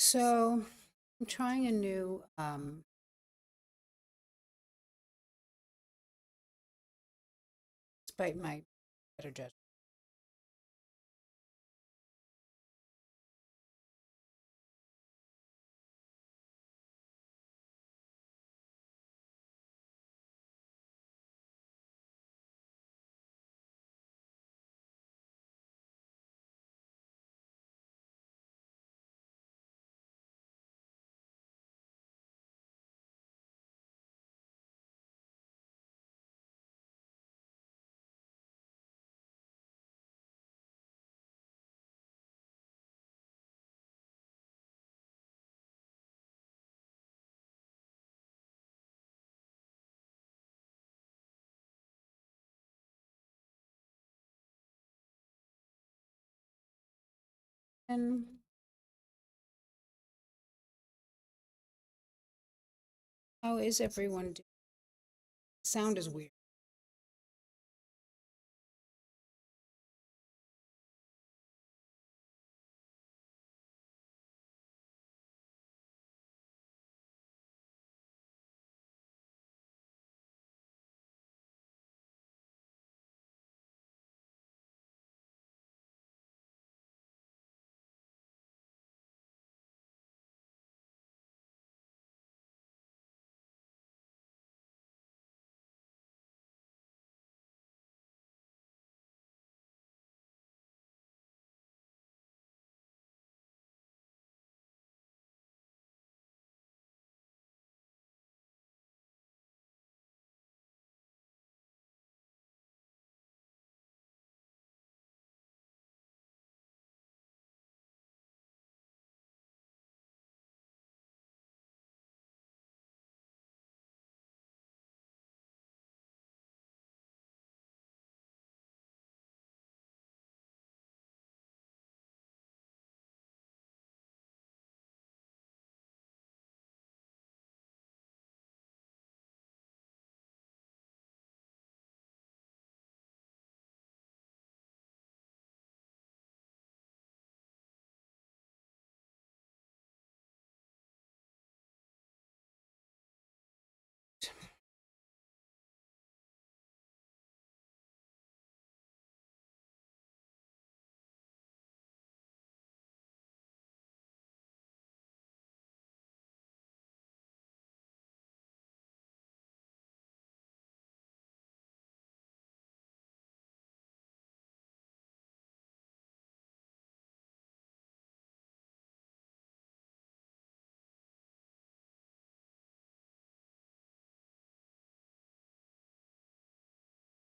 So I'm trying a new, despite my better judgment. And how is everyone doing? Sound is weird.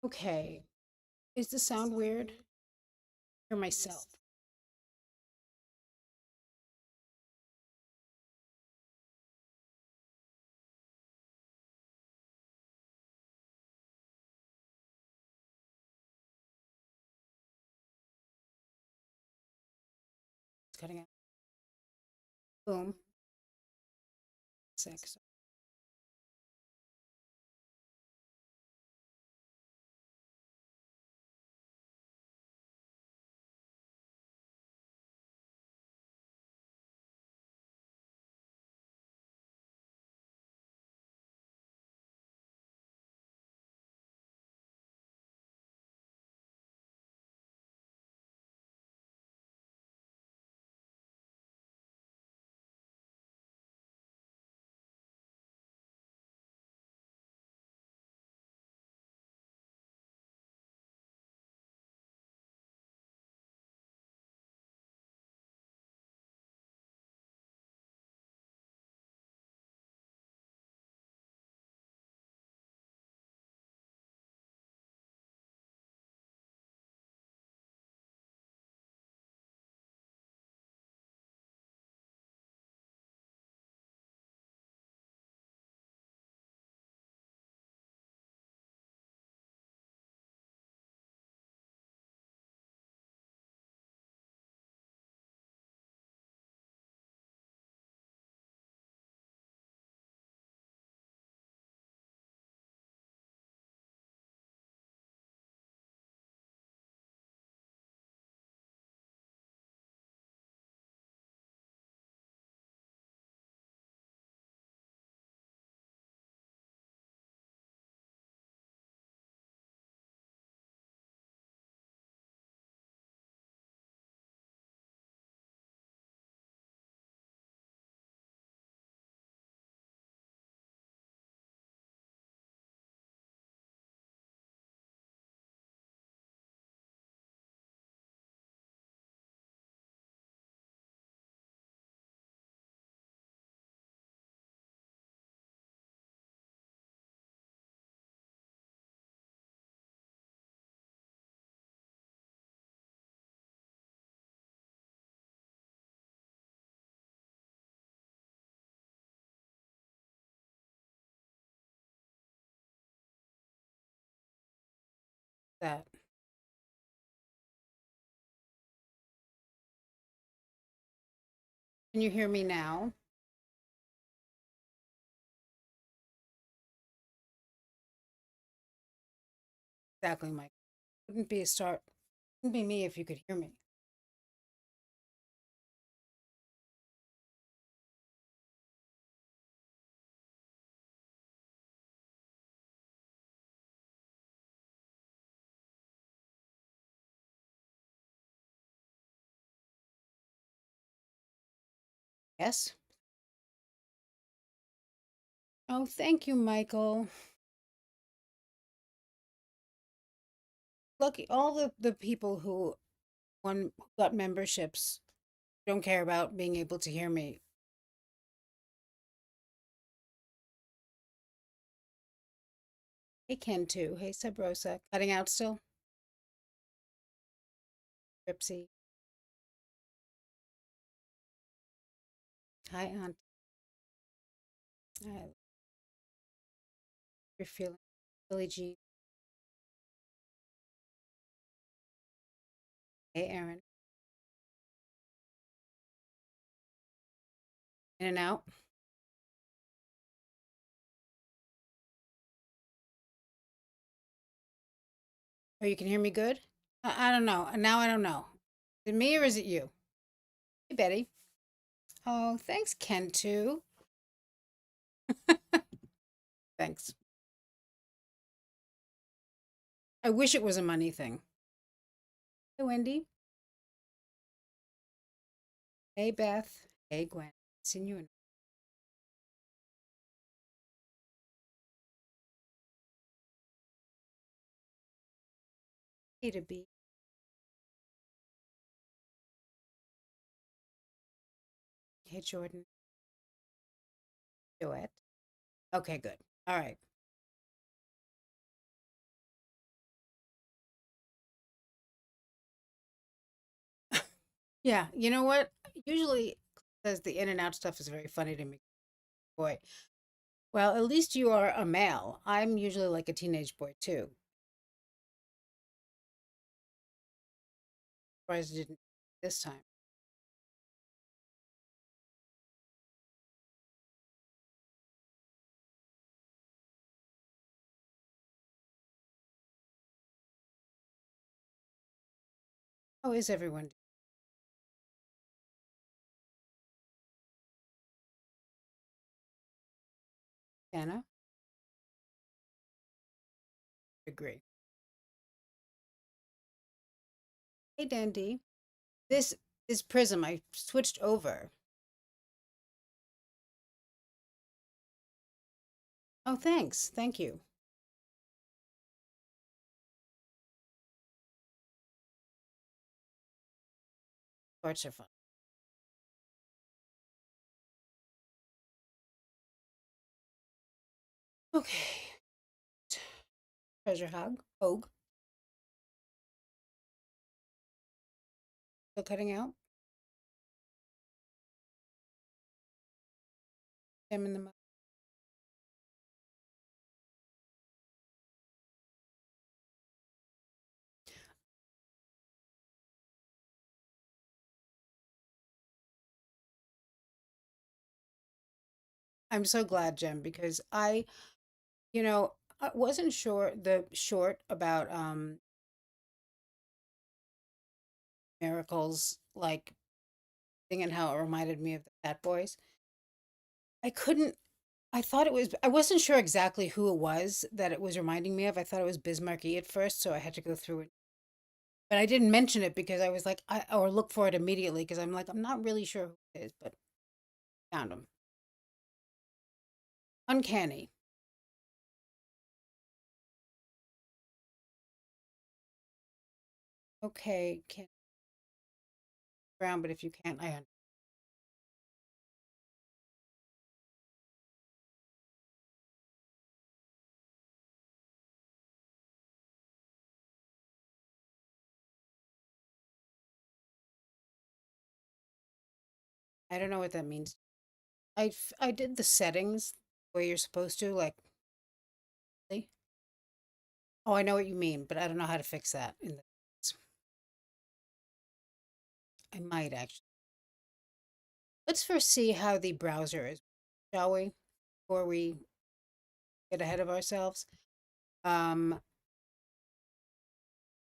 Okay. Is the sound weird? Or myself? It's cutting out. Boom. Six. that. Can you hear me now? Exactly, Mike. Wouldn't be a start. Wouldn't be me if you could hear me. Yes. Oh, thank you, Michael. Lucky all the people who who got memberships don't care about being able to hear me. Hey, Ken too. Hey, Sub Rosa. Cutting out still? Ripsy. Hi, Aunt. You're feeling Billy G. Hey, Aaron. In and out. Oh, you can hear me good? I don't know. Now I don't know. Is it me or is it you? Hey, Betty. Oh, thanks, Ken too. Thanks. I wish it was a money thing. Hey, Wendy. Hey, Beth. Hey, Gwen. Seen you in A to B. Hey, Jordan. Duet. Okay, good. All right. Yeah, you know what? Usually says the in and out stuff is very funny to me. Boy. Well, at least you are a male. I'm usually like a teenage boy too. Surprised it didn't this time. How is everyone doing? Anna? Agree. Hey, Dandy. This this prism I switched over. Oh, thanks. Thank you. Parts are fun. Okay. Treasure hog. Hogue. Still cutting out. Them in the mouth. I'm so glad, Jem, because I wasn't sure the short about miracles like thing and how it reminded me of the Fat Boys. I couldn't I thought it was I wasn't sure exactly who it was that it was reminding me of. I thought it was Bismarck at first, so I had to go through it. But I didn't mention it because I was like or look for it immediately because I'm like I'm not really sure who it is, but found him. Uncanny. Okay, can't ground, but if you can't, I don't know what that means. I did the settings where you're supposed to like. Really? Oh, I know what you mean, but I don't know how to fix that. I might actually. Let's first see how the browser is, shall we? Before we get ahead of ourselves. Um,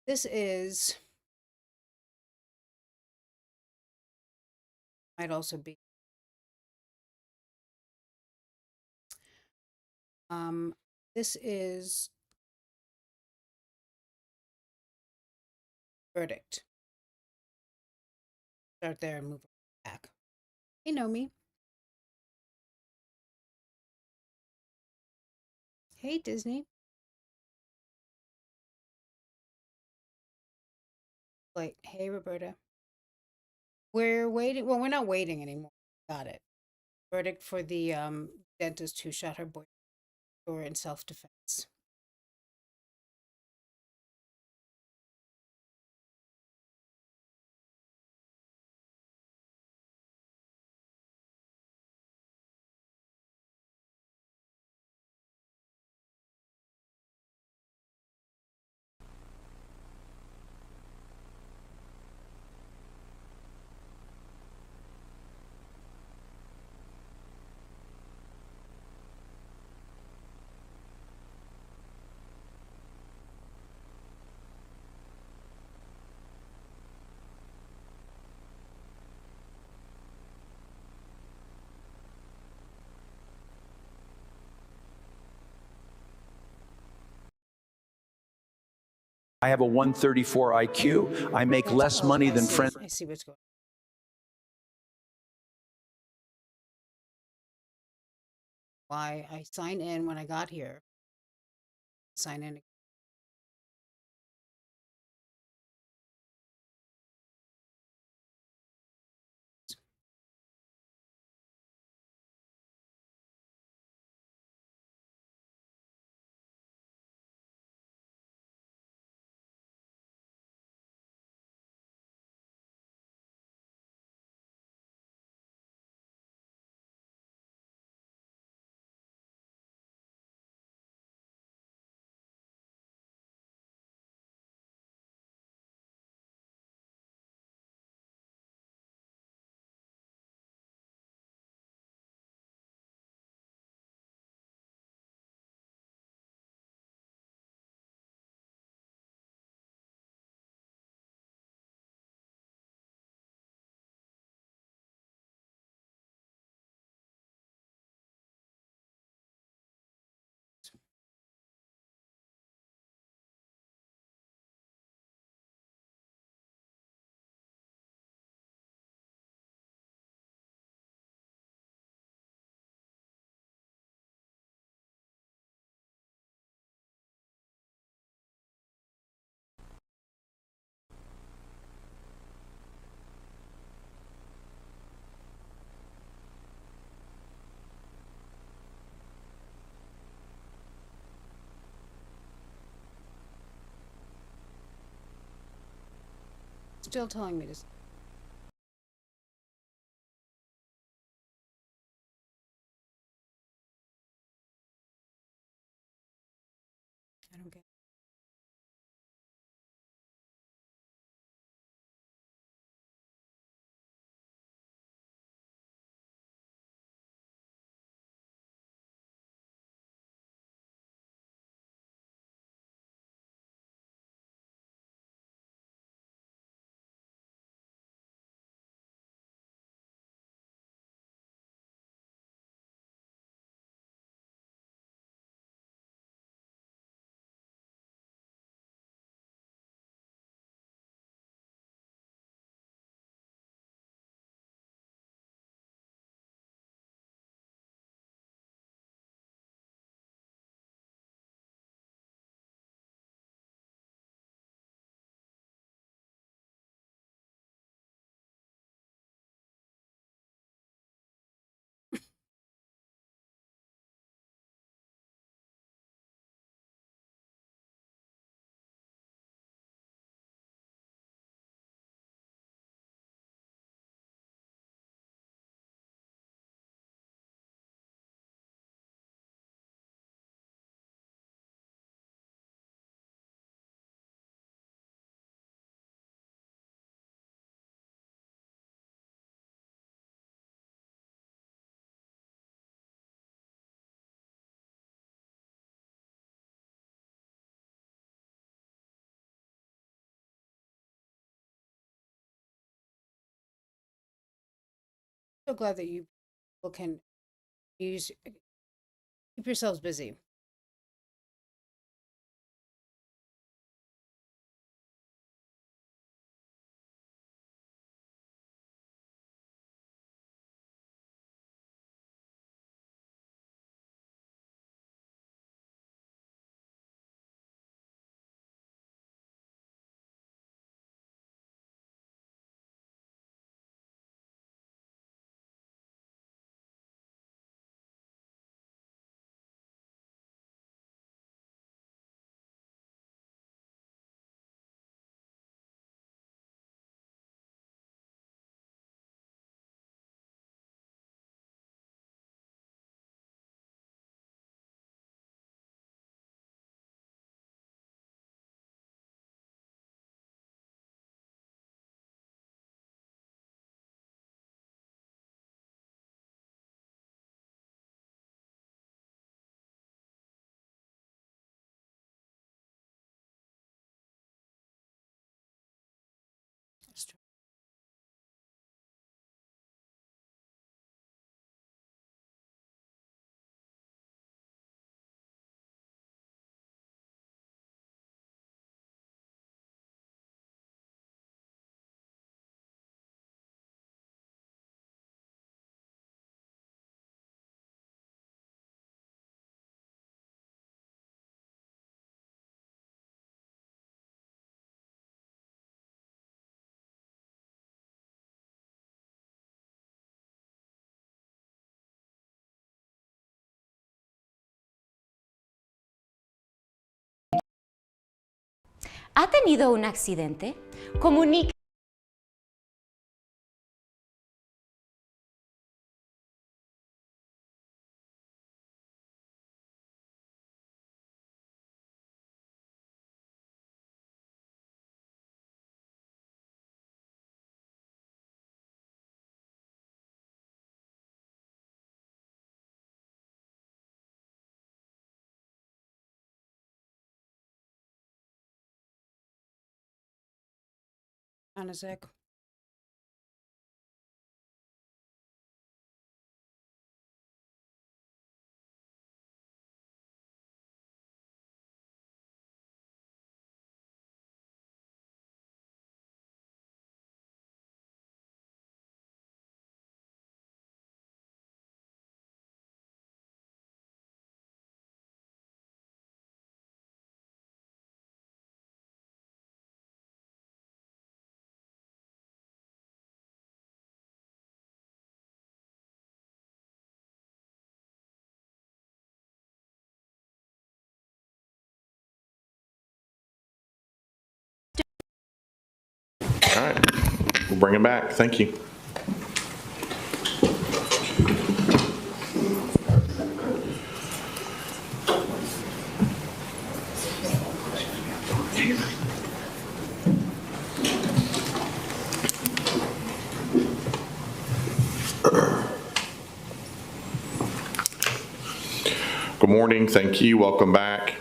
this is might also be um, this is verdict. Start there and move back. Hey, Nomi. Hey, Disney. Wait. Hey, Roberta. We're waiting. Well, we're not waiting anymore. Got it. Verdict for the dentist who shot her boyfriend in self-defense. I have a 134 IQ. I make less money than friends. I see what's going on. Why I signed in when I got here. Sign in. Still telling me to. I don't get. So glad that you people can use keep yourselves busy. ¿Ha tenido un accidente? Comunique. On a sec. All right, we'll bring it back. Thank you. Good morning. Thank you. Welcome back.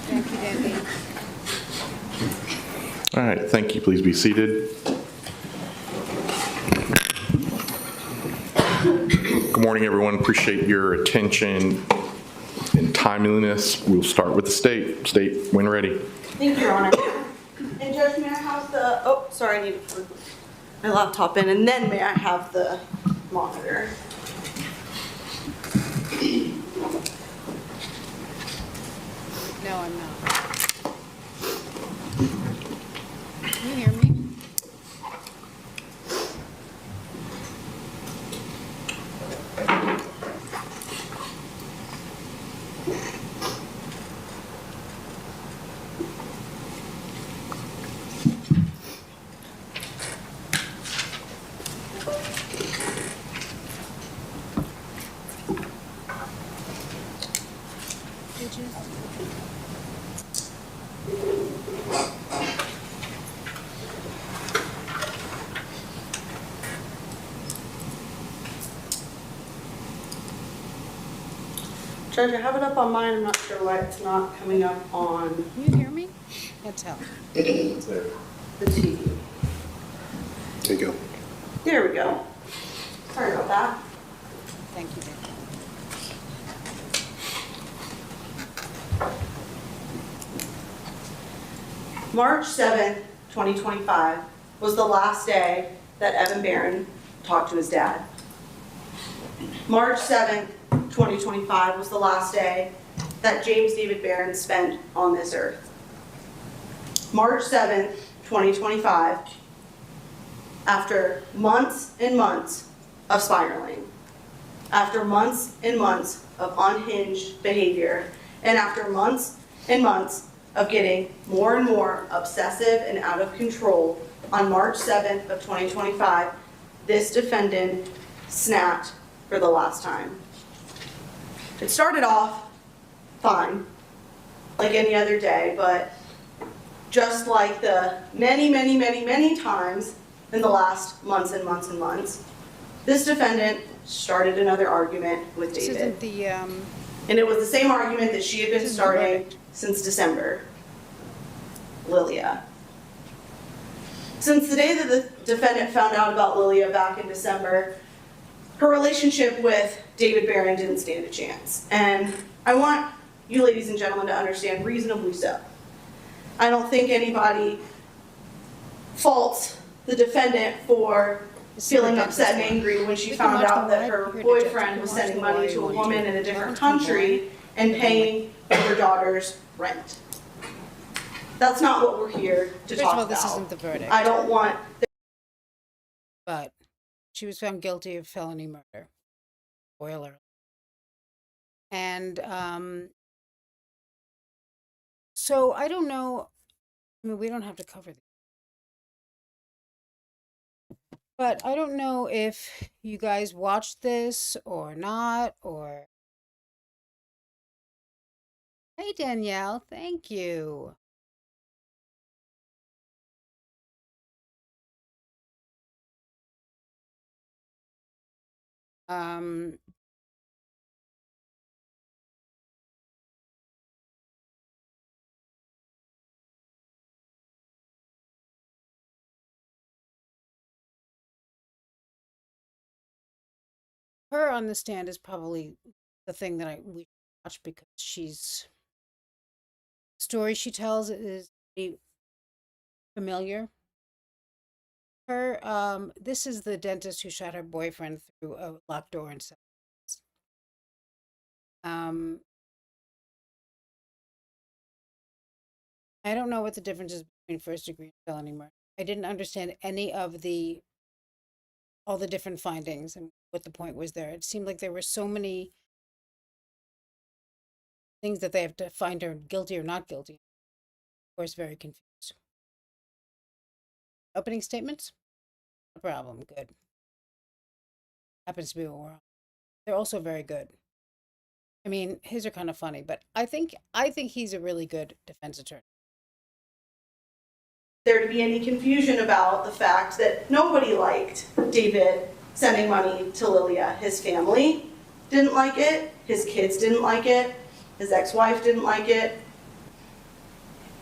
Thank you, Dandy. All right, thank you. Please be seated. Good morning, everyone. Appreciate your attention and timeliness. We'll start with the state. State, when ready. Thank you, Your Honor. And Judge, may I have the, oh, sorry, I need to put my laptop in, and then may I have the monitor? No, I'm not. Can you hear me? Judge, I have it up on mine. I'm not sure why it's not coming up on Can you hear me? Can't tell. the TV. There you go. There we go. Sorry about that. Thank you, babe. March 7th, 2025 was the last day that Evan Barron talked to his dad. March 7th, 2025 was the last day that James David Barron spent on this earth. March 7th, 2025, after months and months of spiraling, after months and months of unhinged behavior, and after months and months of getting more and more obsessive and out of control, on March 7th of 2025, this defendant snapped for the last time. It started off fine, like any other day, but just like the many, many, many, many times in the last months and months and months, this defendant started another argument with This David. isn't the, And it was the same argument that she had been This is the starting verdict. since December. Lilia. Since the day that the defendant found out about Lilia back in December, her relationship with David Barron didn't stand a chance. And I want you ladies and gentlemen to understand, reasonably so. I don't think anybody faults the defendant for This is feeling the upset and dentist one. angry when she You can found watch out the that live her here to boyfriend judge. was You can sending watch the money live to a one, woman too. in a That different one's from country and paying for her daughter's rent. That's not what we're here to First talk of all, about. this isn't the verdict. I don't want but she was found guilty of felony murder. Spoiler. And so I don't know. I mean, we don't have to cover this. But I don't know if you guys watched this or not, or. Hey, Danielle, thank you. Um, her on the stand is probably the thing that we watch because she's story she tells is very familiar. Her this is the dentist who shot her boyfriend through a locked door and said, um I don't know what the difference is between first degree and felony murder. I didn't understand any of all the different findings and what the point was there. It seemed like there were so many things that they have to find her guilty or not guilty. Of course, very confused. Opening statements? No problem. Good. Happens to be what we're on. They're also very good. I mean, his are kind of funny, but I think he's a really good defense attorney. there to be any confusion about the fact that nobody liked David sending money to Lilia. His family didn't like it, his kids didn't like it, his ex-wife didn't like it.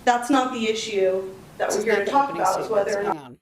That's not the issue that This we're is here not to the talk opening about, is whether or statements. not Hang on.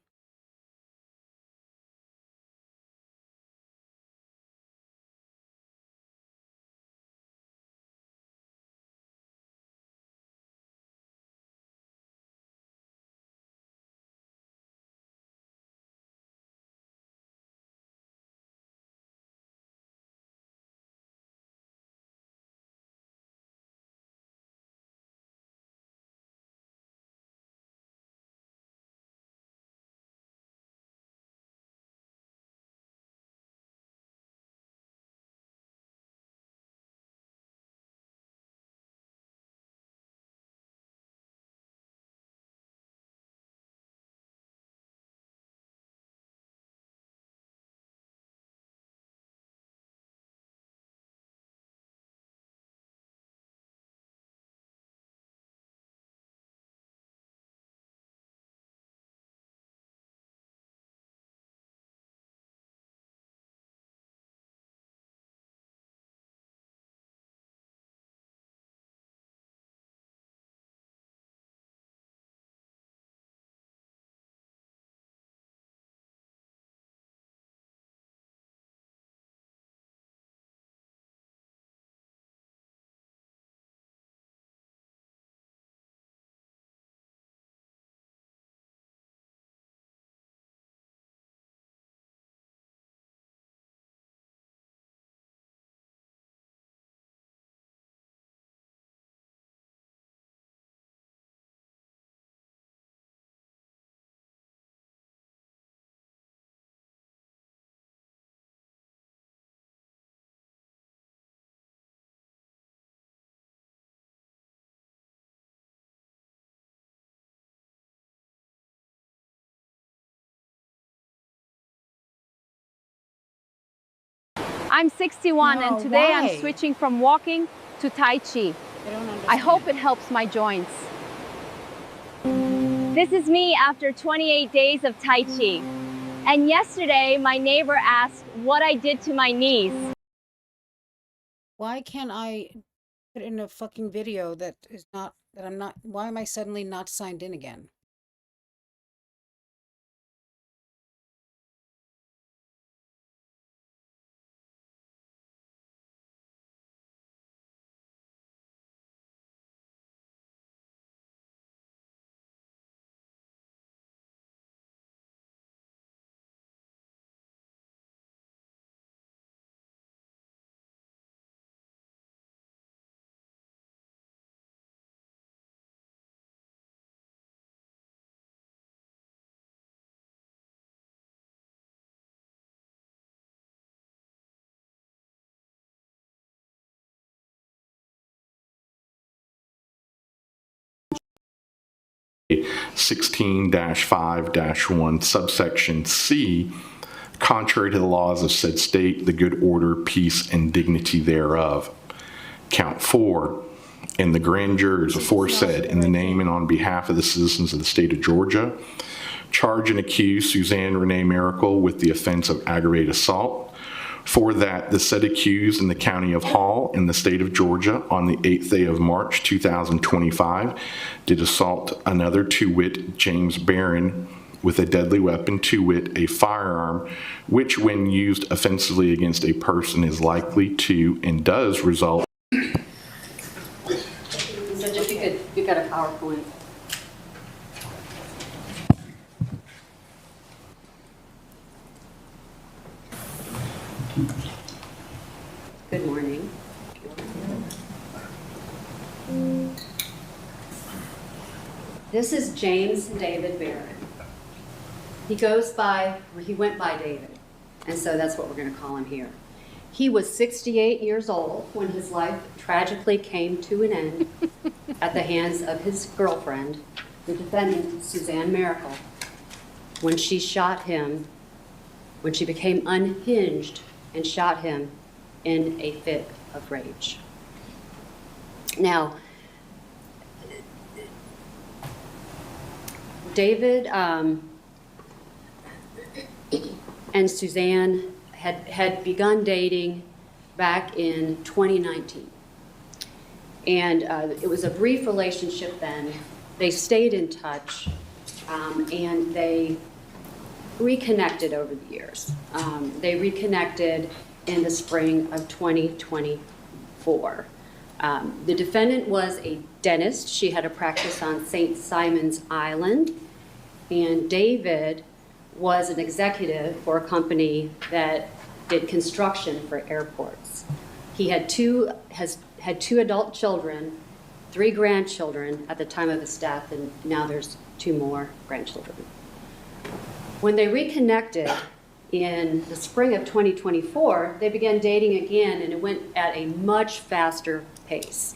I'm 61 No, and today why? I'm switching from walking to Tai Chi. I don't understand. I hope it helps my joints. This is me after 28 days of Tai Chi. And yesterday, my neighbor asked what I did to my knees. Why can't I put in a fucking video that is not, that I'm not, why am I suddenly not signed in again? Sixteen 5 subsection C, contrary to the laws of said state, the good order, peace, and dignity thereof. Count 4, in the grand jurors aforesaid, in the name and on behalf of the citizens of the state of Georgia, charge and accuse Suzanne Renee Mericle with the offense of aggravated assault. For that, the said accused in the county of Hall in the state of Georgia on the 8th day of March 2025 did assault another, to wit, James Barron, with a deadly weapon, to wit, a firearm, which when used offensively against a person is likely to and does result. Judge, if you could, you've got a PowerPoint. Good morning. This is James David Barron. He goes by, or he went by David, and so that's what we're going to call him here. He was 68 years old when his life tragically came to an end at the hands of his girlfriend, the defendant, Suzanne Mericle, when she shot him, when she became unhinged and shot him in a fit of rage. Now, David and Suzanne had begun dating back in 2019. And it was a brief relationship then. They stayed in touch, and they reconnected over the years. They reconnected in the spring of 2024. The defendant was a dentist. She had a practice on St. Simon's Island, and David was an executive for a company that did construction for airports. He had two adult children, 3 grandchildren at the time of his death, and now there's 2 more grandchildren. When they reconnected in the spring of 2024, they began dating again, and it went at a much faster pace.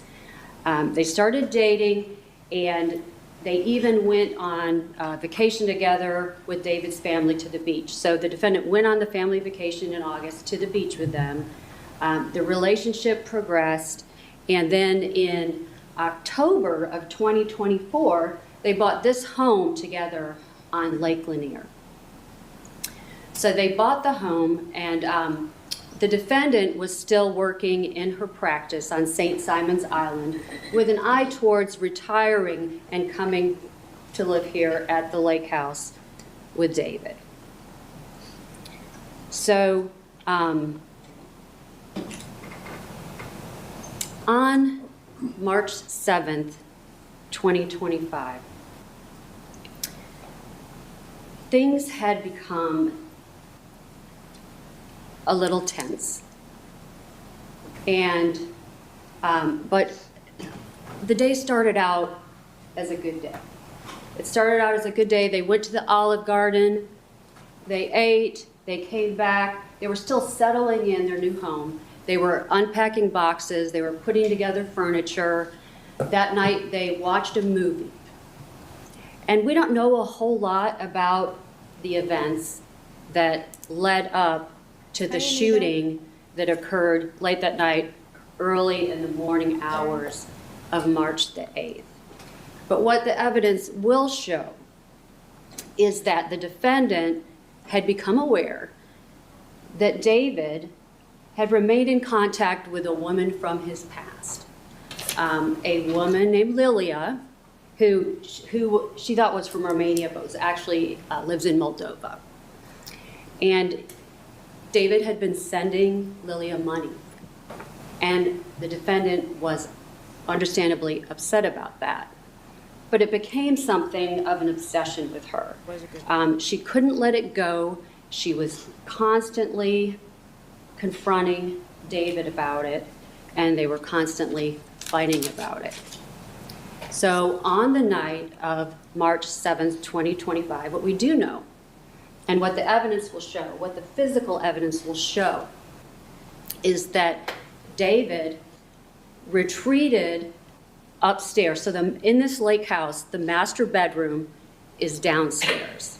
They started dating, and they even went on vacation together with David's family to the beach. So the defendant went on the family vacation in August to the beach with them. The relationship progressed, and then in October of 2024, they bought this home together on Lake Lanier. So they bought the home, and the defendant was still working in her practice on St. Simon's Island with an eye towards retiring and coming to live here at the lake house with David. So on March 7th, 2025, things had become a little tense. And, but the day started out as a good day. It started out as a good day. They went to the Olive Garden, they ate, they came back. They were still settling in their new home. They were unpacking boxes, they were putting together furniture. That night they watched a movie. And we don't know a whole lot about the events that led up to the shooting that occurred late that night, early in the morning hours of March the 8th. But what the evidence will show is that the defendant had become aware that David had remained in contact with a woman from his past, a woman named Lilia, who she thought was from Romania, but was actually lives in Moldova. And David had been sending Lilia money, and the defendant was understandably upset about that. But it became something of an obsession with her. She couldn't let it go. She was constantly confronting David about it, and they were constantly fighting about it. So on the night of March 7th, 2025, what we do know, and what the evidence will show, what the physical evidence will show, is that David retreated upstairs. So in this lake house, the master bedroom is downstairs.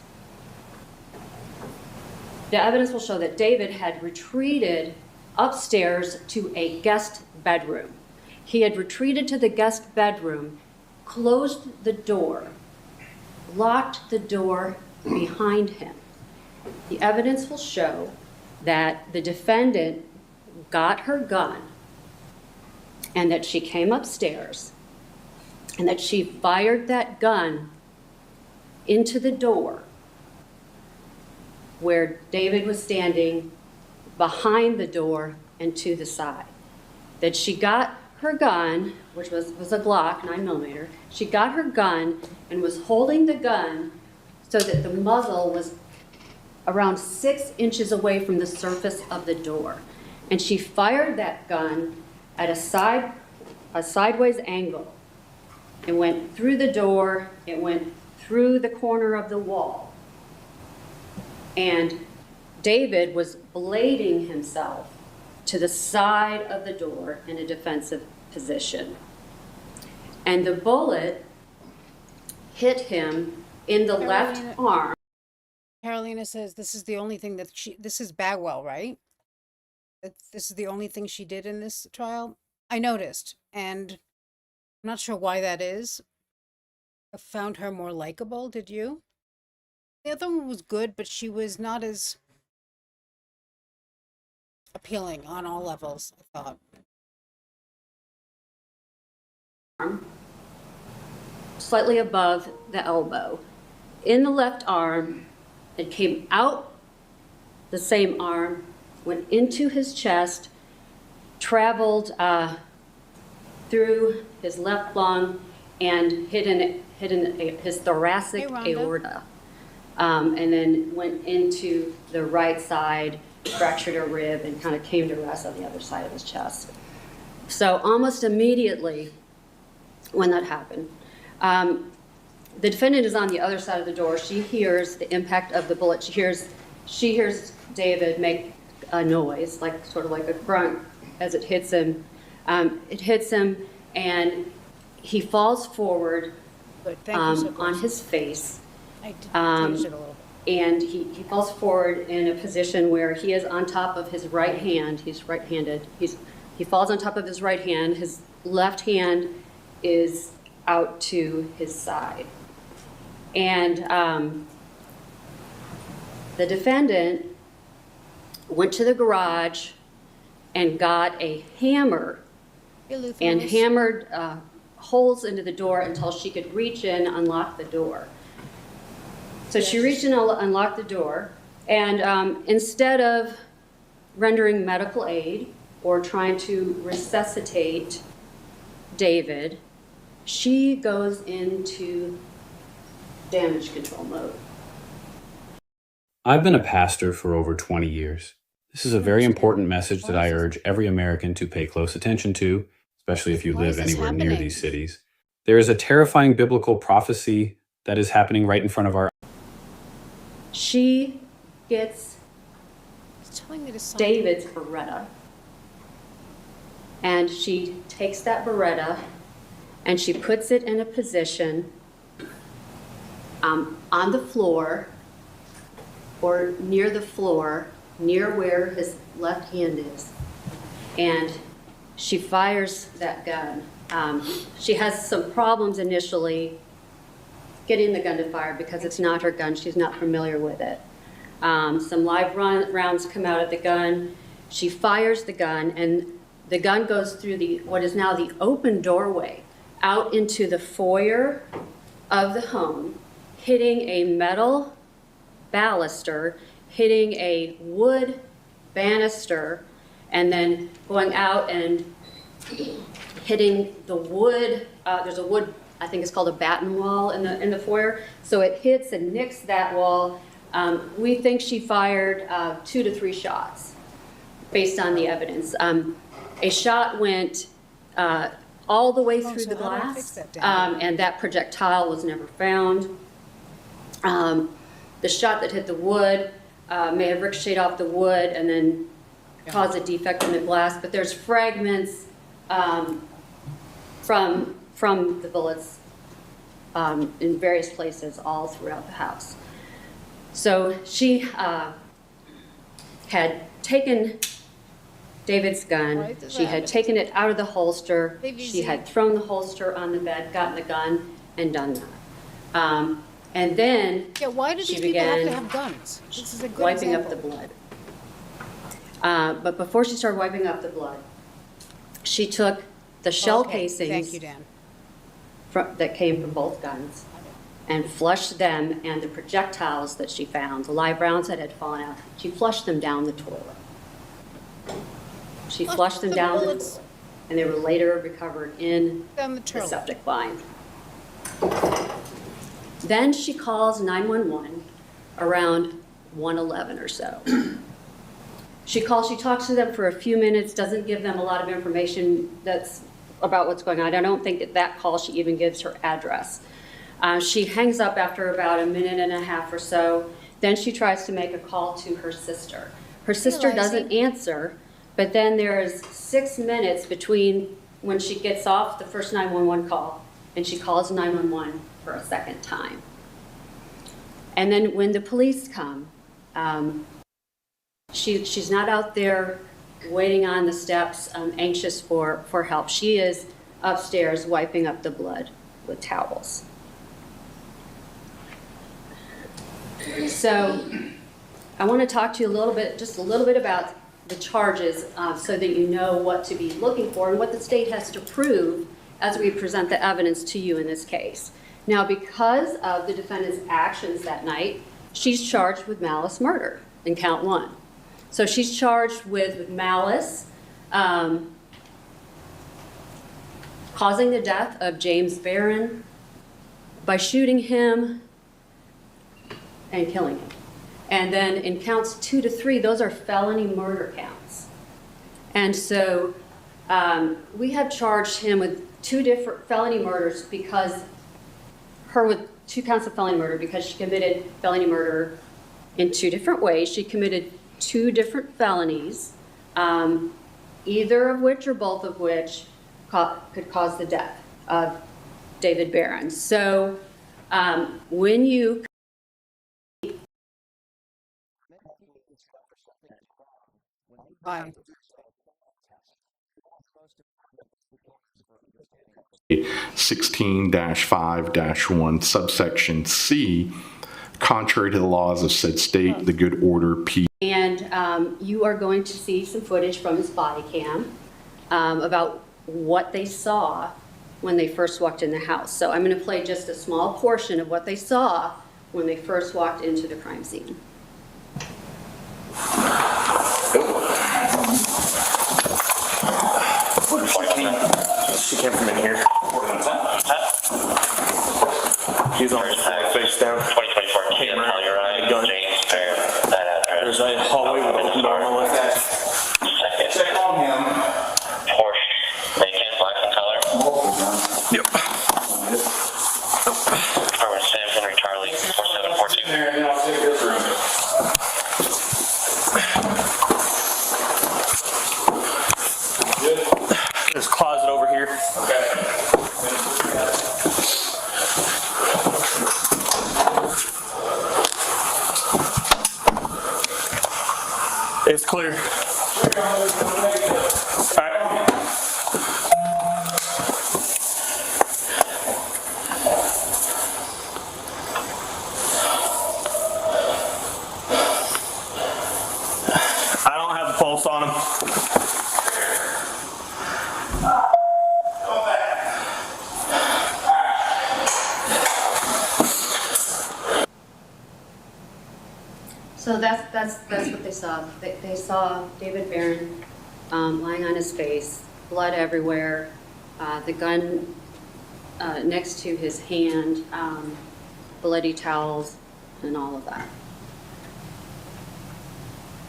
The evidence will show that David had retreated upstairs to a guest bedroom. He had retreated to the guest bedroom, closed the door, locked the door behind him. The evidence will show that the defendant got her gun and that she came upstairs and that she fired that gun into the door where David was standing behind the door and to the side. That she got her gun, which was a Glock 9mm, she got her gun and was holding the gun so that the muzzle was around 6 inches away from the surface of the door. And she fired that gun at a sideways angle. It went through the door, it went through the corner of the wall. And David was blading himself to the side of the door in a defensive position. And the bullet hit him in the left arm. Carolina says this is the only thing that this is Bagwell, right? This is the only thing she did in this trial. I noticed, and I'm not sure why that is. I found her more likable. Did you? The other one was good, but she was not as appealing on all levels, I thought. Slightly above the elbow. In the left arm, it came out the same arm, went into his chest, traveled through his left lung, and hit in his thoracic aorta. And then went into the right side, fractured a rib, and kind of came to rest on the other side of his chest. So almost immediately when that happened, the defendant is on the other side of the door. She hears the impact of the bullet. She hears David make a noise, sort of like a grunt as it hits him. It hits him, and he falls forward on his face. I did change it a little bit. And he falls forward in a position where he is on top of his right hand. He's right-handed. He falls on top of his right hand. His left hand is out to his side. And the defendant went to the garage and got a hammer and hammered holes into the door until she could reach in, unlock the door. So she reached in and unlocked the door, and instead of rendering medical aid or trying to resuscitate David, she goes into damage control mode. I've been a pastor for over 20 years. This is a very important message that I urge every American to pay close attention to, especially if you live anywhere near these cities. There is a terrifying biblical prophecy that is happening right in front of our eyes. She gets David's Beretta, and she takes that Beretta and she puts it in a position on the floor or near the floor near where his left hand is, and she fires that gun. She has some problems initially getting the gun to fire because it's not her gun. She's not familiar with it. Some live rounds come out of the gun. She fires the gun, and the gun goes through what is now the open doorway out into the foyer of the home, hitting a metal baluster, hitting a wood banister, and then going out and hitting the wood. There's a wood, I think it's called a batten wall in the foyer. So it hits and nicks that wall. We think she fired 2 to 3 shots based on the evidence. A shot went all the way through the glass, and that projectile was never found. The shot that hit the wood may have ricocheted off the wood and then caused a defect in the glass, but there's fragments from the bullets in various places all throughout the house. So she had taken David's gun, she had taken it out of the holster, she had thrown the holster on the bed, gotten the gun, and done that. And then why do these people have to have guns? This is a good wiping example. up the blood. But before she started wiping up the blood, she took the shell casings Thank you, Dan. that came from both guns and flushed them, and the projectiles that she found, the live rounds that had fallen out, she flushed them down the toilet. She flushed them down the toilet, and they were later recovered in the septic line. Then she calls 911 around 1:11 or so. She talks to them for a few minutes, doesn't give them a lot of information that's about what's going on. I don't think that call she even gives her address. She hangs up after about a minute and a half or so. Then she tries to make a call to her sister. Her sister doesn't answer, but then there's 6 minutes between when she gets off the first 911 call and she calls 911 for a second time. And then when the police come, she's not out there waiting on the steps, anxious for help. She is upstairs wiping up the blood with towels. So I want to talk to you just a little bit about the charges so that you know what to be looking for and what the state has to prove as we present the evidence to you in this case. Now, because of the defendant's actions that night, she's charged with malice murder in count 1. So she's charged with malice, causing the death of James Barron by shooting him and killing him. And then in counts 2 to 3, those are felony murder counts. And so we have charged him with 2 different felony murders with 2 counts of felony murder because she committed felony murder in 2 different ways. She committed 2 different felonies, either of which or both of which could cause the death of David Barron. So when you Bye. 16-5-1 subsection C, contrary to the laws of said state, the good order, peace. And you are going to see some footage from his body cam about what they saw when they first walked in the house. So I'm going to play just a small portion of what they saw when they first walked into the crime scene. She came from in here. He's on his face down. 2024 camera. James Barron, that address. There's a hallway with open door on the left. Check on him. Porsche, Lincoln, black in color. Yep. Harvard Sam Henry Charlie 4742. There, and I'll take this room. There's a closet over here. Okay. It's clear. All right. I don't have the pulse on him. So that's what they saw. They saw David Barron lying on his face, blood everywhere, the gun next to his hand, bloody towels, and all of that.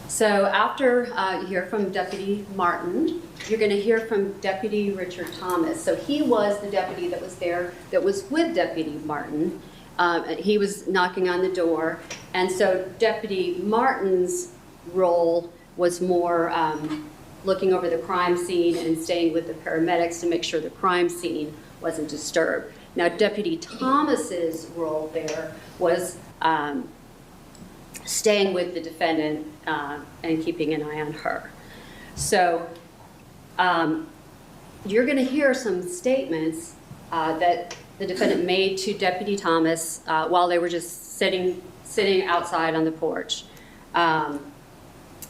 So after you hear from Deputy Martin, you're going to hear from Deputy Richard Thomas. So he was the deputy that was there, that was with Deputy Martin. He was knocking on the door. And so Deputy Martin's role was more looking over the crime scene and staying with the paramedics to make sure the crime scene wasn't disturbed. Now, Deputy Thomas's role there was staying with the defendant and keeping an eye on her. So you're going to hear some statements that the defendant made to Deputy Thomas while they were just sitting outside on the porch.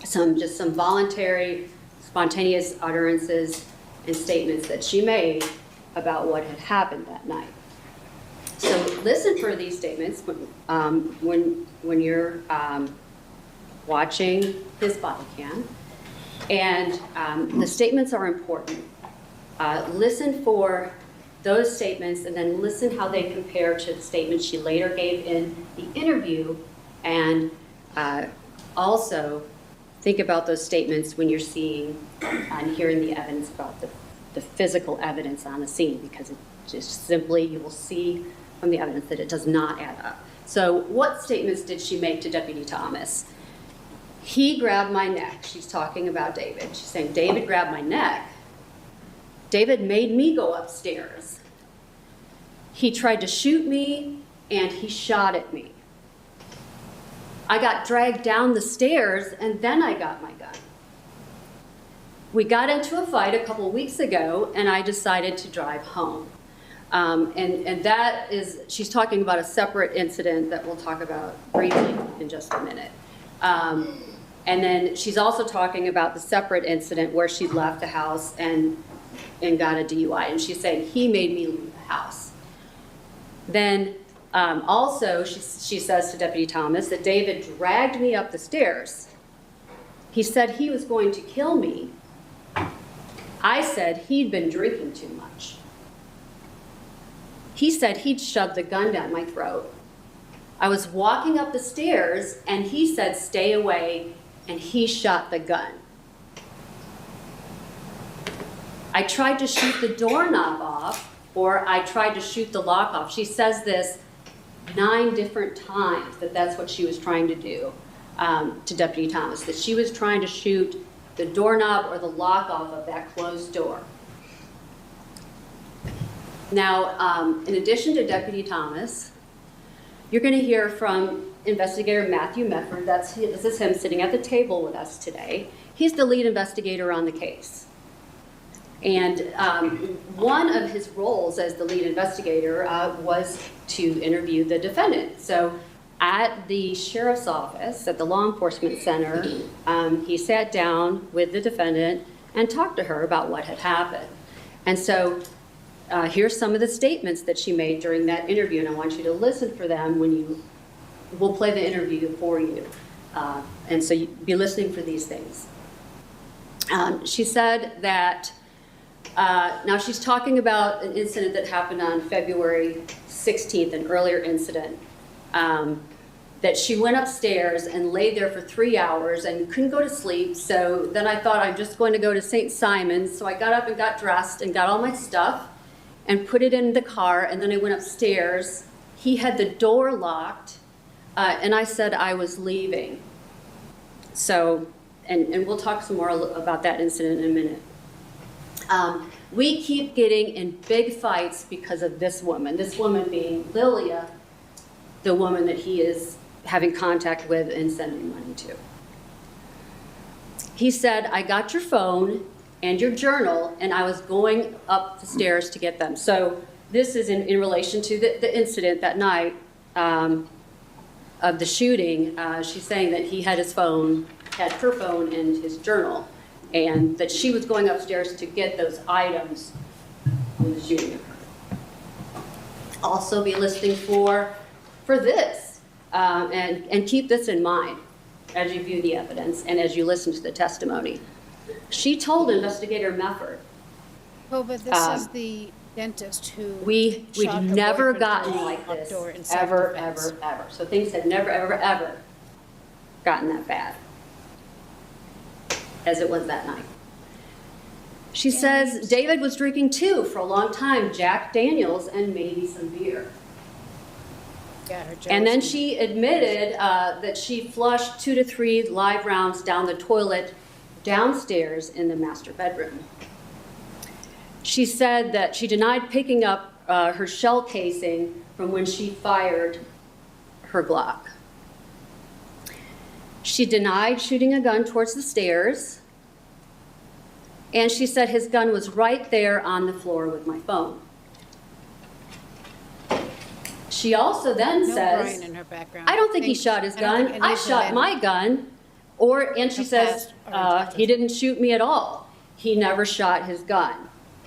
Some voluntary, spontaneous utterances and statements that she made about what had happened that night. So listen for these statements when you're watching his body cam. And the statements are important. Listen for those statements and then listen how they compare to the statements she later gave in the interview, and also think about those statements when you're seeing and hearing the evidence about the physical evidence on the scene, because it just simply, you will see from the evidence that it does not add up. So what statements did she make to Deputy Thomas? He grabbed my neck. She's talking about David. She's saying, David grabbed my neck. David made me go upstairs. He tried to shoot me and he shot at me. I got dragged down the stairs and then I got my gun. We got into a fight a couple weeks ago and I decided to drive home. And that is, she's talking about a separate incident that we'll talk about briefly in just a minute. And then she's also talking about the separate incident where she left the house and got a DUI. And she's saying, he made me leave the house. Then also she says to Deputy Thomas that David dragged me up the stairs. He said he was going to kill me. I said he'd been drinking too much. He said he'd shoved the gun down my throat. I was walking up the stairs and he said, stay away, and he shot the gun. I tried to shoot the doorknob off, or I tried to shoot the lock off. She says this 9 different times, that that's what she was trying to do to Deputy Thomas, that she was trying to shoot the doorknob or the lock off of that closed door. Now, in addition to Deputy Thomas, you're going to hear from Investigator Matthew Mefford. This is him sitting at the table with us today. He's the lead investigator on the case. And one of his roles as the lead investigator was to interview the defendant. So at the sheriff's office, at the law enforcement center, he sat down with the defendant and talked to her about what had happened. And so here's some of the statements that she made during that interview, and I want you to listen for them when we'll play the interview for you. And so you be listening for these things. She said that, now she's talking about an incident that happened on February 16th, an earlier incident, that she went upstairs and laid there for 3 hours and couldn't go to sleep. So then I thought, I'm just going to go to St. Simon's. So I got up and got dressed and got all my stuff and put it in the car, and then I went upstairs. He had the door locked, and I said I was leaving. So, and we'll talk some more about that incident in a minute. We keep getting in big fights because of this woman being Lilia, the woman that he is having contact with and sending money to. He said, I got your phone and your journal, and I was going up the stairs to get them. So this is in relation to the incident that night of the shooting. She's saying that he had his phone, had her phone and his journal, and that she was going upstairs to get those items when the shooting occurred. Also be listening for this, and keep this in mind as you view the evidence and as you listen to the testimony. She told Investigator Mefford, Oh, but this is the dentist who we've shot her never boyfriend gotten through the like front this, door in ever, self-defense. ever, ever. So things had never, ever, ever gotten that bad as it was that night. She says David was drinking too for a long time, Jack Daniels and maybe some beer. Yeah, her And then jealousy. she admitted that she flushed 2 to 3 live rounds down the toilet downstairs in the master bedroom. She said that she denied picking up her shell casing from when she fired her Glock. She denied shooting a gun towards the stairs. And she said his gun was right there on the floor with my phone. She also then No says, Brian in her background. I don't think he shot his I don't think gun. any I of the shot men- my gun. And she Her says, past are in touch he with didn't shoot me at all. He never shot his gun.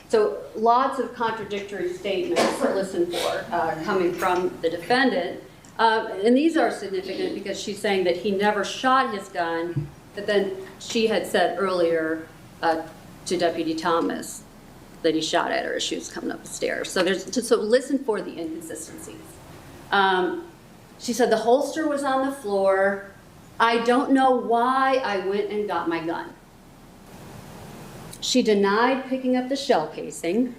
So lots of contradictory statements to listen for coming from the defendant. And these are significant because she's saying that he never shot his gun, but then she had said earlier to Deputy Thomas that he shot at her as she was coming up the stairs. So listen for the inconsistencies. She said the holster was on the floor. I don't know why I went and got my gun. She denied picking up the shell casing.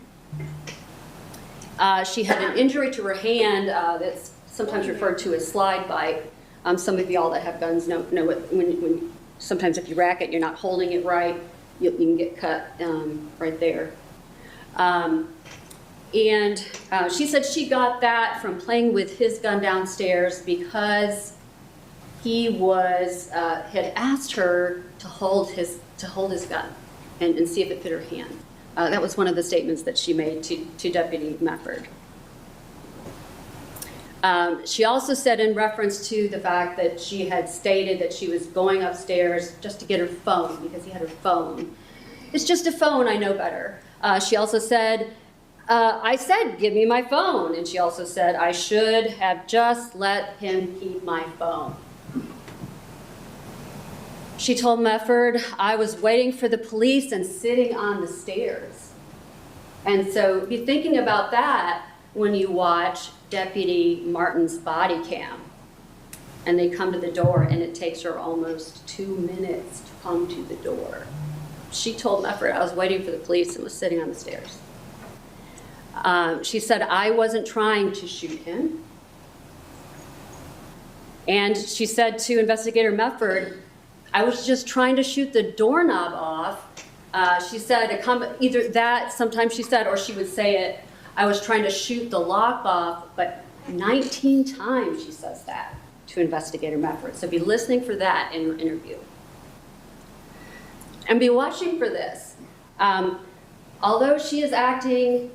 She had an injury to her hand that's sometimes referred to as slide bite. Some of y'all that have guns know what, when sometimes if you rack it, you're not holding it right, you can get cut right there. And she said she got that from playing with his gun downstairs because he had asked her to hold his gun and see if it fit her hand. That was one of the statements that she made to Deputy Mefford. She also said in reference to the fact that she had stated that she was going upstairs just to get her phone because he had her phone. It's just a phone, I know better. She also said, I said, give me my phone. And she also said, I should have just let him keep my phone. She told Mefford, I was waiting for the police and sitting on the stairs. And so be thinking about that when you watch Deputy Martin's body cam. And they come to the door and it takes her almost 2 minutes to come to the door. She told Mefford, I was waiting for the police and was sitting on the stairs. She said, I wasn't trying to shoot him. And she said to Investigator Mefford, I was just trying to shoot the doorknob off. She said, either that, sometimes she said, or she would say it, I was trying to shoot the lock off, but 19 times she says that to Investigator Mefford. So be listening for that in your interview. And be watching for this. Although she is acting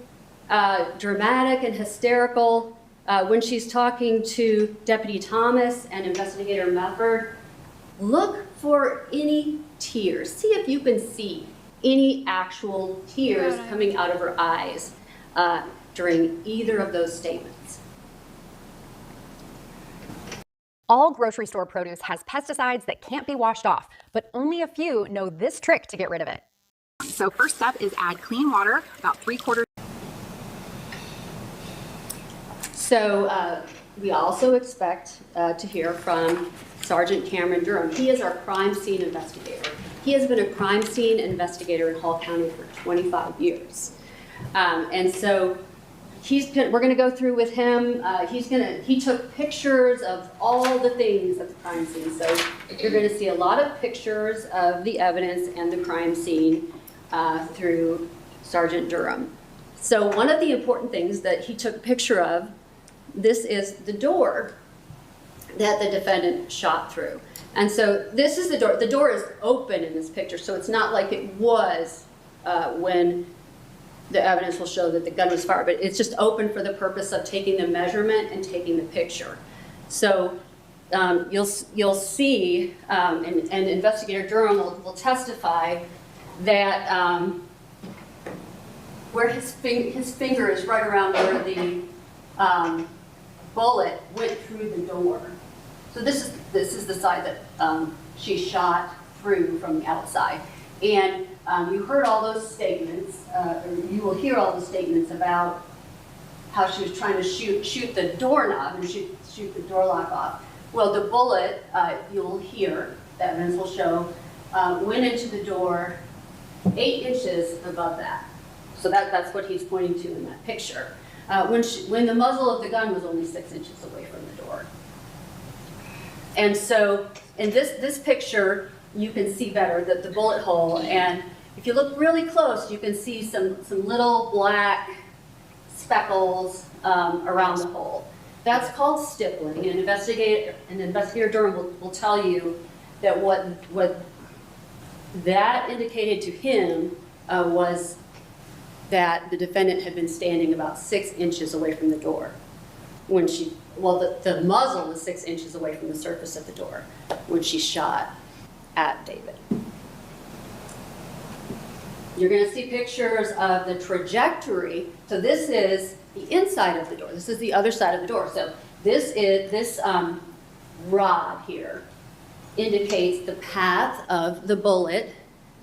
dramatic and hysterical when she's talking to Deputy Thomas and Investigator Mefford, look for any tears. See if you can see any actual tears coming out of her eyes during either of those statements. All grocery store produce has pesticides that can't be washed off, but only a few know this trick to get rid of it. So first step is add clean water, about 3/4. So we also expect to hear from Sergeant Cameron Durham. He is our crime scene investigator. He has been a crime scene investigator in Hall County for 25 years. And so we're going to go through with him. He took pictures of all the things at the crime scene. So you're going to see a lot of pictures of the evidence and the crime scene through Sergeant Durham. So one of the important things that he took a picture of, this is the door that the defendant shot through. And so this is the door. The door is open in this picture, so it's not like it was when the evidence will show that the gun was fired, but it's just open for the purpose of taking the measurement and taking the picture. So you'll see, and Investigator Durham will testify that where his finger is right around where the bullet went through the door. So this is the side that she shot through from the outside. And you heard all those statements, or you will hear all the statements about how she was trying to shoot the doorknob and shoot the door lock off. Well, the bullet, you'll hear, the evidence will show, went into the door 8 inches above that. So that's what he's pointing to in that picture. When the muzzle of the gun was only 6 inches away from the door. And so in this picture, you can see better the bullet hole, and if you look really close, you can see some little black speckles around the hole. That's called stippling, and Investigator Durham will tell you that what that indicated to him was that the defendant had been standing about 6 inches away from the door when the muzzle was 6 inches away from the surface of the door when she shot at David. You're going to see pictures of the trajectory. So this is the inside of the door. This is the other side of the door. So this rod here indicates the path of the bullet.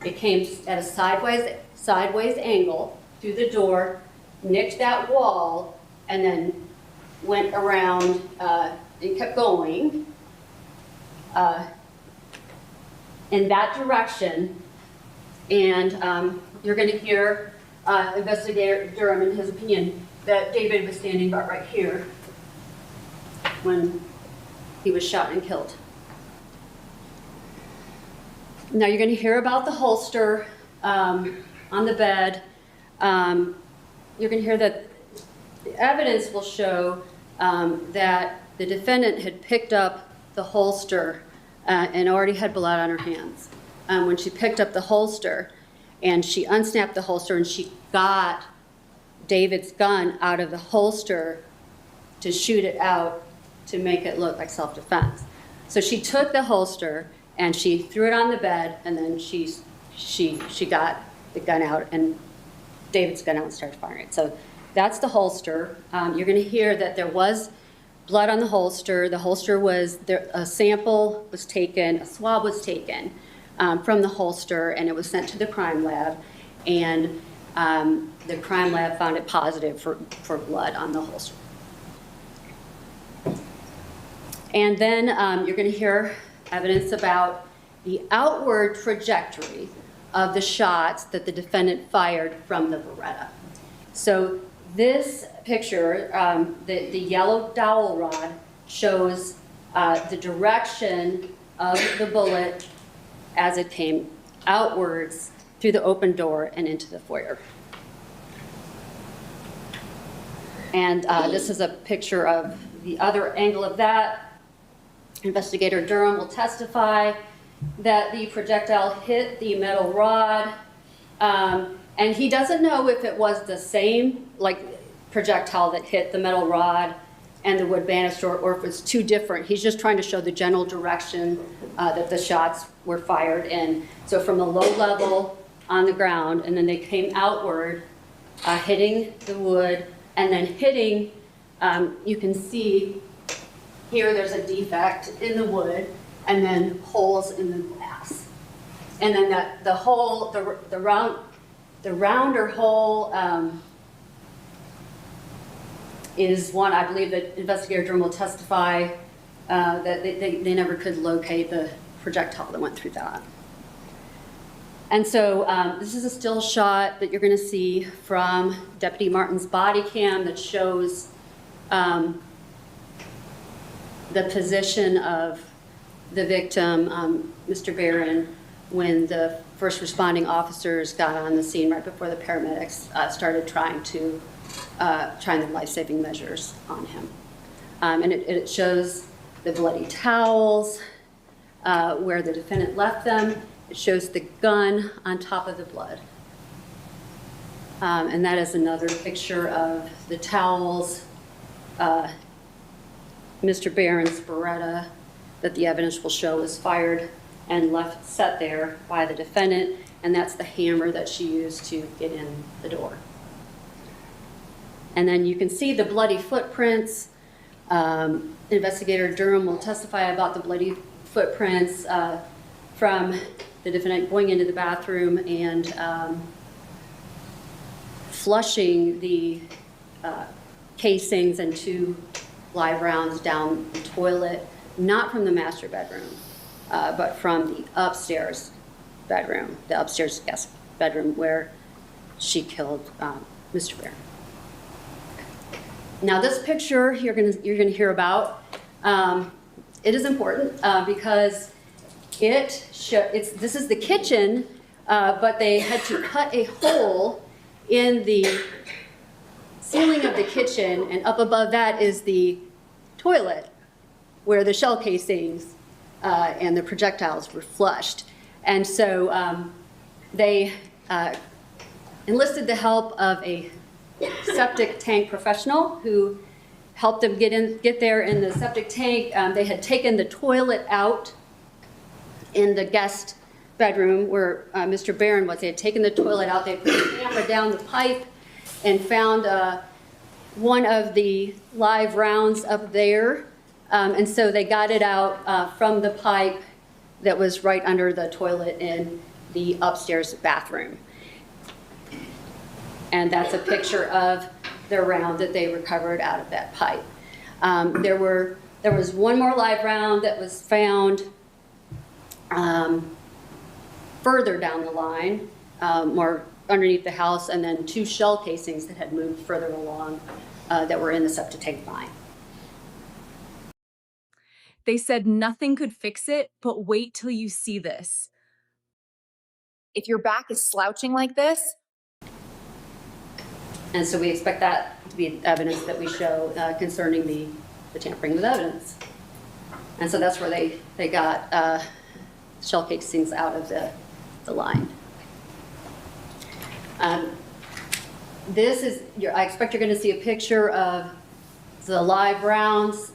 It came at a sideways angle through the door, nicked that wall, and then went around and kept going in that direction. And you're going to hear Investigator Durham, in his opinion, that David was standing about right here when he was shot and killed. Now you're going to hear about the holster on the bed. You're going to hear that the evidence will show that the defendant had picked up the holster and already had blood on her hands. When she picked up the holster and she unsnapped the holster and she got David's gun out of the holster to shoot it out to make it look like self-defense. So she took the holster and she threw it on the bed, and then she got the gun out and David's gun out and started firing it. So that's the holster. You're going to hear that there was blood on the holster. The holster was there. A sample was taken, a swab was taken from the holster, and it was sent to the crime lab. And the crime lab found it positive for blood on the holster. And then you're going to hear evidence about the outward trajectory of the shots that the defendant fired from the Beretta. So this picture, the yellow dowel rod, shows the direction of the bullet as it came outwards through the open door and into the foyer. And this is a picture of the other angle of that. Investigator Durham will testify that the projectile hit the metal rod, and he doesn't know if it was the same projectile that hit the metal rod and the wood banister, or if it's two different. He's just trying to show the general direction that the shots were fired in. So from the low level on the ground, and then they came outward, hitting the wood, and then hitting, you can see here there's a defect in the wood, and then holes in the glass. And then the rounder hole is one, I believe, that Investigator Durham will testify that they never could locate the projectile that went through that. And so this is a still shot that you're going to see from Deputy Martin's body cam that shows the position of the victim, Mr. Barron, when the first responding officers got on the scene right before the paramedics started trying the life-saving measures on him. And it shows the bloody towels, where the defendant left them. It shows the gun on top of the blood. And that is another picture of the towels, Mr. Barron's Beretta that the evidence will show was fired and left set there by the defendant, and that's the hammer that she used to get in the door. And then you can see the bloody footprints. Investigator Durham will testify about the bloody footprints from the defendant going into the bathroom and flushing the casings and 2 live rounds down the toilet, not from the master bedroom, but from the upstairs bedroom, the upstairs guest bedroom where she killed Mr. Barron. Now this picture you're gonna hear about. It is important because this is the kitchen, but they had to cut a hole in the ceiling of the kitchen, and up above that is the toilet where the shell casings and the projectiles were flushed. And so they enlisted the help of a septic tank professional who helped them get there in the septic tank. They had taken the toilet out in the guest bedroom where Mr. Barron was. They had taken the toilet out. They put the camera down the pipe and found one of the live rounds up there. And so they got it out from the pipe that was right under the toilet in the upstairs bathroom. And that's a picture of the round that they recovered out of that pipe. There was one more live round that was found further down the line, more underneath the house, and then 2 shell casings that had moved further along that were in the septic tank line. They said nothing could fix it, but wait till you see this. If your back is slouching like this. And so we expect that to be evidence that we show concerning the tampering with evidence. And so that's where they got shell casings out of the line. This is, I expect you're going to see a picture of the live rounds.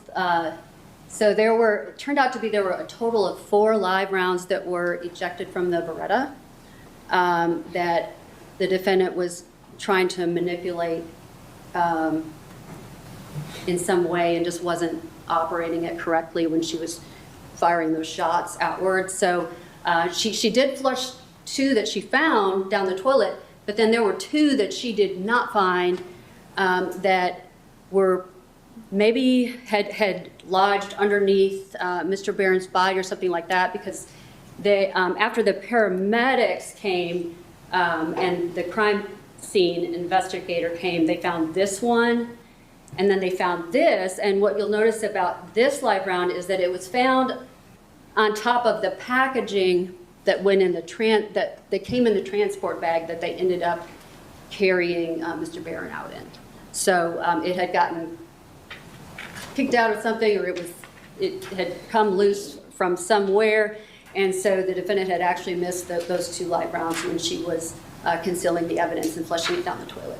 So it turned out to be there were a total of 4 live rounds that were ejected from the Beretta that the defendant was trying to manipulate in some way and just wasn't operating it correctly when she was firing those shots outward. So she did flush 2 that she found down the toilet, but then there were 2 that she did not find that were maybe had lodged underneath Mr. Barron's body or something like that, because they, after the paramedics came and the crime scene investigator came, they found this one, and then they found this. And what you'll notice about this live round is that it was found on top of the packaging that went in that came in the transport bag that they ended up carrying Mr. Barron out in. So it had gotten kicked out of something, or it had come loose from somewhere, and so the defendant had actually missed those 2 live rounds when she was concealing the evidence and flushing it down the toilet.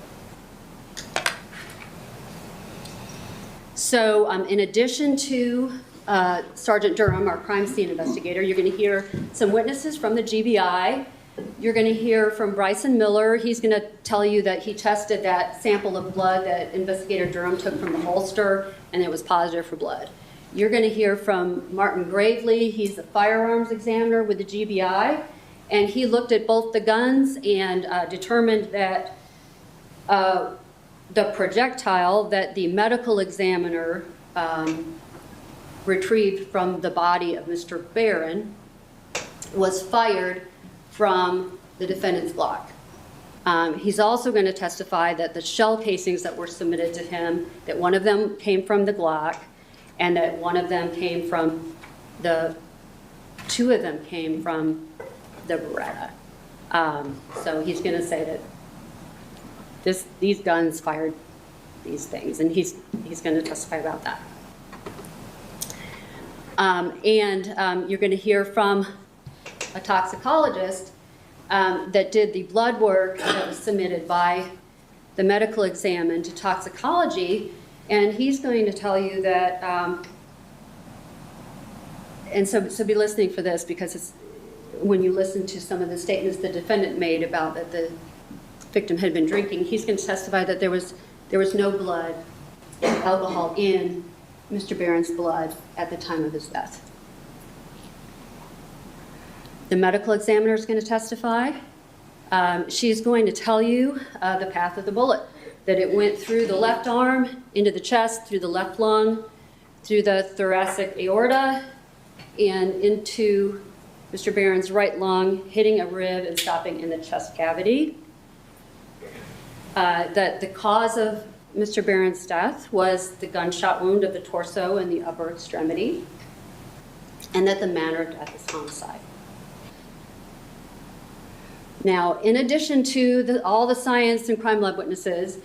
So in addition to Sergeant Durham, our crime scene investigator, you're going to hear some witnesses from the GBI. You're going to hear from Bryson Miller. He's going to tell you that he tested that sample of blood that Investigator Durham took from the holster, and it was positive for blood. You're going to hear from Martin Gravely. He's the firearms examiner with the GBI, and he looked at both the guns and determined that the projectile that the medical examiner retrieved from the body of Mr. Barron was fired from the defendant's Glock. He's also going to testify that the shell casings that were submitted to him, that one of them came from the Glock, and that one of them came from 2 of them came from the Beretta. So he's going to say that these guns fired these things, and he's going to testify about that. You're going to hear from a toxicologist that did the blood work that was submitted by the medical exam into toxicology, and he's going to tell you that, so be listening for this, because it's, when you listen to some of the statements the defendant made about that the victim had been drinking, he's going to testify that there was no blood, alcohol in Mr. Barron's blood at the time of his death. The medical examiner is going to testify. She's going to tell you the path of the bullet, that it went through the left arm, into the chest, through the left lung, through the thoracic aorta, and into Mr. Barron's right lung, hitting a rib and stopping in the chest cavity. That the cause of Mr. Barron's death was the gunshot wound of the torso and the upper extremity, and that the manner of death is homicide. Now, in addition to all the science and crime lab witnesses,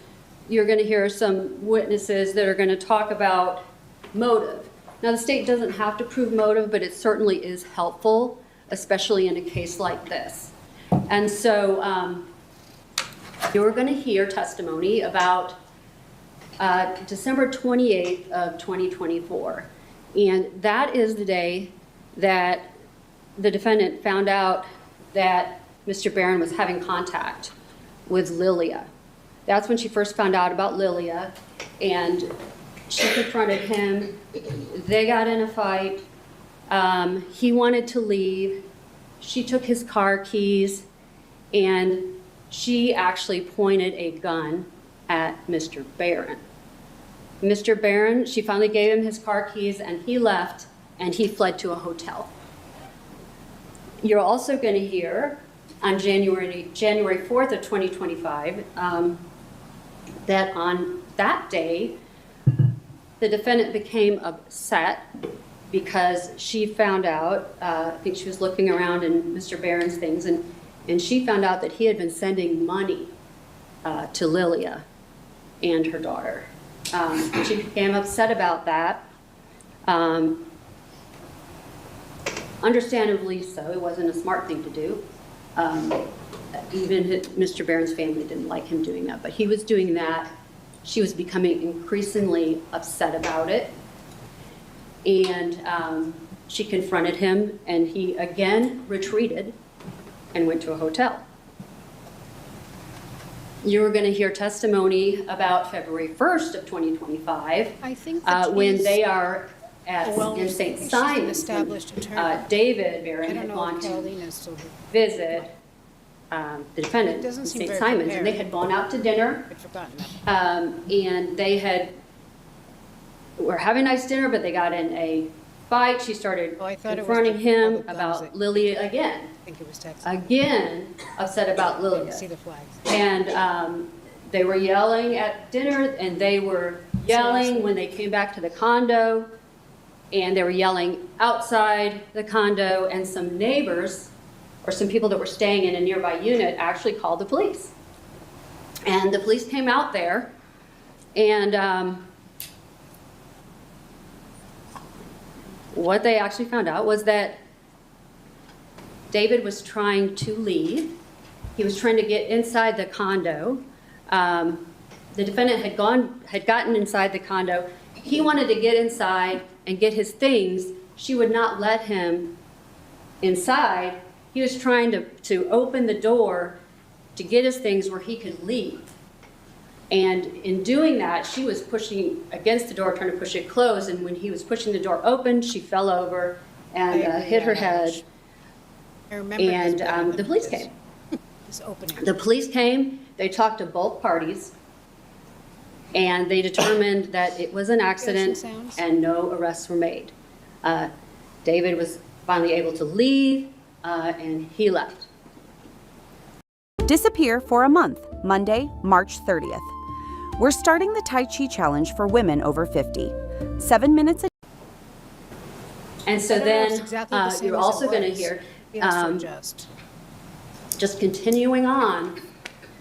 you're going to hear some witnesses that are going to talk about motive. Now, the state doesn't have to prove motive, but it certainly is helpful, especially in a case like this. And so you're going to hear testimony about December 28th of 2024. And that is the day that the defendant found out that Mr. Barron was having contact with Lilia. That's when she first found out about Lilia, and she confronted him. They got in a fight. He wanted to leave. She took his car keys, and she actually pointed a gun at Mr. Barron. Mr. Barron, she finally gave him his car keys, and he left, and he fled to a hotel. You're also going to hear on January 4th of 2025, that on that day, the defendant became upset because she found out, I think she was looking around in Mr. Barron's things, and she found out that he had been sending money to Lilia and her daughter. She became upset about that. Understandably so, it wasn't a smart thing to do. Even Mr. Barron's family didn't like him doing that, but he was doing that. She was becoming increasingly upset about it. And she confronted him, and he again retreated and went to a hotel. You're going to hear testimony about February 1st of 2025, I think when they are in St. Simon. Established attorney. David Barron had gone to visit the defendant in St. Simon's, and they had gone out to dinner, and they were having a nice dinner, but they got in a fight. She started confronting him about Lilia again. I think it was Texas. Again, upset about Lilia. See the flags. And they were yelling at dinner, and they were yelling when they came back to the condo, and they were yelling outside the condo, and some neighbors or some people that were staying in a nearby unit actually called the police. And the police came out there, and what they actually found out was that David was trying to leave. He was trying to get inside the condo. The defendant had gotten inside the condo. He wanted to get inside and get his things. She would not let him inside. He was trying to open the door to get his things where he could leave. And in doing that, she was pushing against the door, trying to push it closed. And when he was pushing the door open, she fell over and hit her head. And the police came. The police came. They talked to both parties. And they determined that it was an accident and no arrests were made. David was finally able to leave, and he left. Disappear for a month, Monday, March 30th. We're starting the Tai Chi challenge for women over 50. 7 minutes a day. And so then you're also going to hear, just continuing on,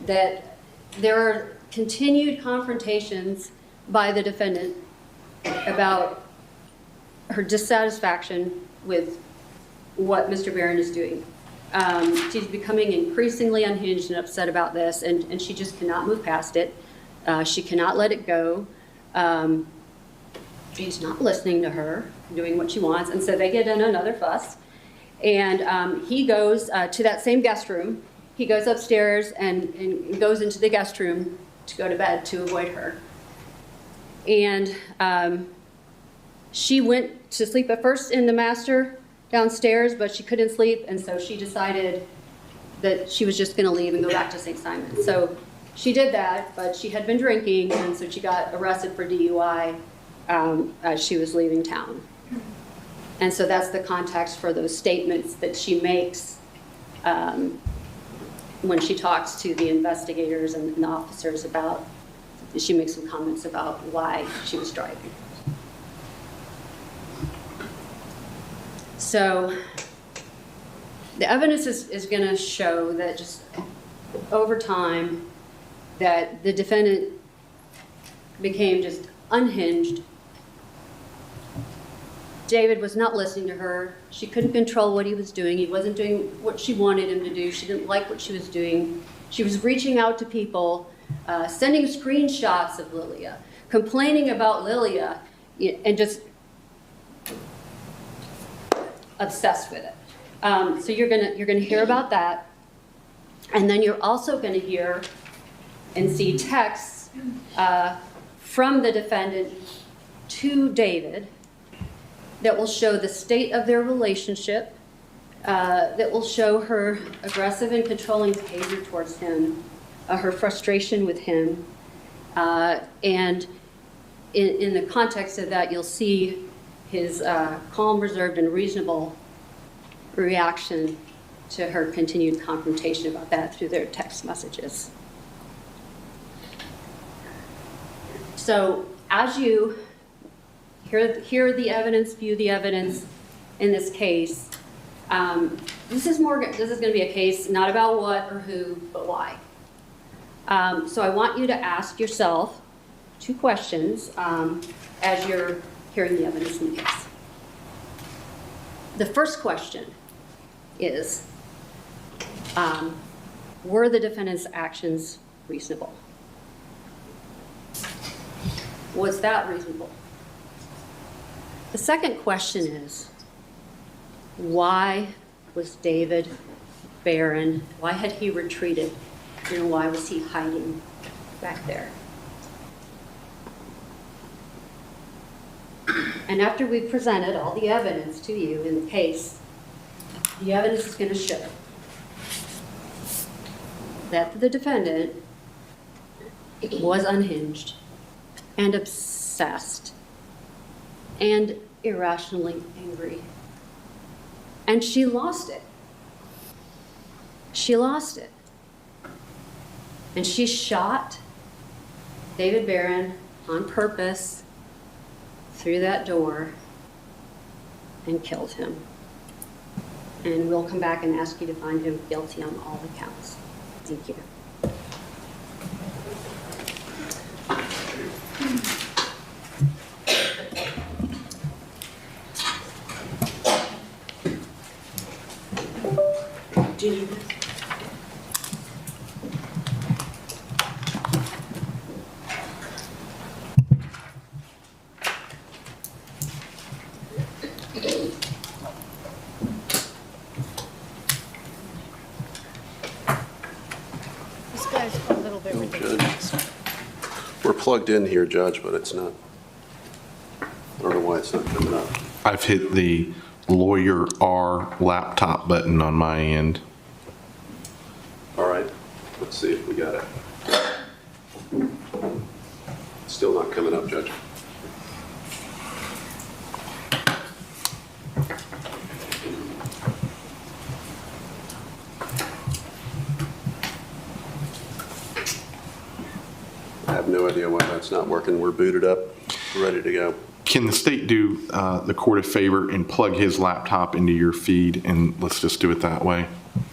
that there are continued confrontations by the defendant about her dissatisfaction with what Mr. Barron is doing. She's becoming increasingly unhinged and upset about this, and she just cannot move past it. She cannot let it go. He's not listening to her, doing what she wants, and so they get in another fuss. And he goes to that same guest room. He goes upstairs and goes into the guest room to go to bed to avoid her. And she went to sleep at first in the master downstairs, but she couldn't sleep, and so she decided that she was just going to leave and go back to St. Simon. So she did that, but she had been drinking, and so she got arrested for DUI as she was leaving town. And so that's the context for those statements that she makes when she talks to the investigators and the officers about, she makes some comments about why she was driving. So the evidence is going to show that just over time that the defendant became just unhinged. David was not listening to her. She couldn't control what he was doing. He wasn't doing what she wanted him to do. She didn't like what she was doing. She was reaching out to people, sending screenshots of Lilia, complaining about Lilia, and just obsessed with it. So you're gonna hear about that, and then you're also gonna hear and see texts from the defendant to David that will show the state of their relationship, that will show her aggressive and controlling behavior towards him, her frustration with him, and in the context of that, you'll see his calm, reserved, and reasonable reaction to her continued confrontation about that through their text messages. So as you hear the evidence, view the evidence in this case, this is going to be a case not about what or who, but why. So I want you to ask yourself 2 questions as you're hearing the evidence in the case. The first question is, were the defendant's actions reasonable? Was that reasonable? The second question is, why was David Barron, why had he retreated, and why was he hiding back there? And after we've presented all the evidence to you in the case, the evidence is going to show that the defendant was unhinged and obsessed and irrationally angry. And she lost it. She lost it. And she shot David Barron on purpose through that door and killed him. And we'll come back and ask you to find him guilty on all the counts. Thank you. This guy's a little bit ridiculous. We're plugged in here, Judge, but it's not. I don't know why it's not coming up. I've hit the lawyer R laptop button on my end. All right, let's see if we got it. Still not coming up, Judge. I have no idea why that's not working. We're booted up, ready to go. Can the state do the court a favor and plug his laptop into your feed, and let's just do it that way?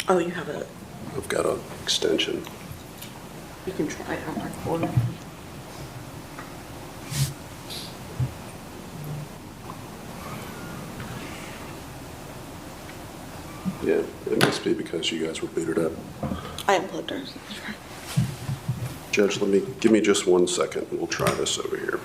Oh, you have a... I've got an extension. You can try it on our phone. Yeah, it must be because you guys were booted up. I unplugged her. Judge, give me just 1 second. We'll try this over here.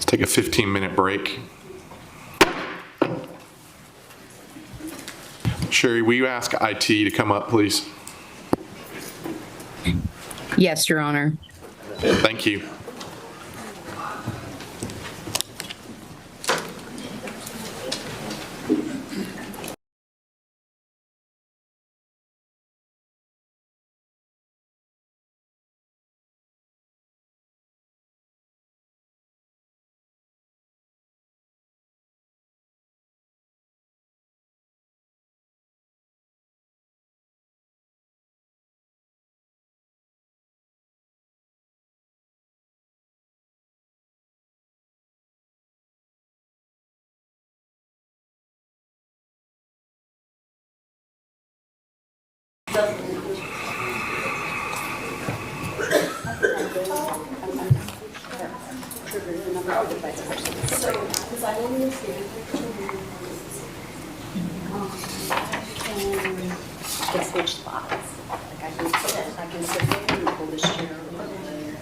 Take a 15-minute break. Sherry, will you ask IT to come up, please? Yes, Your Honor. Thank you. Switch spots. Like I can sit there and pull this chair over there.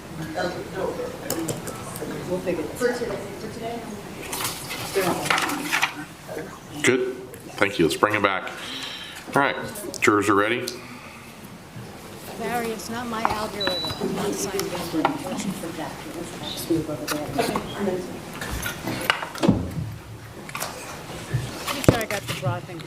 We'll figure this out. Good. Thank you. Let's bring it back. All right. Jurors are ready. Barry, it's not my algorithm. I'm not signed in. Just move over there. Pretty sure I got the broad thing.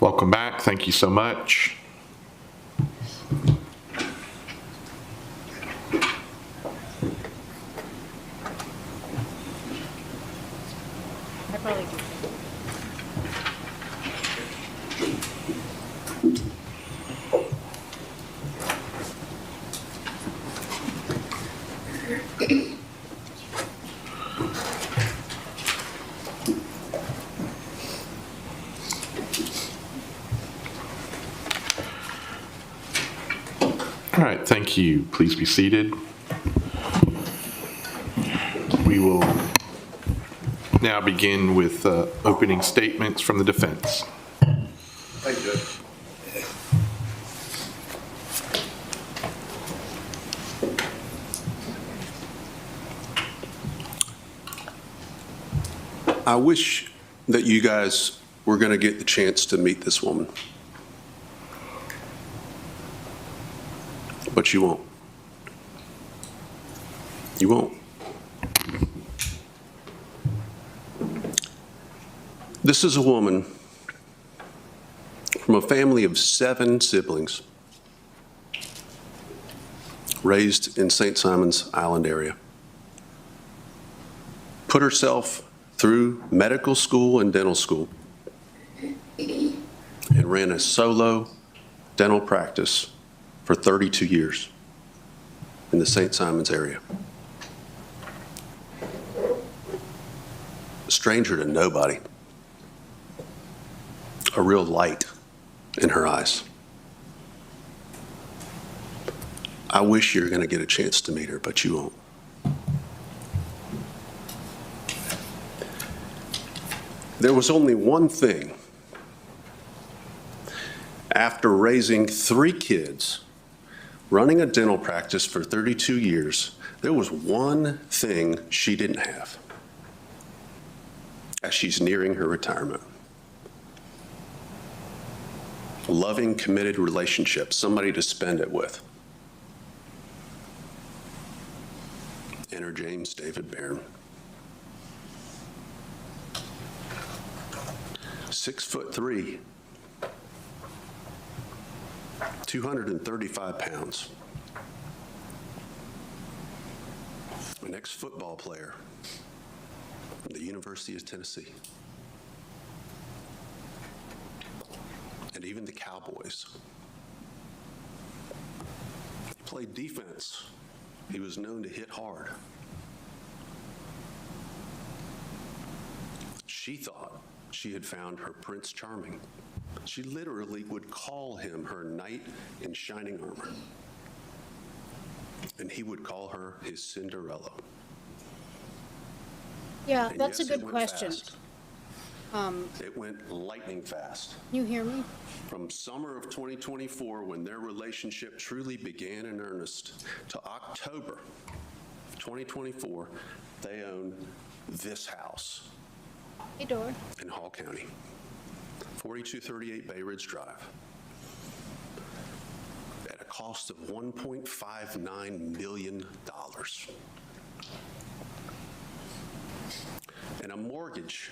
Welcome back. Thank you so much. I probably do. All right, thank you. Please be seated. We will now begin with opening statements from the defense. Thank you, Judge. I wish that you guys were going to get the chance to meet this woman. But you won't. You won't. This is a woman from a family of 7 siblings, raised in St. Simons Island area. Put herself through medical school and dental school and ran a solo dental practice for 32 years in the St. Simons area. A stranger to nobody. A real light in her eyes. I wish you were going to get a chance to meet her, but you won't. There was only one thing after raising 3 kids Running a dental practice for 32 years, there was one thing she didn't have as she's nearing her retirement. Loving, committed relationship, somebody to spend it with. Enter James David Barron. 6'3", 235 pounds. An ex-football player from the University of Tennessee. And even the Cowboys. He played defense. He was known to hit hard. She thought she had found her Prince Charming. She literally would call him her knight in shining armor. And he would call her his Cinderella. Yeah, And that's yes, a it good went question. fast. It went lightning fast. You hear me? From summer of 2024, when their relationship truly began in earnest, to October of 2024, they own this house Hey, Dora. in Hall County, 4238 Bay Ridge Drive, at a cost of $1.59 million. And a mortgage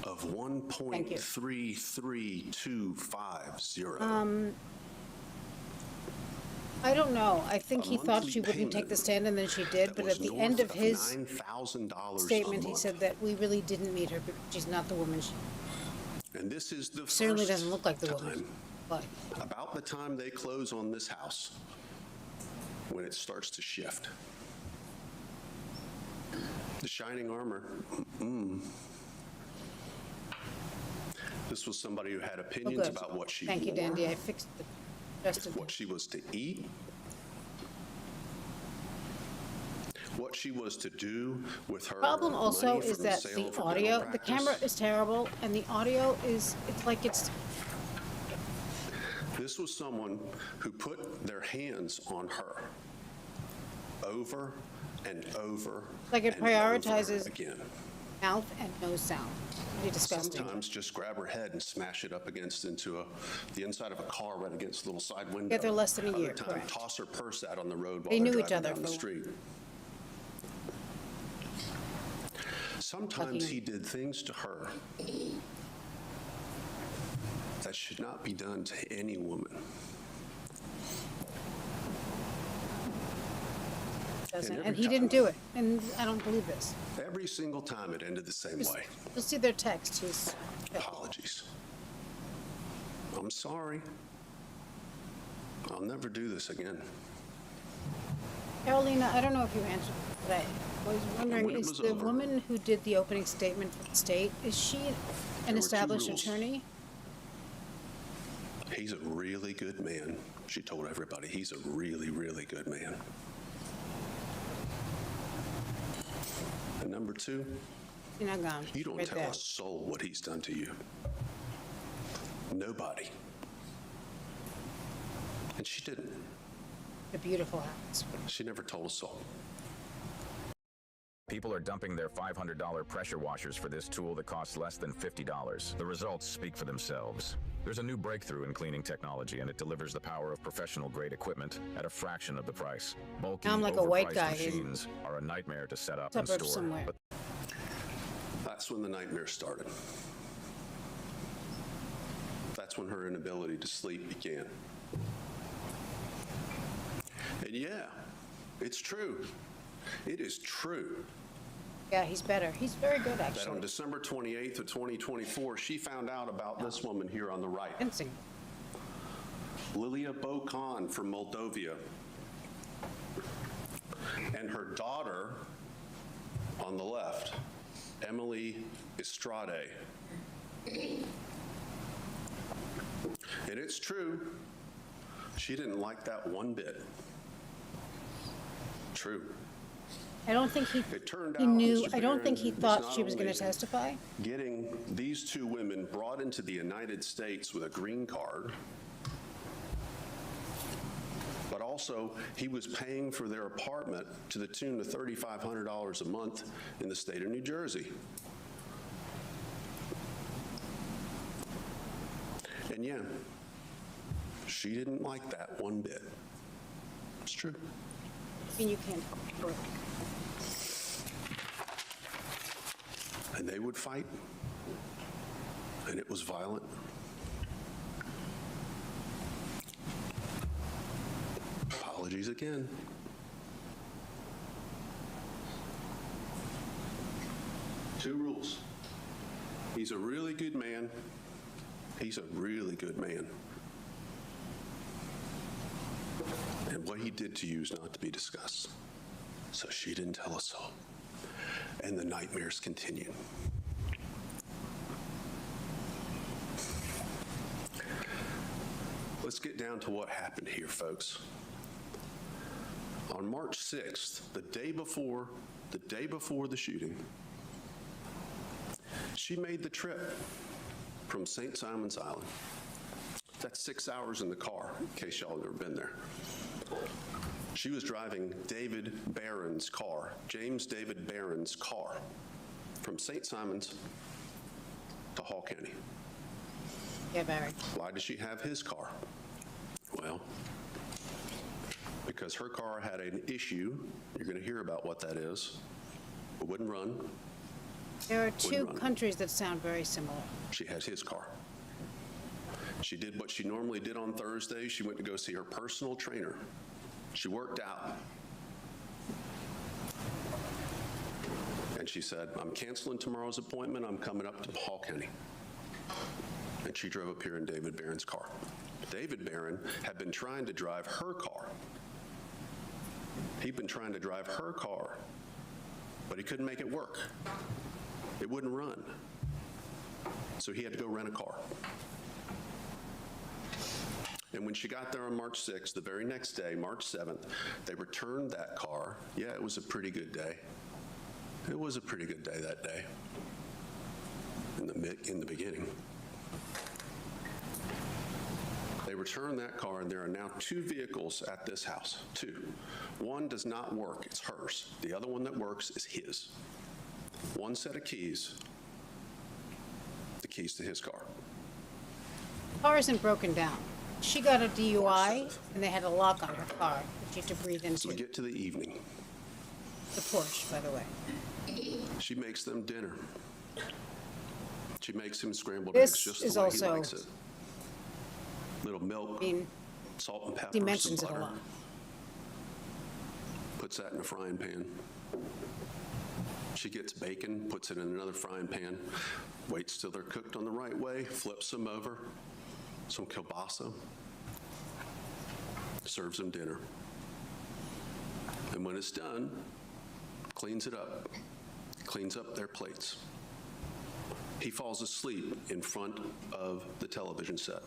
of $1.33250. I don't know. I think he thought she wouldn't take the stand, and then she did. But at the end of his statement, he said that we really didn't meet her, but she's not the woman she And this is the certainly first doesn't look like the woman. But about the time they close on this house, when it starts to shift. The shining armor, this was somebody who had opinions about what she thank you, wore, Dandy. I fixed the rest of what she was to eat, what she was to do with her problem also money is from that sale the for audio, dental the practice. camera is terrible, and the audio is, it's like it's, This was someone who put their hands on her over and over like it and over prioritizes again. mouth and nose sound. Pretty disgusting. Sometimes just grab her head and smash it up against the inside of a car right against the little side window. Together less than a Other year, time, correct. toss her purse out on the road while They they're knew each driving other down the for- street. Sometimes he did things to her that should not be done to any woman. Doesn't, every and he time- didn't do it, and I don't believe this. Every single time it ended the same way. You'll see their text. He's Apologies. I'm sorry. I'll never do this again. Carolina, I don't know if you answered, but I was wondering, when it is was the over- woman who did the opening statement for the state, is she There an were two established rules. attorney? He's a really good man. She told everybody he's a really, really good man. And number two, She's not gone. you don't Right tell there. a soul what he's done to you. Nobody. And she didn't. A beautiful house. She never told a soul. People are dumping their $500 pressure washers for this tool that costs less than $50. The results speak for themselves. There's a new breakthrough in cleaning technology, and it delivers the power of professional-grade equipment at a fraction of the price. Bulky, I'm like a white overpriced guy in machines are a nightmare to set up and suburbs store. somewhere. But That's when the nightmare started. That's when her inability to sleep began. And yeah, it's true. It is true Yeah, he's better. He's very good, that on actually. December 28th of 2024, she found out about this woman here on the right. Fencing. Lilia Bokan from Moldova, and her daughter on the left, Emily Estrade. And it's true, she didn't like that one bit. True. I don't think he turned he out knew, Mr. I don't think he Barron thought was she not was going to only testify. Getting these two women brought into the United States with a green card, Also, he was paying for their apartment to the tune of $3,500 a month in the state of New Jersey. And yeah, she didn't like that one bit. It's true. And you can't for it. And they would fight, and it was violent. Apologies again. Two rules. He's a really good man. He's a really good man. And what he did to you is not to be discussed. So she didn't tell us all. And the nightmares continued. Let's get down to what happened here, folks. On March 6th, the day before the shooting, she made the trip from St. Simon's Island. That's 6 hours in the car, in case y'all have never been there. She was driving David Barron's car, James David Barron's car, from St. Simon's to Hall County. Yeah, Barry. Why did she have his car? Well, because her car had an issue. You're going to hear about what that is. It wouldn't run. There are two countries that sound very similar. She has his car. She did what she normally did on Thursday. She went to go see her personal trainer. She worked out. And she said, I'm canceling tomorrow's appointment. I'm coming up to Hall County. And she drove up here in David Barron's car. David Barron had been trying to drive her car. He'd been trying to drive her car, but he couldn't make it work. It wouldn't run. So he had to go rent a car. And when she got there on March 6th, the very next day, March 7th, they returned that car. Yeah, it was a pretty good day. It was a pretty good day that day, in the beginning. They returned that car, and there are now two vehicles at this house, two. One does not work, it's hers. The other one that works is his. One set of keys, the keys to his car. The car isn't broken down. She got a DUI, and they had a lock on her car that she had to breathe into. So we get to the evening. The Porsche, by the way. She makes them dinner. She makes him scrambled eggs just the way he likes it. Little milk, salt and pepper, he mentions some it a butter. lot. Puts that in a frying pan. She gets bacon, puts it in another frying pan, waits till they're cooked on the right way, flips them over, some kielbasa, serves them dinner. And when it's done, cleans it up, cleans up their plates. He falls asleep in front of the television set.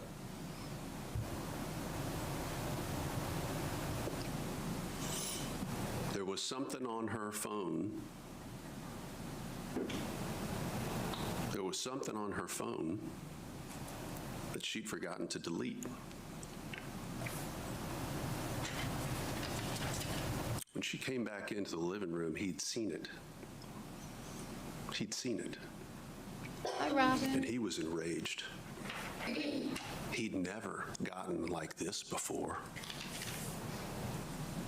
There was something on her phone. There was something on her phone that she'd forgotten to delete. When she came back into the living room, he'd seen it. He'd seen it. Hi, Robin. And he was enraged. He'd never gotten like this before.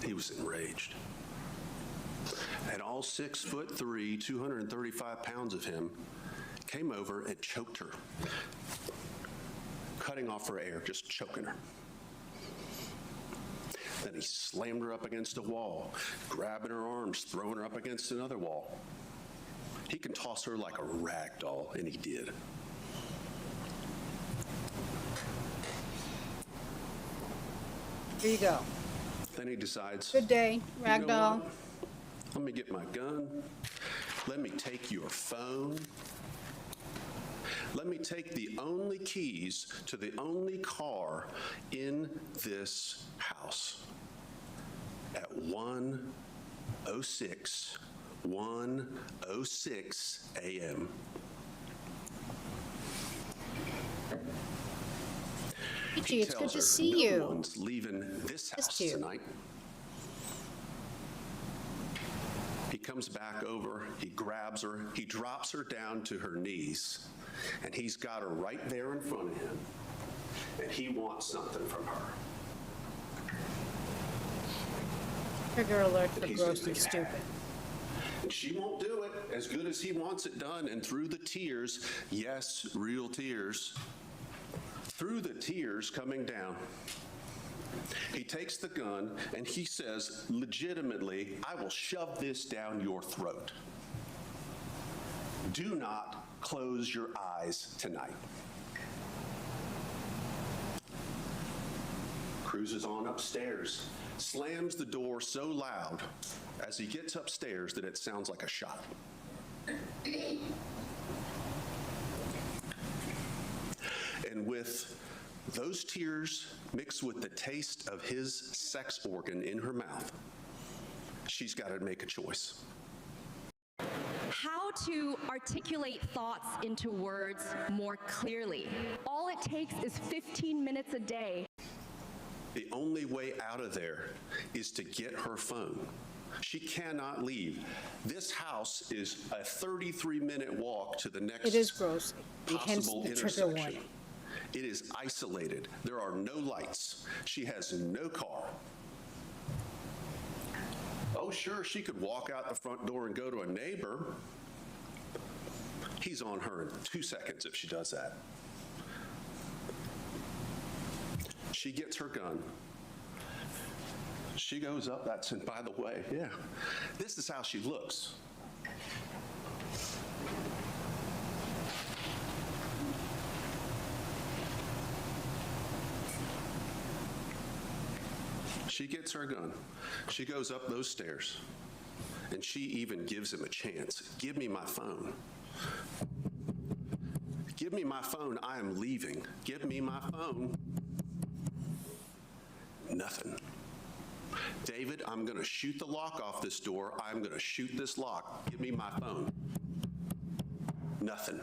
He was enraged. And all 6'3", 235 pounds of him came over and choked her, cutting off her air, just choking her. Then he slammed her up against a wall, grabbing her arms, throwing her up against another wall. He can toss her like a rag doll, and he did. Here you go. Then he decides, Good day, rag doll. what? Let me get my gun. Let me take your phone. Let me take the only keys to the only car in this house at 1:06 a.m. He Gee, it's good to see no you. one's leaving this house Missed you. tonight. He comes back over, he grabs her, he drops her down to her knees, and he's got her right there in front of him, and he wants something from her. Trigger alert And for he's gross gonna and make it happen. stupid. And she won't do it as good as he wants it done, and through the tears, yes, real tears, through the tears coming down, he takes the gun and he says, legitimately, I will shove this down your throat. Do not close your eyes tonight. Cruises on upstairs, slams the door so loud as he gets upstairs that it sounds like a shot. And with those tears mixed with the taste of his sex organ in her mouth, she's got to make a choice. How to articulate thoughts into words more clearly. All it takes is 15 minutes a day. The only way out of there is to get her phone. She cannot leave. This house is a 33-minute walk to the next It is gross, hence possible the trigger intersection. warning. It is isolated. There are no lights. She has no car. Oh, sure, she could walk out the front door and go to a neighbor. He's on her in 2 seconds if she does that. She gets her gun. She goes up, and by the way, yeah, this is how she looks. She gets her gun. She goes up those stairs, and she even gives him a chance. Give me my phone. Give me my phone. I am leaving. Give me my phone. Nothing. David, I'm going to shoot the lock off this door. I'm going to shoot this lock. Give me my phone. Nothing.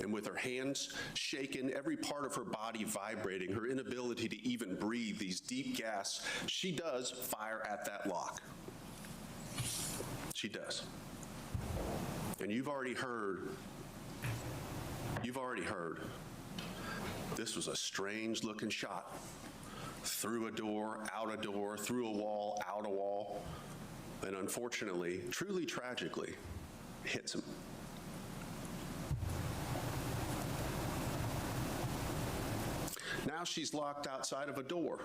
And with her hands shaken, every part of her body vibrating, her inability to even breathe, these deep gasps, she does fire at that lock. She does. And you've already heard, this was a strange looking shot. Through a door, out a door, through a wall, out a wall. And unfortunately, truly tragically, hits him. Now she's locked outside of a door.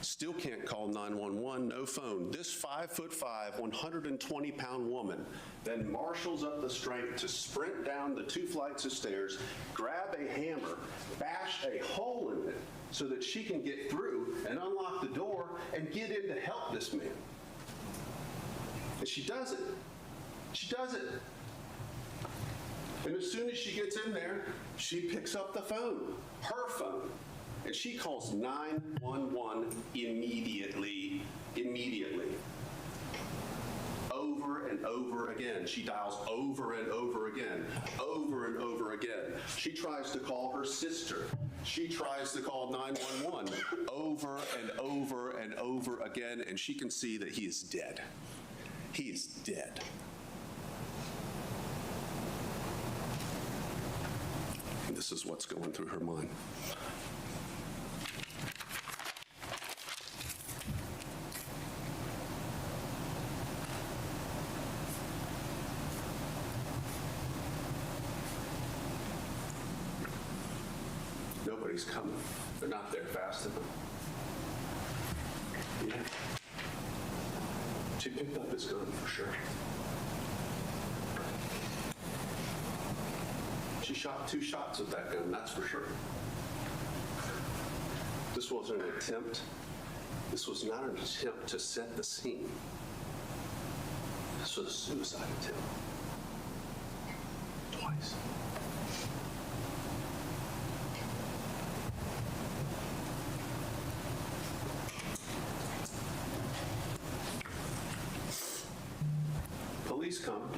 Still can't call 911, no phone. This 5'5", 120-pound woman then marshals up the strength to sprint down the 2 flights of stairs, grab a hammer, bash a hole in it so that she can get through and unlock the door and get in to help this man. And she does it. She does it. And as soon as she gets in there, she picks up the phone, her phone, and she calls 911 immediately. Over and over again. She dials over and over again, over and over again. She tries to call her sister. She tries to call 911 over and over and over again, and she can see that he is dead. He is dead. And this is what's going through her mind. Nobody's coming. They're not there fast enough. Yeah. She picked up his gun for sure. She shot 2 shots with that gun, that's for sure. This wasn't an attempt. This was not an attempt to set the scene. This was a suicide attempt. Twice. Police come.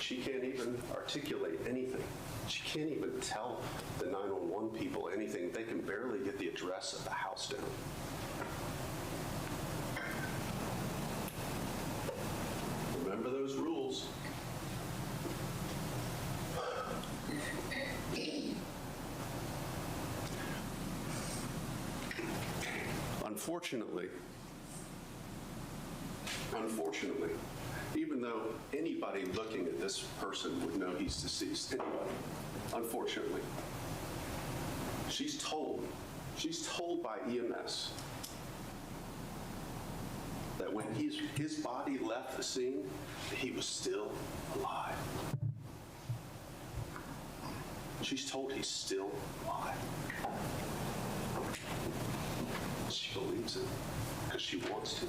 She can't even even articulate anything. She can't even tell the 911 people anything. They can barely get the address of the house down. Remember those rules. Unfortunately, even though anybody looking at this person would know he's deceased, anybody, unfortunately, she's told by EMS that when his body left the scene, he was still alive. She's told he's still alive. She believes it because she wants to,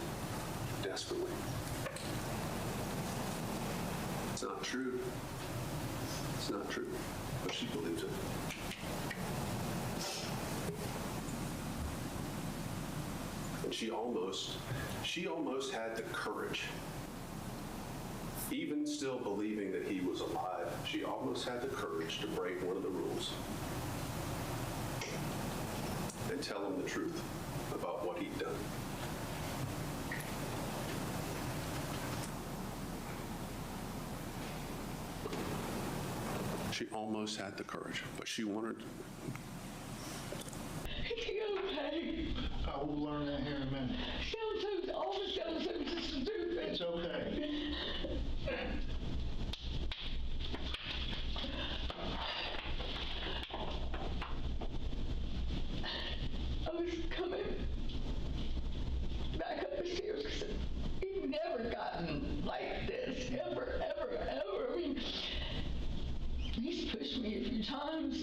desperately. It's not true. It's not true, but she believes it. And she almost had the courage, even still believing that he was alive, she almost had the courage to break one of the rules and tell him the truth about what he'd done. She almost had the courage, but she wanted. Okay. I will learn that here in a minute. All the sound tubes is stupid. It's okay. I was coming back up the stairs because he'd never gotten like this, ever. I mean, he's pushed me a few times,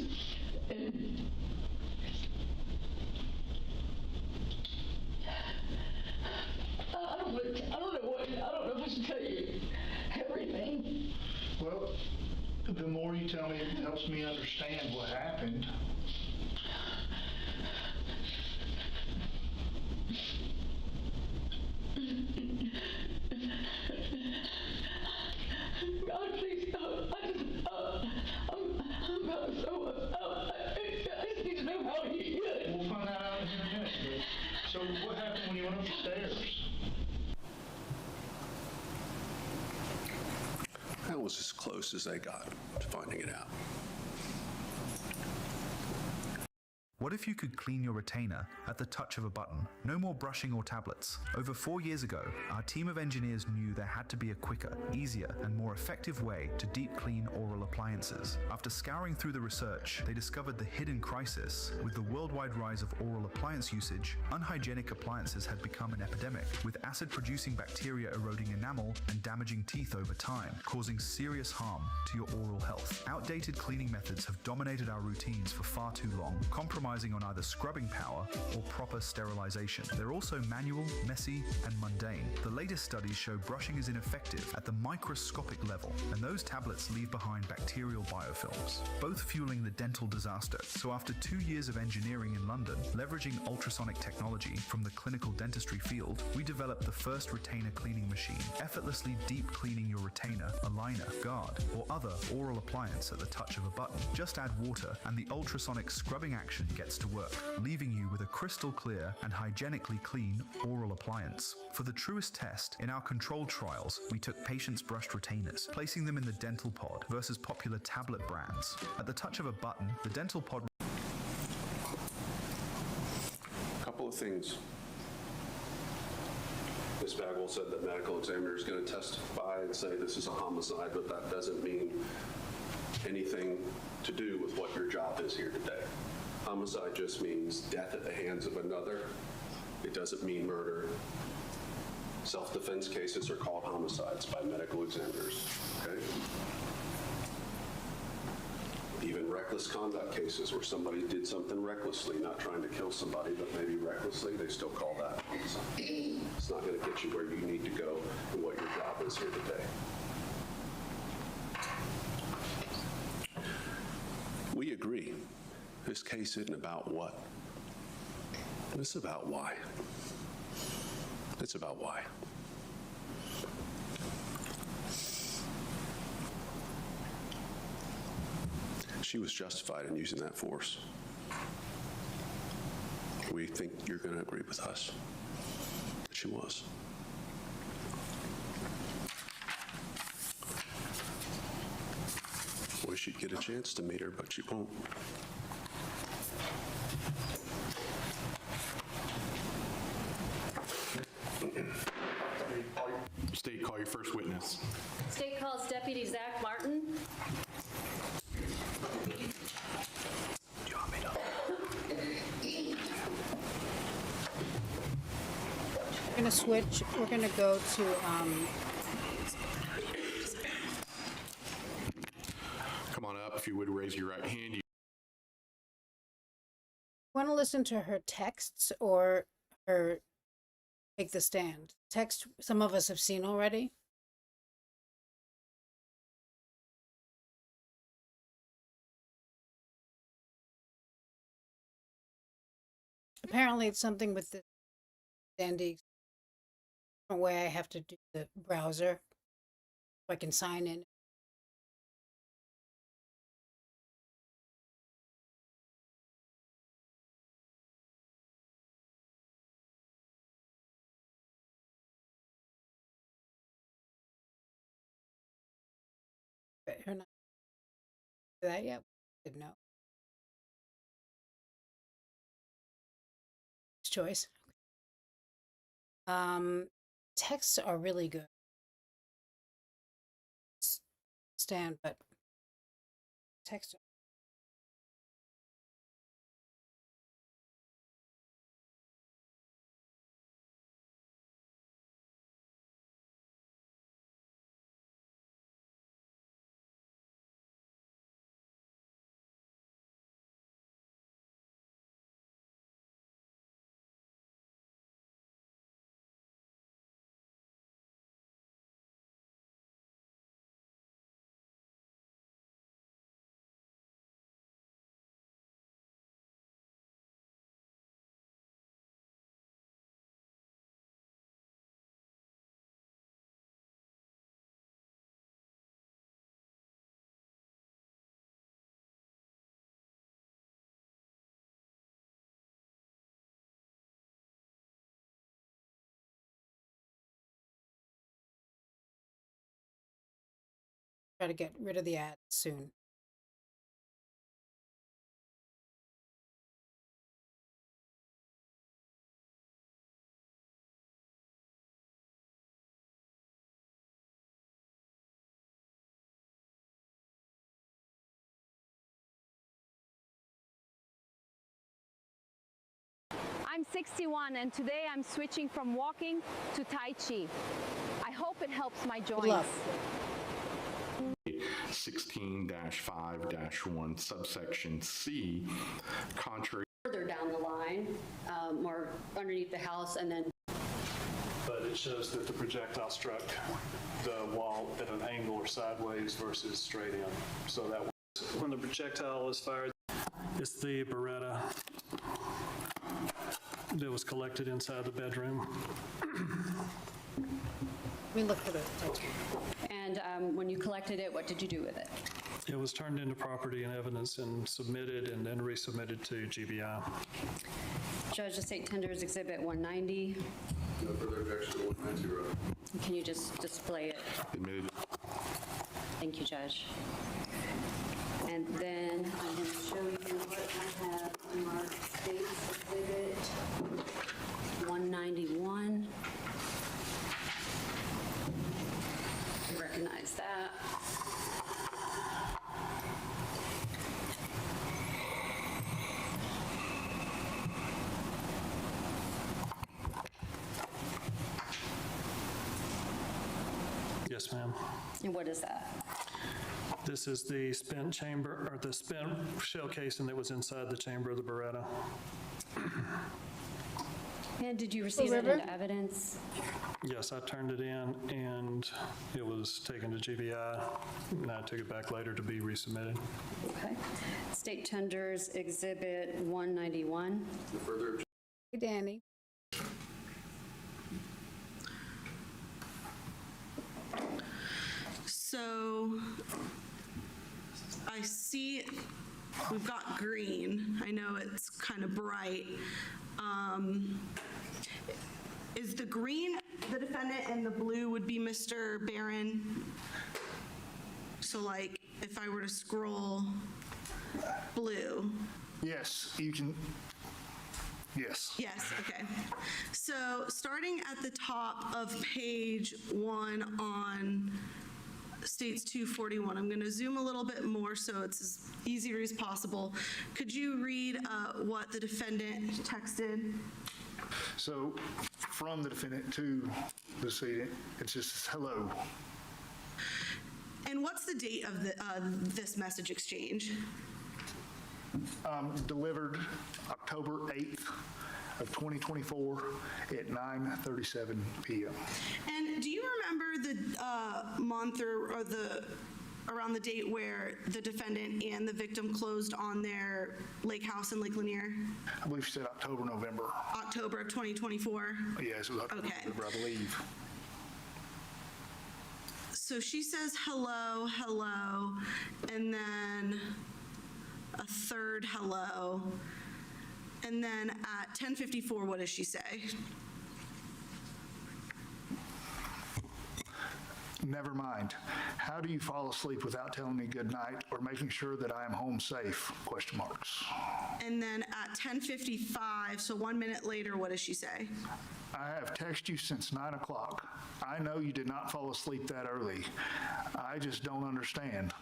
and I don't know if I should tell you everything. Well, the more you tell me, it helps me understand what happened. God, please stop. I'm about to throw up. I just need to know how he is. We'll find that out in a minute. So what happened when you went up the stairs? That was as close as they got to finding it out. What if you could clean your retainer at the touch of a button? No more brushing or tablets. Over 4 years ago, our team of engineers knew there had to be a quicker, easier, and more effective way to deep clean oral appliances. After scouring through the research, they discovered the hidden crisis. With the worldwide rise of oral appliance usage, unhygienic appliances had become an epidemic, with acid-producing bacteria eroding enamel and damaging teeth over time, causing serious harm to your oral health. Outdated cleaning methods have dominated our routines for far too long, compromising on either scrubbing power or proper sterilization. They're also manual, messy, and mundane. The latest studies show brushing is ineffective at the microscopic level, and those tablets leave behind bacterial biofilms, both fueling the dental disaster. So after 2 years of engineering in London, leveraging ultrasonic technology from the clinical dentistry field, we developed the first retainer cleaning machine, effortlessly deep cleaning your retainer, aligner, guard, or other oral appliance at the touch of a button. Just add water and the ultrasonic scrubbing action gets to work, leaving you with a crystal clear and hygienically clean oral appliance. For the truest test, in our controlled trials, we took patients' brushed retainers, placing them in the dental pod versus popular tablet brands. At the touch of a button, the dental pod... A couple of things. Ms. Bagwell said that medical examiner is going to testify and say this is a homicide, but that doesn't mean anything to do with what your job is here today. Homicide just means death at the hands of another. It doesn't mean murder. Self-defense cases are called homicides by medical examiners, okay? Even reckless conduct cases where somebody did something recklessly, not trying to kill somebody, but maybe recklessly, they still call that homicide. It's not going to get you where you need to go and what your job is here today. We agree. This case isn't about what. It's about why. It's about why. she was justified in using that force. We think you're going to agree with us that she was. Wish you'd get a chance to meet her, but you won't. State, call your first witness. State calls Deputy Zach Martin. We're going to switch. We're going to go to Come on up. If you would raise your right hand. want to listen to her texts or her take the stand. Text some of us have seen already. Apparently it's something with the Sandy way I have to do the browser so I can sign in. But her not that yet. Didn't know. Choice. Texts are really good. Stand, but text. Try to get rid of the ad soon. I'm 61 and today I'm switching from walking to Tai Chi. I hope it helps my joints. 16-5-1 subsection C, contrary. Further down the line, or underneath the house, and then. But it shows that the projectile struck the wall at an angle or sideways versus straight in. So that when the projectile is fired, it's the Beretta that was collected inside the bedroom. We look for the. And when you collected it, what did you do with it? It was turned into property and evidence and submitted and then resubmitted to GBI. Judge, the State Tenders Exhibit 190. No further objection to 190. Can you just display it? Admitted. Thank you, Judge. And then I'm going to show you what I have marked State's Exhibit 191. Recognize that. Yes, ma'am. And what is that? This is the spent chamber, or the spent shell casing that was inside the chamber of the Beretta. And did you receive it into evidence? Yes, I turned it in and it was taken to GBI, and I took it back later to be resubmitted. Okay. State Tenders Exhibit 191. No further objection. Hey, Danny. So I see we've got green. I know it's kind of bright. Is the green the defendant and the blue would be Mr. Barron? So like if I were to scroll blue. Yes, you can. Yes. Yes, okay. So starting at the top of page 1 on States 241, I'm going to zoom a little bit more so it's as easy to read as possible. Could you read what the defendant texted? So from the defendant to the decedent, it just says hello. And what's the date of this message exchange? Delivered October 8th of 2024 at 9:37 p.m. And do you remember the month or the around the date where the defendant and the victim closed on their lake house in Lake Lanier? I believe she said October, November. October of 2024? Yes, it was October, okay. November, I believe. So she says hello, hello, and then a third hello. And then at 10:54, what does she say? Never mind. How do you fall asleep without telling me good night or making sure that I am home safe? Question marks. And then at 10:55, so 1 minute later, what does she say? I have texted you since 9 o'clock. I know you did not fall asleep that early. I just don't understand.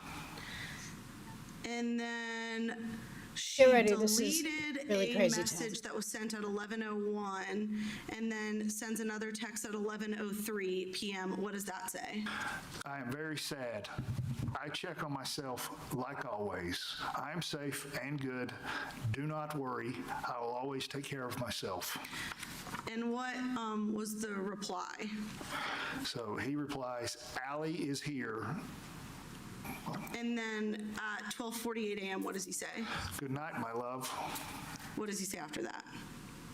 And then she Get ready, this is deleted really a crazy message that was sent at 11:01 and then sends another text at 11:03 p.m. What does that say? I am very sad. I check on myself like always. I am safe and good. Do not worry. I will always take care of myself. And what was the reply? So he replies, Allie is here. And then at 12:48 a.m., what does he say? Good night, my love. What does he say after that?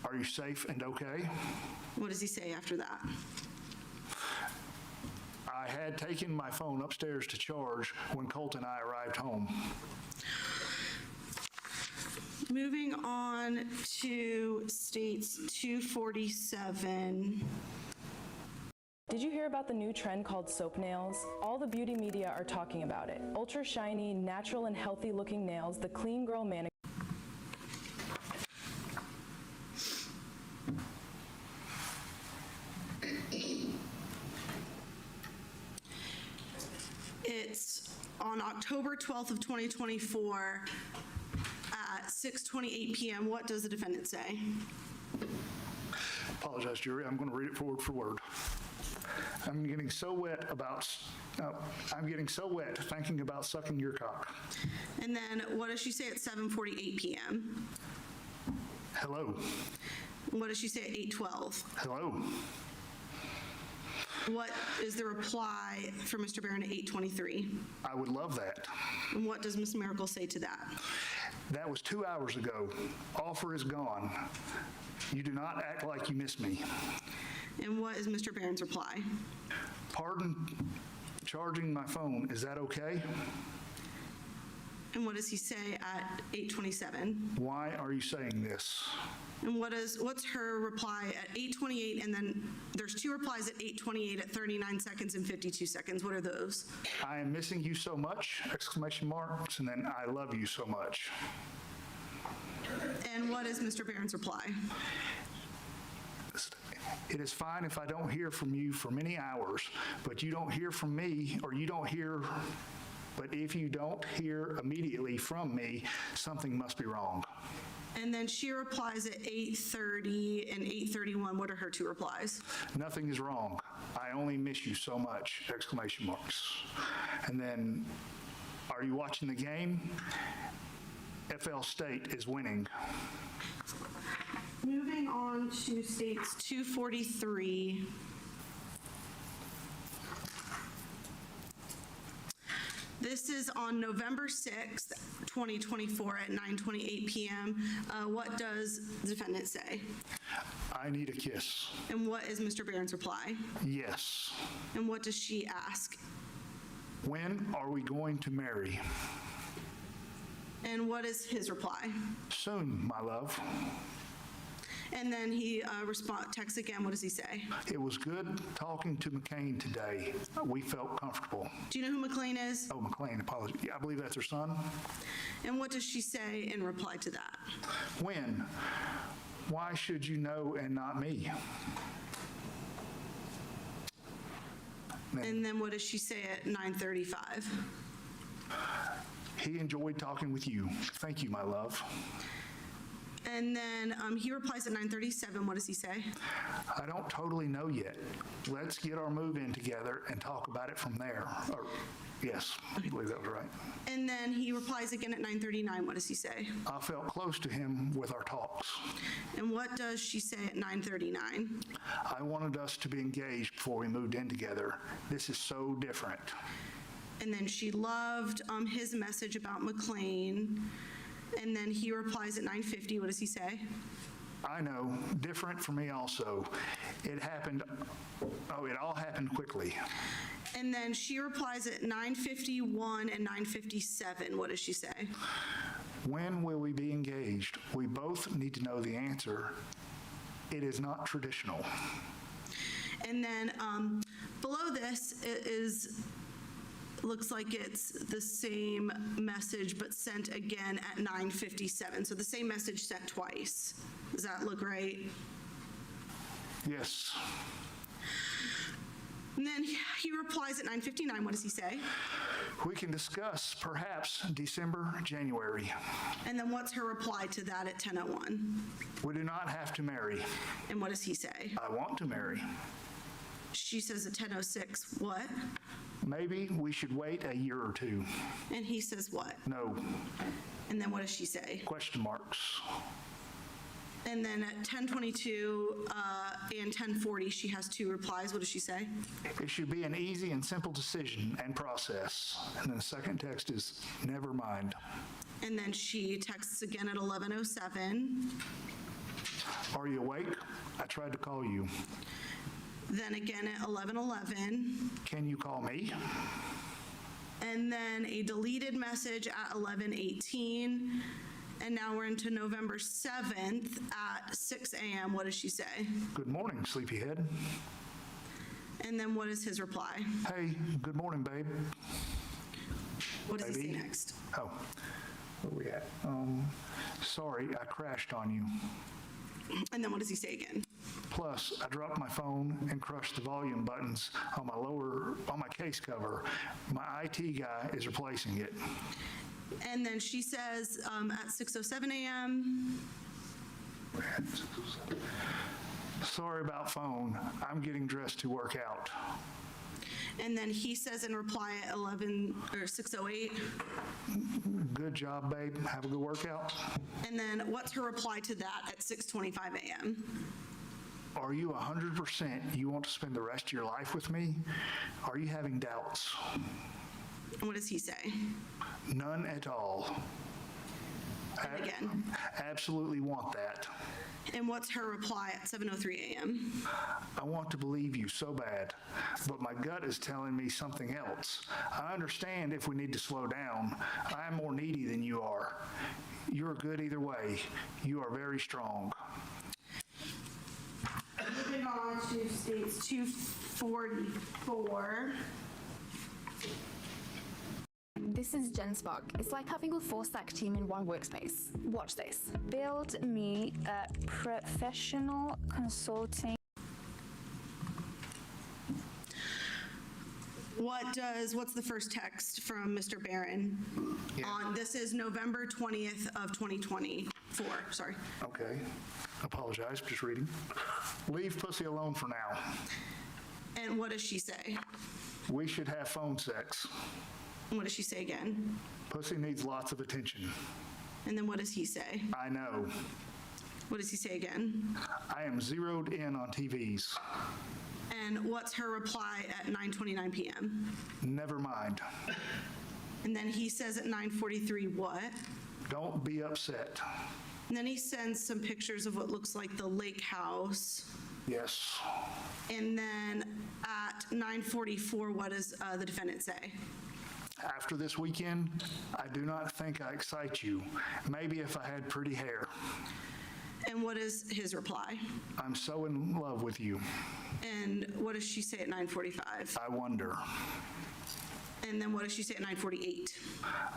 Are you safe and okay? What does he say after that? I had taken my phone upstairs to charge when Colt and I arrived home. Moving on to States 247. Did you hear about the new trend called soap nails? All the beauty media are talking about it. Ultra shiny, natural and healthy looking nails, the clean girl manicure. It's on October 12th of 2024 at 6:28 p.m. What does the defendant say? Apologize, jury. I'm going to read it word for word. I'm getting so wet thinking about sucking your cock. And then what does she say at 7:48 p.m.? Hello. What does she say at 8:12? Hello. What is the reply for Mr. Barron at 8:23? I would love that. And what does Ms. Mericle say to that? That was 2 hours ago. Offer is gone. You do not act like you miss me. And what is Mr. Barron's reply? Pardon charging my phone. Is that okay? And what does he say at 8:27? Why are you saying this? And what's her reply at 8:28? And then there's two replies at 8:28 at 39 seconds and 52 seconds. What are those? I am missing you so much, exclamation marks, and then I love you so much. And what is Mr. Barron's reply? It is fine if I don't hear from you for many hours, but you don't hear from me, or you don't hear, but if you don't hear immediately from me, something must be wrong. And then she replies at 8:30 and 8:31. What are her two replies? Nothing is wrong. I only miss you so much, exclamation marks. And then, are you watching the game? FL State is winning. Moving on to States 243. This is on November 6th, 2024 at 9:28 p.m. What does the defendant say? I need a kiss. And what is Mr. Barron's reply? Yes. And what does she ask? When are we going to marry? And what is his reply? Soon, my love. And then he texts again. What does he say? It was good talking to McCain today. We felt comfortable. Do you know who McLean is? Oh, McLean, apologies. Yeah, I believe that's her son. And what does she say in reply to that? When? Why should you know and not me? And then what does she say at 9:35? He enjoyed talking with you. Thank you, my love. And then he replies at 9:37. What does he say? I don't totally know yet. Let's get our move in together and talk about it from there. Or, yes, I believe that was right. And then he replies again at 9:39. What does he say? I felt close to him with our talks. And what does she say at 9:39? I wanted us to be engaged before we moved in together. This is so different. And then she loved his message about McLean. And then he replies at 9:50. What does he say? I know, different for me also. It all happened quickly. And then she replies at 9:51 and 9:57. What does she say? When will we be engaged? We both need to know the answer. It is not traditional. And then below this looks like it's the same message but sent again at 9:57. So the same message sent twice. Does that look right? Yes. And then he replies at 9:59. What does he say? We can discuss perhaps December, January. And then what's her reply to that at 10:01? We do not have to marry. And what does he say? I want to marry. She says at 10:06, what? Maybe we should wait a year or two. And he says what? No. And then what does she say? Question marks. And then at 10:22 and 10:40, she has two replies. What does she say? It should be an easy and simple decision and process. And then the second text is, never mind. And then she texts again at 11:07. Are you awake? I tried to call you. Then again at 11:11. Can you call me? And then a deleted message at 11:18. And now we're into November 7th at 6 a.m. What does she say? Good morning, sleepyhead. And then what is his reply? Hey, good morning, babe. What does he say next? Oh, where are we at? Sorry, I crashed on you. And then what does he say again? Plus, I dropped my phone and crushed the volume buttons on my case cover. My IT guy is replacing it. And then she says at 6:07 a.m. Sorry about phone. I'm getting dressed to work out. And then he says in reply at 6:08. Good job, babe. Have a good workout. And then what's her reply to that at 6:25 a.m.? Are you 100% you want to spend the rest of your life with me? Are you having doubts? What does he say? None at all. And again. Absolutely want that. And what's her reply at 7:03 a.m.? I want to believe you so bad, but my gut is telling me something else. I understand if we need to slow down. I am more needy than you are. You're good either way. You are very strong. Moving on to states 244. This is Jen Spock. It's like having a full-stack team in one workspace. Watch this. Build me a professional consulting. What's the first text from Mr. Barron? Yeah. This is November 20th of 2024, sorry. Okay. Apologize, just reading. Leave pussy alone for now. And what does she say? We should have phone sex. And what does she say again? Pussy needs lots of attention. And then what does he say? I know. What does he say again? I am zeroed in on TVs. And what's her reply at 9:29 p.m.? Never mind. And then he says at 9:43 what? Don't be upset. And then he sends some pictures of what looks like the lake house. Yes. And then at 9:44, what does the defendant say? After this weekend, I do not think I excite you. Maybe if I had pretty hair. And what is his reply? I'm so in love with you. And what does she say at 9:45? I wonder. And then what does she say at 9:48?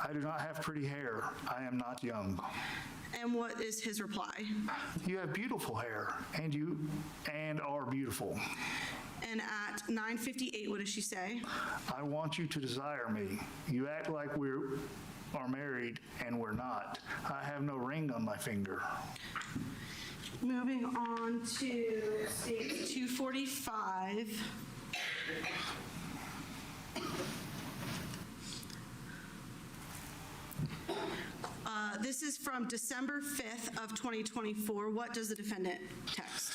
I do not have pretty hair. I am not young. And what is his reply? You have beautiful hair, and are beautiful. And at 9:58, what does she say? I want you to desire me. You act like we are married, and we're not. I have no ring on my finger. Moving on to 245. This is from December 5th of 2024. What does the defendant text?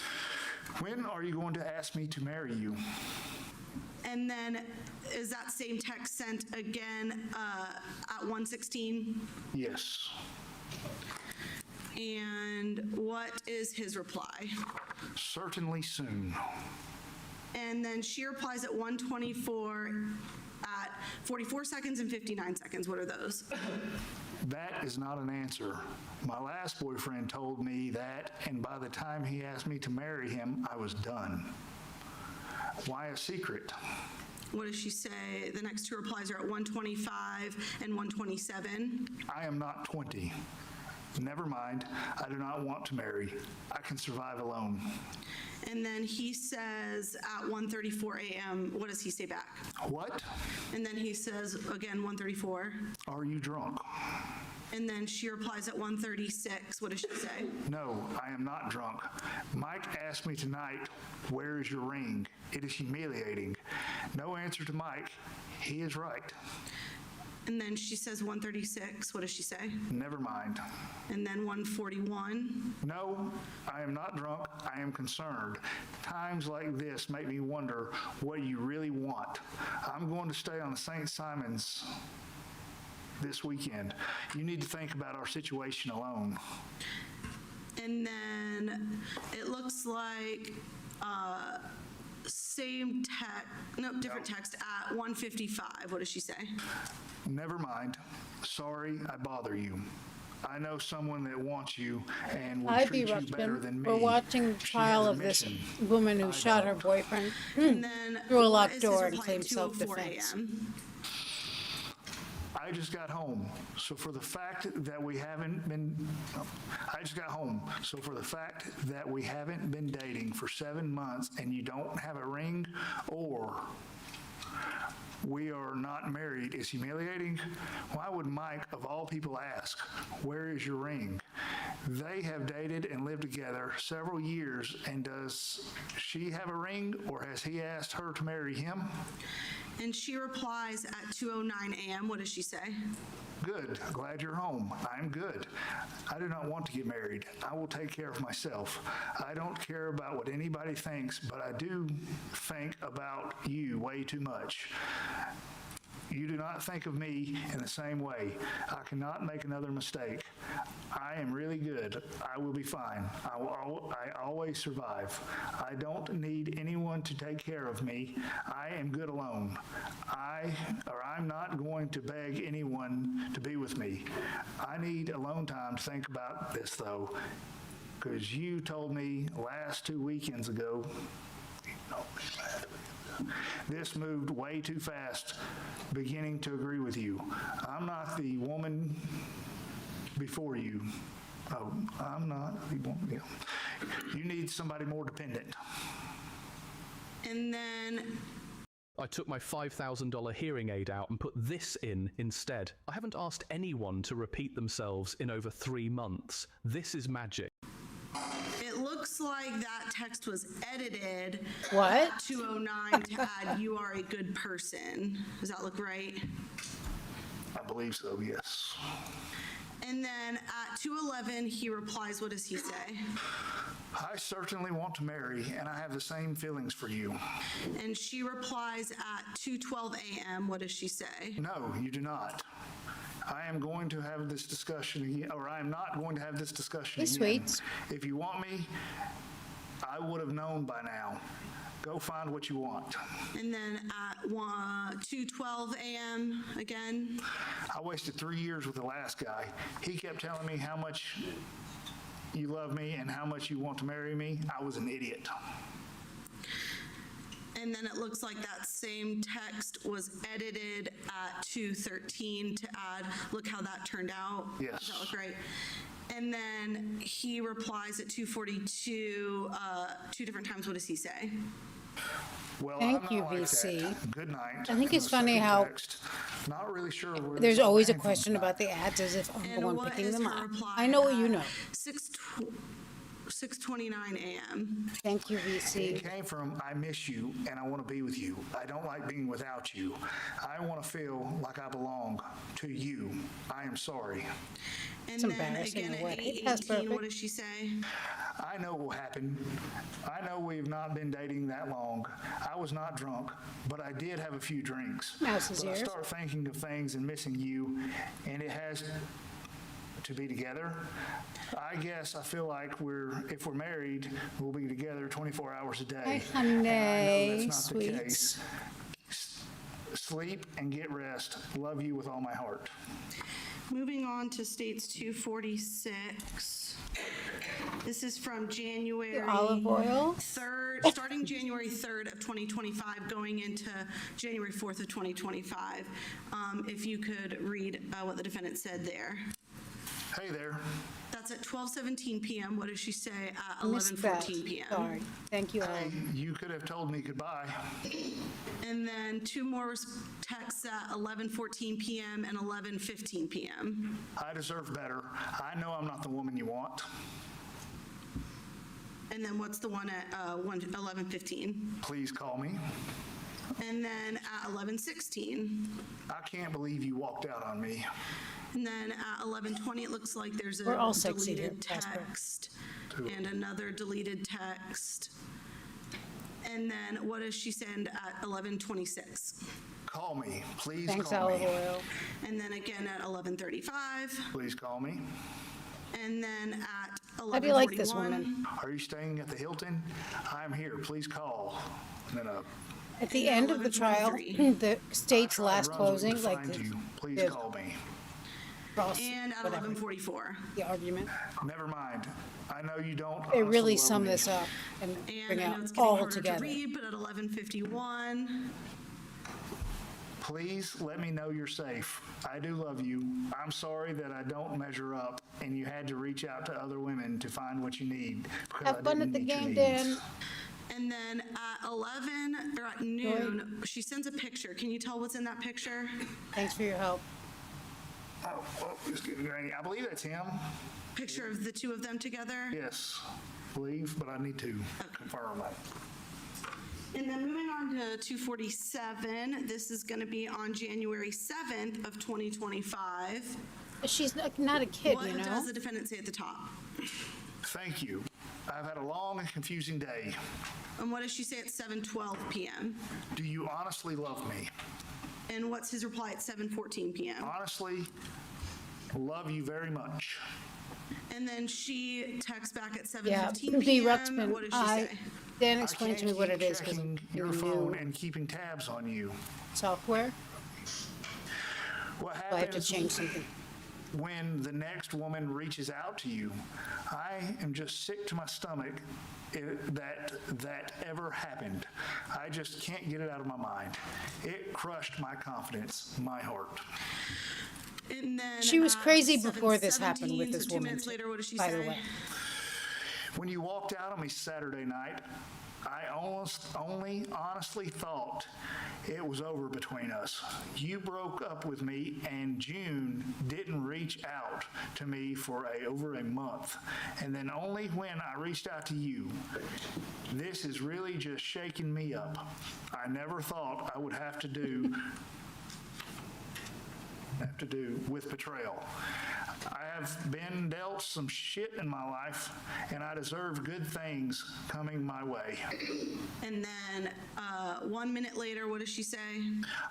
When are you going to ask me to marry you? And then is that same text sent again at 1:16? Yes. And what is his reply? Certainly soon. And then she replies at 1:24 at 44 seconds and 59 seconds. What are those? That is not an answer. My last boyfriend told me that, and by the time he asked me to marry him, I was done. Why a secret? What does she say? The next two replies are at 1:25 and 1:27. I am not 20. Never mind. I do not want to marry. I can survive alone. And then he says at 1:34 a.m., what does he say back? What? And then he says again 1:34. Are you drunk? And then she replies at 1:36. What does she say? No, I am not drunk. Mike asked me tonight, where is your ring? It is humiliating. No answer to Mike. He is right. And then she says 1:36. What does she say? Never mind. And then 1:41. No, I am not drunk. I am concerned. Times like this make me wonder what you really want. I'm going to stay on the St. Simon's this weekend. You need to think about our situation alone. And then it looks like same text, no, different text at 1:55. What does she say? Never mind. Sorry I bother you. I know someone that wants you and will I'd be treat you better than me. We're watching the She trial has a of this mission. woman who shot her boyfriend And then through a what locked is his door and reply claimed at 2:04 self-defense. a.m.? I just got home. So for the fact that we haven't been, I just got home. So for the fact that we haven't been dating for 7 months and you don't have a ring, or we are not married, is humiliating. Why would Mike, of all people, ask, where is your ring? They have dated and lived together several years, and does she have a ring, or has he asked her to marry him? And she replies at 2:09 a.m. What does she say? Good. Glad you're home. I'm good. I do not want to get married. I will take care of myself. I don't care about what anybody thinks, but I do think about you way too much. You do not think of me in the same way. I cannot make another mistake. I am really good. I will be fine. I always survive. I don't need anyone to take care of me. I am good alone. I'm not going to beg anyone to be with me. I need alone time to think about this, though, because you told me last 2 weekends ago, this moved way too fast, beginning to agree with you. I'm not the woman before you. Oh, I'm not the woman. Yeah. You need somebody more dependent. And then I took my $5,000 hearing aid out and put this in instead. I haven't asked anyone to repeat themselves in over 3 months. This is magic. it looks like that text was edited What? at 2:09 to add "you are a good person." Does that look right? I believe so, yes. And then at 2:11, he replies, what does he say? I certainly want to marry, and I have the same feelings for you. And she replies at 2:12 a.m. What does she say? No, you do not. I am going to have this discussion again, or I am not going to have this discussion Hey, again. sweets. If you want me, I would have known by now. Go find what you want. And then at 2:12 a.m. again. I wasted 3 years with the last guy. He kept telling me how much you love me and how much you want to marry me. I was an idiot. And then it looks like that same text was edited at 2:13 to add, look how that turned out. Yes. Does that look right? And then he replies at 2:42, 2 different times. What does he say? Well, Thank I'm you, not like VC. that. Good night. I think it's The funny second how text, not really sure where there's this all always a came from question tonight. about the ads as if I'm the And one what picking is them her up. reply I know what you at know. 6:29 a.m. Thank you, VC. It came from, I miss you and I want to be with you. I don't like being without you. I want to feel like I belong to you. I am sorry. And It's then embarrassing again in a at way. That's 8:18, what perfect. does she say? I know what will happen. I know we've not been dating that long. I was not drunk, but I did have a few drinks. Mouse is But I yours. start thinking of things and missing you, and it has to be together. I guess I feel like if we're married, we'll be together 24 hours a day. Hi, And I know honey, that's not the sweets. case. Sleep and get rest. Love you with all my heart. Moving on to states 246. This is from January The olive oil. 3rd, starting January 3rd of 2025, going into January 4th of 2025. If you could read what the defendant said there. Hey there. That's at 12:17 p.m. What does she say at I missed that. 11:14 p.m.? Sorry. Thank you, Hey, Ellen. you could have told me goodbye. And then 2 more texts at 11:14 p.m. and 11:15 p.m. I deserve better. I know I'm not the woman you want. And then what's the one at 11:15? Please call me. And then at 11:16. I can't believe you walked out on me. And then at 11:20, it looks like there's a We're all sexy here, deleted Casper. text and another deleted text. And then what does she send at 11:26? Call me. Please Thanks, call olive me. oil. And then again at 11:35. Please call me. And then at 11:41. How do you like this woman? Are you staying at the Hilton? I'm here. Please call. And then At the end of the trial, the state's last closing, like find you. Please the call me. cross, And at whatever, 11:44. the argument. Never mind. I know you don't. They honestly really love sum me. this up and And bring I know out it's getting all harder to together. read, but at 11:51. Please let me know you're safe. I do love you. I'm sorry that I don't measure up and you had to reach out to other women to find what you need. Because I Have fun didn't at the meet your game, needs. Dan. And then at 11 or at noon, she sends a picture. Can you tell what's in that picture? Thanks for your help. Oh, it's getting grainy. I believe that's him. Picture of the two of them together? Yes, believe, but I need to confirm that. And then moving on to 247, this is going to be on January 7th of 2025. She's not a kid, What you know? does the defendant say at the top? Thank you. I've had a long and confusing day. And what does she say at 7:12 p.m.? Do you honestly love me? And what's his reply at 7:14 p.m.? Honestly, love you very much. And then she texts back at Yeah, 7:15 B. p.m. Ruxpin, What does she say? Dan explained to me what it is because Checking your phone and keeping tabs on you. software. What So I have to happens change something. when the next woman reaches out to you? I am just sick to my stomach that ever happened. I just can't get it out of my mind. It crushed my confidence, my heart. And then She was at crazy before this happened with 7:17, this so 2 woman. minutes later, what does she by say? the way. When you walked out on me Saturday night, I only honestly thought it was over between us. You broke up with me, and June didn't reach out to me for over a month. And then only when I reached out to you, this is really just shaking me up. I never thought I would have to do with betrayal. I have been dealt some shit in my life, and I deserve good things coming my way. And then 1 minute later, what does she say?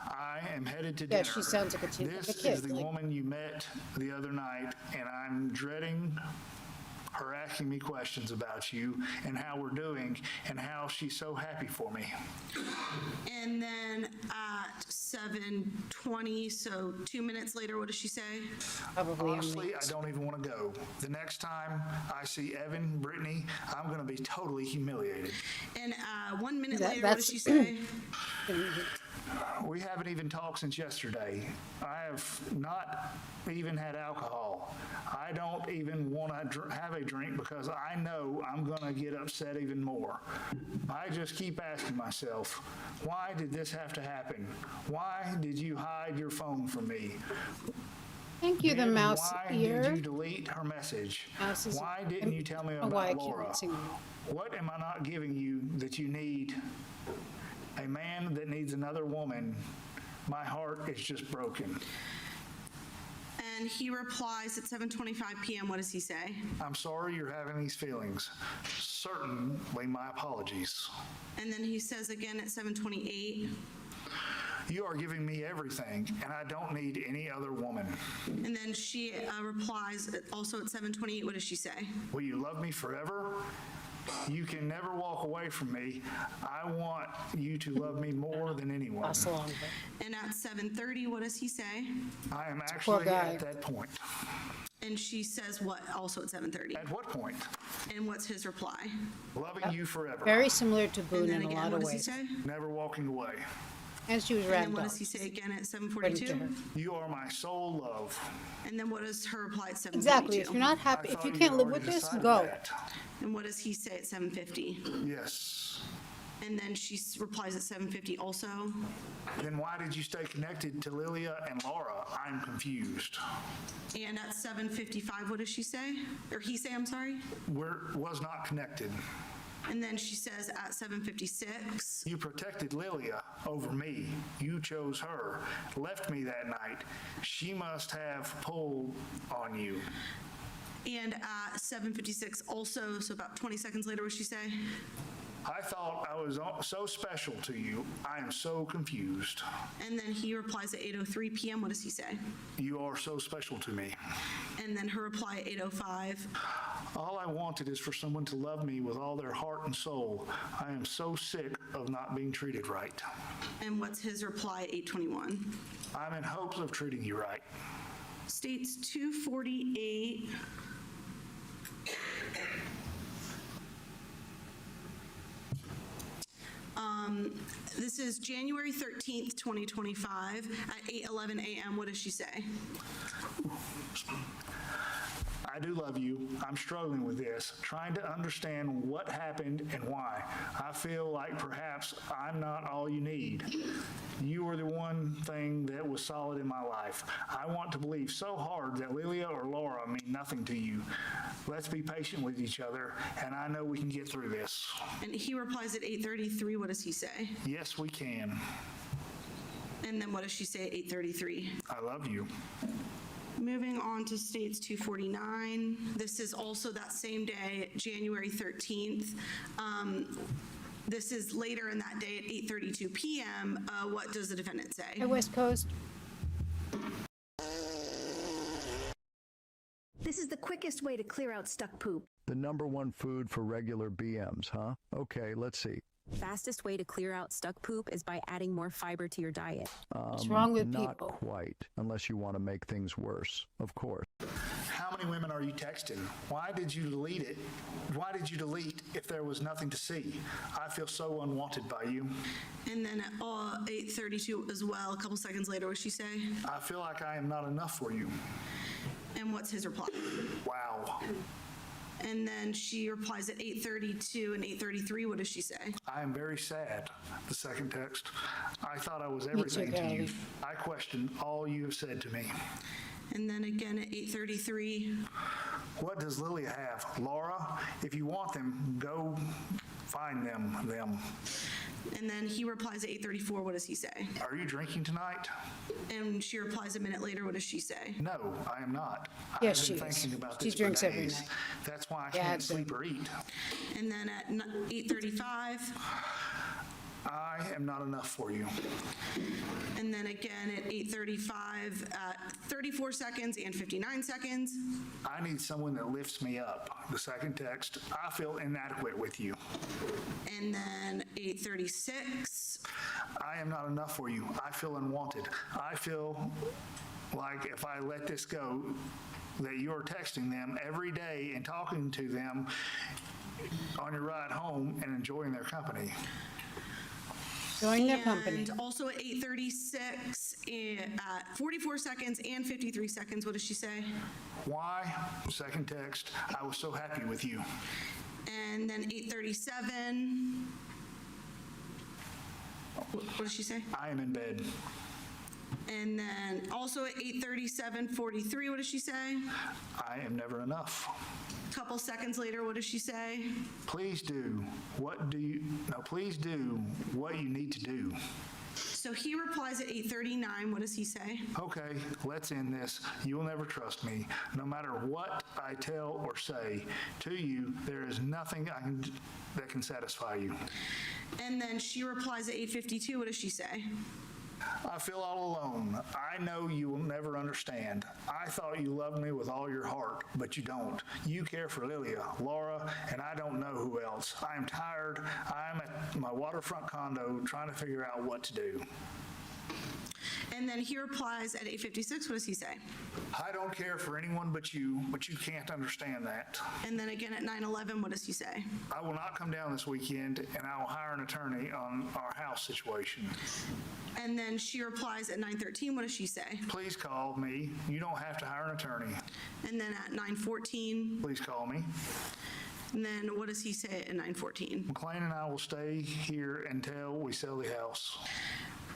I am headed to Yeah, dinner. she sounds like a This kid. is the like- woman you met the other night, and I'm dreading her asking me questions about you and how we're doing and how she's so happy for me. And then at 7:20, so 2 minutes later, what does she say? Probably Honestly, I don't even want to go. The next time I see Evan, Brittany, I'm going to be totally humiliated. And 1 minute later, what does she say? We haven't even talked since yesterday. I have not even had alcohol. I don't even want to have a drink because I know I'm going to get upset even more. I just keep asking myself, why did this have to happen? Why did you hide your phone from me? Thank you, the mouse Why ear. did you delete her message? Why didn't you tell me about Laura? What am I not giving you that you need? A man that needs another woman. My heart is just broken. And he replies at 7:25 p.m. What does he say? I'm sorry you're having these feelings. Certainly my apologies. And then he says again at 7:28. You are giving me everything, and I don't need any other woman. And then she replies also at 7:28. What does she say? Will you love me forever? You can never walk away from me. I want you to love me more than anyone. And at 7:30, what does he say? I am actually at that point. And she says what also at 7:30? At what point? And what's his reply? Loving you forever. Very similar to Boone And then in a again, lot what of does he ways. say? Never walking away. And she was And then wrapped what up. does he say again at According to 7:42? her. You are my sole love. And then what does her reply at 7:42? Exactly. If you're not happy, if you can't live with this, go. And what does he say at 7:50? Yes. And then she replies at 7:50 also. Then why did you stay connected to Lilia and Laura? I'm confused. And at 7:55, what does she say? Or he say, I'm sorry? Was not connected. And then she says at 7:56. You protected Lilia over me. You chose her. Left me that night. She must have pulled on you. And at 7:56 also, so about 20 seconds later, what does she say? I thought I was so special to you. I am so confused. And then he replies at 8:03 p.m. What does he say? You are so special to me. And then her reply at 8:05. All I wanted is for someone to love me with all their heart and soul. I am so sick of not being treated right. And what's his reply at 8:21? I'm in hopes of treating you right. States 248. This is January 13th, 2025 at 8:11 a.m. What does she say? I do love you. I'm struggling with this, trying to understand what happened and why. I feel like perhaps I'm not all you need. You were the one thing that was solid in my life. I want to believe so hard that Lilia or Laura mean nothing to you. Let's be patient with each other, and I know we can get through this. And he replies at 8:33. What does he say? Yes, we can. And then what does she say at 8:33? I love you. Moving on to states 249. This is also that same day, January 13th. This is later in that day at 8:32 p.m. What does the defendant say? Hey, West Coast. This is the quickest way to clear out stuck poop. The #1 food for regular BMs, huh? Okay, let's see. Fastest way to clear out stuck poop is by adding more fiber to your diet. What's wrong with not people? Not quite, unless you want to make things worse, of course. How many women are you texting? Why did you delete it? Why did you delete if there was nothing to see? I feel so unwanted by you. And then at 8:32 as well, a couple seconds later, what does she say? I feel like I am not enough for you. And what's his reply? Wow. And then she replies at 8:32 and 8:33. What does she say? I am very sad. The second text. I thought I was everything to you. I question all you have said to me. And then again at 8:33. What does Lilia have? Laura, if you want them, go find them. And then he replies at 8:34. What does he say? Are you drinking tonight? And she replies a minute later. What does she say? No, I am not. Yes, I've she been is. thinking about She this drinks for every days. night. That's why I Yeah, can't it's been- sleep or eat. And then at 8:35. I am not enough for you. And then again at 8:35 at 34 seconds and 59 seconds. I need someone that lifts me up. The second text, I feel inadequate with you. And then 8:36. I am not enough for you. I feel unwanted. I feel like if I let this go, that you're texting them every day and talking to them on your ride home and enjoying their company. Join their company. And also at 8:36 at 44 seconds and 53 seconds, what does she say? Why? Second text, I was so happy with you. And then 8:37. What does she say? I am in bed. And then also at 8:37:43, what does she say? I am never enough. Couple seconds later, what does she say? Please do what you need to do. So he replies at 8:39. What does he say? Okay, let's end this. You will never trust me. No matter what I tell or say to you, there is nothing that can satisfy you. And then she replies at 8:52. What does she say? I feel all alone. I know you will never understand. I thought you loved me with all your heart, but you don't. You care for Lilia, Laura, and I don't know who else. I am tired. I am at my waterfront condo trying to figure out what to do. And then he replies at 8:56. What does he say? I don't care for anyone but you can't understand that. And then again at 9:11, what does he say? I will not come down this weekend, and I will hire an attorney on our house situation. And then she replies at 9:13. What does she say? Please call me. You don't have to hire an attorney. And then at 9:14. Please call me. And then what does he say at 9:14? McLean and I will stay here until we sell the house.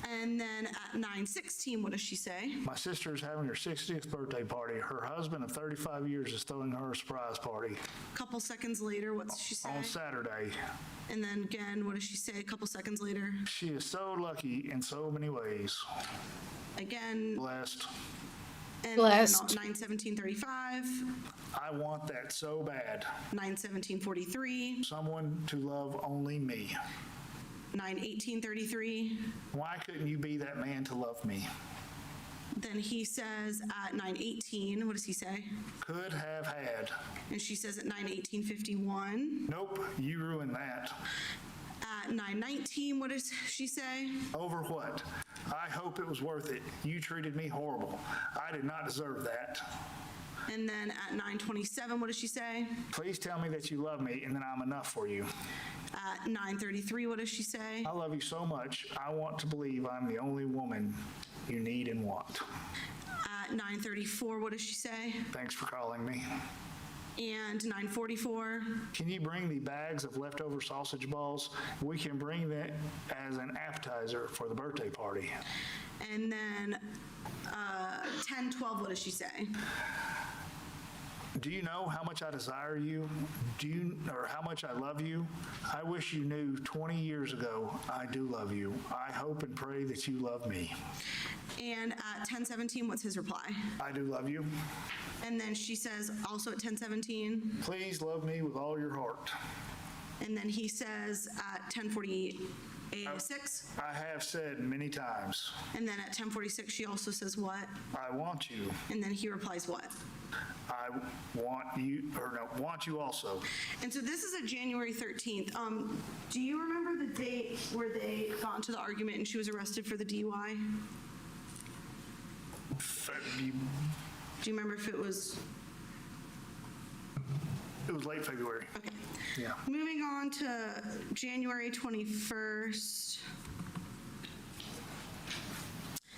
And then at 9:16, what does she say? My sister is having her 60th birthday party. Her husband of 35 years is throwing her a surprise party. A couple seconds later, what does she say? On Saturday. And then again, what does she say a couple seconds later? She is so lucky in so many ways. Again. Blessed. And Blessed. 9:17:35. I want that so bad. 9:17:43. Someone to love only me. 9:18:33. Why couldn't you be that man to love me? Then he says at 9:18, what does he say? Could have had. And she says at 9:18:51. Nope, you ruined that. At 9:19, what does she say? Over what? I hope it was worth it. You treated me horrible. I did not deserve that. And then at 9:27, what does she say? Please tell me that you love me and that I'm enough for you. At 9:33, what does she say? I love you so much. I want to believe I'm the only woman you need and want. At 9:34, what does she say? Thanks for calling me. And 9:44. Can you bring me bags of leftover sausage balls? We can bring that as an appetizer for the birthday party. And then 10:12, what does she say? Do you know how much I desire you? Or how much I love you? I wish you knew 20 years ago I do love you. I hope and pray that you love me. And at 10:17, what's his reply? I do love you. And then she says also at 10:17. Please love me with all your heart. And then he says at 10:46. I have said many times. And then at 10:46, she also says what? I want you. And then he replies what? I want you, or no, want you also. And so this is a January 13th. Do you remember the date where they got into the argument and she was arrested for the DUI? Do you remember if it was? It was late February. Okay. Yeah. Moving on to January 21st.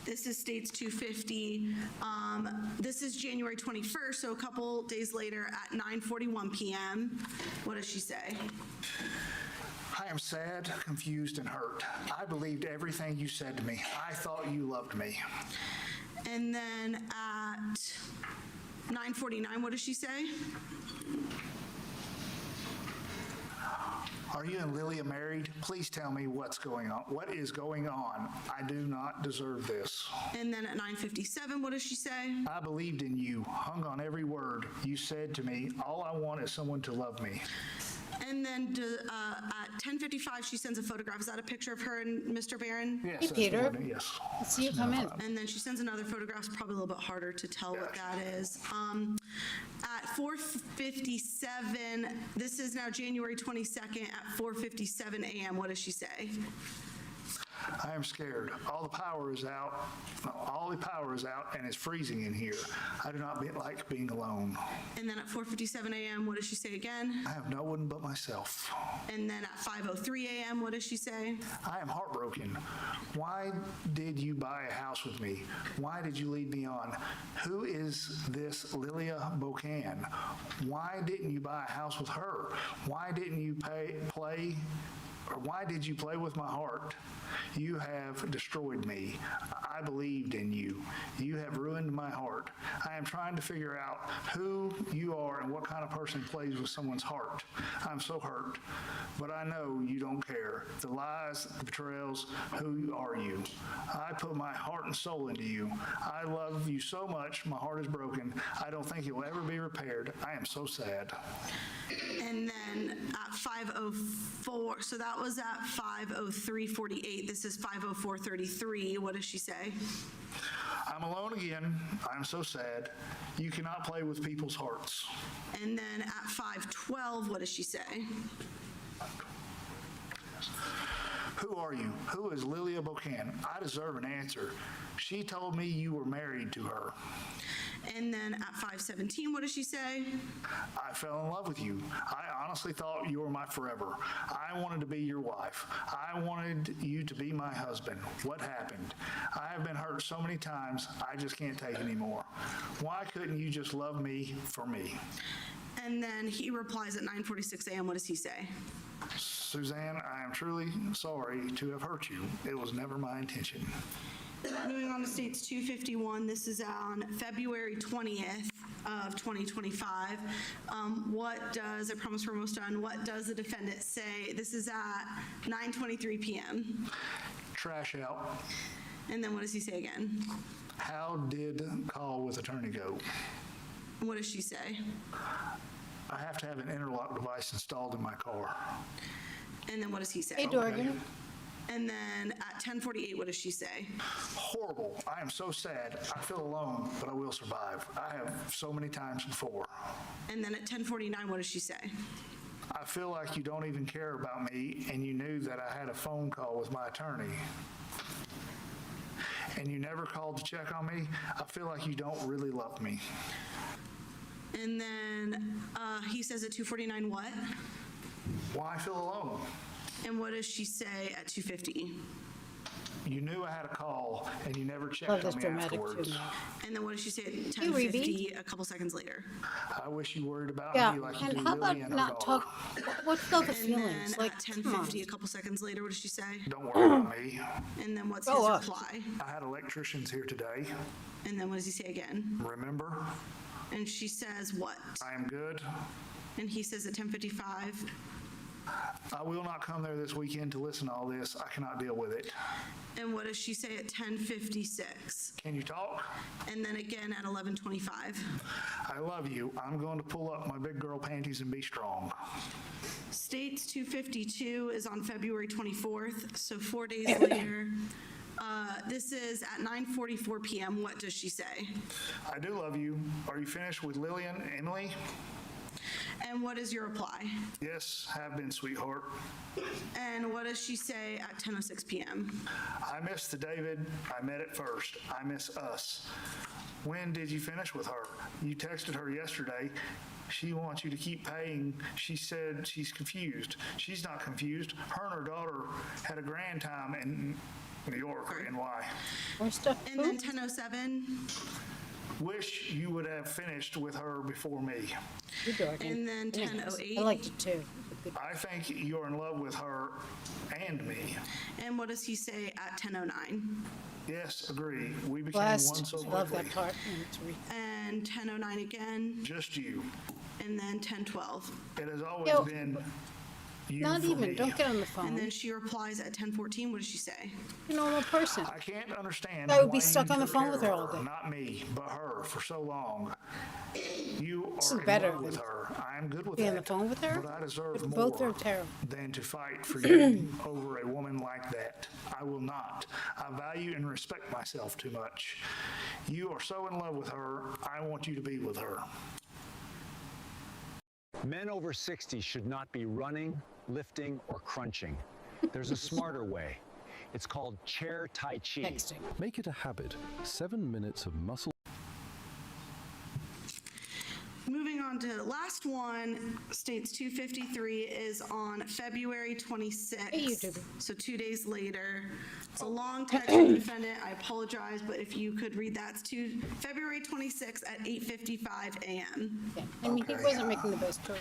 This is States 250. This is January 21st, so a couple days later at 9:41 p.m. What does she say? I am sad, confused, and hurt. I believed everything you said to me. I thought you loved me. And then at 9:49, what does she say? Are you and Lilia married? Please tell me what's going on. What is going on? I do not deserve this. And then at 9:57, what does she say? I believed in you, hung on every word you said to me. All I want is someone to love me. And then at 10:55, she sends a photograph. Is that a picture of her and Mr. Barron? Yes, Hey, that's Peter. the one, yes. Let's see you come in. And then she sends another photograph. It's probably a little bit harder to tell what that is. At 4:57, this is now January 22nd at 4:57 a.m. What does she say? I am scared. All the power is out. All the power is out, and it's freezing in here. I do not like being alone. And then at 4:57 a.m., what does she say again? I have no one but myself. And then at 5:03 a.m., what does she say? I am heartbroken. Why did you buy a house with me? Why did you lead me on? Who is this Lilia Bocan? Why didn't you buy a house with her? Why didn't you why did you play with my heart? You have destroyed me. I believed in you. You have ruined my heart. I am trying to figure out who you are and what kind of person plays with someone's heart. I'm so hurt, but I know you don't care. The lies, the betrayals, who are you? I put my heart and soul into you. I love you so much. My heart is broken. I don't think it will ever be repaired. I am so sad. And then at 5:04, so that was at 5:03:48. This is 5:04:33. What does she say? I'm alone again. I'm so sad. You cannot play with people's hearts. And then at 5:12, what does she say? Who are you? Who is Lilia Bocan? I deserve an answer. She told me you were married to her. And then at 5:17, what does she say? I fell in love with you. I honestly thought you were my forever. I wanted to be your wife. I wanted you to be my husband. What happened? I have been hurt so many times, I just can't take anymore. Why couldn't you just love me for me? And then he replies at 9:46 a.m. What does he say? Suzanne, I am truly sorry to have hurt you. It was never my intention. Moving on to states 251, this is on February 20th of 2025. What does, I promise we're almost done, what does the defendant say? This is at 9:23 p.m. Trash out. And then what does he say again? How did call with attorney go? What does she say? I have to have an interlock device installed in my car. And then what does he say? Hey, Dorgan. And then at 10:48, what does she say? Horrible. I am so sad. I feel alone, but I will survive. I have so many times before. And then at 10:49, what does she say? I feel like you don't even care about me, and you knew that I had a phone call with my attorney. And you never called to check on me. I feel like you don't really love me. And then he says at 2:49 what? Why I feel alone. And what does she say at 2:50? You knew I had a call, and you never checked Love this on me dramatic afterwards. too. And then what does she say at Hey, 10:50, a couple seconds later? I wish you worried about Yeah, me like you and do how about Lily and her not daughter. talk? What's all the And feelings? then Like, at come on. 10:50, a couple seconds later, what does she say? Don't worry about me. And then what's Go his up. reply? I had electricians here today. And then what does he say again? Remember? And she says what? I am good. And he says at 10:55. I will not come there this weekend to listen to all this. I cannot deal with it. And what does she say at 10:56? Can you talk? And then again at 11:25. I love you. I'm going to pull up my big girl panties and be strong. States 252 is on February 24th, so 4 days later. This is at 9:44 p.m. What does she say? I do love you. Are you finished with Lillian, Emily? And what is your reply? Yes, have been, sweetheart. And what does she say at 10:06 p.m.? I miss the David I met at first. I miss us. When did you finish with her? You texted her yesterday. She wants you to keep paying. She said she's confused. She's not confused. Her and her daughter had a grand time in New York, and why? More stuff. And then 10:07. Wish you would have finished with her before me. You're Dorgan. And then Anyways, 10:08. I liked it too. I think you're in love with her and me. And what does he say at 10:09? Yes, agree. We became Blessed. one so quickly. Love that part. And it's And 10:09 again. Just you. And then 10:12. It has always Yo, been you Not for even. me. Don't get on the phone. And then she replies at 10:14. What does she say? You're a normal person. I can't understand. I would be why stuck you on the took phone care with of her all day. Not me, but her for so long. You This are is in better love with than- her. I I'm good with Be that. on the phone with her? But I deserve Both more are terrible. than to fight for you over a woman like that. I will not. I value and respect myself too much. You are so in love with her, I want you to be with her. Men over 60 should not be running, lifting, or crunching. There's a smarter way. It's called chair tai chi. Make it a habit. 7 minutes of muscle. Moving on to last one, states 253 is on February 26th. So 2 days later. It's a long text from the defendant. I apologize, but if you could read that, it's February 26th at 8:55 a.m. Yeah. I mean, he wasn't making the best choice.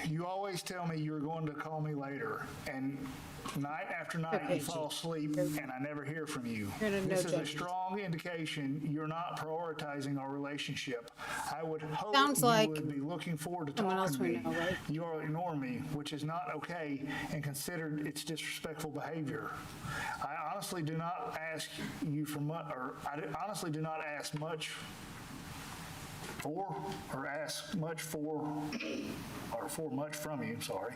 You always tell me you're going to call me later, and night after night you fall asleep and I never hear from you. This is a strong indication you're not prioritizing our relationship. I would hope you would be looking forward to talking to me. You are ignoring me, which is not okay and considered it's disrespectful behavior. I honestly do not ask you for much, or I honestly do not ask much for, or ask much for, or for much from you, sorry.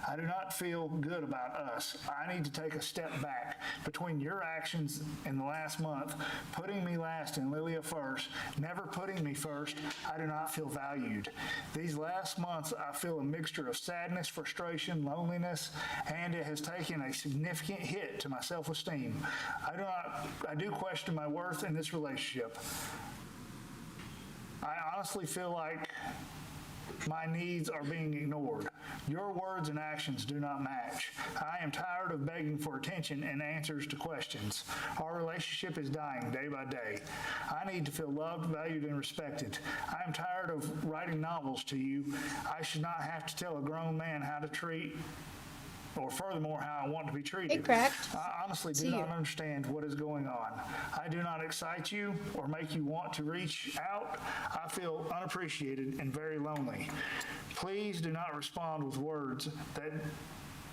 I do not feel good about us. I need to take a step back. Between your actions in the last month, putting me last and Lilia first, never putting me first, I do not feel valued. These last months, I feel a mixture of sadness, frustration, loneliness, and it has taken a significant hit to my self-esteem. I do question my worth in this relationship. I honestly feel like my needs are being ignored. Your words and actions do not match. I am tired of begging for attention and answers to questions. Our relationship is dying day by day. I need to feel loved, valued, and respected. I am tired of writing novels to you. I should not have to tell a grown man how to treat, or furthermore, how I want to be treated. I honestly do not understand what is going on. I do not excite you or make you want to reach out. I feel unappreciated and very lonely. Please do not respond with words that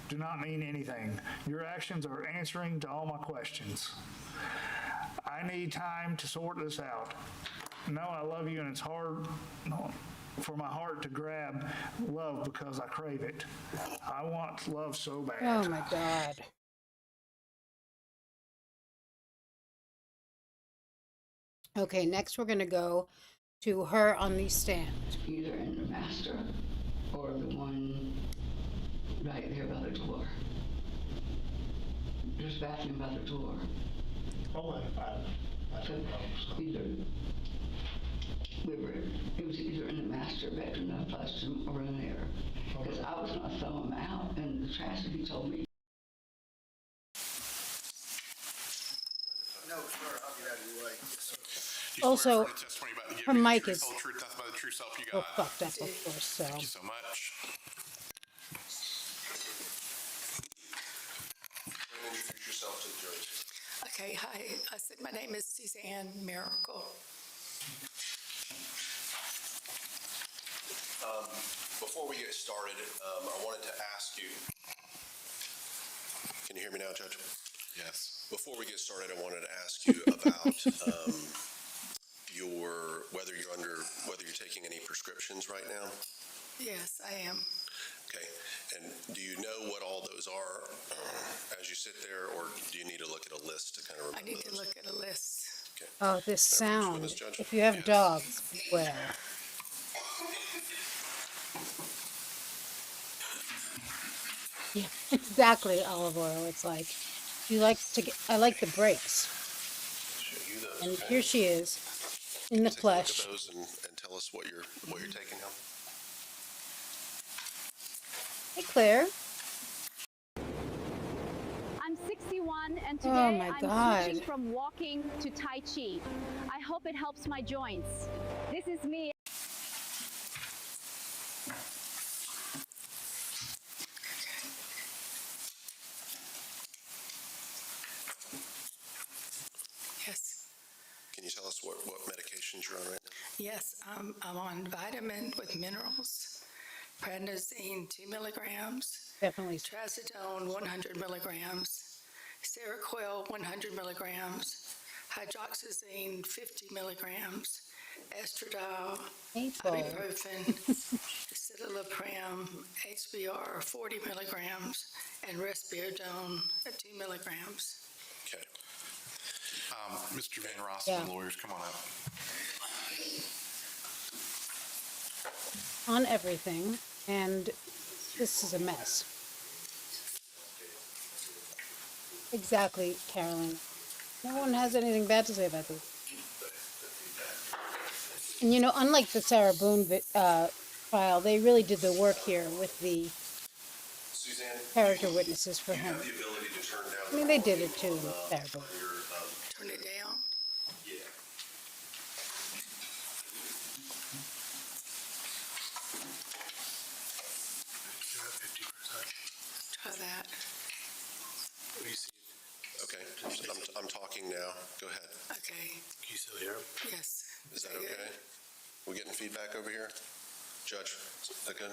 do not mean anything. Your actions are answering to all my questions. I need time to sort this out. No, I love you, and it's hard for my heart to grab love because I crave it. I want love so bad. Oh my God. Okay, next we're going to go to her on the stand. Either in the master or the one right there by the door. There's a bathroom by the door. Oh, I don't know. Either it was either in the master bedroom that I flushed him or in there. Because I was not throwing him out, and the tragedy told me. No, sir, I'll get out of your way. Also, her mic is. Truth, nothing but the true self you Oh, got. fucked up, of course. So. Thank you so much. Introduce yourself to the jury. Okay, hi. I said my name is Suzanne Mericle. Before we get started, I wanted to ask you, can you hear me now, Judge? Yes. Before we get started, I wanted to ask you about whether you're taking any prescriptions right now? Yes, I am. Okay. And do you know what all those are as you sit there, or do you need to look at a list to kind of remember I need those? to look at a list. Okay. Oh, this sound. Witness, Judge? If you have dogs, beware. Yeah, exactly, olive oil. It's like, she likes to get, I like the breaks. Show you those. And Okay. here she is, in the Take a look at flesh. those and tell us what you're taking now. Hey, Claire. I'm 61 and today Oh my I'm God. switching from walking to Tai Chi. I hope it helps my joints. This is me. Yes. Can you tell us what medications you're on right now? Yes, I'm on vitamin with minerals, prednisone 2 milligrams, Definitely. trazodone 100 milligrams, Seroquel 100 milligrams, hydroxyzine 50 milligrams, estradiol, Maple. ibuprofen, citalopram, HBr 40 milligrams, and risperidone at 2 milligrams. Okay. Mr. Van Ross, Yeah. the lawyers, come on up. On everything, and this is a mess. Exactly, Carolyn. No one has anything bad to say about this. And you know, unlike the Sarah Boone trial, they really did the work here with the Suzanne, character witnesses for you him. have the ability to turn down I mean, they did it too with Sarah Boone. Turn it down. Yeah. Try that. Okay, I'm talking now. Go ahead. Okay. Can you still hear him? Yes. Is that okay? We getting feedback over here? Judge, is that good?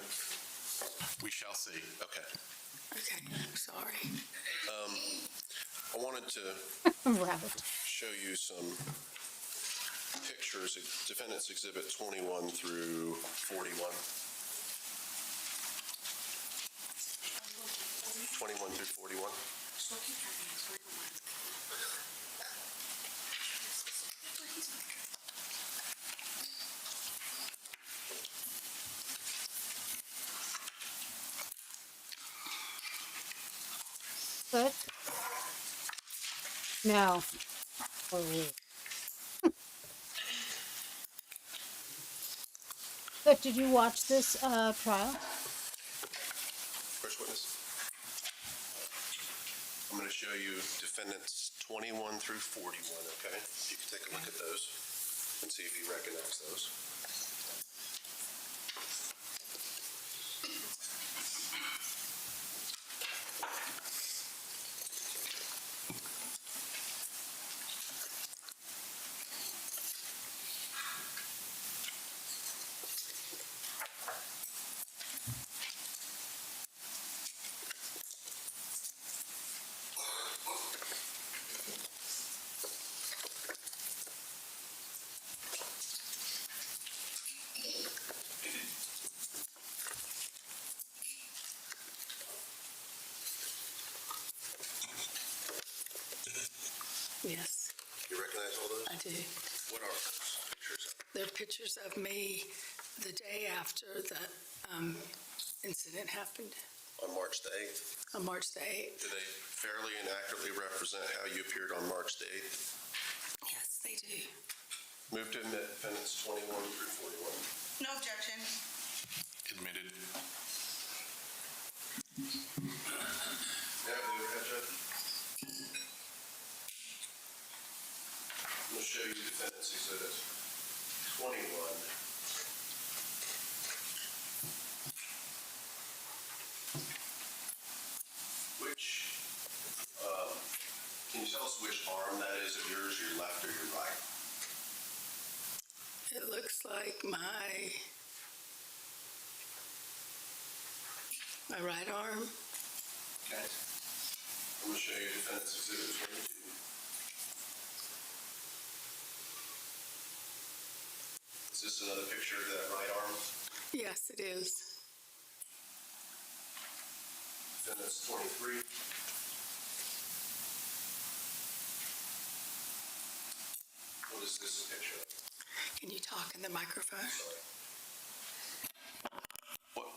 We shall see. Okay. Okay, sorry. I wanted to Rabbit. show you some pictures, Defendant's Exhibit 21 through 41. 21 through 41. But now, or we. But did you watch this trial? First witness. I'm going to show you Defendants 21 through 41, okay? You can take a look at those and see if you recognize those. Yes, You recognize all those? I do. What are those pictures of? They're pictures of me the day after the incident happened, On March the 8th. on March the 8th. Do they fairly and accurately represent how you appeared on March the 8th? Yes, they do. Move to admit Defendants 21 through 41. No objection. Admitted. Now, the overhead, Judge. I'm going to show you Defendants Exhibit 21. Which, can you tell us which arm that is of yours, your left or your right? It looks like my right arm. Okay. I'm going to show you Defendants Exhibit 22. Is this another picture of that right arm? Yes, it is. Defendants 23. What is this a picture of? Can you talk in the microphone? Sorry.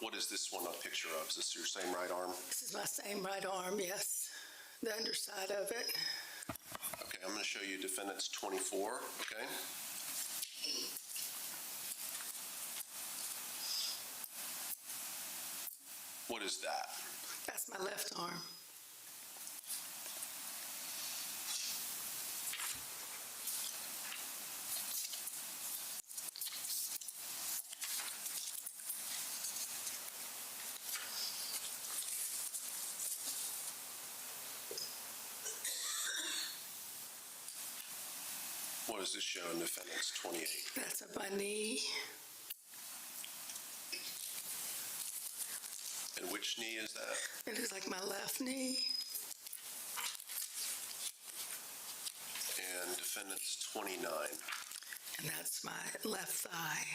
What is this one a picture of? Is this your same right arm? This is my same right arm, yes. The underside of it. Okay, I'm going to show you Defendants 24, okay? What is that? That's my left arm. What does this show in Defendants 28? That's up my knee. And which knee is that? It is like my left knee. And Defendants 29. And that's across my left thigh.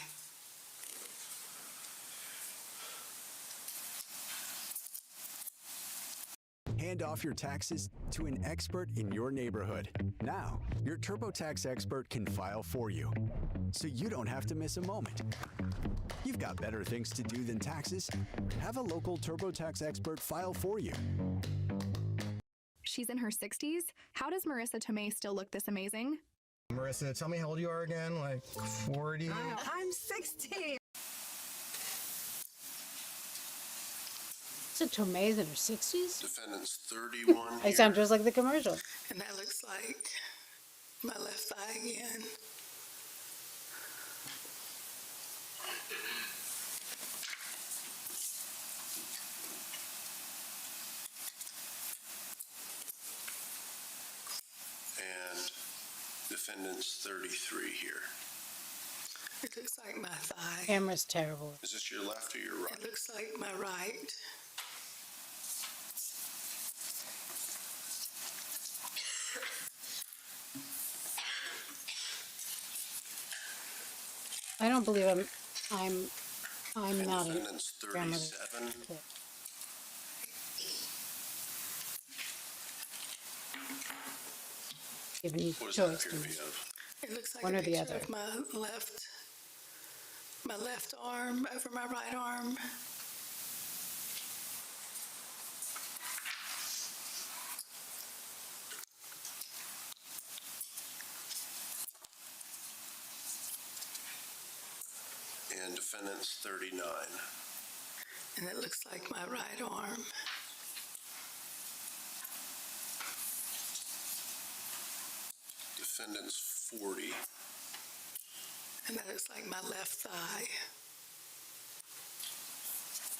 Hand off your taxes to an expert in your neighborhood. Now, your TurboTax expert can file for you, so you don't have to miss a moment. You've got better things to do than taxes. Have a local TurboTax expert file for you. She's in her 60s. How does Marissa Tomei still look this amazing? Marissa, tell me how old you are again, like 40? I'm 60. Is it Tomei's in her 60s? Defendants 31 I sound just like the commercial. And that looks like my left thigh again. And defendants 33 here. It looks like my thigh. Camera's terrible. Is this your left or your right? It looks like my right. I don't believe I'm not in Defendants 37. Giving you What does that choice. appear to be of? It looks like One a or the picture other. of my left arm over my right arm. And defendants 39. And it looks like my right arm. Defendants 40. And that looks like my left thigh.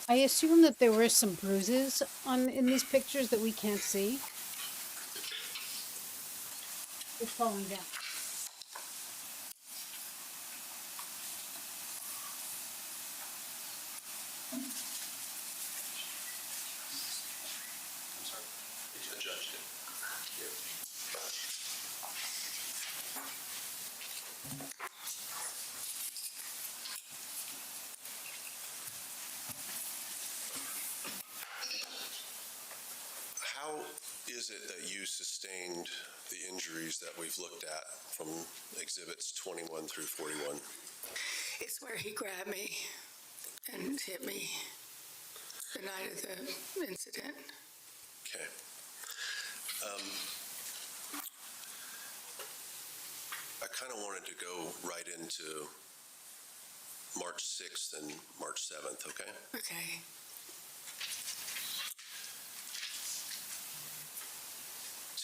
I assume that there were some bruises in these pictures that we can't see. It's falling down. I'm sorry. The judge did. How is it that you sustained the injuries that we've looked at from exhibits 21 through 41? It's where he grabbed me and hit me the night of the incident. Okay. I kind of wanted to go right into March 6th and March 7th, okay? Okay.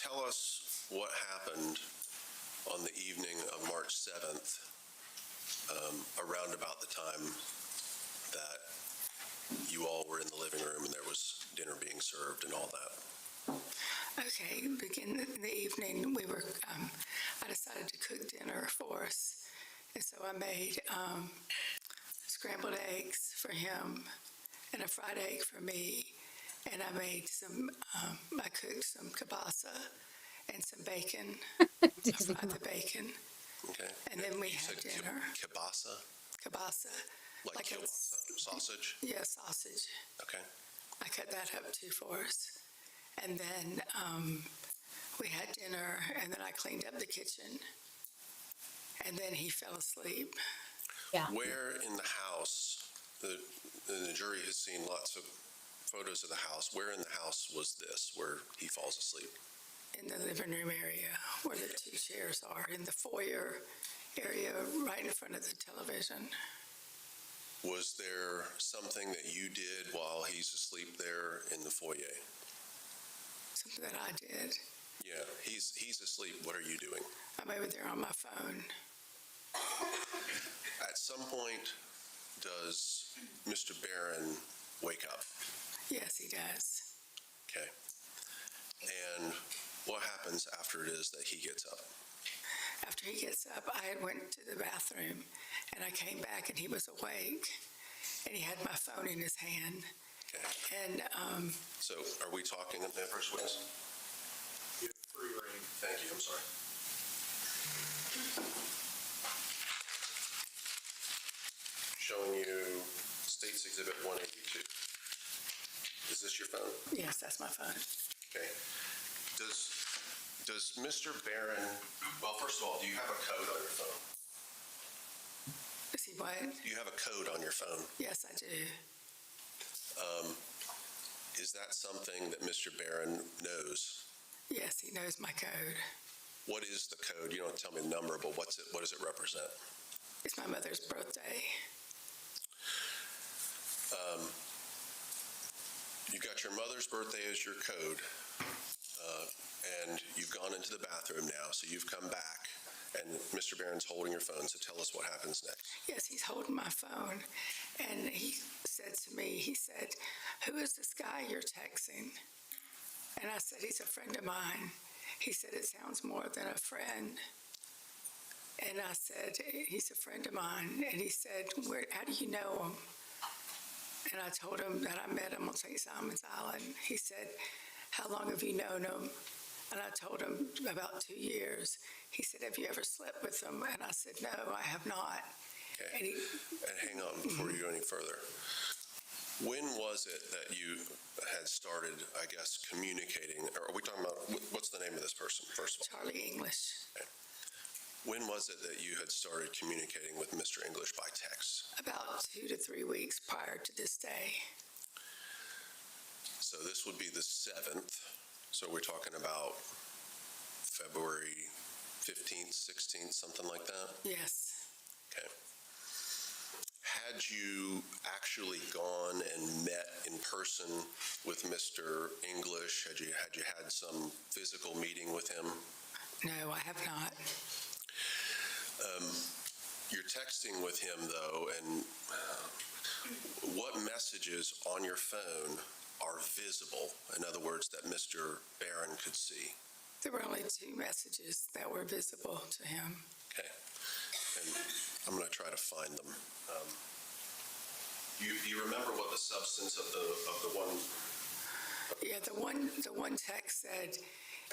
Tell us what happened on the evening of March 7th, around about the time that you all were in the living room and there was dinner being served and all that. Okay, begin in the evening, I decided to cook dinner for us. And so I made scrambled eggs for him and a fried egg for me. And I made I cooked some kielbasa and some bacon. I fried the bacon. Okay. And then we You had said dinner. Kielbasa? Kielbasa. Like kielbasa? Sausage? Yeah, sausage. Okay. I cut that up too for us. And then we had dinner, and then I cleaned up the kitchen. And then he fell asleep. Yeah. Where in the house, the jury has seen lots of photos of the house. Where in the house was this, where he falls asleep? In the living room area where the two chairs are, in the foyer area right in front of the television. Was there something that you did while he's asleep there in the foyer? Something that I did. Yeah, he's asleep. What are you doing? I'm over there on my phone. At some point, does Mr. Barron wake up? Yes, he does. Okay. And what happens after it is that he gets up? After he gets up, I had went to the bathroom, and I came back, and he was awake, and he had my phone in his hand. Okay. And So are we talking at that first witness? You have free reign. Thank you. I'm sorry. Exhibit 182. Is this your phone? Yes, that's my phone. Okay. Does Mr. Barron, well, first of all, do you have a code on your phone? Is he what? Do you have a code on your phone? Yes, I do. Is that something that Mr. Barron knows? Yes, he knows my code. What is the code? You don't tell me the number, but what does it represent? It's my mother's birthday. You've got your mother's birthday as your code, and you've gone into the bathroom now, so you've come back, and Mr. Barron's holding your phone, so tell us what happens next. Yes, he's holding my phone, and he said to me, he said, "Who is this guy you're texting?" And I said, "He's a friend of mine." He said, "It sounds more than a friend." And I said, "He's a friend of mine." And he said, "How do you know him?" And I told him that I met him on St. Simon's Island. He said, "How long have you known him?" And I told him about 2 years. He said, "Have you ever slept with him?" And I said, "No, I have not." Okay. And hang on before you go any further. When was it that you had started, I guess, communicating? Or are we talking about, what's the name of this person, first of all? Charlie English. Okay. When was it that you had started communicating with Mr. English by text? About 2 to 3 weeks prior to this day. So this would be the 7th. So we're talking about February 15th, 16th, something like that? Yes. Okay. Had you actually gone and met in person with Mr. English? Had you had some physical meeting with him? No, I have not. You're texting with him, though, and what messages on your phone are visible? In other words, that Mr. Barron could see? There were only 2 messages that were visible to him. Okay. And I'm going to try to find them. Do you remember what the substance of the one? Yeah, the one text said,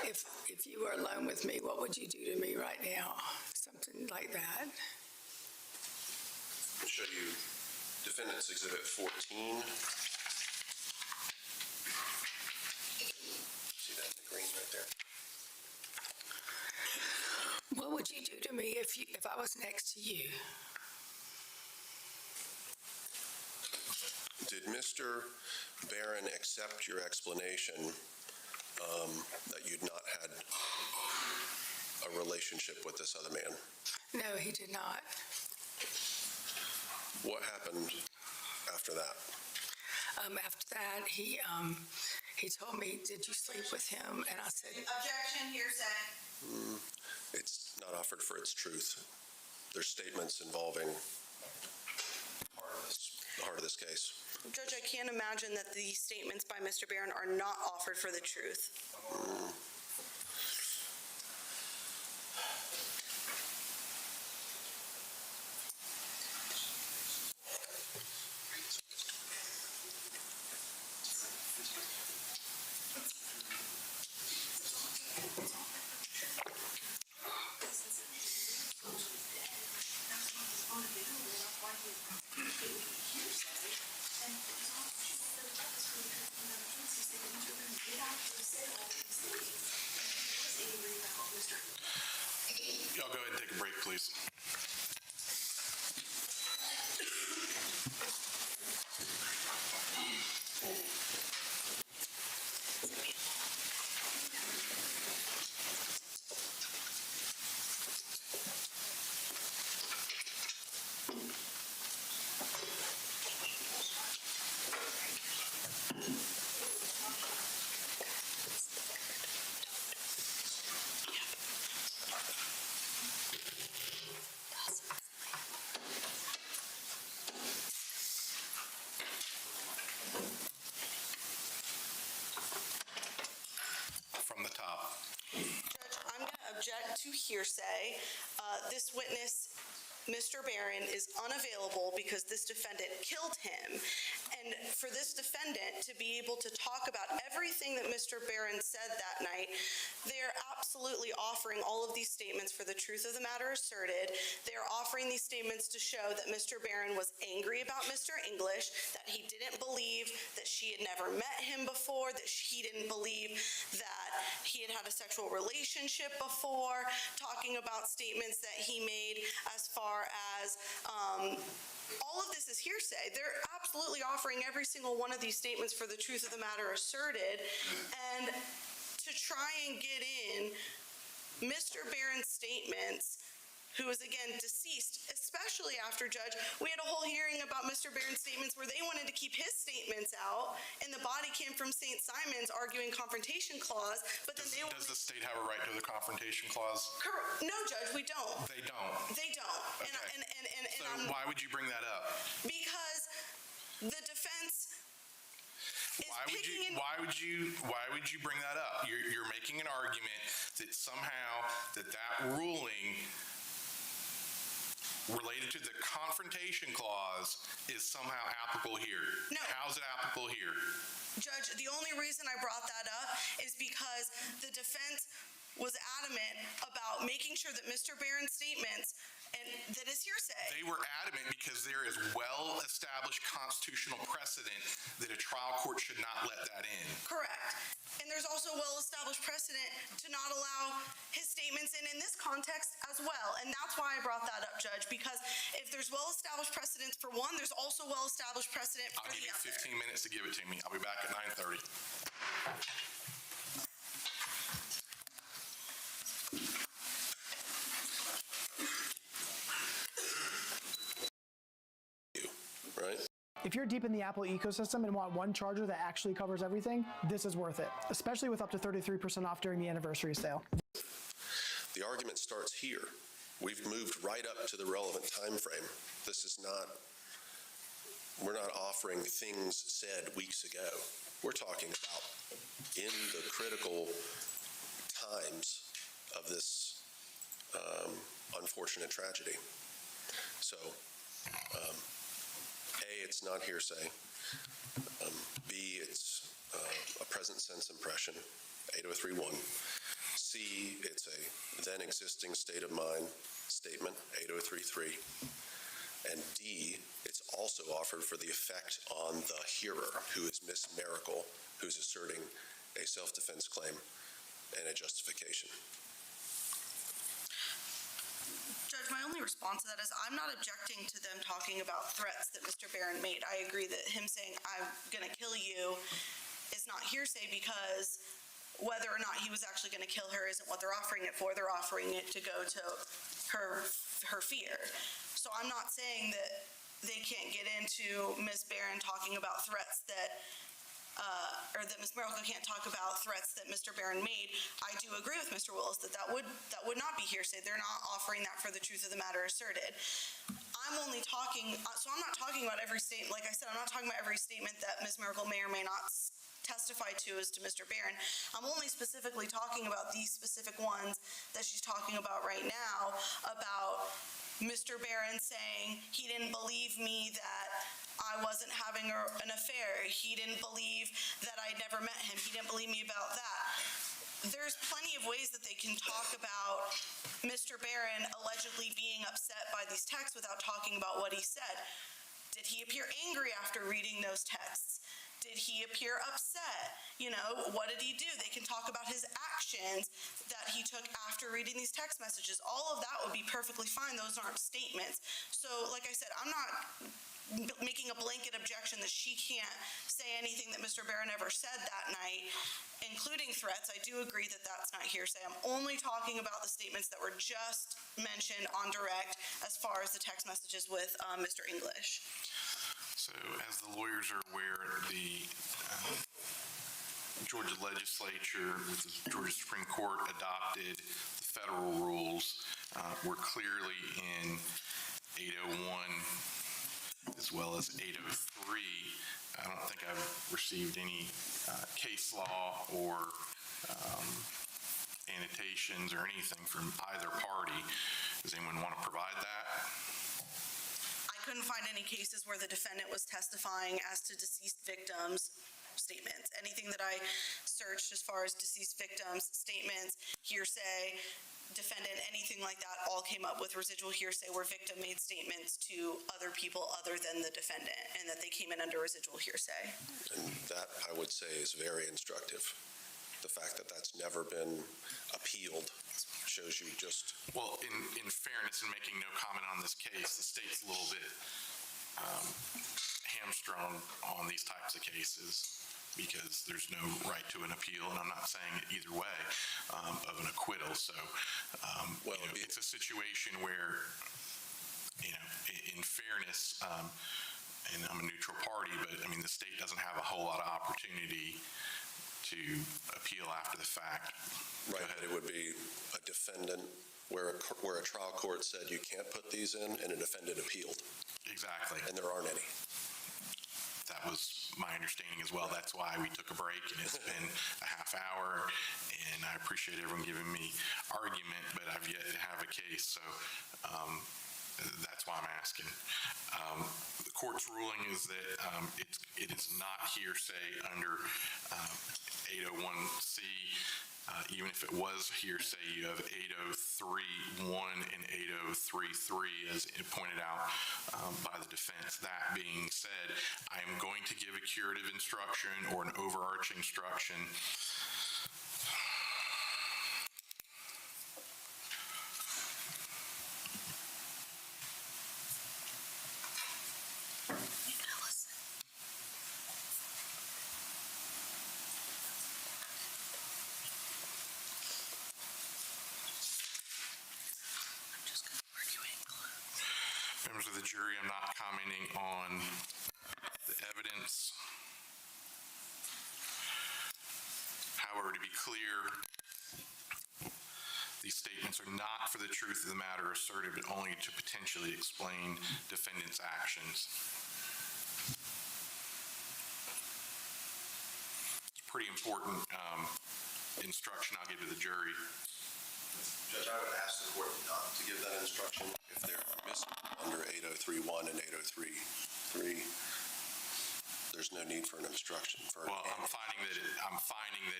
if you were alone with me, what would you do to me right now? Something like that. I'll show you Defendant's Exhibit 14. See that in the green right there? What would you do to me if I was next to you? Did Mr. Barron accept your explanation that you'd not had a relationship with this other man? No, he did not. What happened after that? After that, he told me, "Did you sleep with him?" And I said, Objection, hearsay. It's not offered for its truth. There's statements involving the heart of this case. Judge, I can't imagine that the statements by Mr. Barron are not offered for the truth. Y'all go ahead and take a break, please. From the top. Judge, I'm going to object to hearsay. This witness Mr. Barron is unavailable because this defendant killed him. And for this defendant to be able to talk about everything that Mr. Barron said that night, they're absolutely offering all of these statements for the truth of the matter asserted. They're offering these statements to show that Mr. Barron was angry about Mr. English, that he didn't believe that she had never met him before, that he didn't believe that he had had a sexual relationship before, talking about statements that he made as far as all of this is hearsay. They're absolutely offering every single one of these statements for the truth of the matter asserted, and to try and get in Mr. Barron's statements, who is again deceased, especially after, Judge, we had a whole hearing about Mr. Barron's statements where they wanted to keep his statements out, and the body came from St. Simon's arguing confrontation clause, but then Does the state have a right to the confrontation clause? No, Judge, we don't. They don't. They don't. Okay. So why would you bring that up? Because the defense Why would you bring that up? You're making an argument that somehow that ruling related to the confrontation clause is somehow applicable here. No. How's it applicable here? Judge, the only reason I brought that up is because the defense was adamant about making sure that Mr. Barron's statements, and that is hearsay. They were adamant because there is well-established constitutional precedent that a trial court should not let that in. Correct. And there's also well-established precedent to not allow his statements in this context as well. And that's why I brought that up, Judge, because if there's well-established precedents for one, there's also well-established precedent for the other. I'll give you 15 minutes to give it to me. I'll be back at 9:30. Right? If you're deep in the Apple ecosystem and want one charger that actually covers everything, this is worth it, especially with up to 33% off during the anniversary sale. The argument starts here. We've moved right up to the relevant time frame. This is not, we're not offering things said weeks ago. We're talking about in the critical times of this unfortunate tragedy. So, A, it's not hearsay. B, it's a present sense impression, 803.1. C, it's a then existing state of mind statement, 803.3. And D, it's also offered for the effect on the hearer, who is Miss Mericle, who's asserting a self-defense claim and a justification. Judge, my only response to that is I'm not objecting to them talking about threats that Mr. Barron made. I agree that him saying, I'm going to kill you, is not hearsay, because whether or not he was actually going to kill her isn't what they're offering it for. They're offering it to go to her fear. So I'm not saying that they can't get into Ms. Barron talking about threats that or that Ms. Mericle can't talk about threats that Mr. Barron made. I do agree with Mr. Willis that that would not be hearsay. They're not offering that for the truth of the matter asserted. I'm only talking, so I'm not talking about every statement. Like I said, I'm not talking about every statement that Ms. Mericle may or may not testify to as to Mr. Barron. I'm only specifically talking about these specific ones that she's talking about right now, about Mr. Barron saying he didn't believe me that I wasn't having an affair. He didn't believe that I'd never met him. He didn't believe me about that. There's plenty of ways that they can talk about Mr. Barron allegedly being upset by these texts without talking about what he said. Did he appear angry after reading those texts? Did he appear upset? You know, what did he do? They can talk about his actions that he took after reading these text messages. All of that would be perfectly fine. Those aren't statements. So, like I said, I'm not making a blanket objection that she can't say anything that Mr. Barron ever said that night, including threats. I do agree that that's not hearsay. I'm only talking about the statements that were just mentioned on direct as far as the text messages with Mr. English. So, as the lawyers are aware, the Georgia legislature with the Georgia Supreme Court adopted the federal rules. We're clearly in 801 as well as 803. I don't think I've received any case law or annotations or anything from either party. Does anyone want to provide that? couldn't find any cases where the defendant was testifying as to deceased victims' statements. Anything that I searched as far as deceased victims' statements, hearsay, defendant, anything like that, all came up with residual hearsay where victim made statements to other people other than the defendant, and that they came in under residual hearsay. And that, I would say, is very instructive. The fact that that's never been appealed shows you just... Well, in fairness, in making no comment on this case, the state's a little bit hamstrung on these types of cases because there's no right to an appeal, and I'm not saying it either way, of an acquittal. So, it's a situation where, in fairness, and I'm a neutral party, but I mean, the state doesn't have a whole lot of opportunity to appeal after the fact. Right, but it would be a defendant where a trial court said you can't put these in, and a defendant appealed. Exactly. And there aren't any. That was my understanding as well. That's why we took a break, and it's been a half hour, and I appreciate everyone giving me argument, but I've yet to have a case, so that's why I'm asking. The court's ruling is that it is not hearsay under 801C. Even if it was hearsay, you have 803.1 and 803.3, as pointed out by the defense. That being said, I am going to give a curative instruction or an overarching instruction. Members of the jury, I'm not commenting on the evidence. However, to be clear, these statements are not for the truth of the matter asserted, but only to potentially explain defendant's actions. It's a pretty important instruction I'll give to the jury. Judge, I would ask the court not to give that instruction if they're missing under 803.1 and 803.3. There's no need for an instruction. Well, I'm finding that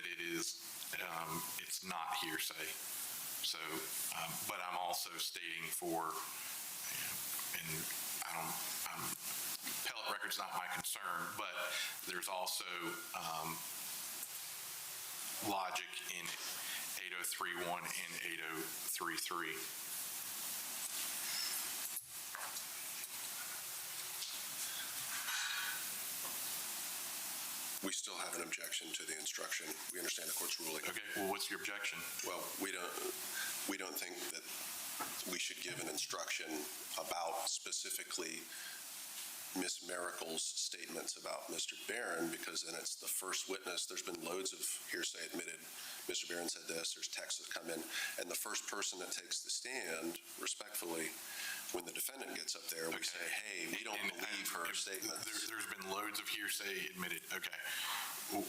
it is, it's not hearsay. So, but I'm also stating for, and appellate record's not my concern, but there's also logic in 803.1 and 803.3. We still have an objection to the instruction. We understand the court's ruling. Okay, well, what's your objection? Well, we don't think that we should give an instruction about specifically Ms. Mericle's statements about Mr. Barron, because then it's the first witness. There's been loads of hearsay admitted. Mr. Barron said this, there's texts that come in, and the first person that takes the stand, respectfully, when the defendant gets up there, we say, hey, we don't believe her statements. There's been loads of hearsay admitted. Okay.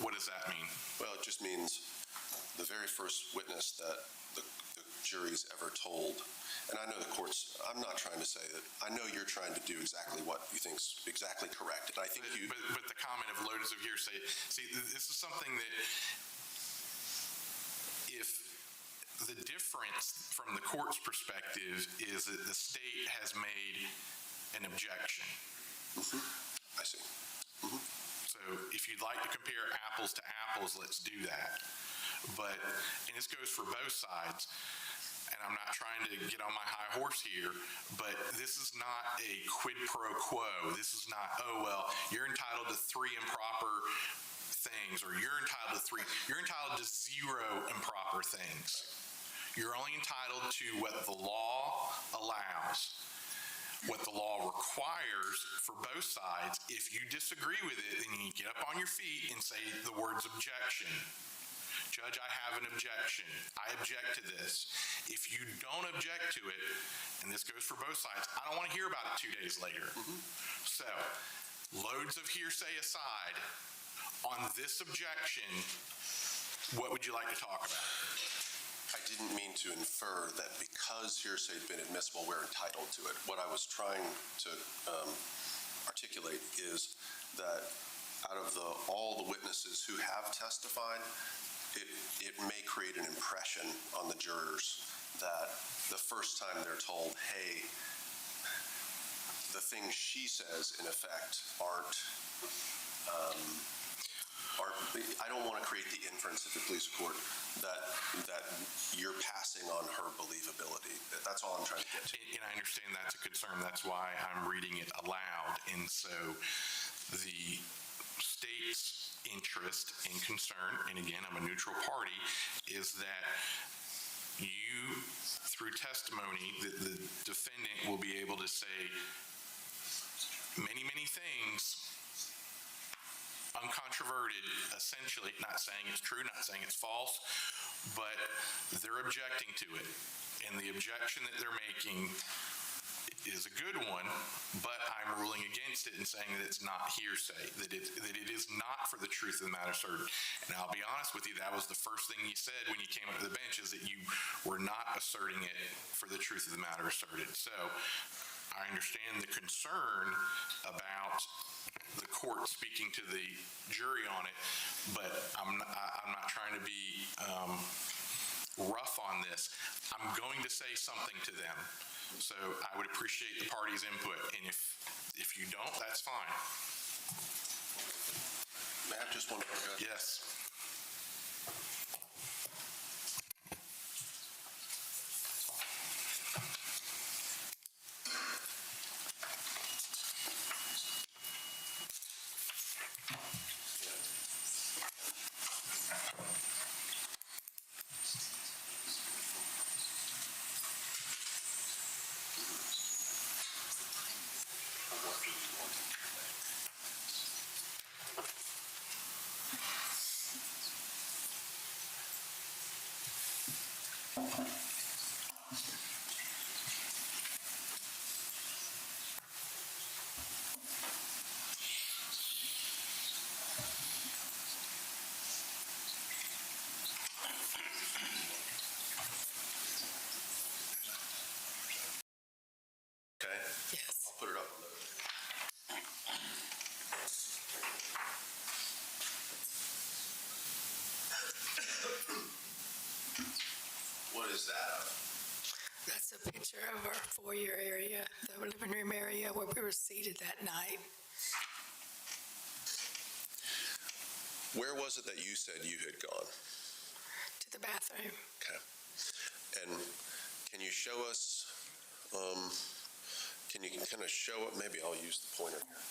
What does that mean? Well, it just means the very first witness that the jury's ever told. And I know the court's, I'm not trying to say that, I know you're trying to do exactly what you think's exactly correct. And I think But the comment of loads of hearsay, see, this is something that if the difference from the court's perspective is that the state has made an objection. I see. So if you'd like to compare apples to apples, let's do that. But, and this goes for both sides, and I'm not trying to get on my high horse here, but this is not a quid pro quo. This is not, oh, well, you're entitled to 3 improper things, or you're entitled to 3. You're entitled to 0 improper things. You're only entitled to what the law allows. What the law requires for both sides, if you disagree with it, then you get up on your feet and say the words objection. Judge, I have an objection. I object to this. If you don't object to it, and this goes for both sides, I don't want to hear about it 2 days later. So, loads of hearsay aside, on this objection, what would you like to talk about? I didn't mean to infer that because hearsay had been admissible, we're entitled to it. What I was trying to articulate is that out of all the witnesses who have testified, it may create an impression on the jurors that the first time they're told, hey, the things she says, in effect, aren't, I don't want to create the inference at the police court that you're passing on her believability. That's all I'm trying to get to. And I understand that's a concern. That's why I'm reading it aloud. And so the state's interest and concern, and again, I'm a neutral party, is that you, through testimony, the defendant will be able to say many, many things uncontroverted, essentially, not saying it's true, not saying it's false, but they're objecting to it. And the objection that they're making is a good one, but I'm ruling against it and saying that it's not hearsay, that it is not for the truth of the matter asserted. And I'll be honest with you, that was the first thing you said when you came up to the bench, is that you were not asserting it for the truth of the matter asserted. So I understand the concern about the court speaking to the jury on it, but I'm not trying to be rough on this. I'm going to say something to them. So I would appreciate the party's input, and if you don't, that's fine. May I have just one more? Yes. Okay? Yes. I'll put it up on the... What is that of? That's a picture of our foyer area, the living room area where we were seated that night. Where was it that you said you had gone? To the bathroom. Okay. And can you show us, can you kind of show it, maybe I'll use the pointer here.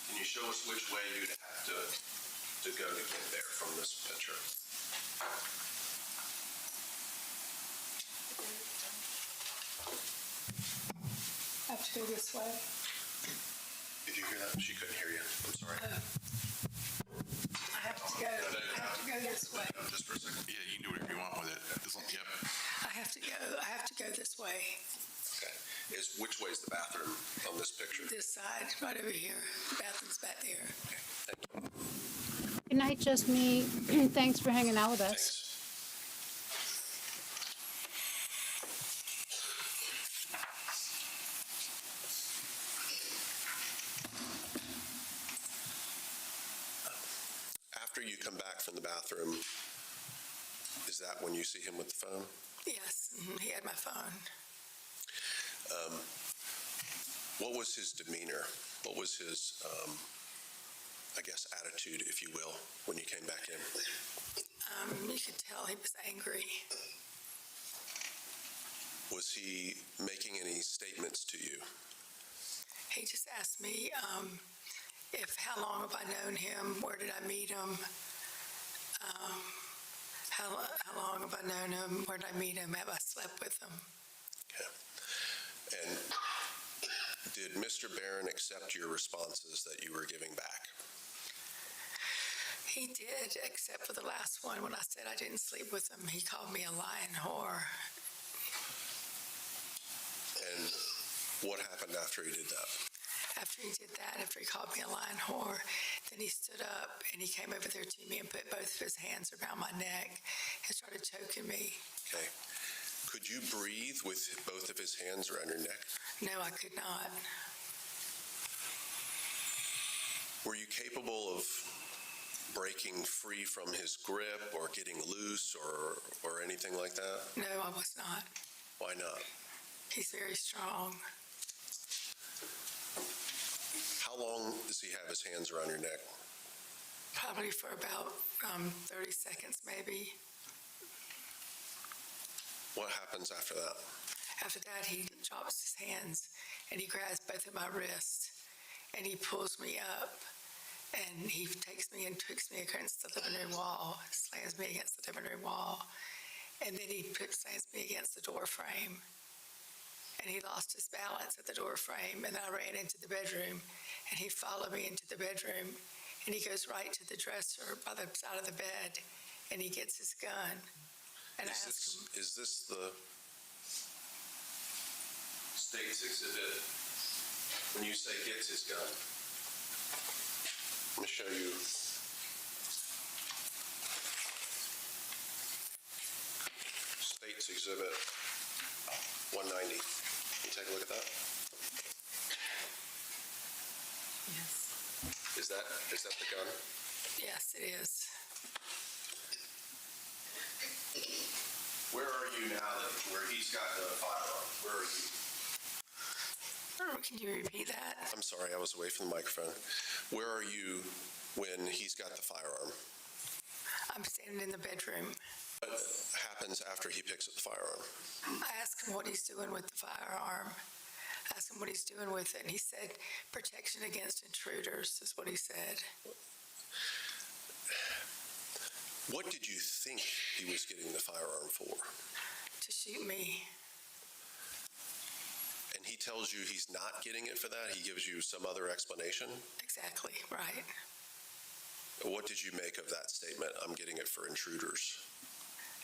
Can you show us which way you'd have to go to get there from this picture? I have to go this way. Did you hear that? She couldn't hear you. I'm sorry. I have to go this way. Just for a second. Yeah, you can do whatever you want with it. Yep. I have to go this way. Okay. Which way is the bathroom on this picture? This side, right over here. The bathroom's back there. Okay. Thank you. Good night, just me. Thanks for hanging out with us. Thanks. After you come back from the bathroom, is that when you see him with the phone? Yes, he had my phone. What was his demeanor? What was his, I guess, attitude, if you will, when you came back in? You could tell he was angry. Was he making any statements to you? He just asked me how long have I known him? Where did I meet him? How long have I known him? Where did I meet him? Have I slept with him? Okay. And did Mr. Barron accept your responses that you were giving back? He did, except for the last one when I said I didn't sleep with him. He called me a lying whore. And what happened after he did that? After he did that, after he called me a lying whore, Then he stood up and he came over there to me and put both of his hands around my neck and started choking me. Okay. Could you breathe with both of his hands around your neck? No, I could not. Were you capable of breaking free from his grip or getting loose or anything like that? No, I was not. Why not? He's very strong. How long does he have his hands around your neck? Probably for about 30 seconds, maybe. What happens after that? After that, he drops his hands and he grabs both of my wrists and he pulls me up and he takes me and twists me against the living room wall, slams me against the living room wall, and then he slams me against the door frame. And he lost his balance at the door frame, and I ran into the bedroom, and he followed me into the bedroom, and he goes right to the dresser by the side of the bed, and he gets his gun. And Is this the state's exhibit? When you say gets his gun, let me show you. State's exhibit 190. Can you take a look at that? Yes. Is that the gun? Yes, it is. Where are you now where he's got the firearm? Where are you? Can you repeat that? I'm sorry, I was away from the microphone. Where are you when he's got the firearm? I'm standing in the bedroom. What happens after he picks up the firearm? I asked him what he's doing with the firearm. I asked him what he's doing with it, and he said, protection against intruders is what he said. What did you think he was getting the firearm for? To shoot me. And he tells you he's not getting it for that? He gives you some other explanation? Exactly, right. What did you make of that statement, I'm getting it for intruders?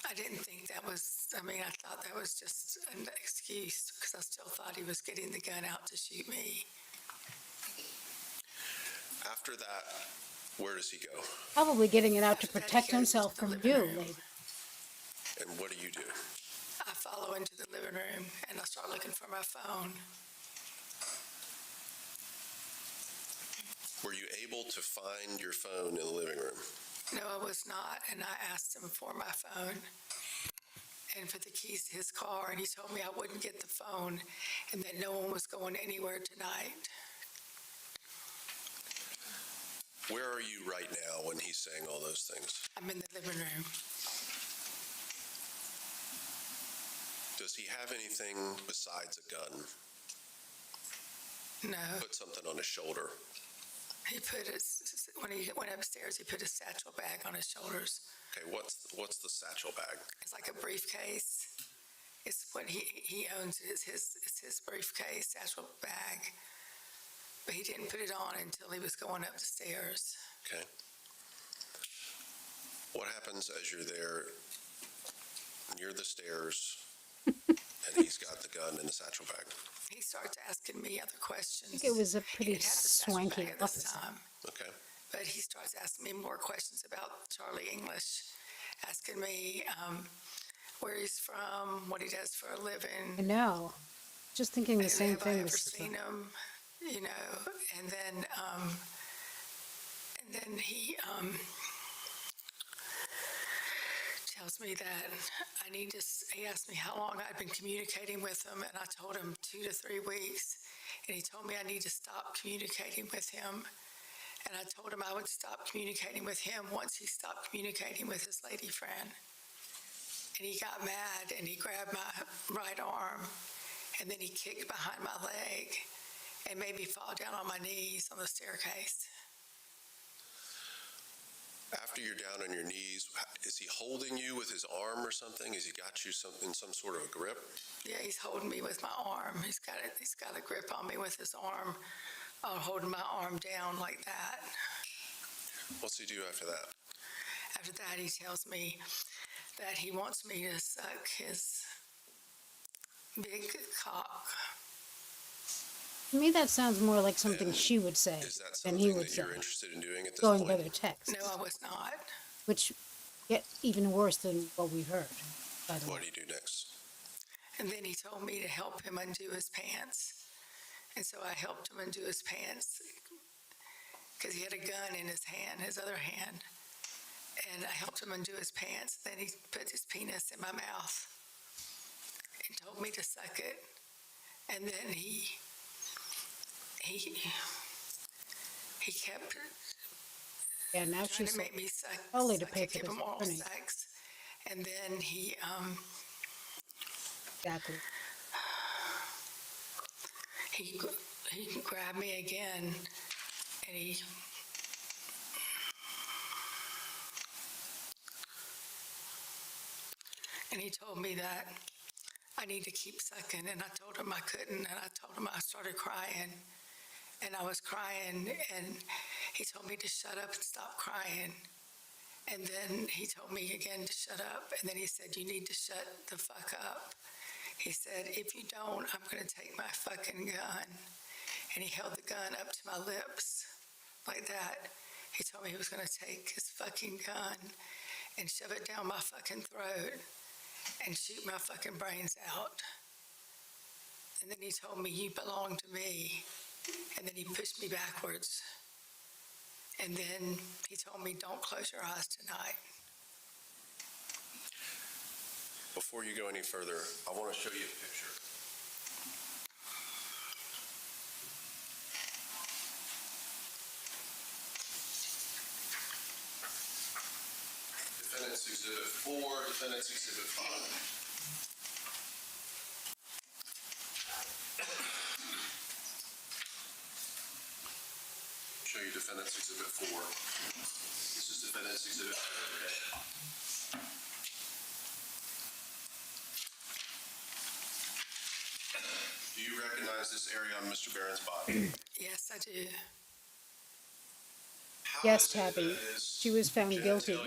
I didn't think that was, I thought that was just an excuse because I still thought he was getting the gun out to shoot me. After that, where does he go? Probably getting it out to protect himself from you, maybe. And what do you do? I follow into the living room and I start looking for my phone. Were you able to find your phone in the living room? No, I was not, and I asked him for my phone and for the keys to his car, and he told me I wouldn't get the phone and that no one was going anywhere tonight. Where are you right now when he's saying all those things? I'm in the living room. Does he have anything besides a gun? No. Put something on his shoulder. He put his, when he went upstairs, he put his satchel bag on his shoulders. Okay, what's the satchel bag? It's like a briefcase. It's what he owns. It's his briefcase, satchel bag. But he didn't put it on until he was going up the stairs. Okay. What happens as you're there near the stairs and he's got the gun in the satchel bag? He starts asking me other questions. I think it was a pretty swanky office. Okay. But he starts asking me more questions about Charlie English, asking me where he's from, what he does for a living. I know. Just thinking the same Have I thing. ever seen him? You know, and then he tells me that he asked me how long I'd been communicating with him, and I told him 2 to 3 weeks, and he told me I need to stop communicating with him, and I told him I would stop communicating with him once he stopped communicating with his lady friend. And he got mad, and he grabbed my right arm, and then he kicked behind my leg, and made me fall down on my knees on the staircase. After you're down on your knees, is he holding you with his arm or something? Has he got you in some sort of a grip? Yeah, he's holding me with my arm. He's got a grip on me with his arm, holding my arm down like that. What's he do after that? After that, he tells me that he wants me to suck his big cock. To me, that sounds more like something she would say Is that than something he would that say, you're interested in doing at this going by point? their texts, No, I was not. which get even worse than what we heard, by the way. What do you do next? And then he told me to help him undo his pants. And so I helped him undo his pants because he had a gun in his hand, his other hand. And I helped him undo his pants. Then he put his penis in my mouth and told me to suck it. And then he kept Yeah, now trying she's to make me suck, probably to suck pay and for give this him oral attorney. sex. And then Exactly. he grabbed me again, and he told me that I need to keep sucking, and I told him I couldn't, and I told him I started crying, and I was crying, and he told me to shut up and stop crying. And then he told me again to shut up, and then he said, you need to shut the fuck up. He said, if you don't, I'm going to take my fucking gun. And he held the gun up to my lips like that. He told me he was going to take his fucking gun and shove it down my fucking throat and shoot my fucking brains out. And then he told me, you belong to me. And then he pushed me backwards. And then he told me, don't close your eyes tonight. Before you go any further, I want to show you a picture. Defendant's Exhibit 4, Defendant's Exhibit 5. Show you Defendant's Exhibit 4. This is Defendant's Exhibit 4. Do you recognize this area on Mr. Barron's body? Yes, I do. Yes, Tabby. She was found guilty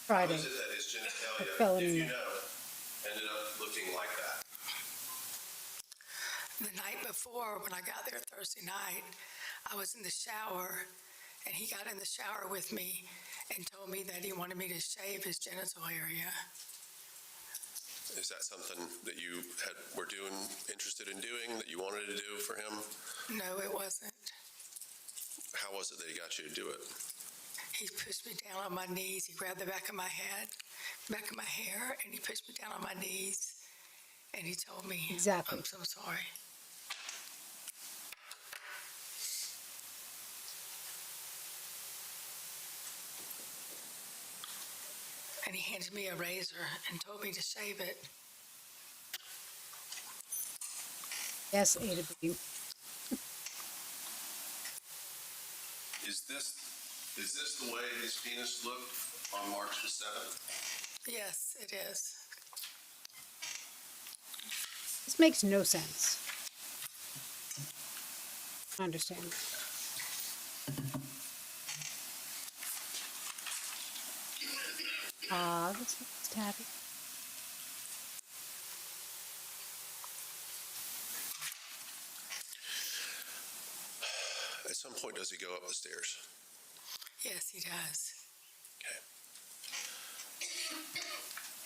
Friday How is it that his of genitalia, felony if you murder. know, ended up looking like that? The night before, when I got there Thursday night, I was in the shower, and he got in the shower with me and told me that he wanted me to shave his genital area. Is that something that you were interested in doing, that you wanted to do for him? No, it wasn't. How was it that he got you to do it? He pushed me down on my knees. He grabbed the back of my head, back of my hair, and he pushed me down on my knees. And he told me, Exactly. I'm so sorry. And he handed me a razor and told me to shave it. Yes, A to B. Is this the way his penis looked on March the 7th? Yes, it is. This makes no sense. I understand. This is Tabby. At some point, does he go up the stairs? Yes, he does.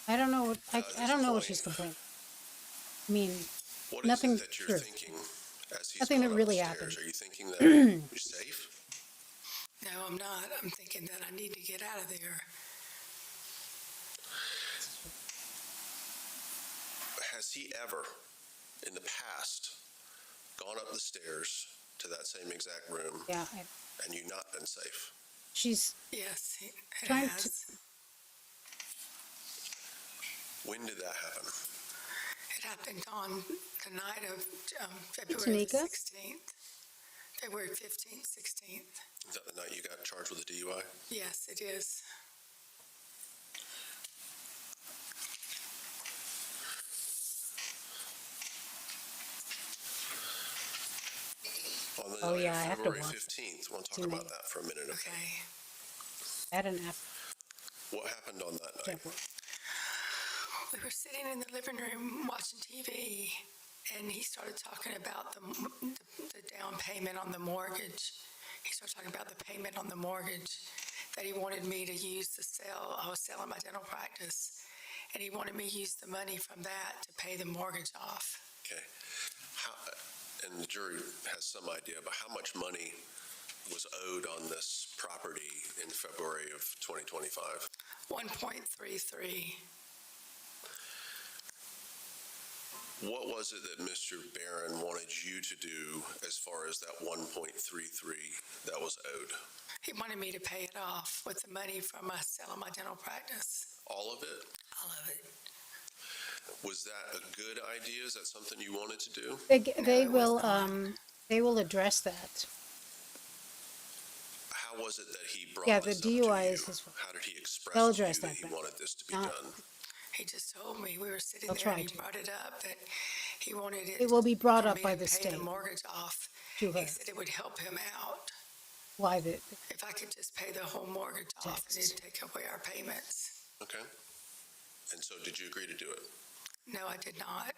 I don't know what I don't know what she's complaining. I mean, What nothing is it that you're true. thinking as he's Nothing gone that up really the happened. stairs? Are you thinking that you're safe? No, I'm not. I'm thinking that I need to get out of there. Has he ever, in the past, gone up the stairs to that same exact room Yeah, and you not been safe? she's Yes, it trying has. to. When did that happen? It happened on the night of February the Tanika? 16th. February 15th, 16th. Is that the night you got charged with a DUI? Yes, it is. On the Oh, night yeah, I of have to February watch 15th. I want to talk Tonight. about that for a minute. Okay. At an app. What happened on that night? We were sitting in the living room watching TV, and he started talking about the down payment on the mortgage. He started talking about the payment on the mortgage, that he wanted me to use the sale. I was selling my dental practice, and he wanted me to use the money from that to pay the mortgage off. Okay. And the jury has some idea about how much money was owed on this property in February of 2025? 1.33. What was it that Mr. Barron wanted you to do as far as that 1.33 that was owed? He wanted me to pay it off with the money from my selling my dental practice. All of it? All of it. Was that a good idea? Is that something you wanted to do? They will address that. How was it that he brought Yeah, this the up to DUI you? is his fault. How did he express They'll to you address that that he back. wanted this to be Not- done? He just told me, we were sitting They'll there try and he to. brought it up that he wanted it. It will be brought for up me by to the pay state the mortgage off. to her. He said it would help him out Why the if I could just pay the whole mortgage off and it'd take away our payments. Okay. And so did you agree to do it? No, I did not.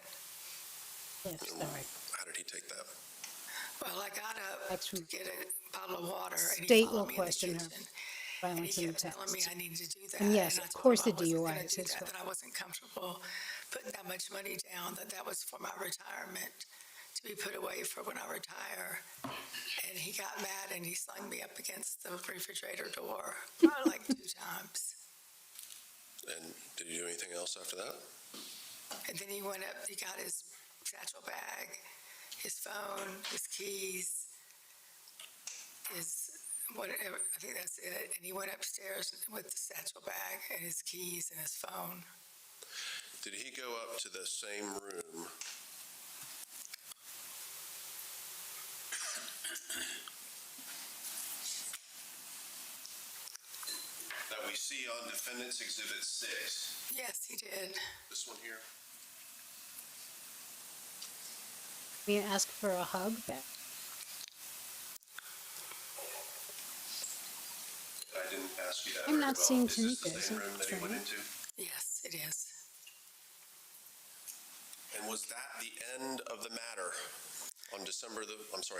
Yes, sorry. How did he take that? Well, I got up to get a bottle of water and he State followed will me in the question her kitchen. And violence he in the kept telling me text. I needed to do that. And yes, I of told course him the I wasn't DUI gonna is do his that, fault. that I wasn't comfortable putting that much money down, that was for my retirement, to be put away for when I retire. And he got mad and he slung me up against the refrigerator door, probably like 2 times. And did you do anything else after that? And then he went up, he got his satchel bag, his phone, his keys, his whatever, I think that's it. And he went upstairs with the satchel bag and his keys and his phone. Did he go up to the same room that we see on Defendant's Exhibit 6? Yes, he did. This one here? Me ask for a hug back. I didn't ask you that. I'm not seeing Is this the Tanika, same is it? room that he went into? Yes, it is. And was that the end of the matter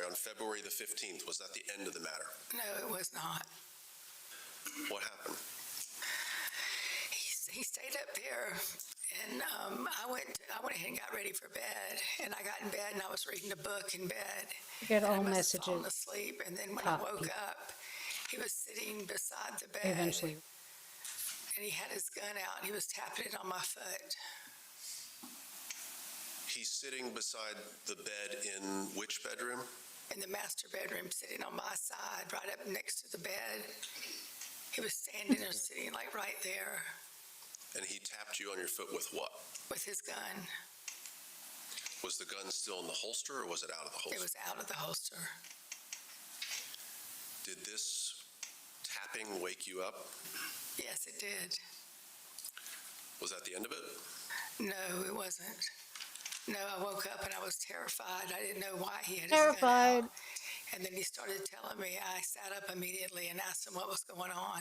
on February the 15th? Was that the end of the matter? No, it was not. What happened? He stayed up there, and I went ahead and got ready for bed, and I got in bed, and I was reading a book in bed. You get and I all must have fallen messages. asleep, and then when I Copy. woke up, he was sitting beside the bed, Eventually. and he had his gun out, and he was tapping it on my foot. He's sitting beside the bed in which bedroom? In the master bedroom, sitting on my side, right up next to the bed. He was standing there, sitting like right there And he tapped you on your foot with what? with his gun. Was the gun still in the holster or was it out of the holster? It was out of the holster. Did this tapping wake you up? Yes, it did. Was that the end of it? No, it wasn't. No, I woke up and I was terrified. I didn't know why he had Terrified. his gun out. And then he started telling me. I sat up immediately and asked him what was going on.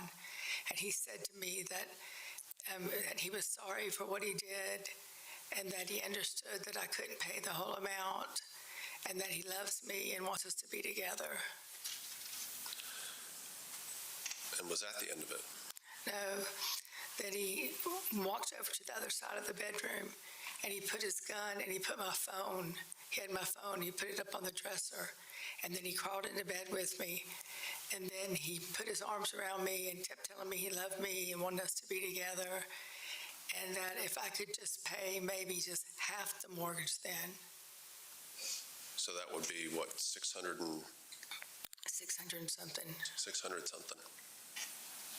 And he said to me that he was sorry for what he did and that he understood that I couldn't pay the whole amount and that he loves me and wants us to be together. And was that the end of it? No, that he walked over to the other side of the bedroom and he put his gun and he put my phone. He had my phone. He put it up on the dresser. And then he crawled into bed with me. And then he put his arms around me and kept telling me he loved me and wanted us to be together. And that if I could just pay maybe just half the mortgage then. So that would be what, 600 and 600 and something. 600 something.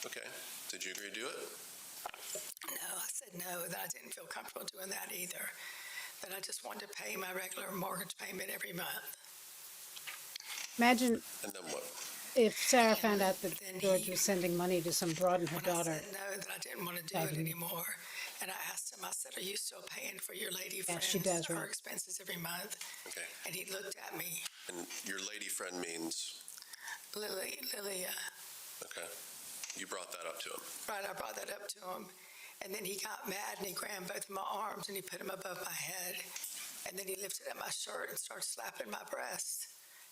Okay. Did you agree to do it? No, I said no, that I didn't feel comfortable doing that either. That I just wanted to pay my regular mortgage payment every month. Imagine And then what? if Sarah found out that George was sending money to some broad and her daughter. I said no, that I didn't want to do it anymore. And I asked him, I said, are you still paying for your lady Yeah, friends she does, her right. expenses every month? Okay. And he looked at me, And your lady friend means? Lilia. Okay. You brought that up to him. Right, I brought that up to him. And then he got mad and he grabbed both of my arms and he put them above my head. And then he lifted up my shirt and started slapping my breast.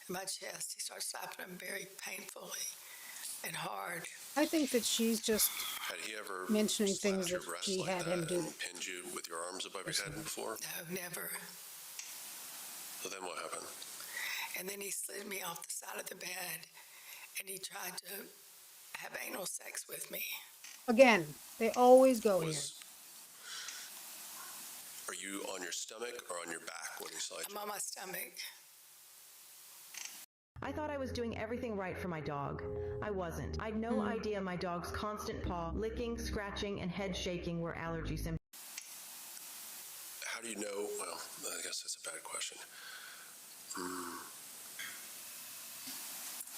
in my chest. He started slapping him very painfully and hard. I think that she's just Had he ever mentioning things slapped your that breast she like had that him do. and pinned you with your arms above your head before? No, never. So then what happened? And then he slid me off the side of the bed, and he tried to have anal sex with me. Again, they always go here. Are you on your stomach or on your back when he slid I'm you? on my stomach. I thought I was doing everything right for my dog. I wasn't. I had no idea my dog's constant paw, licking, scratching, and head shaking were allergy symptoms. How do you know? Well, I guess that's a bad question.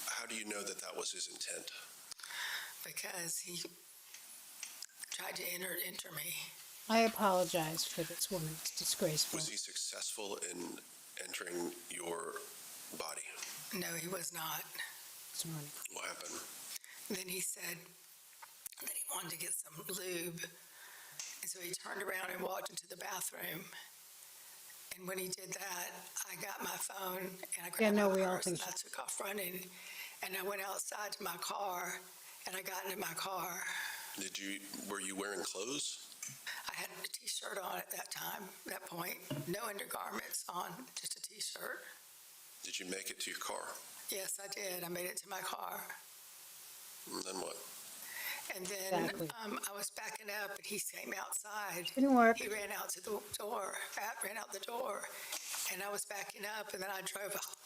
How do you know that that was his intent? Because he tried to enter me. I apologize for this woman. It's disgraceful. Was he successful in entering your body? No, he was not. This morning. What happened? Then he said that he wanted to get some lube. And so he turned around and walked into the bathroom. And when he did that, I got my phone and I grabbed my purse and I took off running. And I went outside to my car and I got into my car. Were you wearing clothes? I had a t-shirt on at that time, that point. No undergarments on, just a t-shirt. Did you make it to your car? Yes, I did. I made it to my car. And then what? And then I was backing up and he came outside. Didn't work. He ran out to the door, ran out the door. And I was backing up and then I drove off.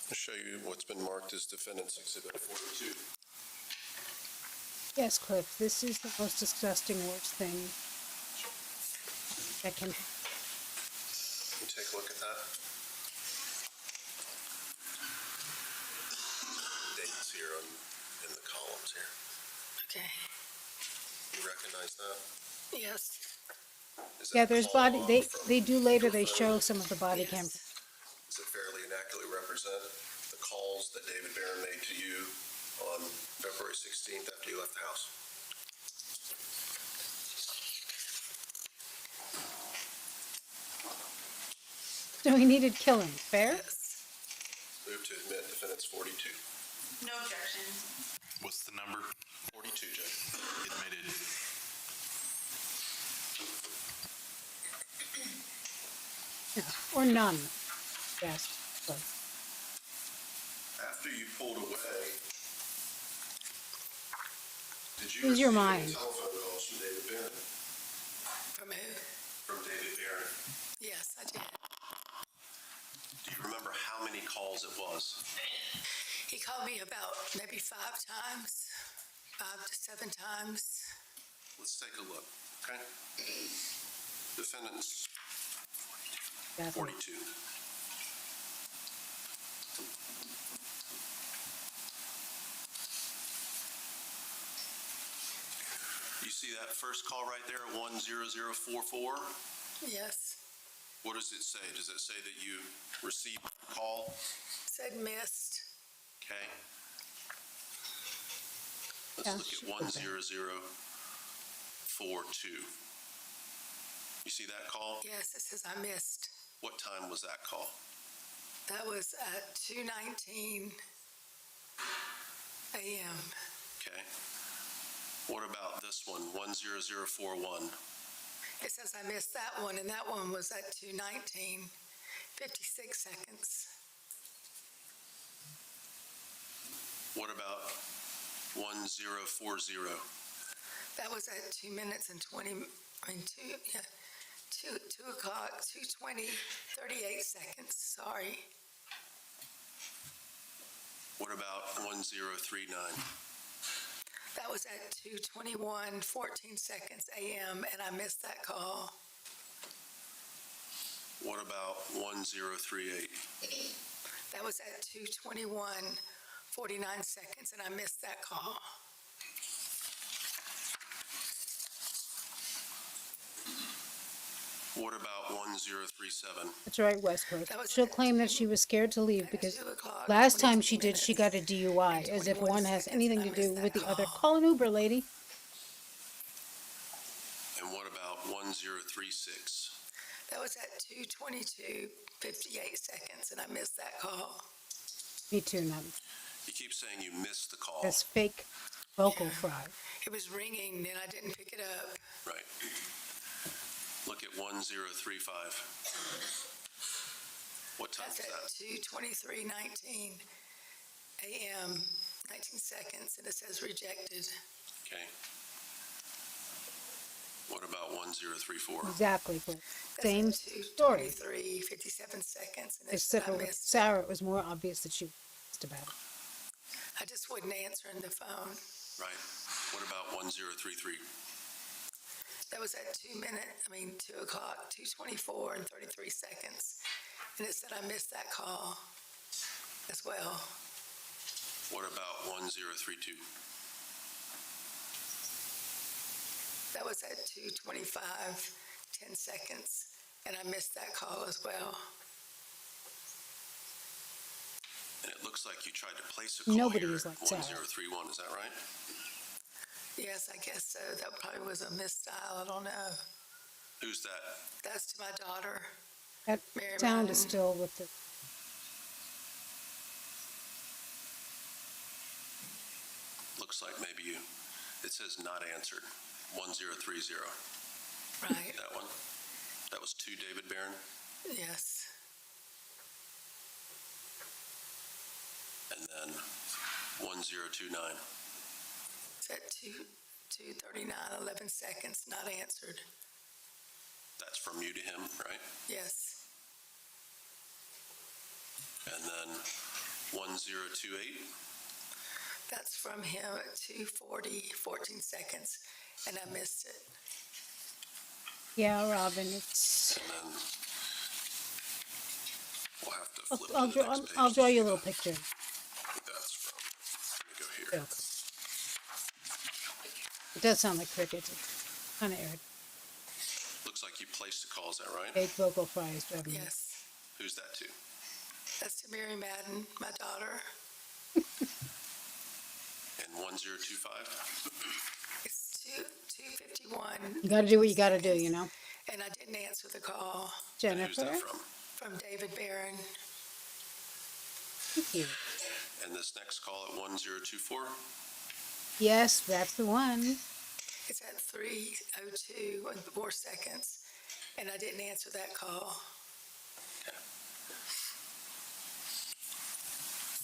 I'll show you what's been marked as Defendant's Exhibit 42. Yes, Cliff, this is the most disgusting, worst thing that can happen. Can you take a look at that? Dates here in the columns here. Okay. You recognize that? Yes. Yeah, there's body. They do later. They show some of the body cam. Does it fairly and accurately represent the calls that David Barron made to you on February 16th after you left the house? So he needed killing. Fair? Move to admit Defendant's 42. No objections. What's the number? 42, Judge. Admitted. Yeah. Or none. Yes. So. After you pulled away, did you Use your receive mind. any telephone calls from David Barron? From who? From David Barron. Yes, I did. Do you remember how many calls it was? He called me about maybe 5 times, 5 to 7 times. Let's take a look, okay? Defendant's 42. You see that first call right there at 10044? Yes. What does it say? Does it say that you received the call? Said missed. Okay. Let's look at 10042. You see that call? Yes, it says I missed. What time was that call? That was at 2:19 a.m. Okay. What about this one, 10041? It says I missed that one, and that one was at 2:19, 56 seconds. What about 1040? That was at 2 minutes and 20, I mean, 2 o'clock, 2:20, 38 seconds, sorry. What about 1039? That was at 2:21, 14 seconds a.m., and I missed that call. What about 1038? That was at 2:21, 49 seconds, and I missed that call. What about 1037? That's right, West Coast. That was She'll claim that she was scared to leave because last time she did, she got a DUI, as if one has anything to do with the other. Call an Uber, lady. And what about 1036? That was at 2:22:58, and I missed that call. Me too, not You keep saying you missed the call. this fake vocal fry. It was ringing, and I didn't pick it up. Right. Look at 1035. What time That's is at that? 2:23:19 a.m., 19 seconds, and it says rejected. Okay. What about 1034? Exactly, Cliff. That's Same at story. 2:23:57, and Except I for with missed it. Sarah, it was more obvious that she was pissed about it. I just wasn't answering the phone. Right. What about 1033? That was at 2 o'clock, 2:24 and 33 seconds. And it said I missed that call as well. What about 1032? That was at 2:25, 10 seconds. And I missed that call as well. And it looks like you tried to place a call Nobody here is like at Sarah. 1031, is that right? Yes, I guess so. That probably was a misdial. I don't know. Who's that? That's to my daughter. That Mary sound is Madden. still with the. Looks like maybe you, it says not answered, 1030. Right. That one? That was to David Barron? Yes. And then 1029. It's at 2:39, 11 seconds, not answered. That's from you to him, right? Yes. And then 1028. That's from him at 2:40, 14 seconds, and I missed it. Yeah, Robin, it's. And then we'll have to I'll, flip I'll to the draw. next page I'll to draw see you a little picture. who that's from. Let me go here. Joke. It does sound like crickets. It's kind of irritating. Looks like you placed a call, is that right? Fake vocal fries driving me. Yes. Who's that to? That's to Mary Madden, my daughter. And 1025? It's 2:51. You gotta do what you gotta do, you know? And I didn't answer the call. Jennifer? Who's that from? From David Barron. Thank you. And this next call at 1024? Yes, that's the one. It's at 3:02 and 4 seconds, and I didn't answer that call.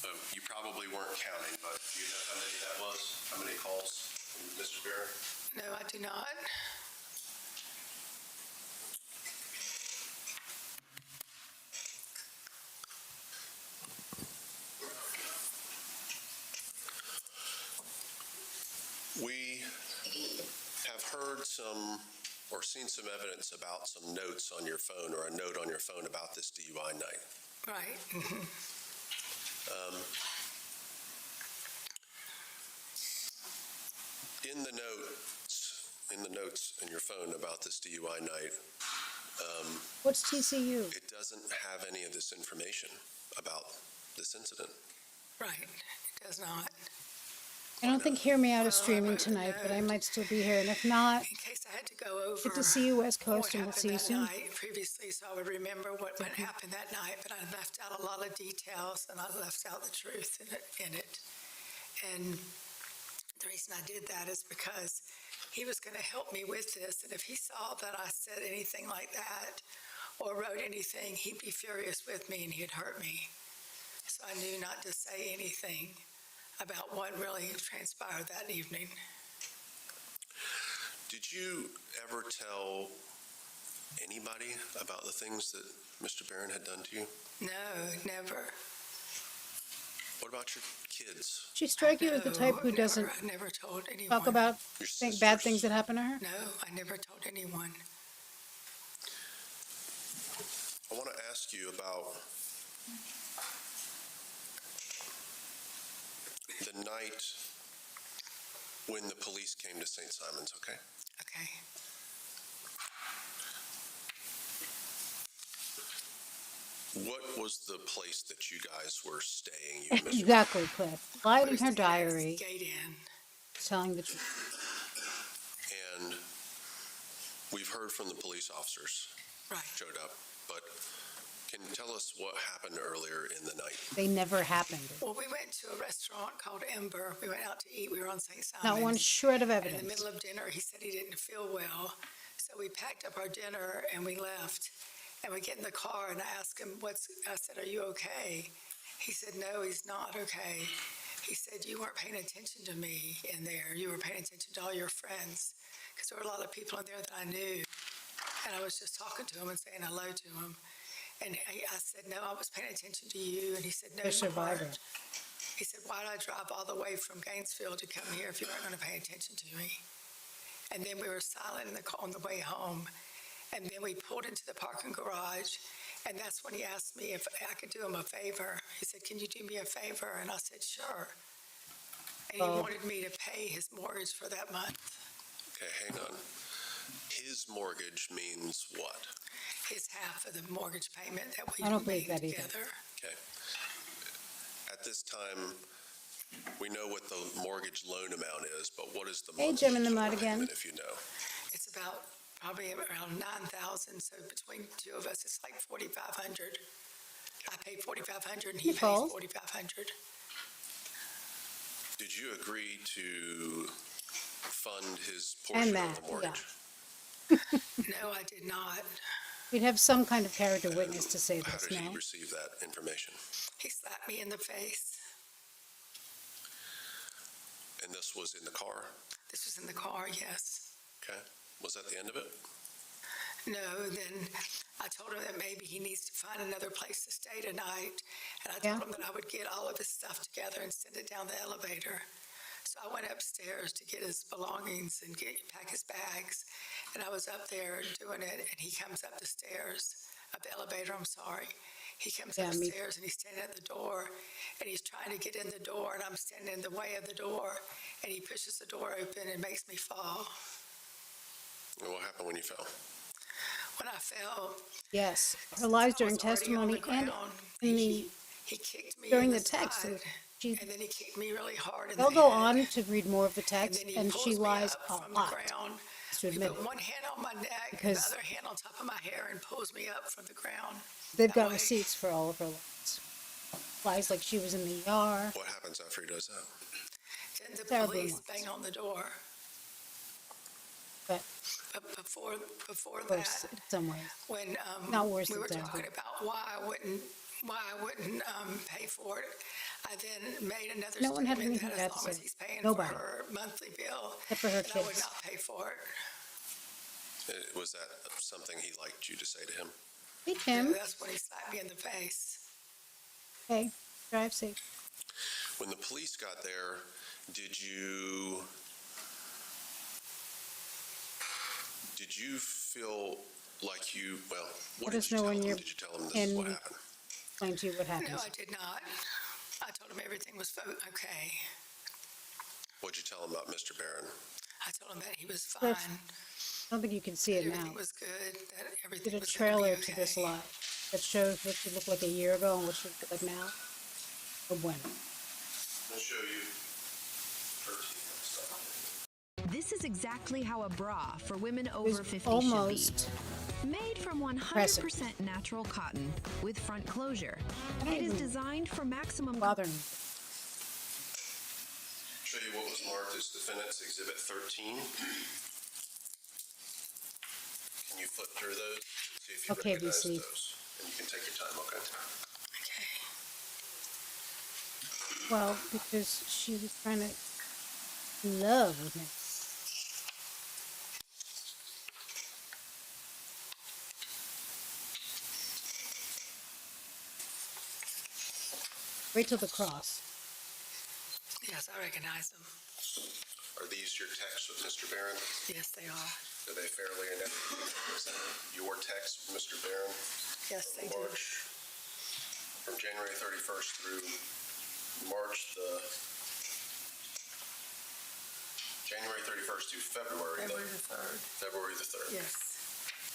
Oh, you probably weren't counting, but do you know how many that was? How many calls from Mr. Barron? No, I do not. We have heard some or seen some evidence about some notes on your phone or a note on your phone about this DUI night. Right. In the notes in your phone about this DUI night, What's TCU? it doesn't have any of this information about this incident. Right. It does not. I don't think Hear Me Out is streaming tonight, but I might still be here. And if not, In case I had to go over good to see you, West what Coast, and we'll happened see you that soon. night previously, so I would remember what happened that night, but I left out a lot of details, and I left out the truth in it. And the reason I did that is because he was going to help me with this, and if he saw that I said anything like that or wrote anything, he'd be furious with me and he'd hurt me. So I knew not to say anything about what really transpired that evening. Did you ever tell anybody about the things that Mr. Barron had done to you? No, never. What about your kids? She strike you as the type who No, doesn't I never told anyone. talk about bad things that happen to her? No, I never told anyone. I want to ask you about the night when the police came to St. Simon's, okay? Okay. What was the place that you guys were staying? You and Mr. Exactly, Cliff. Lied in her diary, Gate in. telling the truth. And we've heard from the police officers showed up, but can you tell us what happened earlier in the night? They never happened. Well, we went to a restaurant called Ember. We went out to eat. We were on St. Simon's. Not one shred of And in evidence. the middle of dinner, he said he didn't feel well. So we packed up our dinner and we left. And we get in the car and I asked him, I said, are you okay? He said, no, he's not okay. He said, you weren't paying attention to me in there. You were paying attention to all your friends. Because there were a lot of people in there that I knew. And I was just talking to him and saying hello to him. And I said, no, I was paying attention to you. And he said, no, A survivor. you weren't. He said, why did I drive all the way from Gainesville to come here if you weren't going to pay attention to me? And then we were silent in the car on the way home. And then we pulled into the parking garage. And that's when he asked me if I could do him a favor. He said, can you do me a favor? And I said, sure. And he wanted me to pay his mortgage for that month. Okay, hang on. His mortgage means what? His half of the mortgage payment that we I don't believe made that either. together. Okay. At this time, we know what the mortgage loan amount is, but what is the Hey, monthly Jim in the total mud again. payment, if you know? It's about probably around 9,000. So between the two of us, it's like 4,500. I pay 4,500 and he Nicole? pays 4,500. Did you agree to fund his And portion of that, the mortgage? No, I did not. We'd have some kind of character witness to say How this, did he no? receive that information? He slapped me in the face. And this was in the car? This was in the car, yes. Okay. Was that the end of it? No, then I told him that maybe he needs to find another place to stay tonight. And I Yeah. told him that I would get all of his stuff together and send it down the elevator. So I went upstairs to get his belongings and pack his bags. And I was up there doing it, and he comes up the stairs, up the elevator, I'm sorry. He comes Yeah, me- upstairs and he's standing at the door, and he's trying to get in the door, and I'm standing in the way of the door, and he pushes the door open and makes me fall. And what happened when you fell? When I fell, Yes. Her lies during was already on the testimony and ground. in the, he kicked me during in the the text. side, She, and then he kicked me really hard in they'll the go head. on to read more of the text, then he and pulls she me lies up a from lot. the ground. To He admit put it. one hand on my neck and the Because- other hand on top of my hair and pulls me up from the ground. They've that got way. receipts for all of her lies. Lies like she was in the ER. What happens after he does that? Then the Terribly police nuts. bang on the door. But But before worse that, in some ways. when Not worse we than were terrible. talking about why I wouldn't pay for it, I then made another No one had statement anything that bad as to long as say. he's paying Nobody. for her monthly bill, Except for her then I would kids. not pay for it. Was that something he liked you to say to him? Hey, So Kim. that's when he slapped me in the face. Hey, drive safe. When the police got there, did you feel like you, well, what Let did us you know tell when them? you're Did you tell them this is what in- happened? Explain to you what No, happens. I did not. I told him everything was okay. What'd you tell them about Mr. Barron? I told him that he was Cliff, fine, I don't think you can see it now. everything was good, that everything Did a was gonna be trailer okay. to this live that shows what she looked like a year ago and what she looks like now. Oh, bueno. I'll show you her teeth and stuff. This is exactly how a bra for women It over was 50 almost should be. Made from 100% natural cotton with front closure. It is designed for maximum bothering me. Show you what was marked as Defendant's Exhibit 13. Can you flip through those? See if you Okay, recognize BC. those. And you can take your time, okay? Well, because she was trying to love with me. Wait till the cross. Yes, I recognize them. Are these your texts with Mr. Barron? Yes, they are. Are they fairly identical? Is that your text with Mr. Barron? Yes, they do. March, from January 31st through March January 31st to February February the 3rd. February the 3rd. Yes.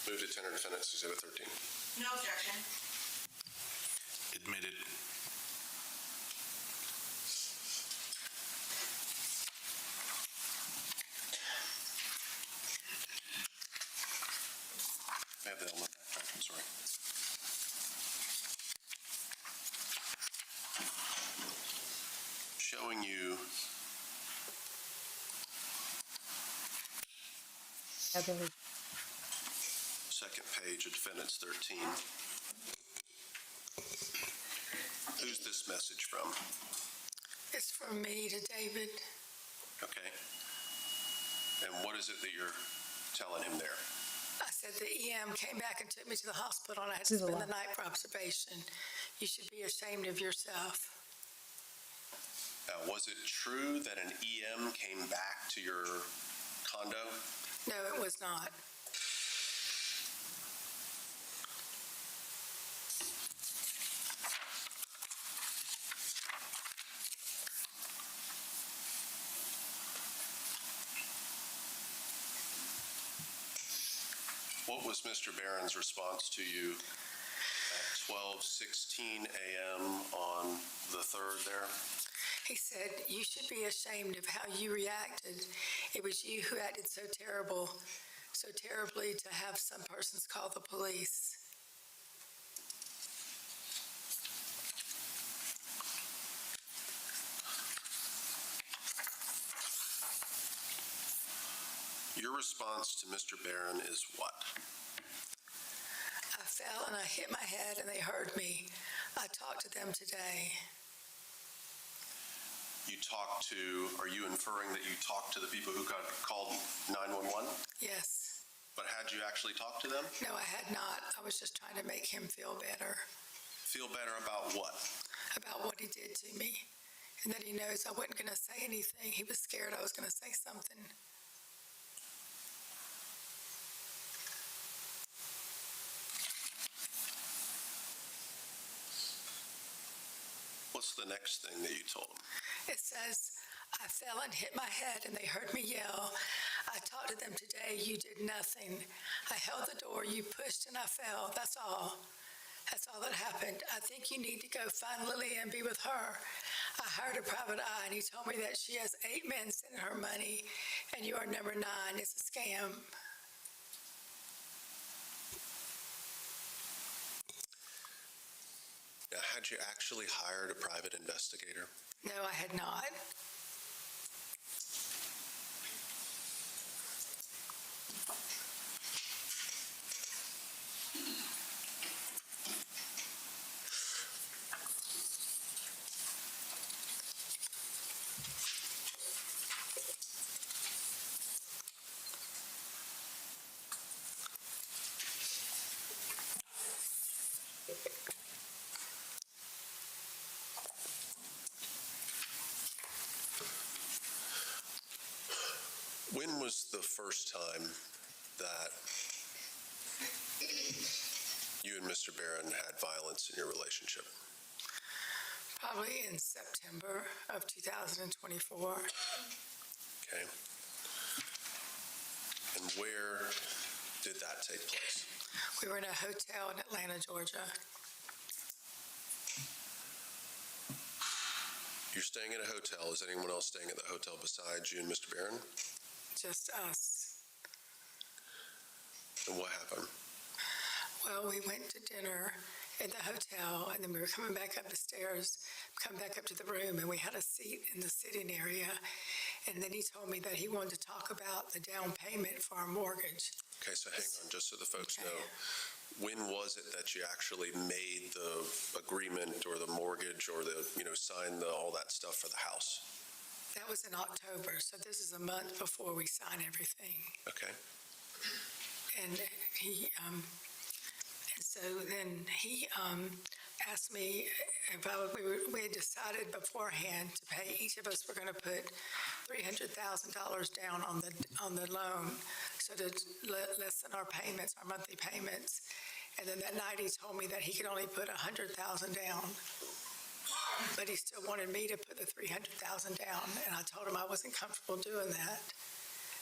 Move to Tender Defendant's Exhibit 13. No objection. Admitted. I have the element back. Beverly. Second page of Defendant's 13. Who's this message from? It's from me to David. Okay. And what is it that you're telling him there? I said the EM came back and took me to the hospital and I had to This is a spend lot. the night for observation. You should be ashamed of yourself. Was it true that an EM came back to your condo? No, it was not. What was Mr. Barron's response to you at 12:16 a.m. on the 3rd there? He said, you should be ashamed of how you reacted. It was you who acted so terribly to have some persons call the police. Your response to Mr. Barron is what? I fell and I hit my head and they heard me. I talked to them today. Are you inferring that you talked to the people who got called 911? Yes. But had you actually talked to them? No, I had not. I was just trying to make him feel better. Feel better about what? About what he did to me. And that he knows I wasn't going to say anything. He was scared I was going to say something. What's the next thing that you told him? It says, I fell and hit my head and they heard me yell. I talked to them today. You did nothing. I held the door. You pushed and I fell. That's all. That's all that happened. I think you need to go find Lily and be with her. I hired a private eye and he told me that she has 8 men sending her money and you are number 9. It's a scam. Now, had you actually hired a private investigator? No, I had not. When was the first time that you and Mr. Barron had violence in your relationship? Probably in September of 2024. Okay. And where did that take place? We were in a hotel in Atlanta, Georgia. You're staying at a hotel. Is anyone else staying at the hotel besides you and Mr. Barron? Just us. And what happened? Well, we went to dinner in the hotel, and then we were coming back up the stairs, come back up to the room, and we had a seat in the sitting area. And then he told me that he wanted to talk about the down payment for our mortgage. Okay, so hang on, just so the folks know. When was it that you actually made the agreement or the mortgage or signed all that stuff for the house? That was in October, so this is a month before we sign everything. Okay. And so then he asked me if we had decided beforehand to pay. Each of us were going to put $300,000 down on the loan, so to lessen our payments, our monthly payments. And then that night he told me that he could only put $100,000 down, but he still wanted me to put the $300,000 down. And I told him I wasn't comfortable doing that.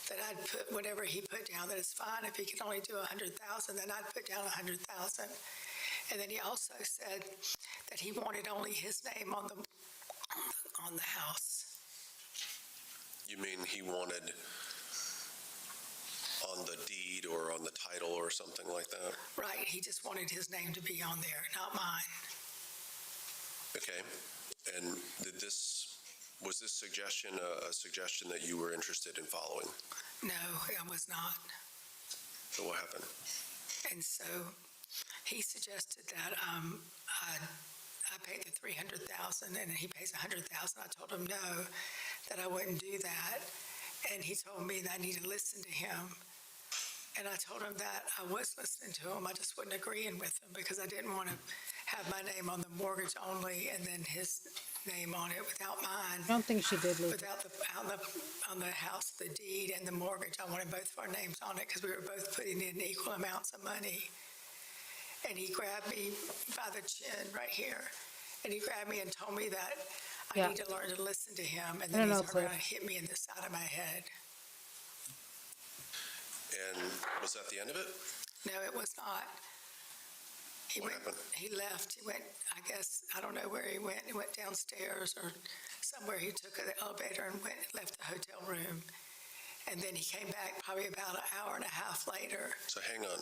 That I'd put whatever he put down, that it's fine. If he could only do $100,000, then I'd put down $100,000. And then he also said that he wanted only his name on the house. You mean he wanted on the deed or on the title or something like that? Right, he just wanted his name to be on there, not mine. Okay, and was this suggestion a suggestion that you were interested in following? No, I was not. So what happened? And so he suggested that I pay the $300,000 and he pays $100,000. I told him no, that I wouldn't do that. And he told me that I need to listen to him. And I told him that I was listening to him. I just wasn't agreeing with him because I didn't want to have my name on the mortgage only and then his name on it without mine. I don't think she did, Luke. Without on the house, the deed and the mortgage. I wanted both of our names on it because we were both putting in equal amounts of money. And he grabbed me by the chin right here. And he grabbed me and told me that I need to learn to listen to him. And then he turned around and hit me in the side of my head. And was that the end of it? No, it was not. What happened? He left. He went, I guess, I don't know where he went. He went downstairs or somewhere. He took the elevator and left the hotel room. And then he came back probably about an hour and a half later. So hang on.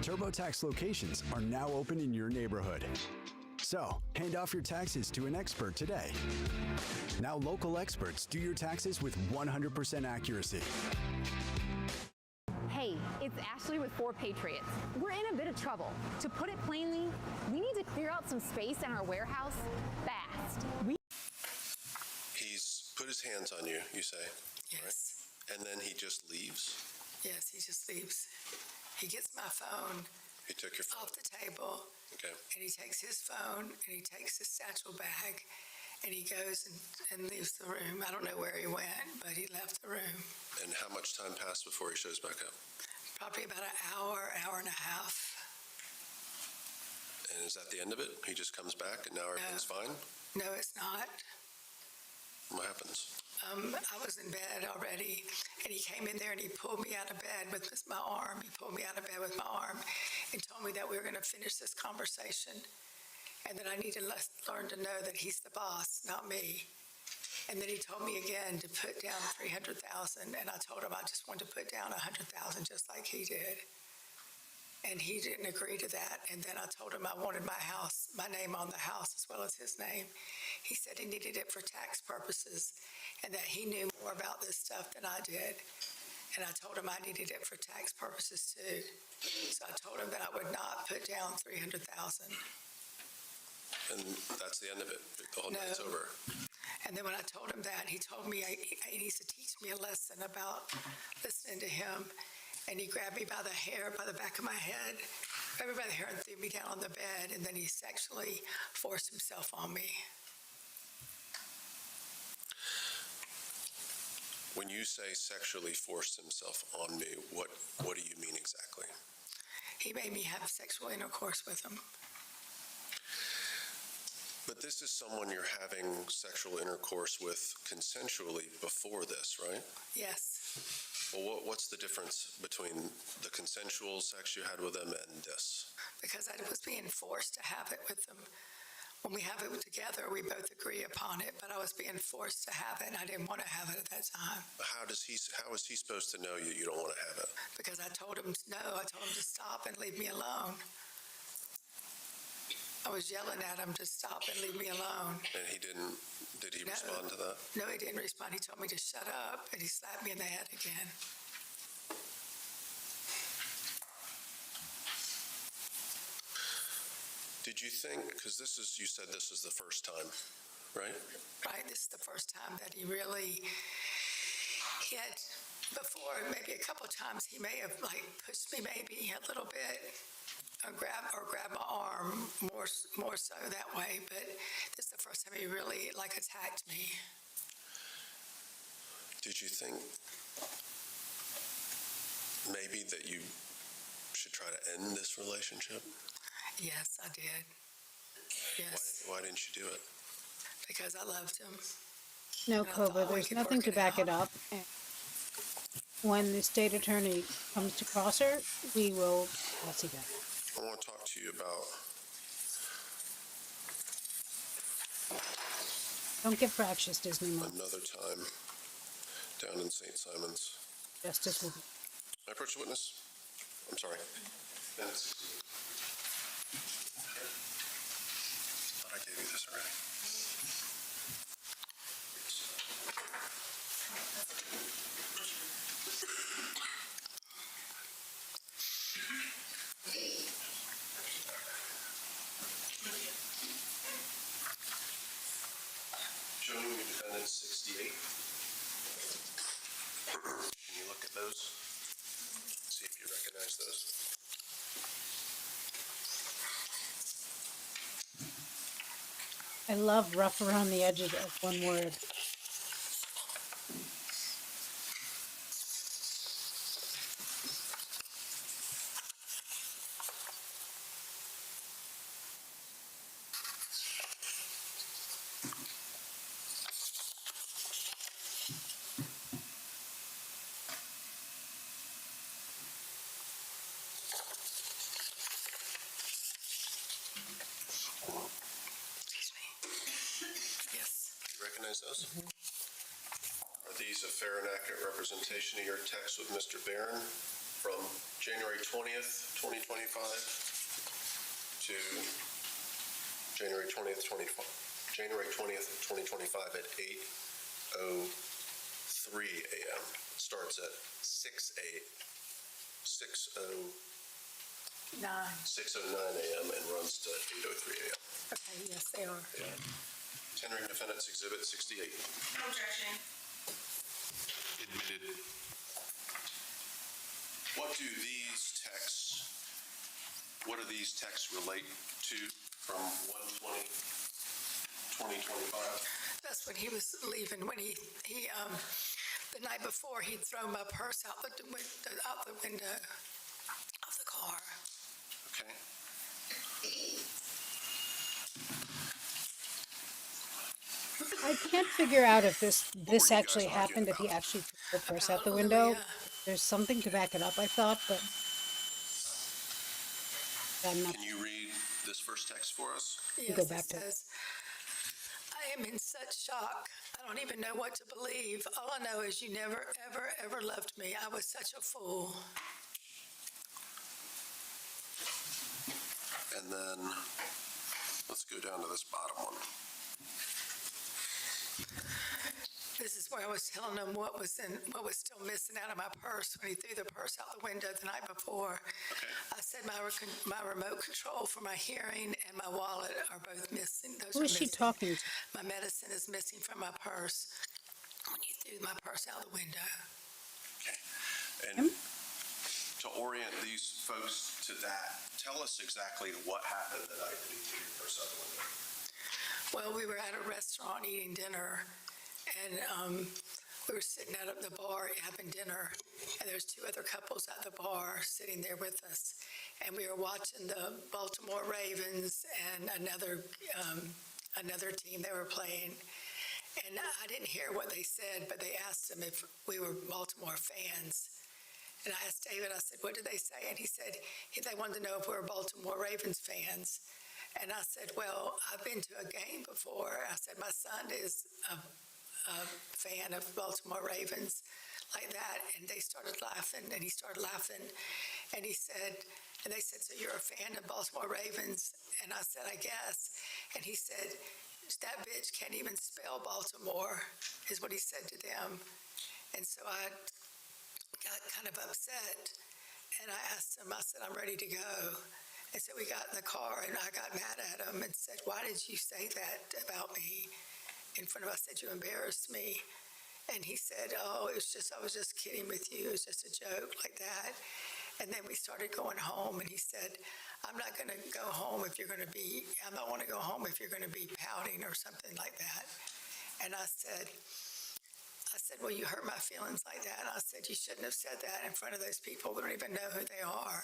TurboTax locations are now open in your neighborhood. So, hand off your taxes to an expert today. Now local experts do your taxes with 100% accuracy. Hey, it's Ashley with 4 Patriots. We're in a bit of trouble. To put it plainly, we need to clear out some space in our warehouse fast. He's put his hands on you, you say? Yes. Right? And then he just leaves? Yes, he just leaves. He gets my phone. He took your phone? Off the table. Okay. And he takes his phone and he takes his satchel bag and he goes and leaves the room. I don't know where he went, but he left the room. And how much time passed before he shows back up? Probably about an hour, hour and a half. And is that the end of it? He just comes back and now everything's fine? No, it's not. What happens? I was in bed already, and he came in there and he pulled me out of bed with my arm. He pulled me out of bed with my arm and told me that we were going to finish this conversation and that I need to learn to know that he's the boss, not me. And then he told me again to put down $300,000, and I told him I just wanted to put down $100,000 just like he did. And he didn't agree to that. And then I told him I wanted my name on the house as well as his name. He said he needed it for tax purposes and that he knew more about this stuff than I did. And I told him I needed it for tax purposes too. So I told him that I would not put down $300,000. And that's the end of it? The whole night's over? And then when I told him that, he told me he needs to teach me a lesson about listening to him. And he grabbed me by the hair, by the back of my head, grabbed me by the hair and threw me down on the bed, and then he sexually forced himself on me. When you say sexually forced himself on me, what do you mean exactly? He made me have sexual intercourse with him. But this is someone you're having sexual intercourse with consensually before this, right? Yes. Well, what's the difference between the consensual sex you had with him and this? Because I was being forced to have it with him. When we have it together, we both agree upon it, but I was being forced to have it, and I didn't want to have it at that time. How is he supposed to know you don't want to have it? Because I told him no, I told him to stop and leave me alone. I was yelling at him to stop and leave me alone. And he didn't, did he respond to that? No, he didn't respond. He told me to shut up, and he slapped me in the head again. Did you think, because you said this is the first time, right? Right, this is the first time that he had, before, maybe a couple of times, he may have pushed me maybe a little bit, or grab my arm more so that way, but this is the first time he really attacked me. Did you think maybe that you should try to end this relationship? Yes, I did. Yes. Why didn't you do it? Because I loved him. No, Cobra, there's nothing to back it up. And when the state attorney comes to cross her, we will see that. I want to talk to you about... Don't get fractious, Disney Mom. Another time down in St. Simon's. Justice will be. May I approach the witness? I'm sorry. Yes. I thought I gave you this already. if you recognize those. I love rough around the edges as one word. Excuse me. Yes. You recognize those? Are these a fair and accurate representation of your text with Mr. Barron from January 20th, 2025 to January 20th, 2025 at 8:03 a.m. It starts at 6:09 a.m. and runs to 8:03 a.m. Okay, yes, they are. Tendering defendants exhibit 68. No objection. Admitted. What do these texts relate to from 1/20/2025? That's when he was leaving, when he the night before, he'd thrown my purse out the window of the car. Okay. I can't figure out if this actually happened, if he actually threw the purse out the window. There's something to back it up, I thought, but I'm not. Can you read this first text for us? Yes, Go back it to says, I am in such shock. I don't even know what to believe. All I know is you never, ever, ever loved me. I was such a fool. And then let's go down to this bottom one. This is where I was telling him what was still missing out of my purse when he threw the purse out the window the night before. I said my remote control for my hearing and my wallet are both missing. Those Who are is she missing. talking to? My medicine is missing from my purse when you threw my purse out the window. And to orient these folks to that, tell us exactly what happened the night that he threw your purse out the window. Well, we were at a restaurant eating dinner, and we were sitting out at the bar having dinner, and there's two other couples at the bar sitting there with us, and we were watching the Baltimore Ravens and another team they were playing. And I didn't hear what they said, but they asked them if we were Baltimore fans. And I asked David, I said, what did they say? And he said they wanted to know if we were Baltimore Ravens fans. And I said, well, I've been to a game before. I said, my son is a fan of Baltimore Ravens, like that. And they started laughing, and he started laughing. And they said, so you're a fan of Baltimore Ravens? And I said, I guess. And he said, that bitch can't even spell Baltimore, is what he said to them. And so I got kind of upset. And I asked him, I said, I'm ready to go. And so we got in the car, and I got mad at him and said, why did you say that about me in front of us? I said, you embarrassed me. And he said, oh, I was just kidding with you. It was just a joke, like that. And then we started going home, and he said, I don't want to go home if you're going to be pouting or something like that. And I said, well, you hurt my feelings like that. And I said, you shouldn't have said that in front of those people. We don't even know who they are.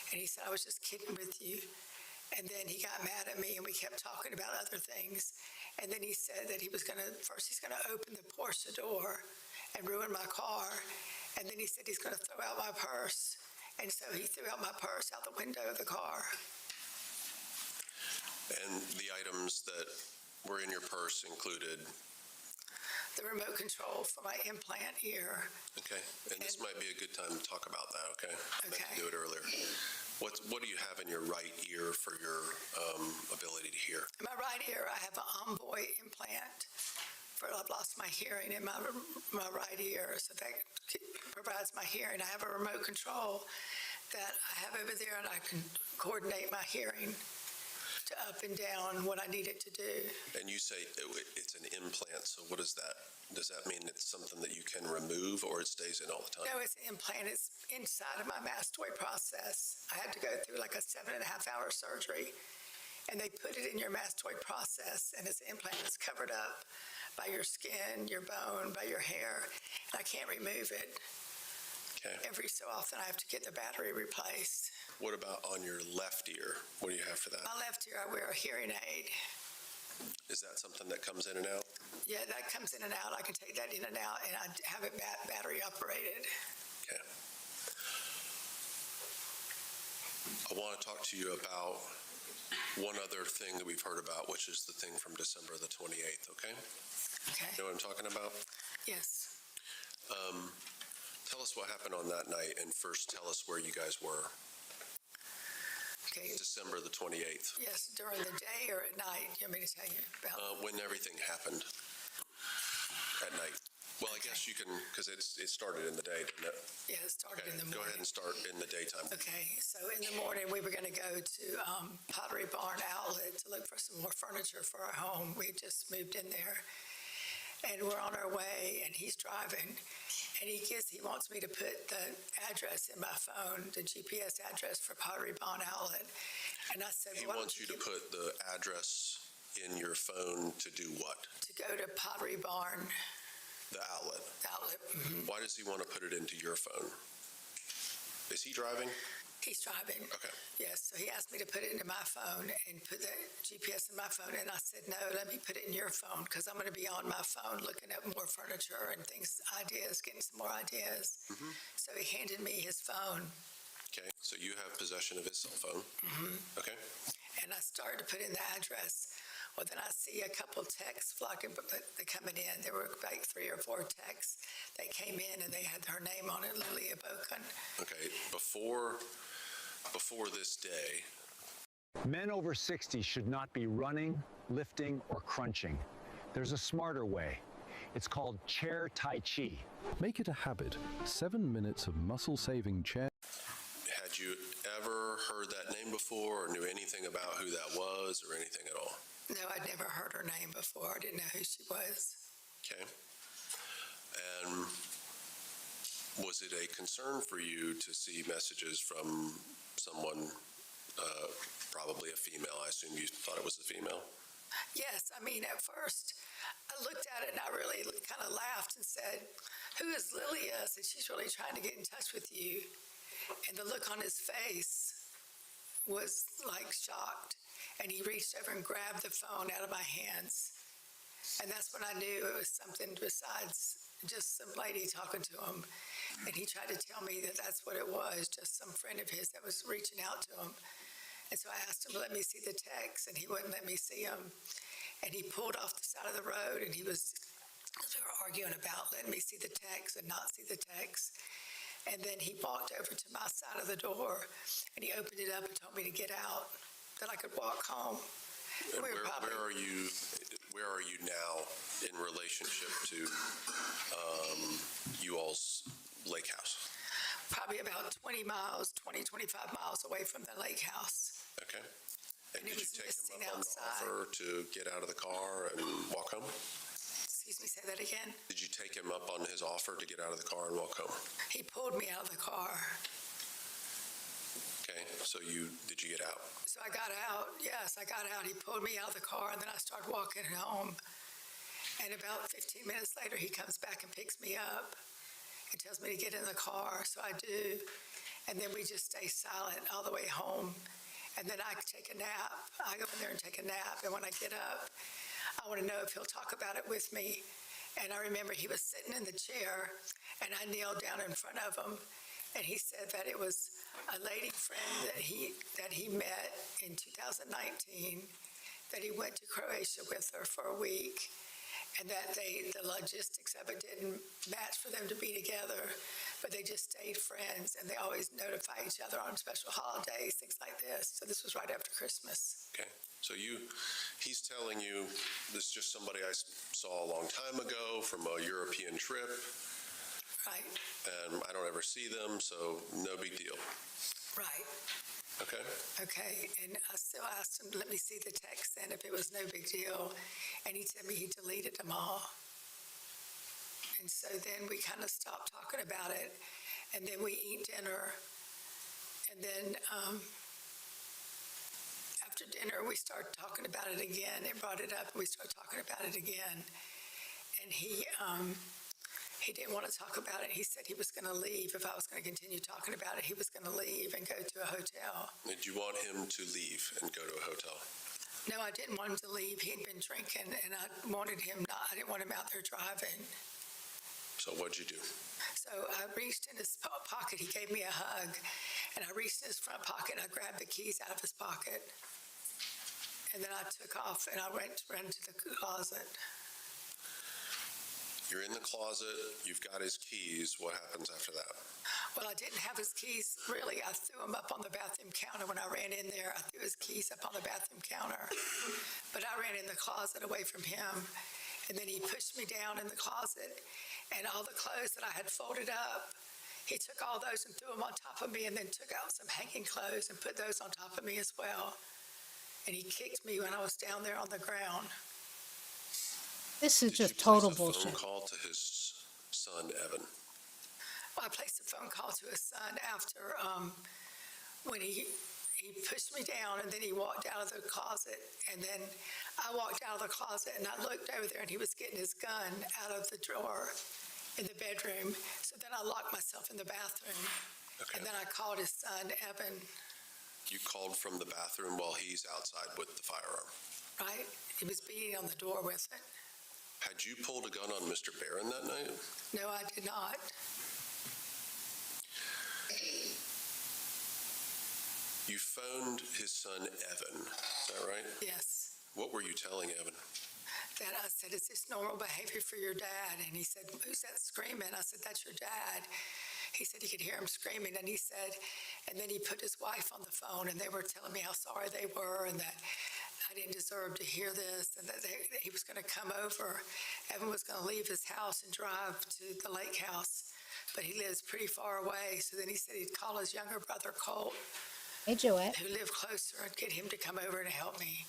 And he said, I was just kidding with you. And then he got mad at me, and we kept talking about other things. And then he said that he's going to open the Porsche door and ruin my car. And then he said he's going to throw out my purse. And so he threw out my purse out the window of the car. And the items that were in your purse included? The remote control for my implant ear. Okay, and this might be a good time to talk about that, okay? I meant to do it earlier. What do you have in your right ear for your ability to hear? In my right ear, I have an Envoy implant. I've lost my hearing in my right ear, so that provides my hearing. I have a remote control that I have over there, and I can coordinate my hearing to up and down what I needed to do. And you say it's an implant, so what is that? Does that mean it's something that you can remove or it stays in all the time? No, it's an implant. It's inside of my mastoid process. I had to go through like a 7.5-hour surgery, and they put it in your mastoid process, and it's an implant that's covered up by your skin, your bone, by your hair, and I can't remove it. Okay. Every so often, I have to get the battery replaced. What about on your left ear? What do you have for that? My left ear, I wear a hearing aid. Is that something that comes in and out? Yeah, that comes in and out. I can take that in and out, and I have it battery operated. Okay. I want to talk to you about one other thing that we've heard about, which is the thing from December the 28th, okay? Okay. You know what I'm talking about? Yes. Tell us what happened on that night, and first tell us where you guys were. Okay. December the 28th. Yes, during the day or at night? You want me to tell you about When everything happened at night. Well, I guess you can, because it started in the day, didn't it? Yeah, it started Okay, in the morning. go ahead and start in the daytime. Okay, so in the morning, we were going to go to Pottery Barn Outlet to look for some more furniture for our home. We had just moved in there, and we're on our way, and he's driving, and he wants me to put the address in my phone, the GPS address for Pottery Barn Outlet, and I said, He why don't wants you to put the address in your phone to do what? to go to Pottery Barn The outlet. Outlet. Why does he want to put it into your phone? Is he driving? He's driving. Okay. Yes, so he asked me to put it into my phone and put the GPS in my phone, and I said, no, let me put it in your phone, because I'm going to be on my phone looking at more furniture and things, ideas, getting some more ideas. So he handed me his phone. Okay, so you have possession of his cell phone. Okay. And I started to put in the address. Well, then I see a couple texts flocking, but they're coming in. There were like 3 or 4 texts that came in, and they had her name on it, Lilia Boken. Okay, before this day. Men over 60 should not be running, lifting, or crunching. There's a smarter way. It's called chair tai chi. Make it a habit. 7 minutes of muscle-saving chair. Had you ever heard that name before or knew anything about who that was or anything at all? No, I'd never heard her name before. I didn't know who she was. Okay. And was it a concern for you to see messages from someone, probably a female? I assume you thought it was a female? Yes, I mean, at first, I looked at it and I really kind of laughed and said, who is Lilia? I said, she's really trying to get in touch with you. And the look on his face was like shocked. And he reached over and grabbed the phone out of my hands. And that's when I knew it was something besides just some lady talking to him. And he tried to tell me that that's what it was, just some friend of his that was reaching out to him. And so I asked him to let me see the text, and he wouldn't let me see them. And he pulled off the side of the road, and we were arguing about letting me see the text and not see the text. And then he walked over to my side of the door, and he opened it up and told me to get out, that I could walk home. And where are you now in relationship to you all's lake house? Probably about 25 miles away from the lake house. Okay. And it did you was take him misting up on the outside. offer to get out of the car and walk home? Excuse me, say that again? Did you take him up on his offer to get out of the car and walk home? He pulled me out of the car. Okay, so did you get out? So I got out, yes, I got out. He pulled me out of the car, and then I started walking home. And about 15 minutes later, he comes back and picks me up and tells me to get in the car, so I do. And then we just stay silent all the way home. And then I take a nap. I go in there and take a nap, and when I get up, I want to know if he'll talk about it with me. And I remember he was sitting in the chair, and I kneeled down in front of him, and he said that it was a lady friend that he met in 2019, that he went to Croatia with her for a week, and that the logistics of it didn't match for them to be together, but they just stayed friends, and they always notify each other on special holidays, things like this. So this was right after Christmas. Okay, so he's telling you this is just somebody I saw a long time ago from a European trip. Right. And I don't ever see them, so no big deal. Right. Okay. Okay, and I still asked him to let me see the text then if it was no big deal, and he told me he deleted them all. And so then we kind of stopped talking about it, and then we eat dinner, and then after dinner we started talking about it again. It brought it up, and we started talking about it again, and he didn't want to talk about it. He said he was going to leave. If I was going to continue talking about it, he was going to leave and go to a hotel. Did you want him to leave and go to a hotel? No, I didn't want him to leave. He had been drinking, and I wanted him not. I didn't want him out there driving. So what'd you do? So I reached in his pocket. He gave me a hug, and I reached in his front pocket, and I grabbed the keys out of his pocket. And then I took off, and I ran to the closet. You're in the closet, you've got his keys. What happens after that? Well, I didn't have his keys, really. I threw them up on the bathroom counter. When I ran in there, I threw his keys up on the bathroom counter. But I ran in the closet away from him, and then he pushed me down in the closet, and all the clothes that I had folded up, he took all those and threw them on top of me, and then took out some hanging clothes and put those on top of me as well. And he kicked me when I was down there on the ground. This is Did just you total place a bullshit. phone call to his son, Evan? Well, I placed a phone call to his son after when he pushed me down, and then he walked out of the closet, and then I walked out of the closet, and I looked over there, and he was getting his gun out of the drawer in the bedroom. So then I locked myself in the bathroom, and then I called his son, Evan. You called from the bathroom while he's outside with the firearm? Right? He was beating on the door with it. Had you pulled a gun on Mr. Barron that night? No, I did not. You phoned his son, Evan, is that right? Yes. What were you telling Evan? That I said, is this normal behavior for your dad? And he said, who's that screaming? I said, that's your dad. He said he could hear him screaming, and he said, and then he put his wife on the phone, and they were telling me how sorry they were, and that I didn't deserve to hear this, and that he was going to come over. Evan was going to leave his house and drive to the lake house, but he lives pretty far away. So then he said he'd call his younger brother, Colt, Hey, Joette. who lived closer, and get him to come over and help me.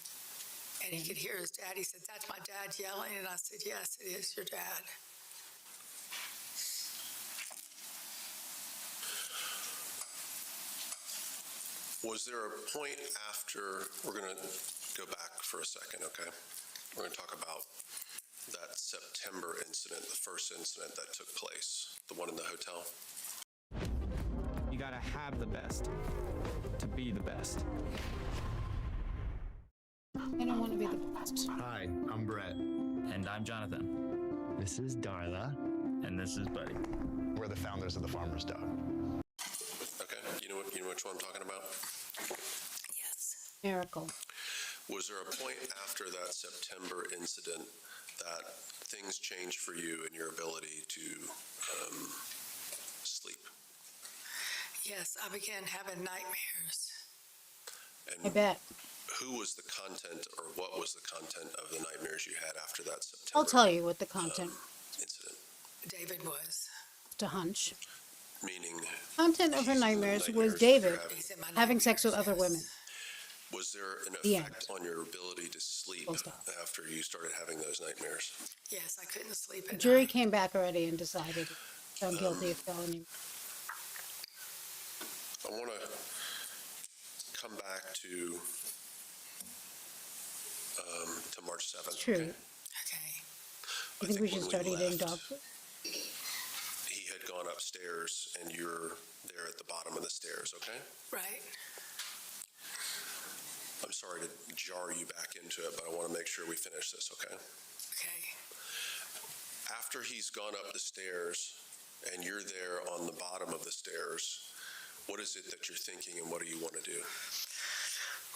And he could hear his dad. He said, that's my dad yelling. And I said, yes, it is your dad. Was there a point after, we're going to go back for a second, okay? We're going to talk about that September incident, the first incident that took place, the one in the hotel. You gotta have the best to be the best. I don't want to be the best. Hi, I'm Brett. And I'm Jonathan. This is Darla. And this is Buddy. We're the founders of the Farmer's Dog. Okay, you know which one I'm talking about? Yes. Mericle. Was there a point after that September incident that things changed for you in your ability to sleep? Yes, I began having nightmares. And I bet. who was the content, or what was the content of the nightmares you had after that September I'll tell you what the content incident? David was. to hunch. Meaning, Content of her nightmares was David having sex with other women. was there an The effect on your ability to sleep after you started having those nightmares? Yes, I couldn't sleep The at jury night. came back already and decided found guilty of felony. I want to come back to March 7th. True. Okay? I think we should when start we eating left, dog food. He had gone upstairs, and you're there at the bottom of the stairs, okay? Right. I'm sorry to jar you back into it, but I want to make sure we finish this, okay? Okay. After he's gone up the stairs, and you're there on the bottom of the stairs, what is it that you're thinking, and what do you want to do?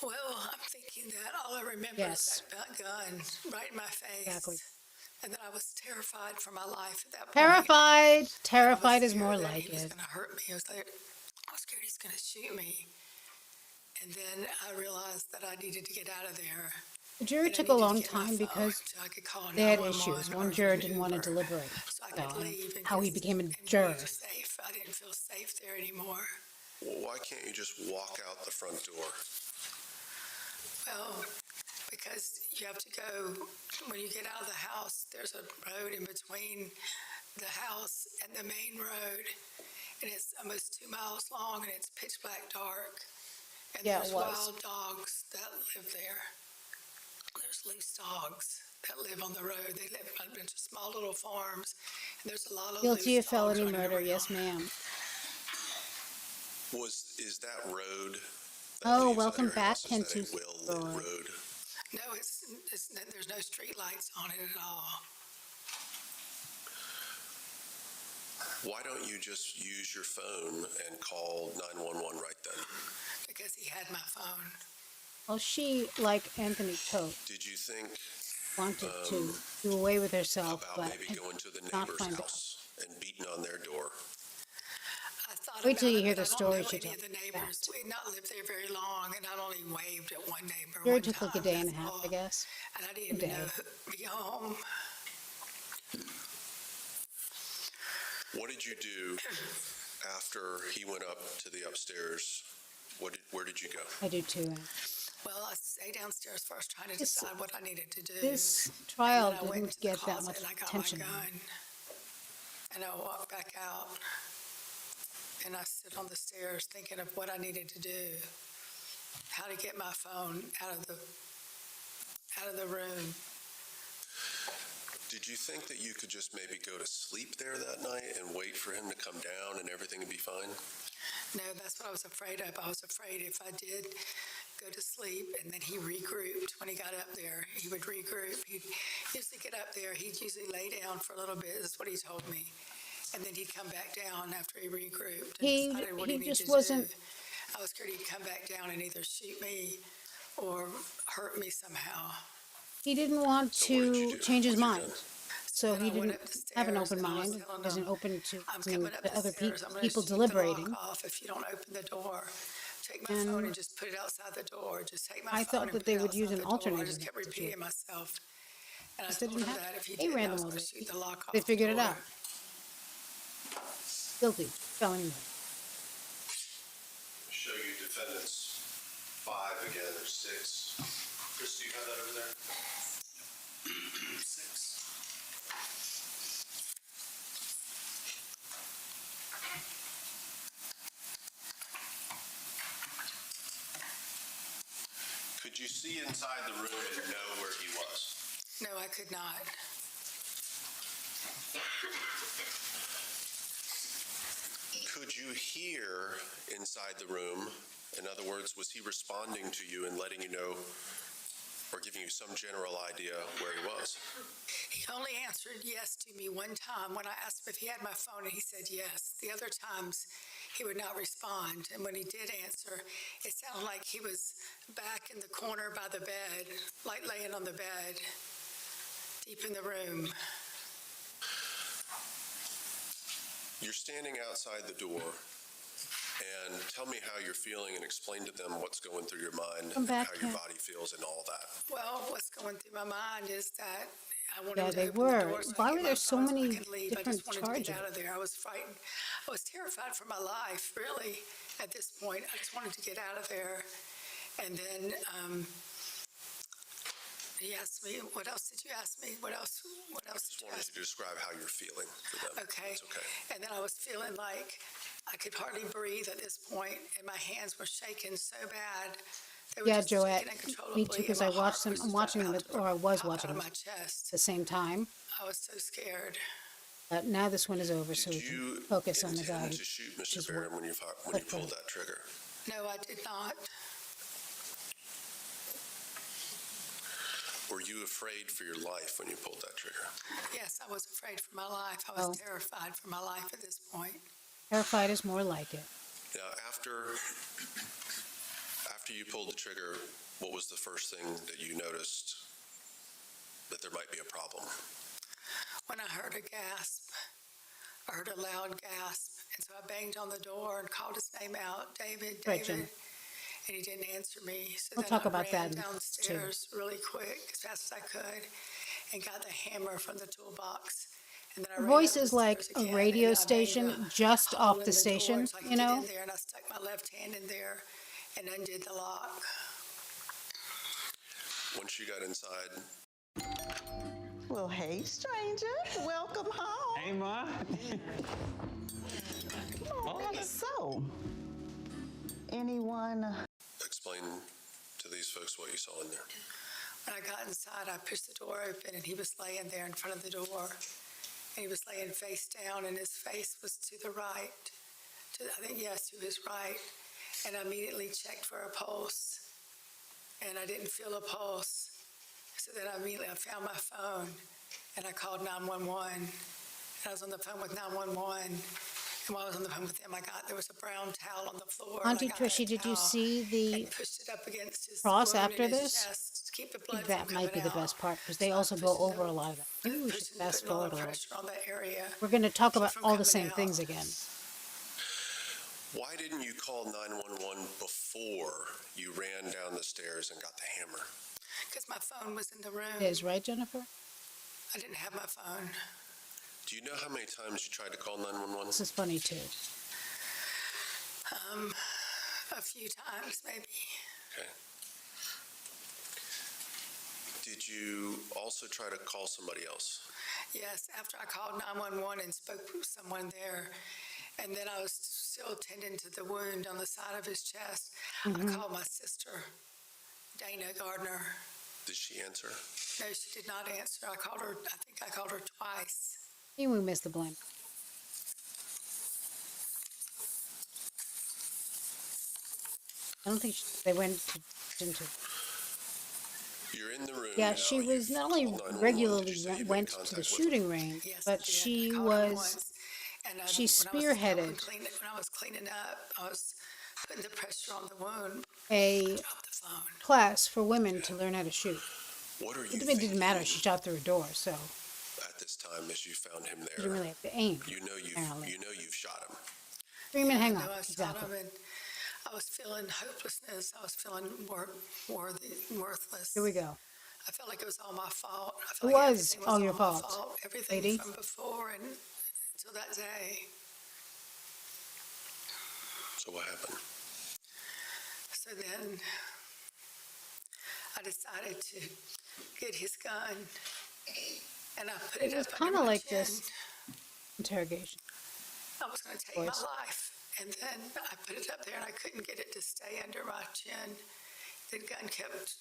Well, I'm thinking that all I remember Yes. is that gun right in my face. Exactly. And that I was terrified for my life at that point. Terrified. Terrified is more That like he was it. going to hurt me. I was scared he's going to shoot me. And then I realized that I needed to get out of there. The jury took a long time because they had issues. One juror didn't want to deliberate So I could leave and how he just- became a and juror. be safe. I didn't feel safe there anymore. Why can't you just walk out the front door? Well, because you have to go, when you get out of the house, there's a road in between the house and the main road, and it's almost 2 miles long, and it's pitch black dark. And Yeah, it there's was. wild dogs that live there. There's loose dogs that live on the road. They live on a bunch of small little farms, and there's a lot of Guilty loose of dogs felony running murder. around. Yes, ma'am. Is that road that Oh, leaves welcome your back, house, is Ken that a well-lit road? No, there's no street lights on it at all. Why don't you just use your phone and call 911 right then? Because he had my phone. Well, she, like Anthony Tote, Did you think wanted to do away with herself, about but maybe going to the not neighbor's find out. house and beating on their door? I thought Wait till about you it, hear but the I don't story know she any told of the me neighbors. about. We had not lived there very long, and I'd only waved at one neighbor Sure, one it took like a time, day and a that's half, all. I guess. And I didn't A even day. know who'd be home. What did you do after he went up to the upstairs? Where did you go? I do too. Ann. Well, I stayed downstairs first trying to This- decide what I needed to do. This trial And then I went didn't into the get that closet much and I got attention. my gun. And I walked back out. And I stood on the stairs thinking of what I needed to do. How to get my phone out of the room. Did you think that you could just maybe go to sleep there that night and wait for him to come down and everything would be fine? No, that's what I was afraid of. I was afraid if I did go to sleep and then he regrouped. When he got up there, he would regroup. He'd usually get up there. He'd usually lay down for a little bit. That's what he told me. And then he'd come back down after he regrouped and decided what he needed just to wasn't. do. I was scared he'd come back down and either shoot me or hurt me somehow. He didn't want to change his mind, so he I went didn't up the have an stairs open and I was mind. telling Wasn't him, open to I'm listening coming up to the other stairs. I'm gonna people shoot the lock deliberating. off if you don't open the door. Take my And phone and just put it outside the door. Just take my I phone thought and that put they it would use outside an the door. I alternator just kept to do repeating it. myself. And I Because they told didn't him have that if he a did, I random was going already. to shoot the lock off. They figured the it door. out. Guilty, felony murder. Show you defendants 5 again, or 6. Chris, do you have that over there? 6. Could you see inside the room and know where he was? No, I could not. Could you hear inside the room? In other words, was he responding to you and letting you know or giving you some general idea where he was? He only answered yes to me one time when I asked him if he had my phone, and he said yes. The other times, he would not respond. And when he did answer, it sounded like he was back in the corner by the bed, like laying on the bed, deep in the room. You're standing outside the door, and tell me how you're feeling and explain to them what's going through your mind Come and back, how your Ken. body feels and all that. Well, what's going through my mind is that I wanted Yeah, to they open were. the door so I Why could were get there my so phone so I many could leave. I different just wanted to get charges? out of there. I was frightened. I was terrified for my life, really, at this point. I just wanted to get out of there. And then he asked me, what else did you ask me? What else I just did you wanted ask you to describe how you're feeling for them. Okay. It's okay. And then I was feeling like I could hardly breathe at this point, and my hands were shaking so bad. They were Yeah, just Joette, shaking uncontrollably, me too, because and I my watched heart them. was I'm just watching them, about to or I was pop watching out of them my chest. at the same time. I was so scared. Now this one is over, so we Did can you focus on the guy. intend to shoot which Mr. is Barron what- when you pulled that trigger? No, I did not. Were you afraid for your life when you pulled that trigger? Yes, I was afraid for my life. I was Oh. terrified for my life at this point. Terrified is more like it. Now, after you pulled the trigger, what was the first thing that you noticed that there might be a problem? When I heard a gasp, I heard a loud gasp, and so I banged on the door and called his name out, David, Right, David, Jen. and he didn't answer me. So We'll then talk I about ran that downstairs really quick, as fast as I could, and got the hammer from the toolbox And then I Her ran voice up the is like stairs a again, radio and I made station a just hole off in the the door station, so I you could get know? in there, and I stuck my left hand in there and undid the lock. Once you got inside, Well, hey, stranger. Welcome home. Hey, Ma. So, anyone? explain to these folks what you saw in there. When I got inside, I pushed the door open, and he was laying there in front of the door. And he was laying face down, and his face was to the right. I think, yes, to his right. And I immediately checked for a pulse, and I didn't feel a pulse. So then I found my phone, and I called 911. And I was on the phone with 911. And while I was on the phone with them, there was a brown towel on the floor. Auntie Trishy, did you see the Pushed it up against his cross wound after in his this? chest to keep the I blood think that from might be coming the out. best part because they also go over a lot of that. Maybe we should fast Putting a lot forward of a little. pressure on that area. We're going to talk about from all the coming same out. things again. Why didn't you call 911 before you ran down the stairs and got the hammer? Because my phone was in the room. It is, right, Jennifer? I didn't have my phone. Do you know how many times you tried to call 911? This is funny, too. A few times, maybe. Okay. Did you also try to call somebody else? Yes, after I called 911 and spoke with someone there, and then I was still tending to the wound on the side of his chest, I called my sister, Dana Gardner. Did she answer? No, she did not answer. I think I called her twice. And we missed the blame. I don't think they went into. You're in the room. Yeah, now, she was not only 911. regularly Did you say you made went to contact the with shooting range, Yes, but I did. she I called her was once. And she when spearheaded I was cleaning up, I was putting the pressure on the wound. a class for women to learn how to shoot. What are you It didn't matter. She shot through a door, so at this time as you found him she there? didn't really have to aim. You know apparently. you've shot him. 3-minute I hangout, know I shot exactly. him, and I was feeling hopelessness. I was feeling worthless. Here we go. I felt like it was all my fault. I It felt like was everything all your my fault, Everything lady. from before and until that day. So what happened? So then I decided to get his gun, and I put it It was up kind under of my like chin. this interrogation. I was going to take Voice. my life, and then I put it up there, and I couldn't get it to stay under my chin. The gun kept.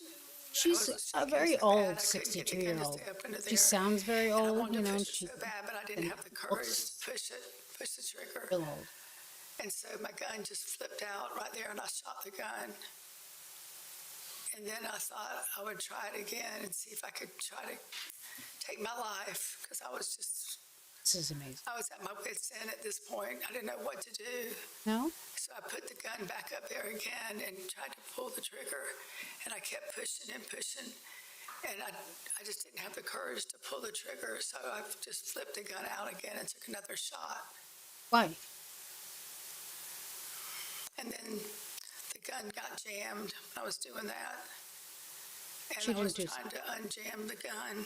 She's a very old 62-year-old. She sounds very old, you know, and she So bad, but I didn't have the courage to push the trigger. real old. And so my gun just flipped out right there, and I shot the gun. And then I thought I would try it again and see if I could try to take my life, because I was just. This is amazing. I was at my wit's end at this point. I didn't know what to do. No? So I put the gun back up there again and tried to pull the trigger, and I kept pushing and pushing, and I just didn't have the courage to pull the trigger, so I just flipped the gun out again and took another shot. Why? And then the gun got jammed when I was doing that, and She I was didn't do trying to unjam the gun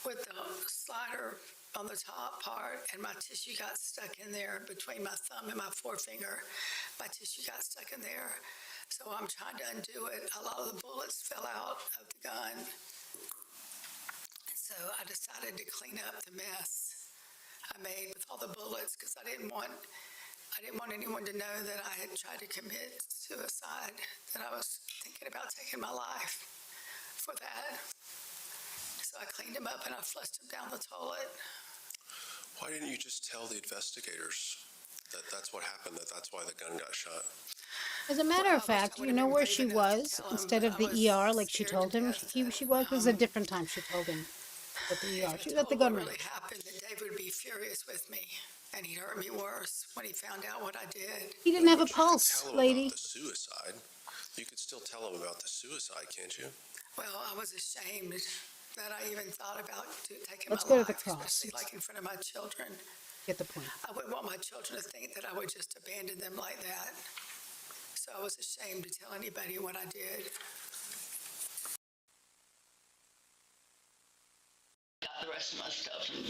with the slider on the top part, and my tissue got stuck in there between my thumb and my forefinger. My tissue got stuck in there. So I'm trying to undo it. A lot of the bullets fell out of the gun. So I decided to clean up the mess I made with all the bullets, because I didn't want anyone to know that I had tried to commit suicide, that I was thinking about taking my life for that. So I cleaned him up and I flushed him down the toilet. Why didn't you just tell the investigators that that's what happened, that's why the gun got shot? As a matter of fact, you know where she was instead of the ER, like she told him she was? It was a different time she told him at the ER. She was at the gun range. What really happened, that Dave would be furious with me, and he'd hurt me worse when he found out what I did. He didn't have a pulse, Tell him lady. about the suicide. You could still tell him about the suicide, can't you? Well, I was ashamed that I even thought about taking Let's my go to life, the cross. especially like in front of my children. Get the point. I wouldn't want my children to think that I would just abandon them like that. So I was ashamed to tell anybody what I did. Got the rest of my stuff and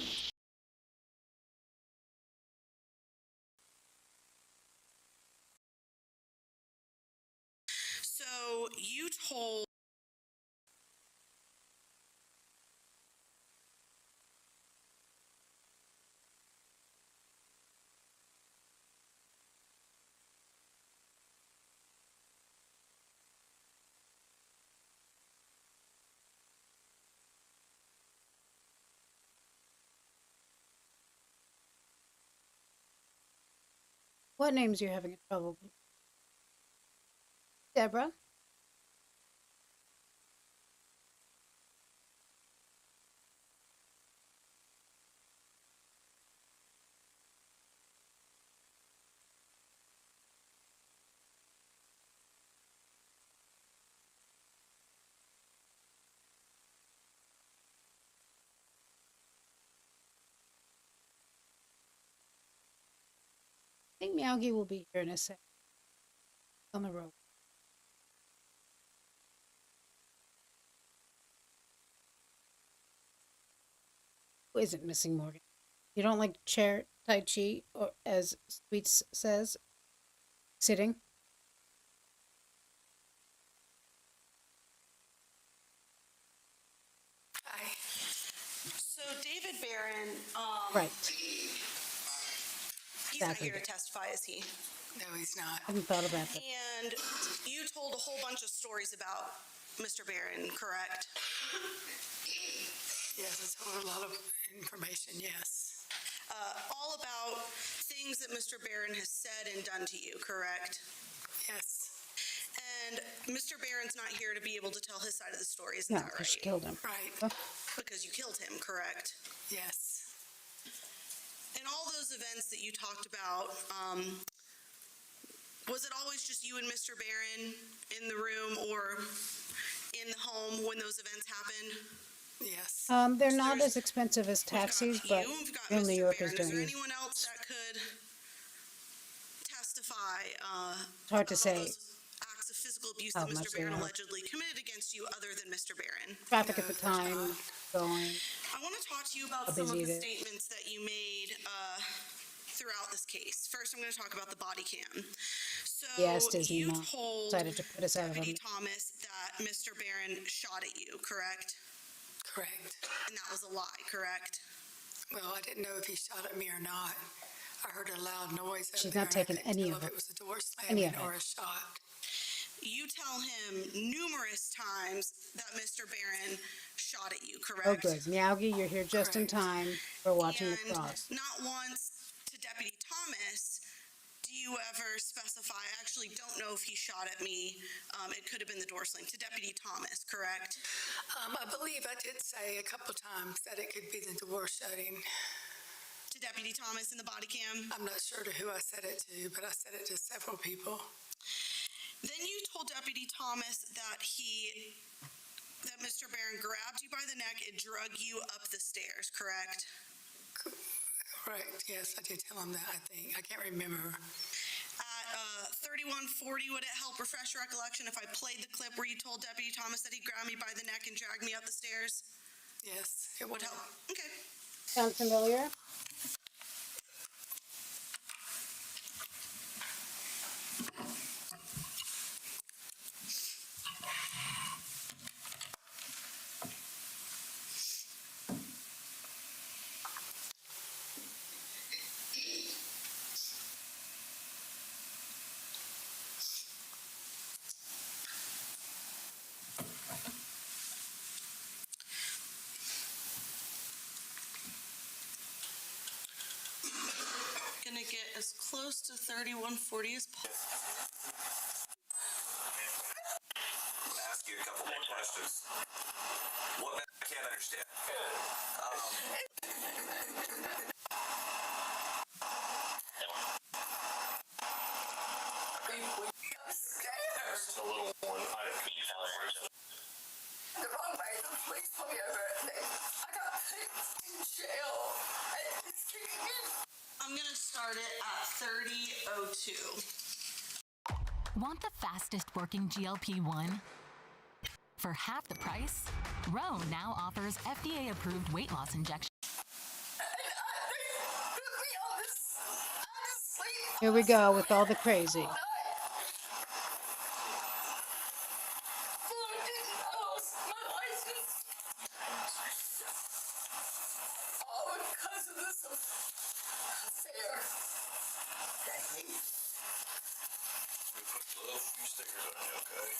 told What names are you having trouble with? Deborah? I think Meowgy will be here in a sec. On the road. Who isn't missing Morgan? You don't like chair Tai Chi, or as Sweets says, sitting? Hi. So David Barron, Right. he's not Exactly. here to testify, is he? No, he's not. I hadn't thought about that. And you told a whole bunch of stories about Mr. Barron, correct? Yes, I told a lot of information, yes. All about things that Mr. Barron has said and done to you, correct? Yes. And Mr. Barron's not here to be able to tell his side of the story, isn't No, that because she right? killed him. Right. Because you killed him, correct? Yes. And all those events that you talked about, was it always just you and Mr. Barron in the room or in the home when those events happened? Yes. They're not as expensive as taxis, but real New Yorkers Is don't there use. anyone else that could testify It's hard to say acts of physical abuse how that much Mr. they Barron are. allegedly committed against you other than Mr. Barron? Traffic at the time going. I want to talk to you about How some of busy the it is. statements that you made throughout this case. First, I'm going to talk about the body cam. So Yes, Disney you Mom told decided to put us out of Deputy them. Thomas that Mr. Barron shot at you, correct? Correct. And that was a lie, correct? Well, I didn't know if he shot at me or not. I heard a loud noise up She's there, not and I taking couldn't any tell of if it. it was a door Any slamming of or it. a shot. You tell him numerous times that Mr. Barron shot at you, Oh, correct? good. Meowgy, you're here just in time for watching the cross. Not once to Deputy Thomas do you ever specify, I actually don't know if he shot at me, it could have been the door slam, to Deputy Thomas, correct? I believe I did say a couple times that it could be the door shutting. To Deputy Thomas in the body cam? I'm not sure to who I said it to, but I said it to several people. Then you told Deputy Thomas that Mr. Barron grabbed you by the neck and drug you up the stairs, correct? Correct, yes, I did tell him that, I think. I can't remember. At 3140, would it help refresh your recollection if I played the clip where you told Deputy Thomas that he grabbed me by the neck and dragged me up the stairs? Yes, it Would help? Okay. Sound familiar? Gonna get as close to 3140 as possible. I'm gonna ask you a couple more questions. What I can't understand. I'm scared. The little one, the wrong way, the police pulled me over. I got put in jail. It's kicking me. I'm gonna start it at 3002. Want the fastest working GLP-1? For half the price, Roe now offers FDA-approved weight loss injections. Here we go with all the crazy. All because of this affair. Dang. We put a little few stickers on you, okay?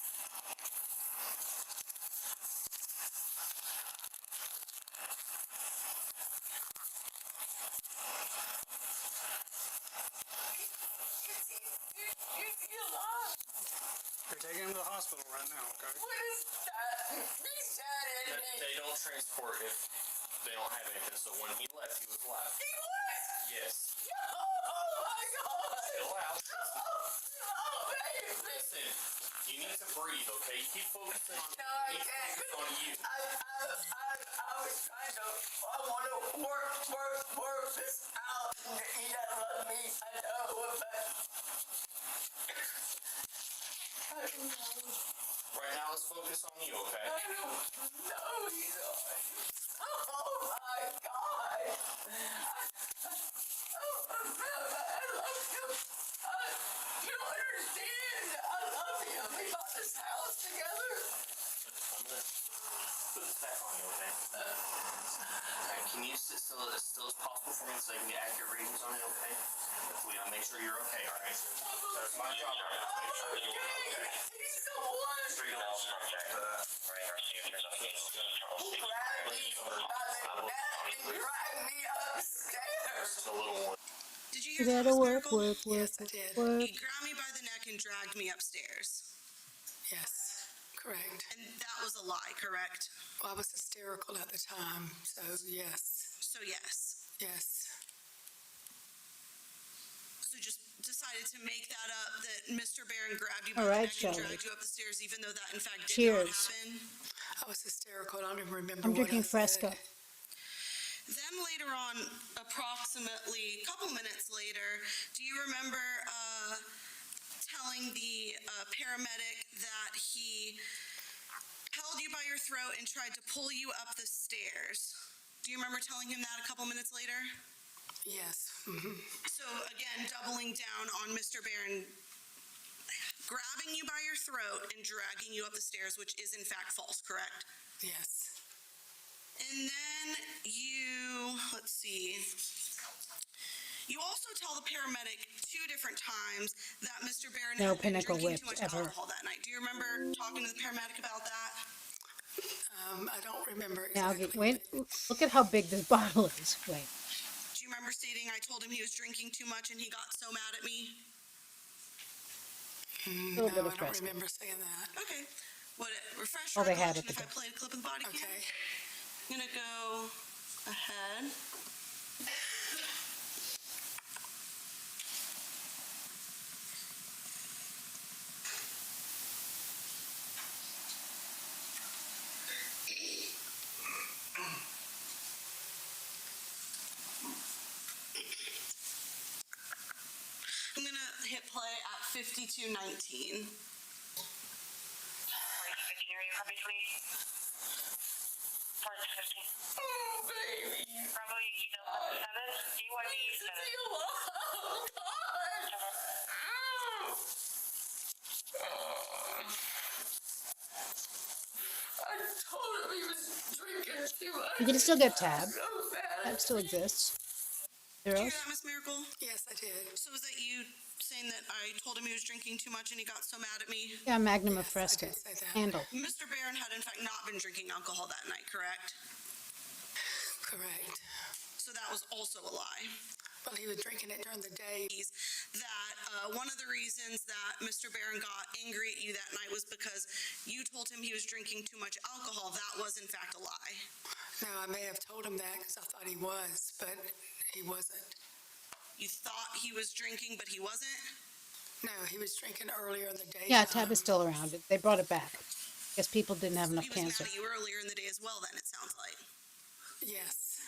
They're taking him to the hospital right now, okay? What is that? He's dead, isn't he? They don't transport if they don't have anything, so when he left, he was alive. He was? Yes. Oh my God! Chill out. Oh, baby! Listen, you need to breathe, okay? You keep focusing on, No, I can't. focus on you. I was trying to, I want to work this out. He doesn't love me, I know, but I don't know. Right now, let's focus on you, okay? I don't know, he's alright. Oh my God! I love him. You don't understand. I love him. We bought this house together. I'm gonna put this back on you, okay? Alright, can you sit still as possible for me so I can get accurate readings on you, okay? I'll make sure you're okay, alright? That's my job right now, to make sure you're okay. He's the one. Straight up, check that. He grabbed me by the neck and dragged me upstairs. The little one. Did you You hear that, gotta Miss work, Mericle? work, work, Yes, I did. work. He grabbed me by the neck and dragged me upstairs. Yes, correct. And that was a lie, correct? Well, I was hysterical at the time, so yes. So yes. Yes. So just decided to make that up, that Mr. Barron grabbed you by All the right, neck and Shelley. dragged you up the stairs, even though that in fact did Cheers. not happen. I was hysterical. I don't even remember I'm what drinking I said. Fresca. Then later on, approximately a couple minutes later, do you remember telling the paramedic that he held you by your throat and tried to pull you up the stairs? Do you remember telling him that a couple minutes later? Yes. Mm-hmm. So again, doubling down on Mr. Barron grabbing you by your throat and dragging you up the stairs, which is in fact false, correct? Yes. And then you, let's see, you also tell the paramedic 2 different times that Mr. Barron No had been Pinnacle drinking whip too much ever. alcohol that night. Do you remember talking to the paramedic about that? I don't remember Now, exactly. wait, look at how big this bottle is. Wait. Do you remember stating I told him he was drinking too much and he got so mad at me? Little bit No, of I don't Fresca. remember saying that. Okay. Would it refresh Oh, your they had it recollection if I today. played a clip of the body cam? Okay. I'm gonna go ahead. I'm gonna hit play at 52:19. Oh, baby. Probably, you know, 7. DYB 7. Oh, God. Ow. I told him he was drinking too much. You can still get Tab. So bad. Tab still exists. Did you hear Zeros. that, Miss Mericle? Yes, I did. So was that you saying that I told him he was drinking too much and he got so mad at me? Yeah, Magnum of Fresca. did say that. Handle. Mr. Barron had in fact not been drinking alcohol that night, correct? Correct. So that was also a lie. Well, he was drinking it during the day. That one of the reasons that Mr. Barron got angry at you that night was because you told him he was drinking too much alcohol. That was in fact a lie. No, I may have told him that because I thought he was, but he wasn't. You thought he was drinking, but he wasn't? No, he was drinking earlier in the day. Yeah, Tab is still around. They brought it back. Guess people didn't have enough He was cancer. mad at you earlier in the day as well then, it sounds like. Yes.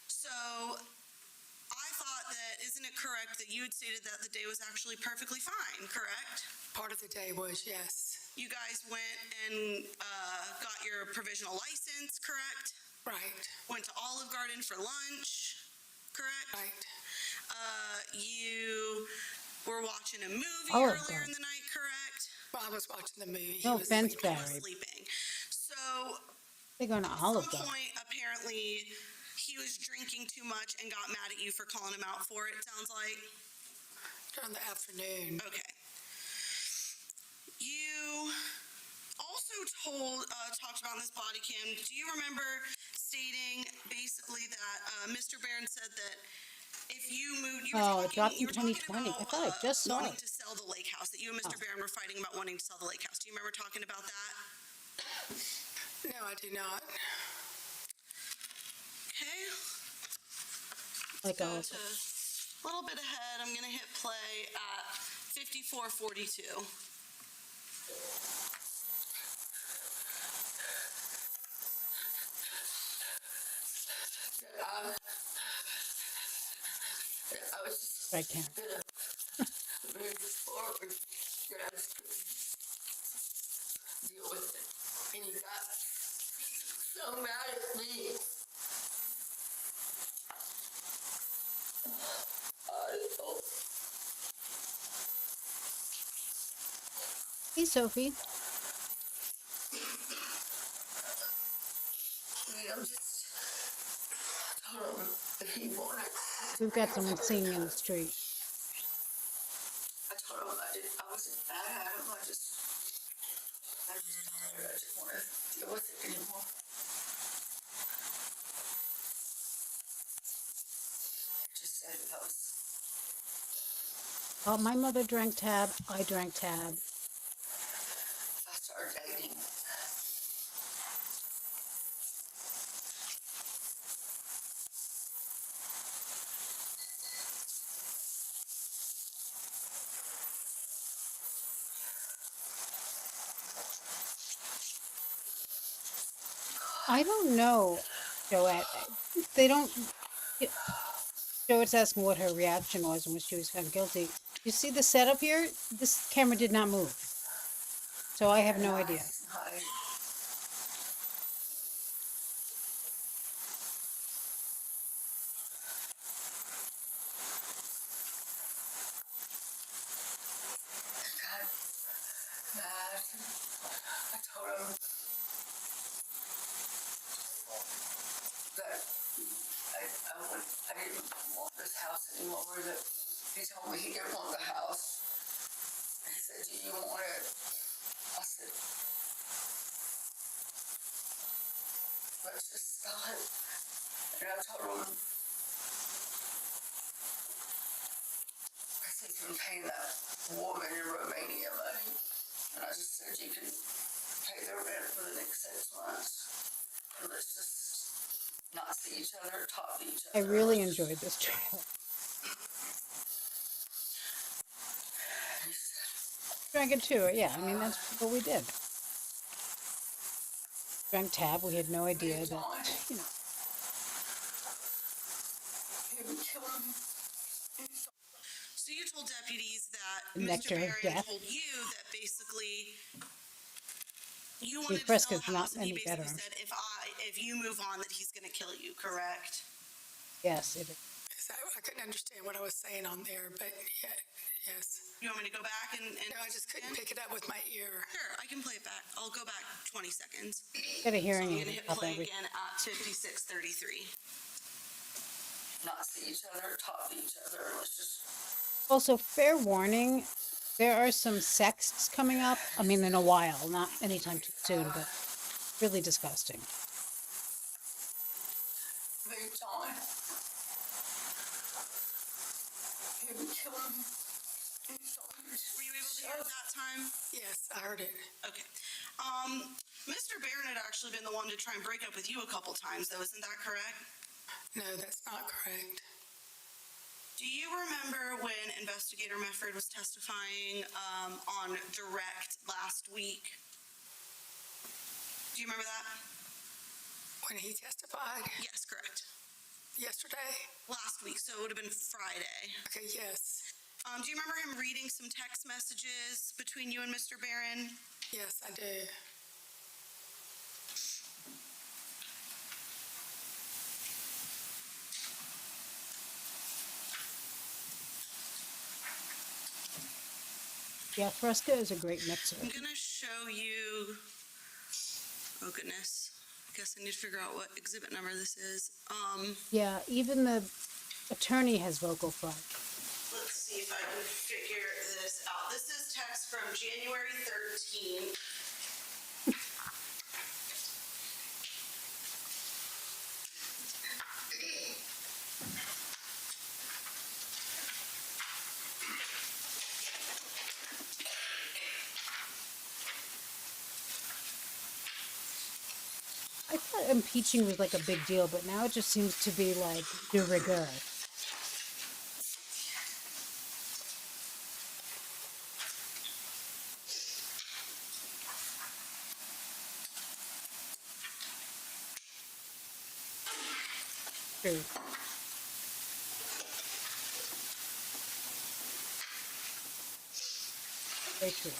So I thought that, isn't it correct that you had stated that the day was actually perfectly fine, correct? Part of the day was, yes. You guys went and got your provisional license, correct? Right. Went to Olive Garden for lunch, correct? Right. You were watching a movie Olive earlier in Garden. the night, correct? Well, I was watching the movie. No he was offense, sleeping. Barry. Sleeping. So They're going to At Olive some Garden. point, apparently, he was drinking too much and got mad at you for calling him out for it, sounds like. During the afternoon. Okay. You also talked about in this body cam, do you remember stating basically that Mr. Barron said that if you moved, Oh, it dropped in 2020. I thought I just saw wanting it. to sell the lake house, that you and Mr. Barron were fighting about wanting to sell the lake house. Do you remember talking about that? No, I do not. Okay. Like Go all to a little bit ahead. I'm going to hit play at 54:42. I was just right, Karen. gonna move this forward, that I just couldn't deal with it. And he got so mad at me. Hey, Sophie. I'm just told him if he wanted. We've got someone singing in the street. I told him I wasn't mad at him. I just didn't want to deal with it anymore. I just said if I was. Oh, my mother drank tab. I drank tab. If I started dating. I don't know, Joette. They don't. Joette's asking what her reaction was when she was found guilty. You see the setup here? This camera did not move. So I have no idea. I told him that I didn't want this house anymore. That he told me he didn't want the house. He said, "Do you want it?" I said, "Let's just sell it." And I told him, because he's been paying that woman in Romania money. And I just said, "You can pay their rent for the next 6 months. And let's just not see each other, talk to each I other." really enjoyed this trial. Drank it too. Yeah, I mean, that's what we did. Drank tab. We had no idea that, you know. So you told deputies that The nectar Mr. of Barron death. told you that basically you I mean, wanted to sell Fresca's the not house, and he any basically better. said, if you move on, that he's going to kill you, correct? Yes, it is. I couldn't understand what I was saying on there, but yeah, yes. You want me to go back and No, I just couldn't pick it up with my ear. Sure, I can play it back. I'll go back 20 seconds. Get a hearing So I'm aid going to hit up play every. again at 56:33. Not see each other, talk to each other. Let's just. Also, fair warning, there are some sexts coming up. I mean, in a while, not anytime too soon, but really disgusting. Moved on. He would kill me. Were you able to hear it that time? Yes, I heard it. Okay. Mr. Barron had actually been the one to try and break up with you a couple times, though. Isn't that correct? No, that's not correct. Do you remember when Investigator Mefford was testifying on direct last week? Do you remember that? When he testified? Yes, correct. Yesterday? Last week, so it would have been Friday. Okay, yes. Do you remember him reading some text messages between you and Mr. Barron? Yes, I do. Yeah, Fresca is a great mixer. I'm gonna show you, oh goodness, I guess I need to figure out what exhibit number this is. Yeah, even the attorney has vocal fry. Let's see if I can figure this out. This is text from January 13th. I thought impeaching was like a big deal, but now it just seems to be like de rigueur. True. Very true.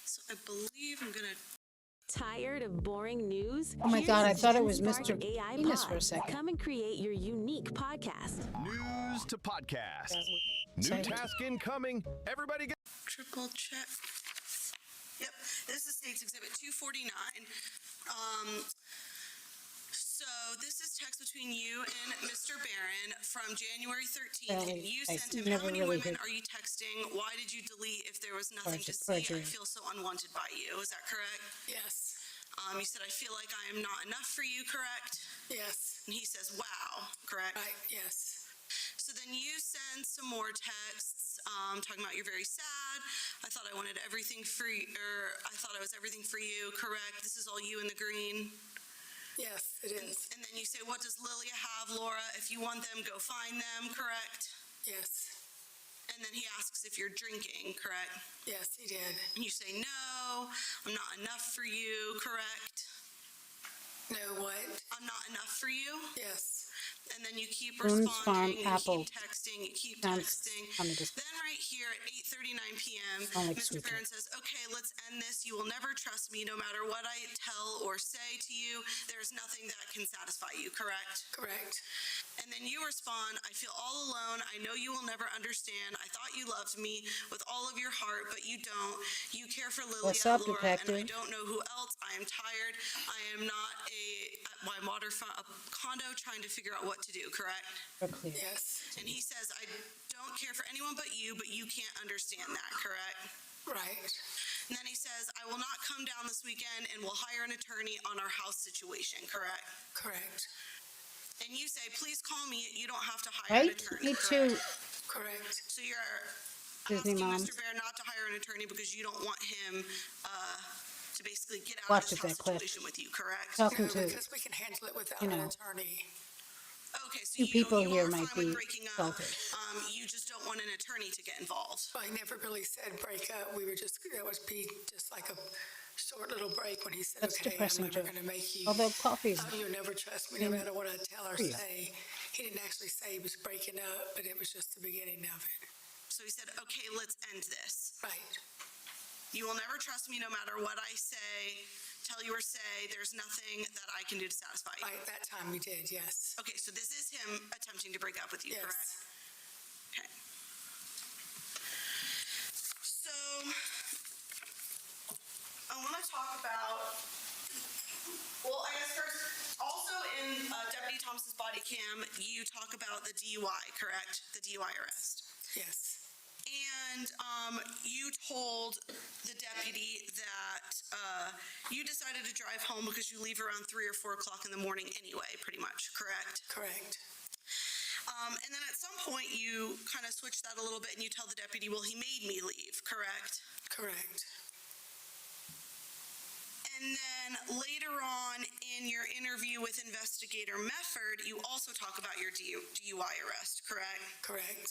So I believe I'm gonna. Tired of boring news? Oh my Here's God, I thought it Gen was Spark Mr. AI Penis Pod. for a second. Come and create your unique podcast. News to podcast. New Sorry. task incoming. Everybody get. Triple check. Yep, this is State's Exhibit 249. So this is text between you and Mr. Barron from January 13th. And you I sent him, never how many really women hit are you texting? Why did you delete if there was nothing to see? perjury. I feel so unwanted by you. Is that correct? Yes. You said, I feel like I am not enough for you, correct? Yes. And he says, wow, correct? Right. Yes. So then you send some more texts talking about you're very sad. I thought I wanted everything free, or I thought I was everything for you, correct? This is all you in the green. Yes, it is. And then you say, what does Lilia have, Laura? If you want them, go find them, correct? Yes. And then he asks if you're drinking, correct? Yes, he did. And you say, no, I'm not enough for you, correct? No, what? I'm not enough for you? Yes. And then you keep Boone's responding, Farm apple you keep texting, you keep sounds texting. on the display. Then right here at 8:39 p.m., I like Mr. sweet Barron says, okay, let's end this. You will never trust me no matter what I tell or say to you. There's nothing that can satisfy you, correct? Correct. And then you respond, I feel all alone. I know you will never understand. I thought you loved me with all of your heart, but you don't. You care for Lilia, What's up, Laura, detective? and I don't know who else. I am tired. I am not at my waterfront a condo trying to figure out what to do, correct? We're clear. Yes. And he says, I don't care for anyone but you can't understand that, correct? Right. And then he says, I will not come down this weekend and will hire an attorney on our house situation, correct? Correct. And you say, please call me. You don't have to hire an Right? attorney, Me too, Correct. So you're Disney asking moms. Mr. Bear not to hire an attorney because you don't want him to basically get out Watch of it, this that house clip. situation with you, correct? Talking No, to, because we can handle it without you an know, attorney. Okay, so two people you here are might fine with be breaking up. salted. You just don't want an attorney to get involved. I never really said break up. We were just, that would be just like a short little break when he said, That's okay, depressing, I'm never Joe. going to make you. Although coffee is You'll never trust me no Mm. matter what I tell or For you. say. He didn't actually say he was breaking up, but it was just the beginning of it. So he said, okay, let's end this. Right. You will never trust me no matter what I say, tell you or say. There's nothing that I can do to satisfy you. Right, that time we did, yes. Okay, so this is him attempting to break up with you, Yes. correct? Okay. So, I want to talk about, well, I guess first, also in Deputy Thomas's body cam, you talk about the DUI, correct? The DUI arrest. Yes. And you told the deputy that you decided to drive home because you leave around 3 or 4 o'clock in the morning anyway, pretty much, correct? Correct. And then at some point you kind of switch that a little bit and you tell the deputy, well, he made me leave, correct? Correct. And then later on in your interview with Investigator Mefford, you also talk about your DUI arrest, correct? Correct.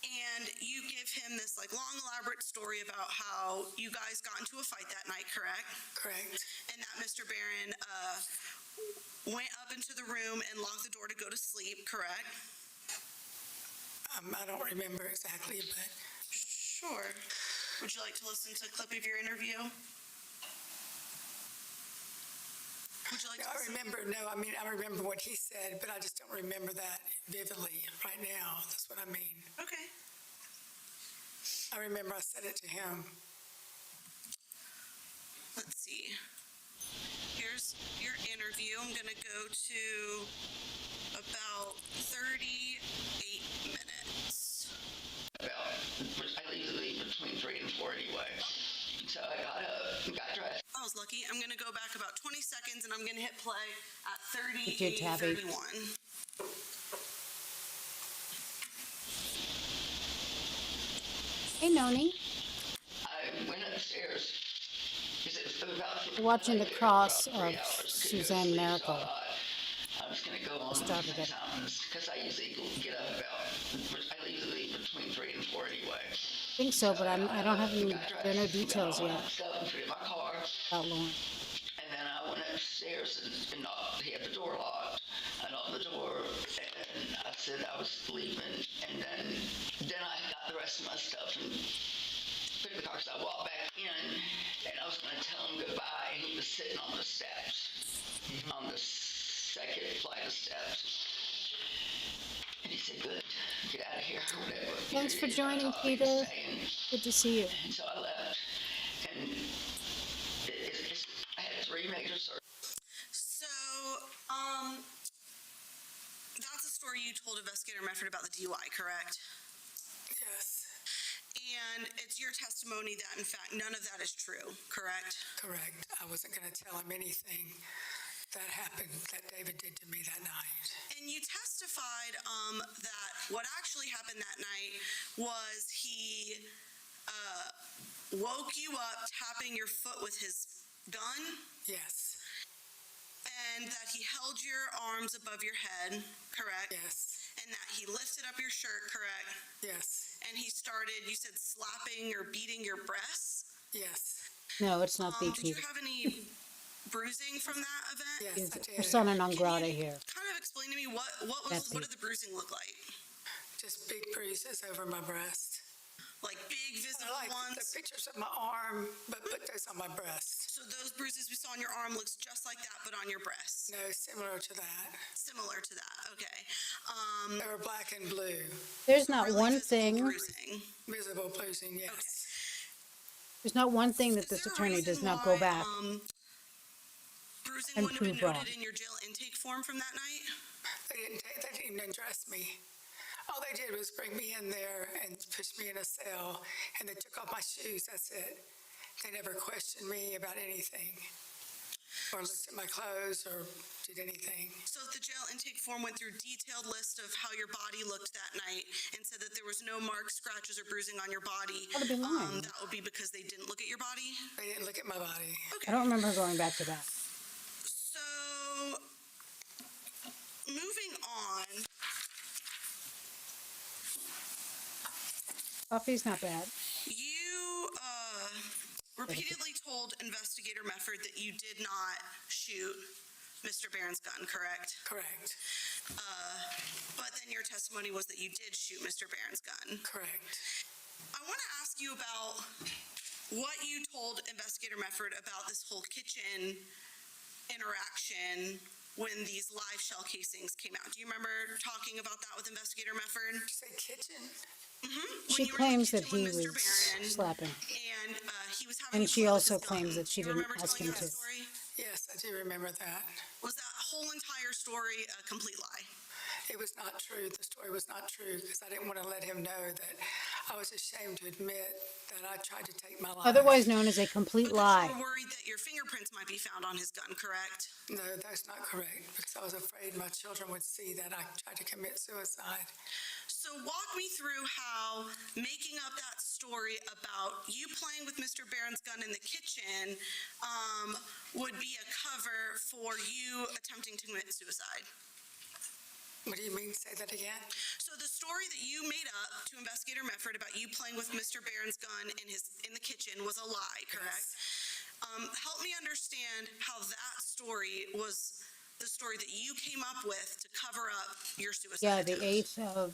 And you give him this like long elaborate story about how you guys got into a fight that night, correct? Correct. And that Mr. Barron went up into the room and locked the door to go to sleep, correct? I don't remember exactly, but Sure. Would you like to listen to a clip of your interview? Would you like to I listen? I remember what he said, but I just don't remember that vividly right now. That's what I mean. Okay. I remember I said it to him. Let's see. Here's your interview. I'm going to go to about 38 minutes. I leave between 3 and 4 anyway. So I got up and got dressed. I was lucky. I'm going to go back about 20 seconds and I'm going to hit play at Did you, Tabby? 38:31. Hey, Noni. I went upstairs. Watching the cross of Suzanne Mericle. I was going to go on Started it. because I usually get up I usually leave between 3 and 4 anyway. I think so, but I don't have any. There are no details yet. Stuff and put it in my car. About Lauren. And then I went upstairs and knocked. He had the door locked. I knocked the door and I said I was leaving. And then I got the rest of my stuff and picked the car. So I walked back in and I was going to tell him goodbye. And he was sitting on the steps, on the second flight of steps. And he said, "Good, get out of here," or whatever. Thanks for joining, Peter. Good to see you. And so I left. And I had 3 major surgeries. So, that's a story you told Investigator Mefford about the DUI, correct? Yes. And it's your testimony that, in fact, none of that is true, correct? Correct. I wasn't going to tell him anything that happened, that David did to me that night. And you testified that what actually happened that night was he woke you up tapping your foot with his gun? Yes. And that he held your arms above your head, correct? Yes. And that he lifted up your shirt, correct? Yes. And he started, you said, slapping or beating your breasts? Yes. No, it's not beat Did you Peter. have any bruising from that event? Yes, I did. Persona non grata here. Kind of explain to me what did the bruising look like? Just big bruises over my breast. Like big visible ones? The pictures of my arm, but put those on my breast. So those bruises we saw on your arm looks just like that, but on your breast? No, similar to that. Similar to that, okay. They were black and blue. There's not one thing. Visible bruising, yes. Okay. There's not one thing that this attorney does not go back Bruising and wouldn't have prove been wrong. noted in your jail intake form from that night? They didn't even undress me. All they did was bring me in there and push me in a cell, and they took off my shoes. That's it. They never questioned me about anything, or looked at my clothes, or did anything. So the jail intake form went through a detailed list of how your body looked that night and said that there was no marks, scratches, or bruising on your body. That'd be lying. That would be because they didn't look at your body? They didn't look at my body. I don't remember going back to that. So, moving on. Coffee's not bad. You repeatedly told Investigator Mefford that you did not shoot Mr. Barron's gun, correct? Correct. But then your testimony was that you did shoot Mr. Barron's gun. Correct. I want to ask you about what you told Investigator Mefford about this whole kitchen interaction when these live shell casings came out. Do you remember talking about that with Investigator Mefford? Did you say kitchen? Mm-hmm. She claims that he was slapping. And he was having And she also claims that she didn't ask him to. Yes, I do remember that. Was that whole entire story a complete lie? It was not true. The story was not true because I didn't want to let him know that I was ashamed to admit that I tried to take my life. Otherwise known as a complete lie. You were worried that your fingerprints might be found on his gun, correct? No, that's not correct because I was afraid my children would see that I tried to commit suicide. So walk me through how making up that story about you playing with Mr. Barron's gun in the kitchen would be a cover for you attempting to commit suicide. What do you mean? Say that again? So the story that you made up to Investigator Mefford about you playing with Mr. Barron's gun in the kitchen was a lie, correct? Yes. Help me understand how that story was the story that you came up with to cover up your suicide. Yeah, the 8th of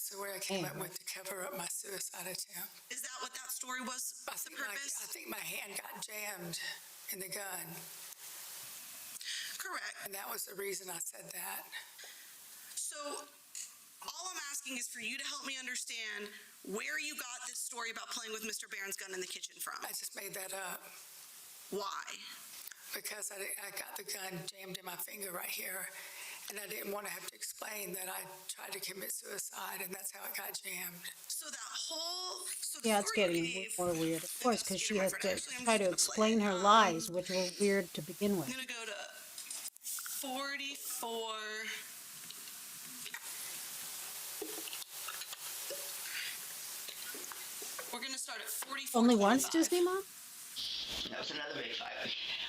So where I came up with to cover up my suicide attempt. Is that what that story was? I think my hand got jammed in the gun. Correct. And that was the reason I said that. So all I'm asking is for you to help me understand where you got this story about playing with Mr. Barron's gun in the kitchen from. I just made that up. Why? Because I got the gun jammed in my finger right here, and I didn't want to have to explain that I tried to commit suicide, and that's how it got jammed. So that whole... Yeah, it's getting more weird, of course, because she has to try to explain her lies, which were weird to begin with. I'm going to go to 44... We're going to start at 44. Only once, Disney Mom? That was another big fight.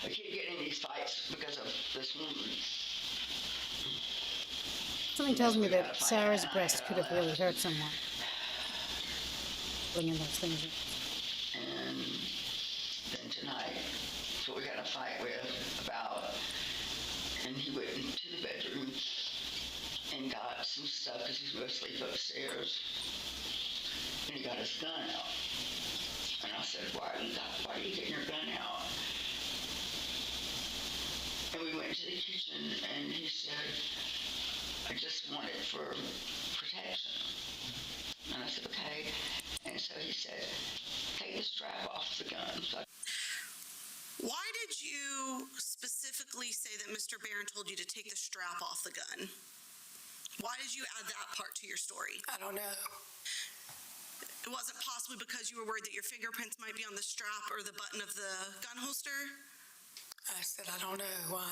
I keep getting in these fights because of this woman. Something tells me that Sarah's breast could have really hurt someone. Bringing those things in. And then tonight, so we had a fight about, and he went into the bedroom and got some stuff because he's going to sleep upstairs. And he got his gun out. And I said, why are you getting your gun out? And we went to the kitchen and he said, I just want it for protection. And I said, okay. And so he said, take the strap off the gun. So Why did you specifically say that Mr. Barron told you to take the strap off the gun? Why did you add that part to your story? I don't know. It wasn't possibly because you were worried that your fingerprints might be on the strap or the button of the gun holster? I said, I don't know why.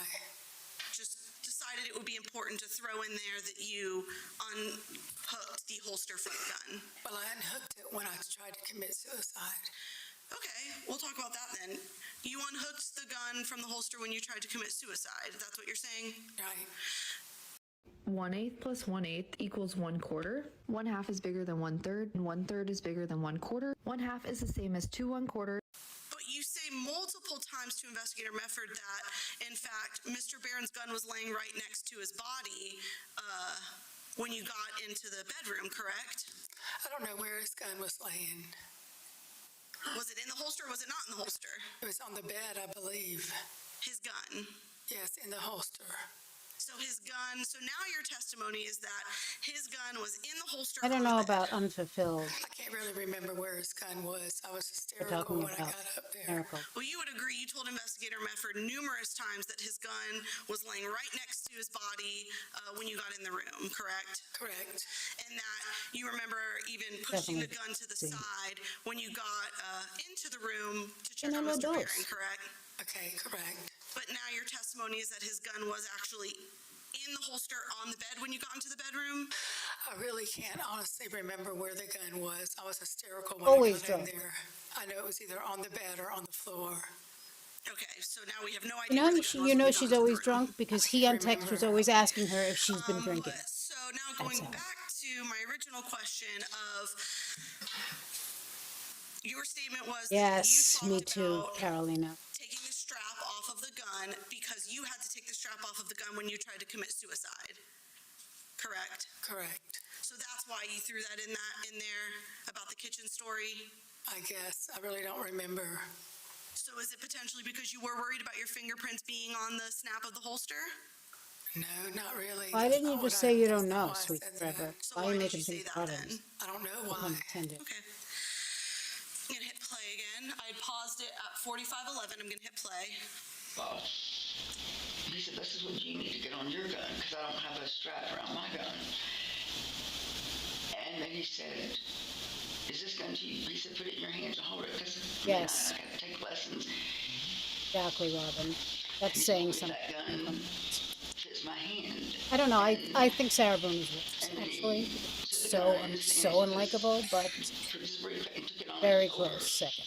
Just decided it would be important to throw in there that you unhooked the holster from the gun. Well, I unhooked it when I tried to commit suicide. Okay, we'll talk about that then. You unhooked the gun from the holster when you tried to commit suicide. That's what you're saying? Right. 1/8 plus 1/8 equals 1/4. 1/2 is bigger than 1/3, and 1/3 is bigger than 1/4. 1/2 is the same as 2 1/4. But you say multiple times to Investigator Mefford that, in fact, Mr. Barron's gun was laying right next to his body when you got into the bedroom, correct? I don't know where his gun was laying. Was it in the holster or was it not in the holster? It was on the bed, I believe. His gun? Yes, in the holster. So his gun, so now your testimony is that his gun was in the holster. I don't know about unfulfilled. I can't really remember where his gun was. I was We're hysterical talking when I about got up there. Mericle. Well, you would agree, you told Investigator Mefford numerous times that his gun was laying right next to his body when you got in the room, correct? Correct. And that you remember even pushing the Definitely. gun to the See. side when you got into the room to check on no Mr. dose. Barron, correct? Okay, correct. But now your testimony is that his gun was actually in the holster on the bed when you got into the bedroom? I really can't honestly remember where the gun was. I was hysterical when Always I got in drunk. there. I know it was either on the bed or on the floor. Okay, so now we have no You idea. where know, the gun was when you know we she's got into always the room. drunk because he on text was always asking her if she's been drinking. So now going how. back to my original question of your statement was that Yes, you me talked too, about Carolina. taking the strap off of the gun because you had to take the strap off of the gun when you tried to commit suicide. Correct? Correct. So that's why you threw that in there about the kitchen story? I guess. I really don't remember. So is it potentially because you were worried about your fingerprints being on the snap of the holster? No, not really. Why That's didn't you not just what say you that's don't not know, why I sweet said Trevor? that. So Why are why you did making you say things that problems? then? I don't know No why. pun intended. Okay. I'm gonna hit play again. I paused it at 45:11. I'm gonna hit play. Well, he said, this is what you need to get on your gun because I don't have a strap around my gun. And then he said, is this gun to you? He said, put it in your hands and hold it because Yes. I gotta take lessons. Exactly, Robin. That's He saying told me something. that gun fits my hand. I don't know. I think Sarah Boone is worse, And then actually. he took the So gun in his so hands and unlikable, but took his brief and took it on very his shoulder. close second.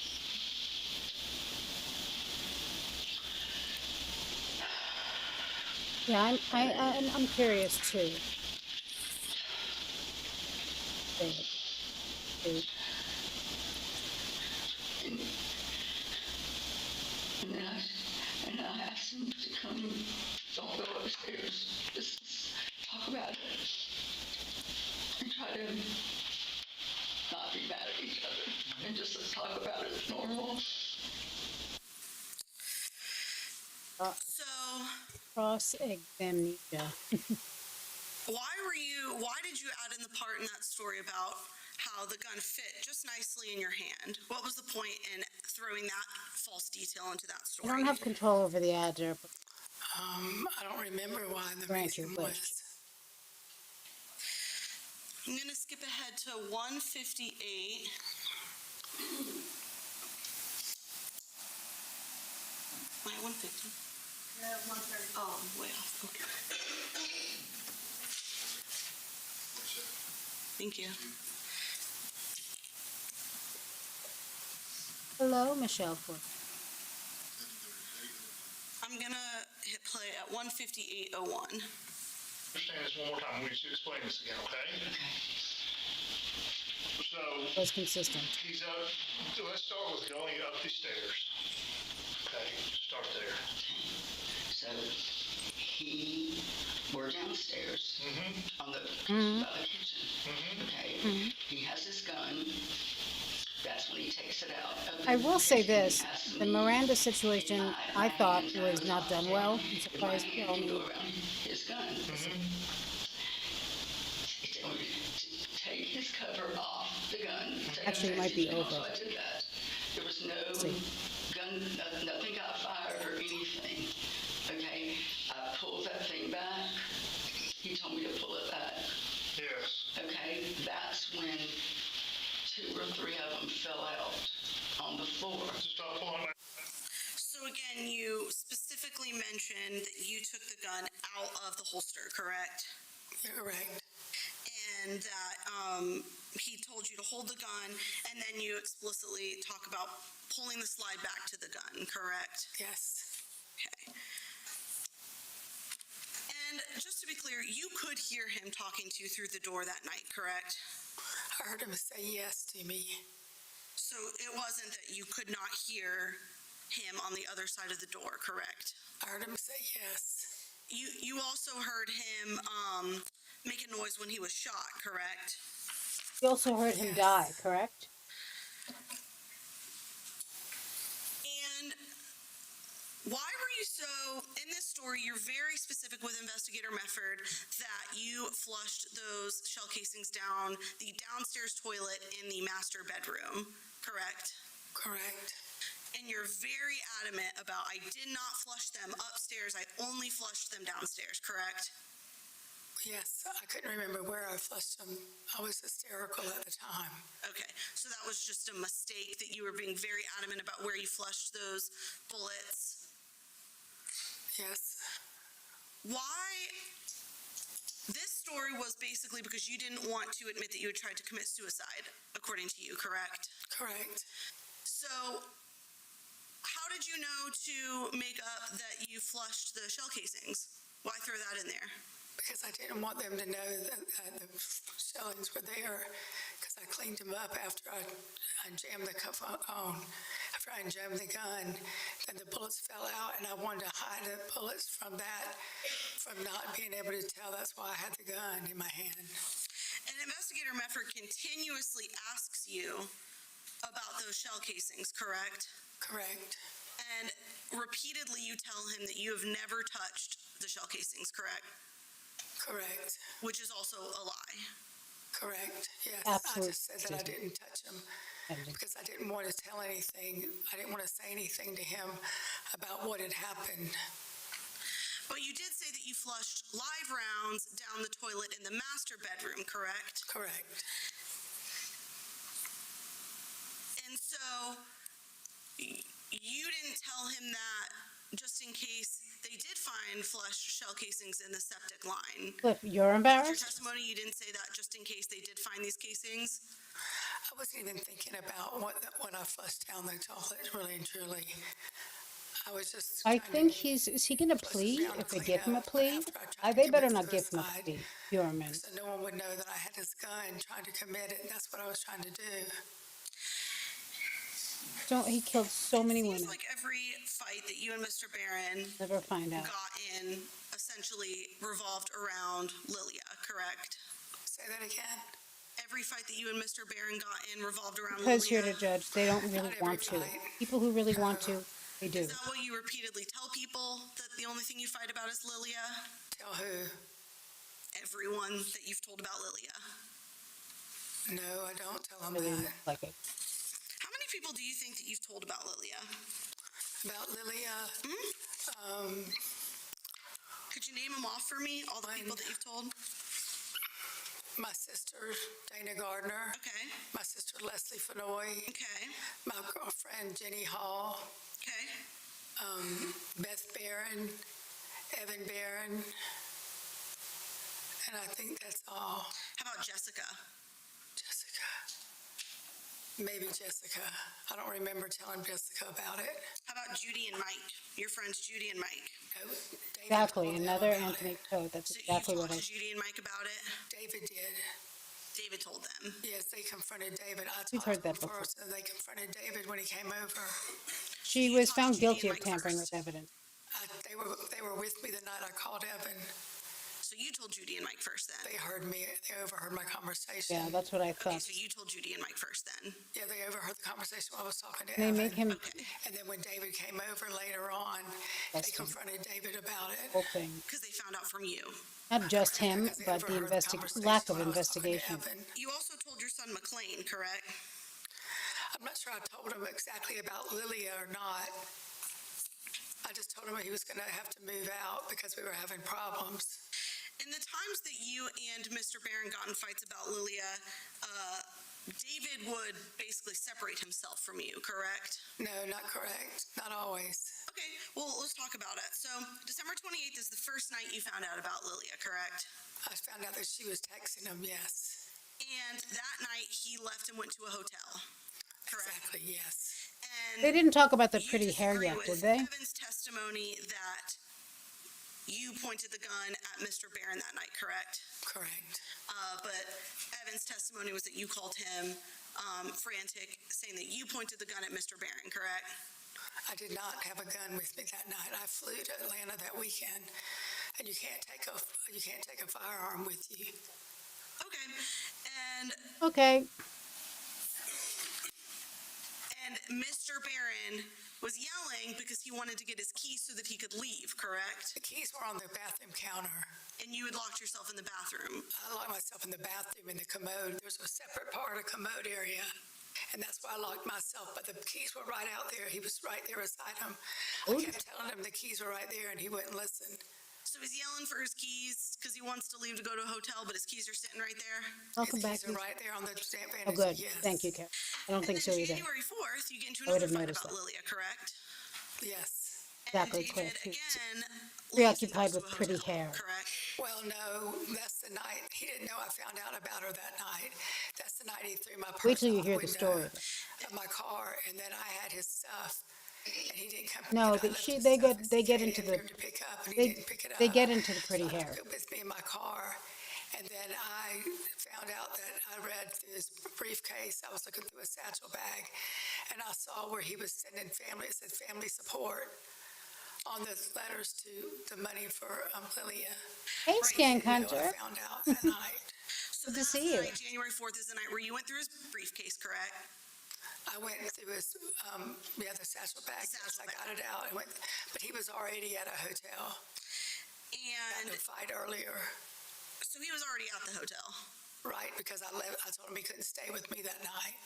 Yeah, I'm curious too. And I asked him to come, don't go upstairs, just talk about it. And try to and just talk about it normal. So, Cross-examnesia. why did you add in the part in that story about how the gun fit just nicely in your hand? What was the point in throwing that false detail into that I story? don't have control over the ads or I don't remember why the grant your reason wish. was. I'm going to skip ahead to 158. Am I at 150? Yeah, 130. Oh, I'm way off. Okay. Thank you. Hello, Michelle Ford. I'm going to hit play at 158.01. Understand this one more time. We should explain this again, okay? So. Was consistent. He's up. Let's start with going up the stairs. Okay, start there. So we're downstairs on the by the kitchen. Okay, he has his gun. That's when he takes it out. I will say this, the Miranda situation, I thought was not done well. I'm surprised y'all knew. His gun. Take his cover off the gun. Actually, it might be over. So I did that. There was no gun, nothing got fired or anything. Okay, I pulled that thing back. He told me to pull it back. Yes. Okay, that's when 2 or 3 of them fell out on the floor. Stop pulling back. So again, you specifically mentioned that you took the gun out of the holster, correct? You're right. And that he told you to hold the gun, and then you explicitly talk about pulling the slide back to the gun, correct? Yes. Okay. And just to be clear, you could hear him talking to you through the door that night, correct? I heard him say yes to me. So it wasn't that you could not hear him on the other side of the door, correct? I heard him say yes. You also heard him make a noise when he was shot, correct? You also heard him die, correct? And why were you so, in this story, you're very specific with Investigator Mefford that you flushed those shell casings down the downstairs toilet in the master bedroom, correct? Correct. And you're very adamant about, I did not flush them upstairs, I only flushed them downstairs, correct? Yes, I couldn't remember where I flushed them. I was hysterical at the time. Okay, so that was just a mistake that you were being very adamant about where you flushed those bullets. Yes. Why? This story was basically because you didn't want to admit that you had tried to commit suicide, according to you, correct? Correct. So, how did you know to make up that you flushed the shell casings? Why throw that in there? Because I didn't want them to know that the shellings were there, because I cleaned them up after I jammed the cuff on. After I jammed the gun, then the bullets fell out, and I wanted to hide the bullets from not being able to tell. That's why I had the gun in my hand. And Investigator Mefford continuously asks you about those shell casings, correct? Correct. And repeatedly you tell him that you have never touched the shell casings, correct? Correct. Which is also a lie. Correct, yes. Absolutely. I just said that I didn't touch him because I didn't want to tell anything. I didn't want to say anything to him about what had happened. But you did say that you flushed live rounds down the toilet in the master bedroom, correct? Correct. And so you didn't tell him that just in case they did find flushed shell casings in the septic line. Cliff, you're Your embarrassed? testimony, you didn't say that just in case they did find these casings? I wasn't even thinking about what I flushed down the toilet, really and truly. I was just I trying think is he going to plea if they clean give him a up plea? after I tried to They better commit not give him a suicide. plea, Bjorman. So no one would know that I had his gun trying to commit it, and that's what I was trying to do. He killed so many women. Seems like every fight that you and Mr. Barron Never find out. got in essentially revolved around Lilia, correct? Say that again. every fight that you and Mr. Barron got in revolved around Because here Lilia? to judge, they don't really want to. People who really want to, they do. Is that what you repeatedly tell people, that the only thing you fight about is Lilia? Tell who? Everyone that you've told about Lilia. No, I don't tell them Really that. like it. How many people do you think that you've told about Lilia? About Lilia? Could you name them off for me, all the people that you've told? My sister, Dana Gardner. Okay. My sister, Leslie Fenoy. Okay. My girlfriend, Jenny Hall. Okay. Beth Barron, Evan Barron. And I think that's all. How about Jessica? Jessica. Maybe Jessica. I don't remember telling Jessica about it. How about Judy and Mike? Your friends Judy and Mike. Exactly. Another Anthony Toad. That's So exactly you what talked I to Judy and Mike about it? David did. David told them. Yes, they confronted David. I We've talked heard that to them before. first, and they confronted David when he came over. She was found guilty of tampering with evidence. They were with me the night I called Evan. So you told Judy and Mike first then? They heard me. They overheard my conversation. Yeah, that's what I Okay, thought. so you told Judy and Mike first then? Yeah, they overheard the conversation while I was talking to They Evan. make him And then when David came over later on, they That's confronted David about it. whole thing. Because they found out from you. Not just him, but the lack of investigation. You also told your son McLean, correct? I'm not sure I told him exactly about Lilia or not. I just told him he was going to have to move out because we were having problems. In the times that you and Mr. Barron got in fights about Lilia, David would basically separate himself from you, correct? No, not correct. Not always. Okay, well, let's talk about it. So, December 28th is the first night you found out about Lilia, correct? I found out that she was texting him, yes. And that night he left and went to a hotel, correct? Exactly, yes. And They didn't talk about the you pretty hair disagree yet, with did they? Evan's testimony that you pointed the gun at Mr. Barron that night, correct? Correct. But Evan's testimony was that you called him frantic, saying that you pointed the gun at Mr. Barron, correct? I did not have a gun with me that night. I flew to Atlanta that weekend, and you can't take a firearm with you. Okay, and Okay. Mr. Barron was yelling because he wanted to get his keys so that he could leave, correct? The keys were on the bathroom counter. And you had locked yourself in the bathroom. I locked myself in the bathroom in the commode. There's a separate part of the commode area, and that's why I locked myself. But the keys were right out there. He was right there beside him. I kept telling him the keys were right there, and he wouldn't listen. So he's yelling for his keys because he wants to leave to go to a hotel, but his keys are sitting right there? Welcome back. His keys are right there on the stamp Oh, vanity. good. Yes. Thank you, Karen. I don't think so either. January 4th, you get into I would another have fight noticed about that. Lilia, correct? Yes. Exactly, Claire. David, again, Preoccupied with pretty hair. correct? Well, no, that's the night. He didn't know I found out about her that night. That's the night he threw my purse Wait till you out hear the window story. of my car, and then I had his stuff, and he didn't come. No, pick it up. I that left she his they stuff get at they get CK into for the him to pick up, and he they didn't pick it up. they get into the pretty So I hair. took it with me in my car, and then I found out that I read through his briefcase. I was looking through a satchel bag, and I saw where he was sending family. It said family support on the letters to the money for Lilia. Hey, Scan I Hunter. found out that night. So Good to that's see the you. night, January 4th is the night where you went through his briefcase, correct? I went through his, the satchel bag. Yes, I got it out. But he was already at a hotel. And Got in a fight earlier. so he was already at the hotel. Right, because I told him he couldn't stay with me that night.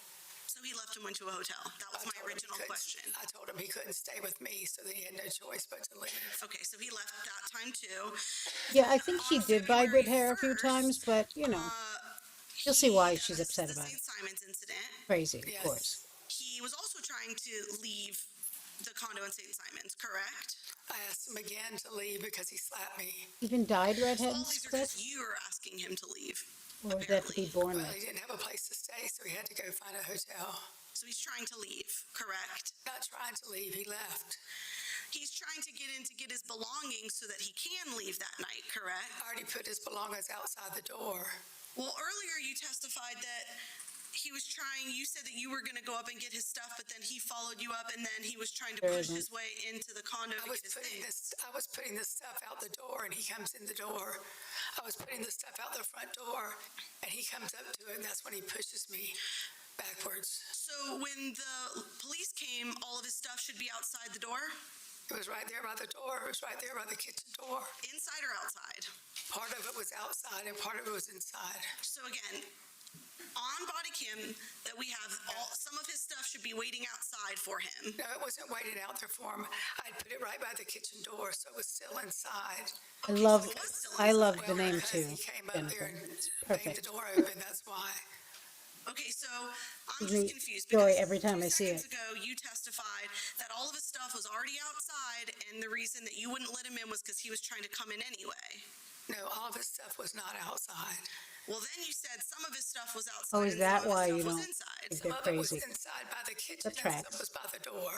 So he left and went to a hotel. That was my original question. I told him he couldn't stay with me, so that he had no choice but to leave. Okay, so he left that time too. Yeah, I think she did buy good hair a few times, but you know, you'll see why she's upset about it. St. Simon's incident. Crazy, of course. He was also trying to leave the condo in St. Simon's, correct? I asked him again to leave because he slapped me. Even dyed So redhead all and these are split, just you are asking him to leave. or would that to be born Well, with? he didn't have a place to stay, so he had to go find a hotel. So he's trying to leave, correct? Not trying to leave, he left. He's trying to get in to get his belongings so that he can leave that night, correct? I already put his belongings outside the door. Well, earlier you testified that he was trying, you said that you were going to go up and get his stuff, but then he followed you up and then he was trying to There push isn't. his way into the condo to get his things. I was putting the stuff out the door and he comes in the door. I was putting the stuff out the front door and he comes up to it and that's when he pushes me backwards. So when the police came, all of his stuff should be outside the door? It was right there by the door. It was right there by the kitchen door. Inside or outside? Part of it was outside and part of it was inside. So again, on body cam that we have, some of his stuff should be waiting outside for him. No, it wasn't waiting out there for him. I'd put it right by the kitchen door, so it was still inside. I love the name too. He came up there and banged the Perfect. door open, that's why. Okay, so I'm Gives me just confused. joy because every time I see it. 2 seconds ago, you testified that all of his stuff was already outside, and the reason that you wouldn't let him in was because he was trying to come in anyway. No, all of his stuff was not outside. Well, then you said some of his stuff was outside. Oh, is and that some of why his you stuff was don't inside. think Some they're of it was crazy? inside by the kitchen That and some tracks. was by the door.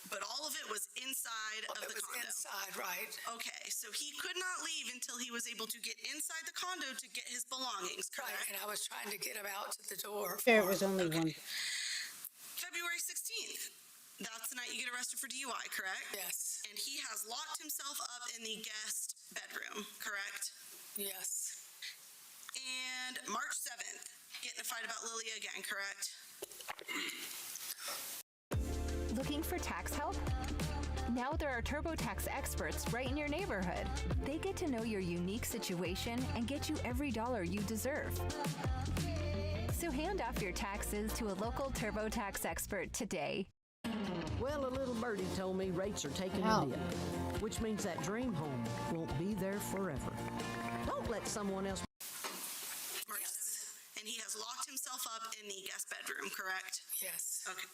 But all of it was inside of It the was condo. inside, right. Okay, so he could not leave until he was able to get inside the condo to get his belongings, correct? Right, and I was trying to get him out to the door. There was only one. February 16th. That's the night you get arrested for DUI, correct? Yes. And he has locked himself up in the guest bedroom, correct? Yes. And March 7th, get in a fight about Lilia again, correct? Looking for tax help? Now there are TurboTax experts right in your neighborhood. They get to know your unique situation and get you every dollar you deserve. So hand off your taxes to a local TurboTax expert today. Well, a little birdie told me rates are taking Ow. a dip, which means that dream home won't be there forever. Don't let someone else. March 7th. And he has locked himself up in the guest bedroom, correct? Yes. Okay.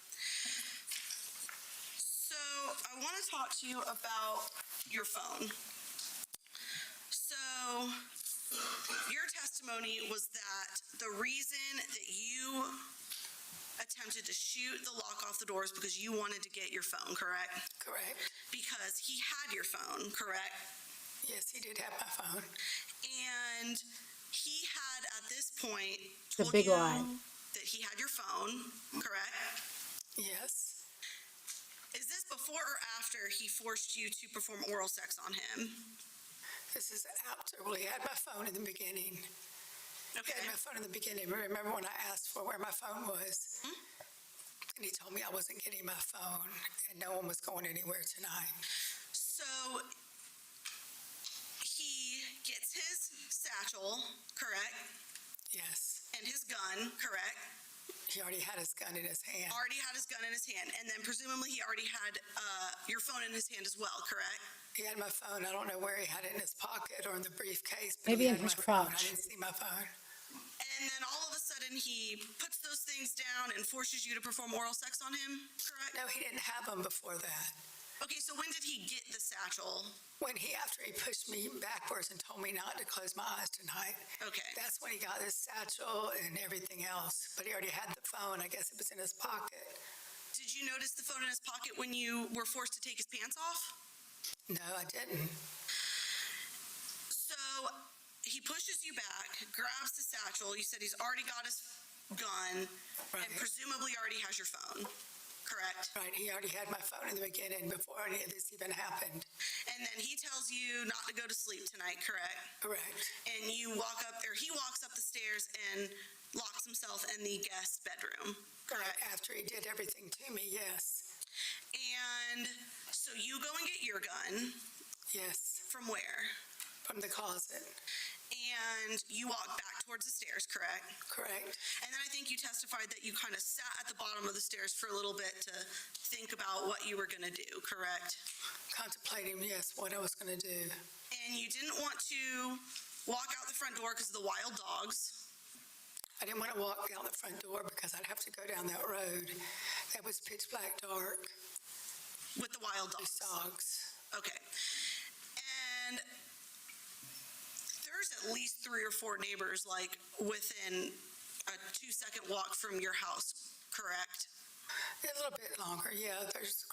So I want to talk to you about your phone. So your testimony was that the reason that you attempted to shoot the lock off the doors because you wanted to get your phone, correct? Correct. Because he had your phone, correct? Yes, he did have my phone. And he had at this point The told big you lie. that he had your phone, correct? Yes. Is this before or after he forced you to perform oral sex on him? This is after. Well, he had my phone in the beginning. Okay. He had my phone in the beginning. Remember when I asked for where my phone was? And he told me I wasn't getting my phone and no one was going anywhere tonight. So he gets his satchel, correct? Yes. And his gun, correct? He already had his gun in his hand. Already had his gun in his hand. And then presumably he already had your phone in his hand as well, correct? He had my phone. I don't know where he had it in his pocket or in the briefcase. But Maybe he in had his my phone. I crotch. didn't see my phone. And then all of a sudden he puts those things down and forces you to perform oral sex on him, correct? No, he didn't have them before that. Okay, so when did he get the satchel? After he pushed me backwards and told me not to close my eyes tonight. Okay. That's when he got his satchel and everything else. But he already had the phone. I guess it was in his pocket. Did you notice the phone in his pocket when you were forced to take his pants off? No, I didn't. So he pushes you back, grabs the satchel. You said he's already got his gun and presumably already has your phone, correct? Right, he already had my phone in the beginning before any of this even happened. And then he tells you not to go to sleep tonight, correct? Correct. And you walk up, or he walks up the stairs and locks himself in the guest bedroom, correct? After he did everything to me, yes. And so you go and get your gun. Yes. From where? From the closet. And you walk back towards the stairs, correct? Correct. And then I think you testified that you kind of sat at the bottom of the stairs for a little bit to think about what you were going to do, correct? Contemplating, yes, what I was going to do. And you didn't want to walk out the front door because of the wild dogs. I didn't want to walk out the front door because I'd have to go down that road. That was pitch black dark. With the wild dogs? Dogs. Okay. And there's at least 3 or 4 neighbors, like, within a 2-second walk from your house, correct? A little bit longer, yeah. There's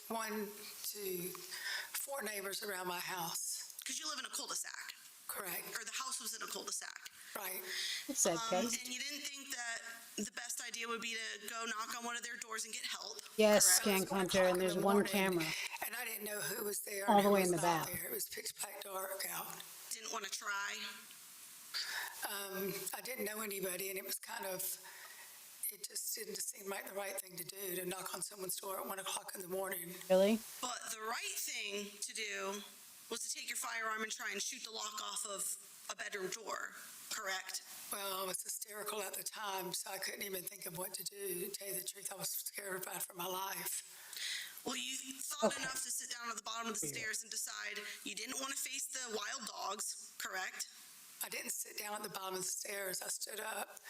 1, 2, 4 neighbors around my house. Because you live in a cul-de-sac. Correct. Or the house was in a cul-de-sac. Right. It's said, And Keist. you didn't think that the best idea would be to go knock on one of their doors and get help. Yes, correct? Skank Hunter, and there's one camera And I didn't know who was there all and the who way in was the not back. there. It was pitch black dark out. Didn't want to try. I didn't know anybody, and it was kind of, it just didn't seem like the right thing to do, to knock on someone's door at 1 o'clock in the morning. Really? But the right thing to do was to take your firearm and try and shoot the lock off of a bedroom door, correct? Well, I was hysterical at the time, so I couldn't even think of what to do. To tell you the truth, I was terrified for my life. Well, you thought enough to sit down at the bottom of the stairs and decide you didn't want to face the wild dogs, correct? I didn't sit down at the bottom of the stairs. I stood up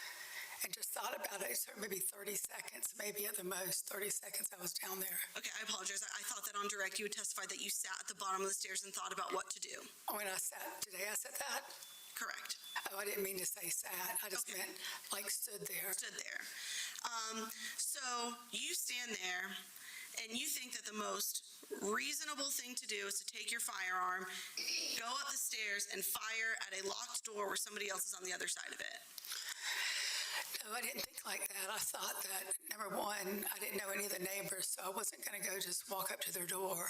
and just thought about it. It took maybe 30 seconds, maybe at the most 30 seconds I was down there. Okay, I apologize. I thought that on direct you would testify that you sat at the bottom of the stairs and thought about what to do. When I sat, today I said that? Correct. Oh, I didn't mean to say sat. I just meant like stood there. Stood there. So you stand there and you think that the most reasonable thing to do is to take your firearm, go up the stairs and fire at a locked door where somebody else is on the other side of it. No, I didn't think like that. I thought that, number one, I didn't know any of the neighbors, so I wasn't going to go just walk up to their door.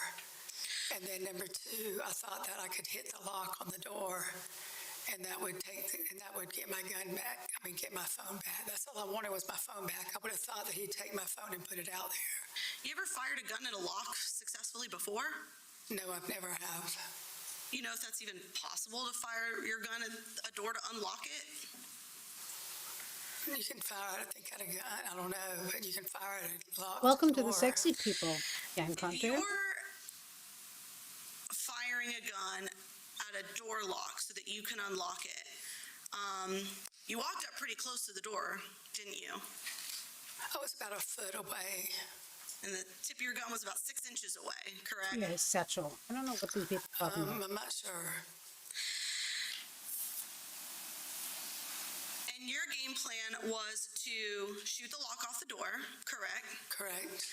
And then number two, I thought that I could hit the lock on the door, and that would get my gun back. I mean, get my phone back. That's all I wanted was my phone back. I would have thought that he'd take my phone and put it out there. You ever fired a gun at a lock successfully before? No, I've never have. You know if that's even possible to fire your gun at a door to unlock it? You can fire it, I think, at a gun. I don't know, but you can fire it at a locked Welcome to door. the sexy people, Skank If Hunter. you're firing a gun at a door lock so that you can unlock it, you walked up pretty close to the door, didn't you? I was about a foot away. And the tip of your gun was about 6 inches away, correct? Yeah, his satchel. I don't know what these people are talking about. I'm not sure. And your game plan was to shoot the lock off the door, correct? Correct.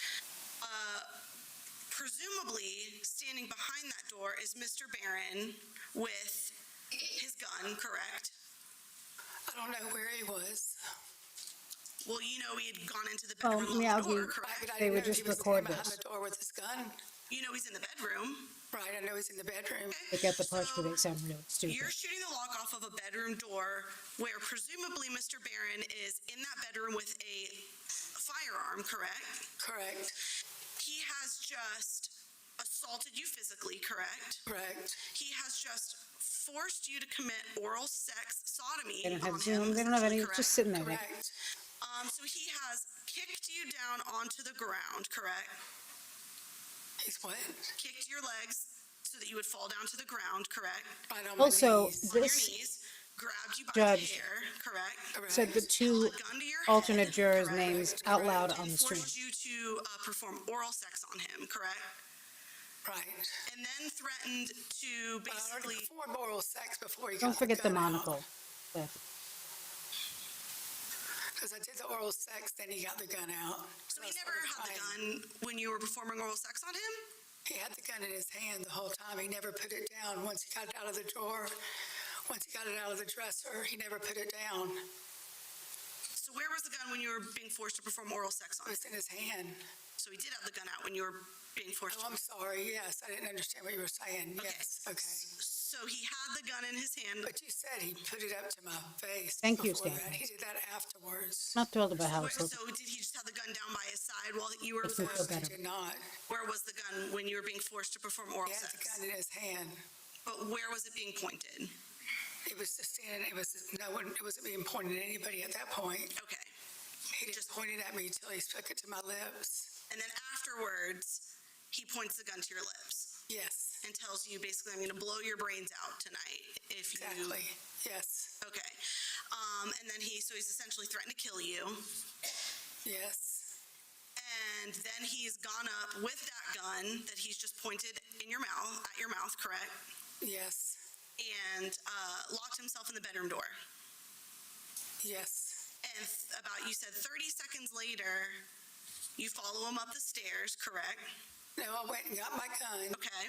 Presumably, standing behind that door is Mr. Barron with his gun, correct? I don't know where he was. Well, you know he had gone into the Oh, bedroom yeah, locked door, correct? But I They didn't would know just he was record standing behind this. the door with his gun. You know he's in the bedroom. Right, I know he's in the bedroom. They get the parts where they sound really stupid. You're shooting the lock off of a bedroom door where presumably Mr. Barron is in that bedroom with a firearm, correct? Correct. He has just assaulted you physically, correct? Correct. He has just forced you to commit oral sex sodomy They don't on have Zoom. him, They don't have any. correct? Just sitting there. Correct. So he has kicked you down onto the ground, correct? He's what? Kicked your legs so that you would fall down to the ground, correct? Right on my Also, knees. On your this knees, grabbed you by judge the hair, correct? said the two alternate jurors' names out loud on the stream. Forced you to perform oral sex on him, correct? Right. And then threatened to But I already basically... performed oral sex before he Don't got forget the gun out. monocle. But Because I did the oral sex, then he got the gun out. So he never had the gun when you were performing oral sex on him? He had the gun in his hand the whole time. He never put it down. Once he got it out of the drawer, once he got it out of the dresser, he never put it down. So where was the gun when you were being forced to perform oral sex on It was in his hand. So he did have the gun out when you were being forced Oh, I'm sorry. Yes, I didn't understand what you were saying. Yes, okay. So he had the gun in his hand. But you said he put it up to my face. Thank you, before Stan. that. He did that afterwards. not thrilled about how it's So looking. did he just have the gun down by his side while you were Makes me feel forced? better. He did not. Where was the gun when you were being forced to perform oral He had sex? the gun in his hand. But where was it being pointed? It was just standing. It was no one. It wasn't being pointed at anybody at that point. Okay. He just pointed at me until he stuck it to my lips. And then afterwards, he points the gun to your lips Yes, and tells you basically, I'm going to blow your brains out tonight if you... exactly. Yes, Okay. And then he's essentially threatened to kill you. yes, And then he's gone up with that gun that he's just pointed in your mouth, at your mouth, correct? yes, And locked himself in the bedroom door. yes. And about, you said 30 seconds later, you follow him up the stairs, correct? No, I went and got my gun. Okay.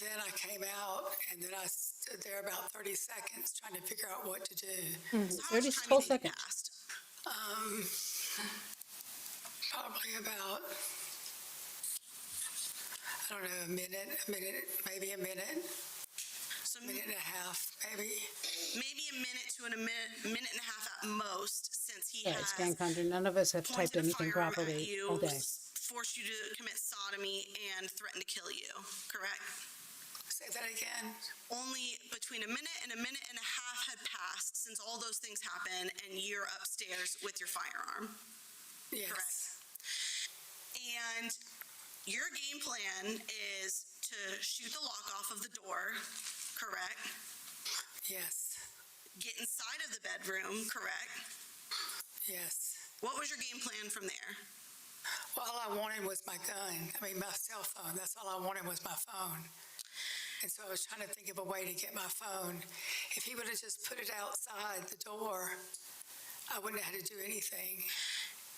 Then I came out, and then I stood there about 30 seconds trying to figure out what to do. Mhm. 30 whole seconds. Probably about, I don't know, a minute, maybe a minute. So minute and a half, maybe. maybe a minute to a minute and a half at most, since he Yeah, has it's gang country. None of us have typed pointed a anything firearm at properly you, all day. forced you to commit sodomy, and threatened to kill you, correct? Say that again. Only between a minute and a half had passed since all those things happened, and you're upstairs with your firearm. Yes. Correct. And your game plan is to shoot the lock off of the door, correct? Yes. Get inside of the bedroom, correct? Yes. What was your game plan from there? Well, all I wanted was my gun. My cell phone. That's all I wanted was my phone. And so I was trying to think of a way to get my phone. If he would have just put it outside the door, I wouldn't have had to do anything.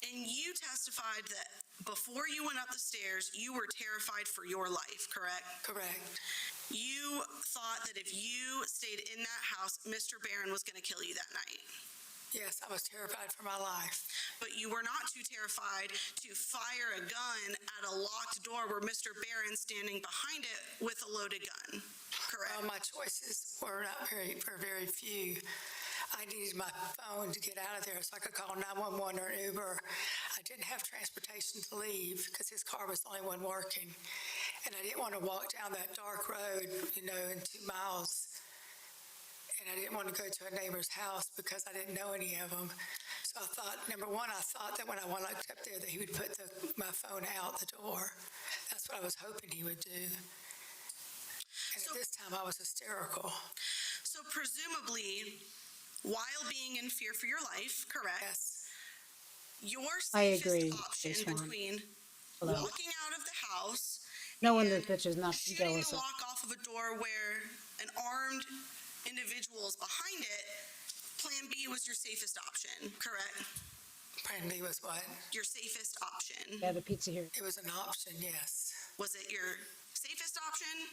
And you testified that before you went up the stairs, you were terrified for your life, correct? Correct. You thought that if you stayed in that house, Mr. Barron was going to kill you that night. Yes, I was terrified for my life. But you were not too terrified to fire a gun at a locked door where Mr. Barron's standing behind it with a loaded gun, correct? Well, my choices were very few. I needed my phone to get out of there so I could call 911 or an Uber. I didn't have transportation to leave because his car was the only one working. And I didn't want to walk down that dark road, in 2 miles. And I didn't want to go to a neighbor's house because I didn't know any of them. So I thought, number one, I thought that when I walked up there that he would put my phone out the door. That's what I was hoping he would do. And at this time, I was hysterical. So presumably, while being in fear for your life, correct? Yes. Your I safest agree, option Jason. between Hello. walking out of the house, No one this bitch is not shooting jealous the of. lock off of a door where an armed individual is behind it, plan B was your safest option, correct? Plan B was what? Your safest option. Yeah, the pizza here. It was an option, yes. Was it your safest option?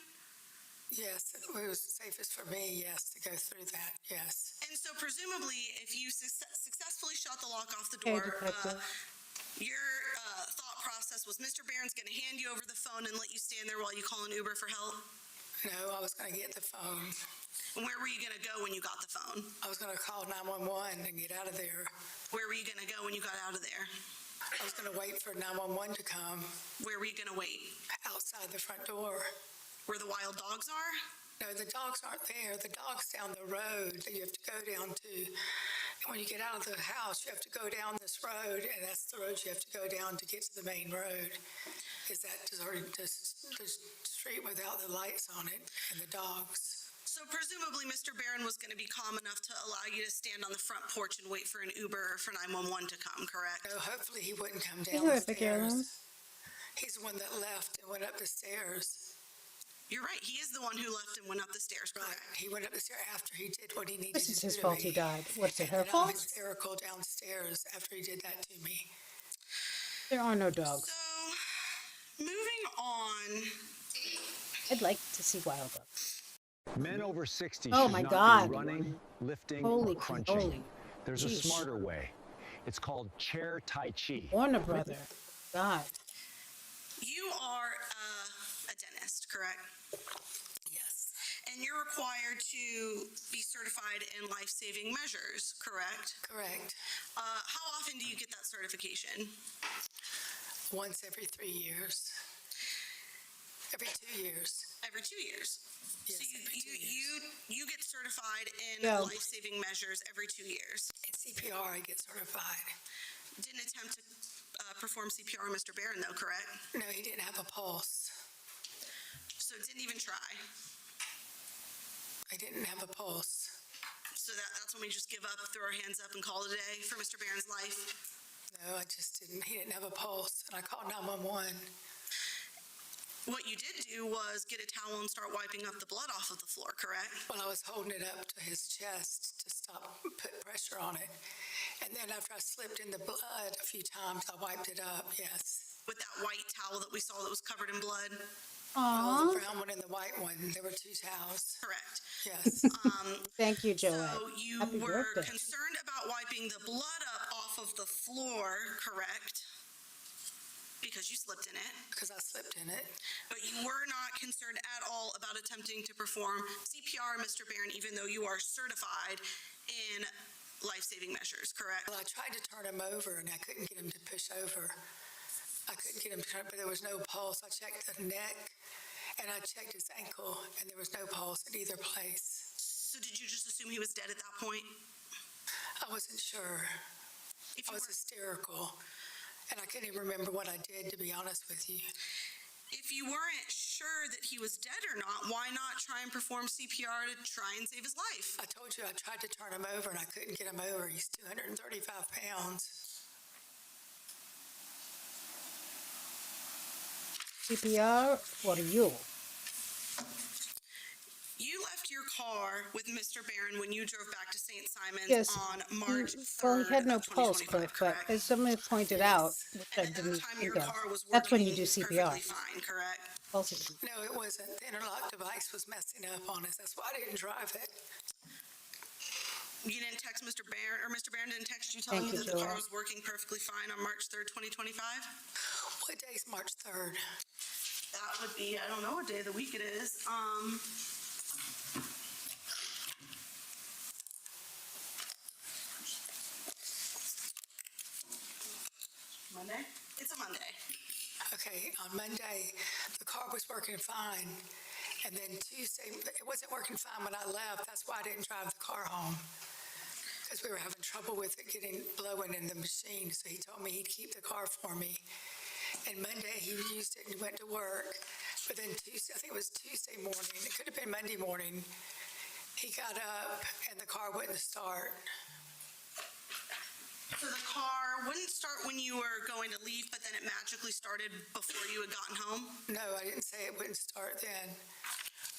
Yes, it was safest for me, yes, to go through that, yes. And so presumably, if you successfully shot the lock off the Hey, door, detective. your thought process was Mr. Barron's going to hand you over the phone and let you stand there while you call an Uber for help? No, I was going to get the phone. And where were you going to go when you got the phone? I was going to call 911 and get out of there. Where were you going to go when you got out of there? I was going to wait for 911 to come. Where were you going to wait? Outside the front door. Where the wild dogs are? No, the dogs aren't there. The dog's down the road that you have to go down to. And when you get out of the house, you have to go down this road, and that's the road you have to go down to get to the main road. Is that the street without the lights on it and the dogs. So presumably Mr. Barron was going to be calm enough to allow you to stand on the front porch and wait for an Uber or for 911 to come, correct? No, hopefully he wouldn't come Is down there the a big heirloom? stairs. He's the one that left and went up the stairs. You're right. He is the one who left and went up the stairs, correct? He went up the stairs after he did what he needed This to is do his to fault me. he died. What's it, her And fault? I'm hysterical downstairs after he did that to me. There are no dogs. So, moving on. I'd like to see wild dogs. Men over 60 Oh should my not God. be running, lifting, Holy or crunching. cannoli. There's a Jeez. smarter way. It's called chair tai chi. Warner Brother. God. You are a dentist, correct? Yes. And you're required to be certified in life-saving measures, correct? Correct. How often do you get that certification? Once every 3 years. Every 2 years. Every 2 years. Yes, So every 2 years. you get certified in Yeah. life-saving measures every 2 years. In CPR, I get certified. Didn't attempt to perform CPR on Mr. Barron, though, correct? No, he didn't have a pulse. So didn't even try. I didn't have a pulse. So that's when we just give up, throw our hands up, and call it a day for Mr. Barron's life. No, I just didn't. He didn't have a pulse. And I called 911. What you did do was get a towel and start wiping up the blood off of the floor, correct? Well, I was holding it up to his chest to put pressure on it. And then after I slipped in the blood a few times, I wiped it up, yes. With that white towel that we saw that was covered in blood. Well, Aw. the brown one and the white one. There were 2 towels. Correct. Yes. Thank you, Joette. So you Happy were birthday. concerned about wiping the blood up off of the floor, correct? Because you slipped in it. Because I slipped in it. But you were not concerned at all about attempting to perform CPR, Mr. Barron, even though you are certified in life-saving measures, correct? Well, I tried to turn him over and I couldn't get him to push over. I couldn't get him to turn, but there was no pulse. I checked the neck and I checked his ankle and there was no pulse at either place. So did you just assume he was dead at that point? I wasn't sure. I was hysterical. And I couldn't even remember what I did, to be honest with you. If you weren't sure that he was dead or not, why not try and perform CPR to try and save his life? I told you I tried to turn him over and I couldn't get him over. He's 235 pounds. CPR for you. You left your car with Mr. Barron when you drove back to St. Simon's Yes. on March 3rd Well, he had no of pulse, 2025, Cliff, but as someone pointed out, which I didn't think of, that's when you do CPR. fine, correct? Pulse is- No, it wasn't. The interlock device was messing up on us. That's why I didn't drive it. You didn't text Mr. Barron, or Mr. Barron didn't text you telling Thank you you, that the car Joelle. was working perfectly fine on March 3rd, 2025? What day is March 3rd? That would be, I don't know what day of the week it is. Monday? It's a Monday. Okay, on Monday, the car was working fine. And then Tuesday, it wasn't working fine when I left. That's why I didn't drive the car home. Because we were having trouble with it blowing in the machine. So he told me he'd keep the car for me. And Monday, he used it and went to work. But then Tuesday, I think it was Tuesday morning, it could have been Monday morning, he got up and the car wouldn't start. So the car wouldn't start when you were going to leave, but then it magically started before you had gotten home? No, I didn't say it wouldn't start then.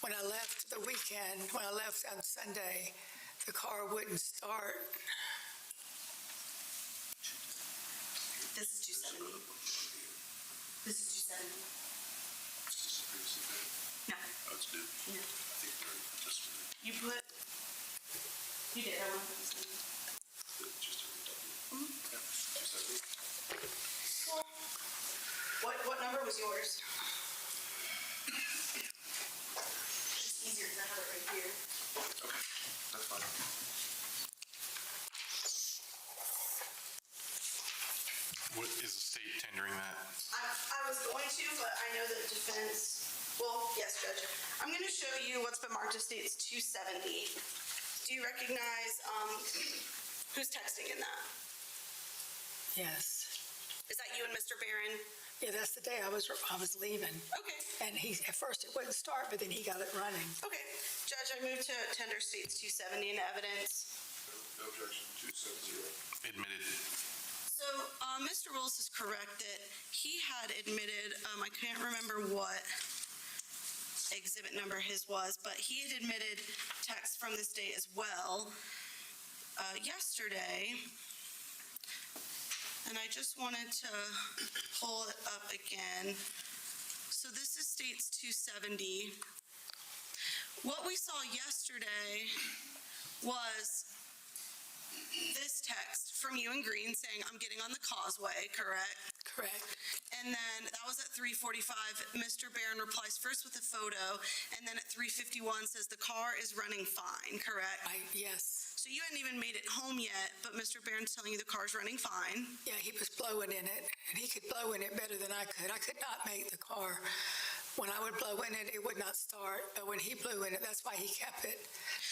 When I left the weekend, when I left on Sunday, the car wouldn't start. This is 270. This is 270. No. That's good. No. I think they're this one. You put, you did, I want to put this in. Just a double. Yeah, 270. What number was yours? It's easier because I have it right here. Okay, that's fine. What is the state tendering that? I was going to, but I know that defense, well, yes, Judge. I'm going to show you what's been marked as states 270. Do you recognize who's texting in that? Yes. Is that you and Mr. Barron? Yeah, that's the day I was leaving. Okay. And at first it wouldn't start, but then he got it running. Okay. Judge, I move to tender states 270 into evidence. No objection, 270. Admitted. So, Mr. Willis is correct that he had admitted, I can't remember what exhibit number his was, but he had admitted text from this day as well yesterday. And I just wanted to pull it up again. So this is states 270. What we saw yesterday was this text from you and Green saying, I'm getting on the causeway, correct? Correct. And then that was at 3:45. Mr. Barron replies first with a photo, and then at 3:51 says the car is running fine, correct? Yes. So you hadn't even made it home yet, but Mr. Barron's telling you the car's running fine. Yeah, he was blowing in it, and he could blow in it better than I could. I could not make the car. When I would blow in it, it would not start. But when he blew in it, that's why he kept it.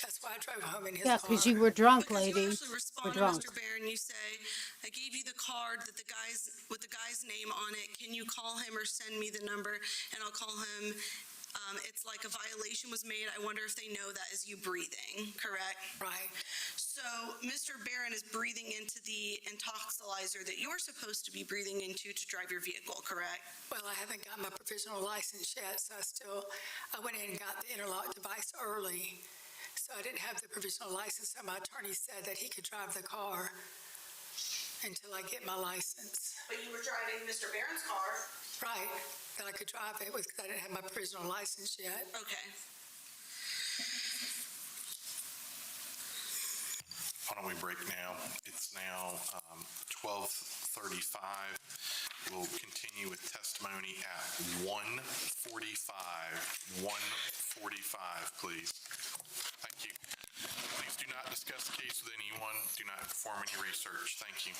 That's why I drove home in his Yeah, car. because you were drunk, Because lady. you actually respond We're to drunk. Mr. Barron, you say, I gave you the card that with the guy's name on it. Can you call him or send me the number? And I'll call him. It's like a violation was made. I wonder if they know that is you breathing, correct? Right. So Mr. Barron is breathing into the intoxilizer that you're supposed to be breathing into to drive your vehicle, correct? Well, I haven't got my provisional license yet, so I went in and got the interlock device early. So I didn't have the provisional license, so my attorney said that he could drive the car. until I get my license. But you were driving Mr. Barron's car. Right, that I could drive it with, because I didn't have my provisional license yet. Okay. Why don't we break now? It's now 12:35. We'll continue with testimony at 1:45. 1:45, please. Thank you. Please do not discuss the case with anyone. Do not perform any research. Thank you.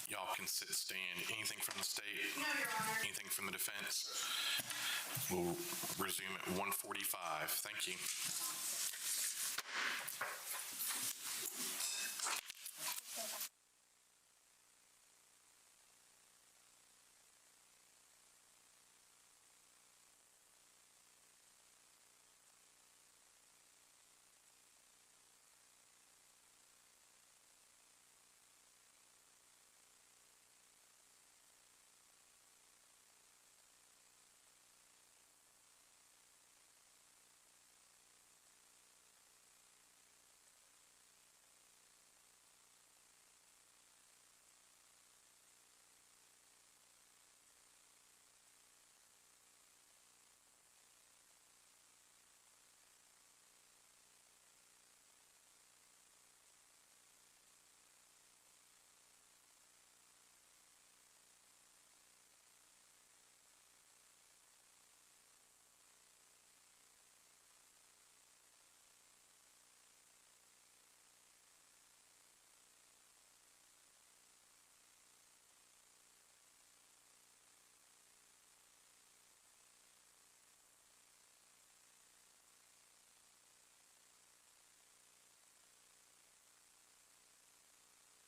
Y'all can sit, stand. Anything from the state? No, Your Honor. Anything from the defense? We'll resume at 1:45. Thank you.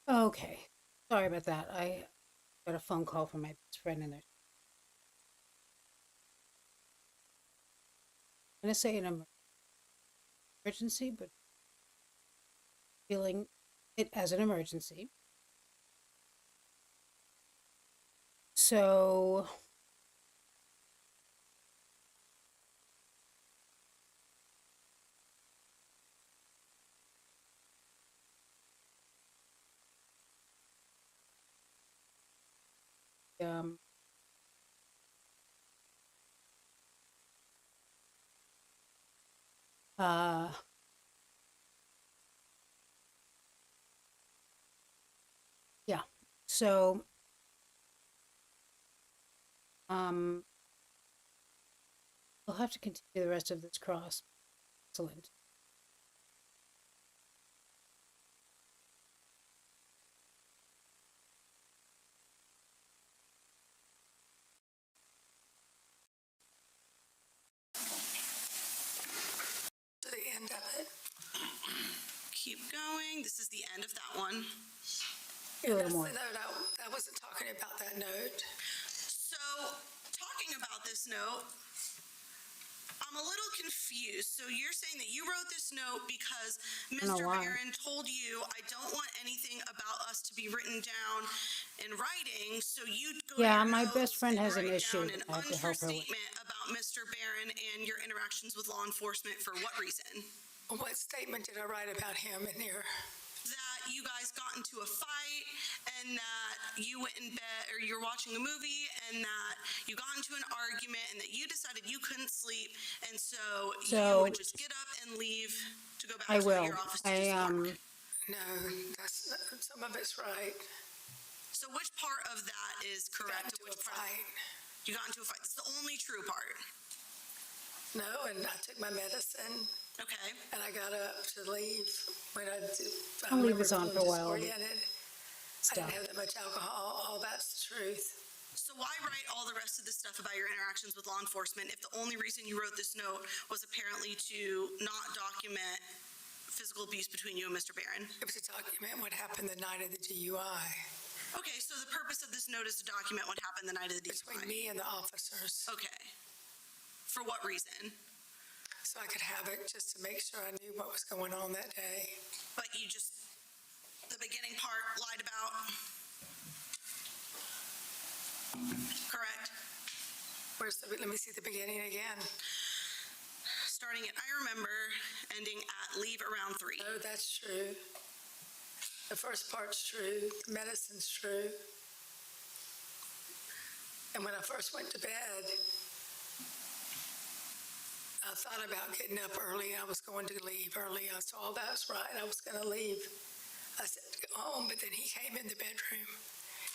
Okay. Sorry about that. I got a phone call from my best friend and they're going to say an emergency, but feeling it as an emergency. So um uh yeah. So we'll have to continue the rest of this cross. Excellent. To the end of it. Keep going. This is the end of that one. A little That's more. the note. I wasn't talking about that note. So, talking about this note, I'm a little confused. So you're saying that you wrote this note because know Mr. why. Barron told you, I don't want anything about us to be written down in writing, so you go to Yeah, your my notes best friend and has an write issue down an that I have to untrue help her with. statement about Mr. Barron and your interactions with law enforcement. For what reason? What statement did I write about him in there? That you guys got into a fight and that you went in bed or you're watching a movie and that you got into an argument and that you decided you couldn't sleep and so you would just get up and leave to go back I to will. your office to do some work. No, that's some of it's right. So which part of that is correct? Got into a fight. You got into a fight. That's the only true part. No, and I took my medicine. Okay. And I got up to leave when I'll leave this on for a while. I didn't have that much alcohol. All that's the truth. So why write all the rest of this stuff about your interactions with law enforcement if the only reason you wrote this note was apparently to not document physical abuse between you and Mr. Barron? It was to document what happened the night of the DUI. Okay, so the purpose of this note is to document what happened the night of the DUI? Between me and the officers. Okay. For what reason? So I could have it just to make sure I knew what was going on that day. But you just, the beginning part, lied about? Correct? Let me see the beginning again. Starting at, I remember, ending at leave around 3. Oh, that's true. The first part's true. The medicine's true. And when I first went to bed, I thought about getting up early. I was going to leave early. I saw that was right. I was going to leave. I said to go home, but then he came in the bedroom.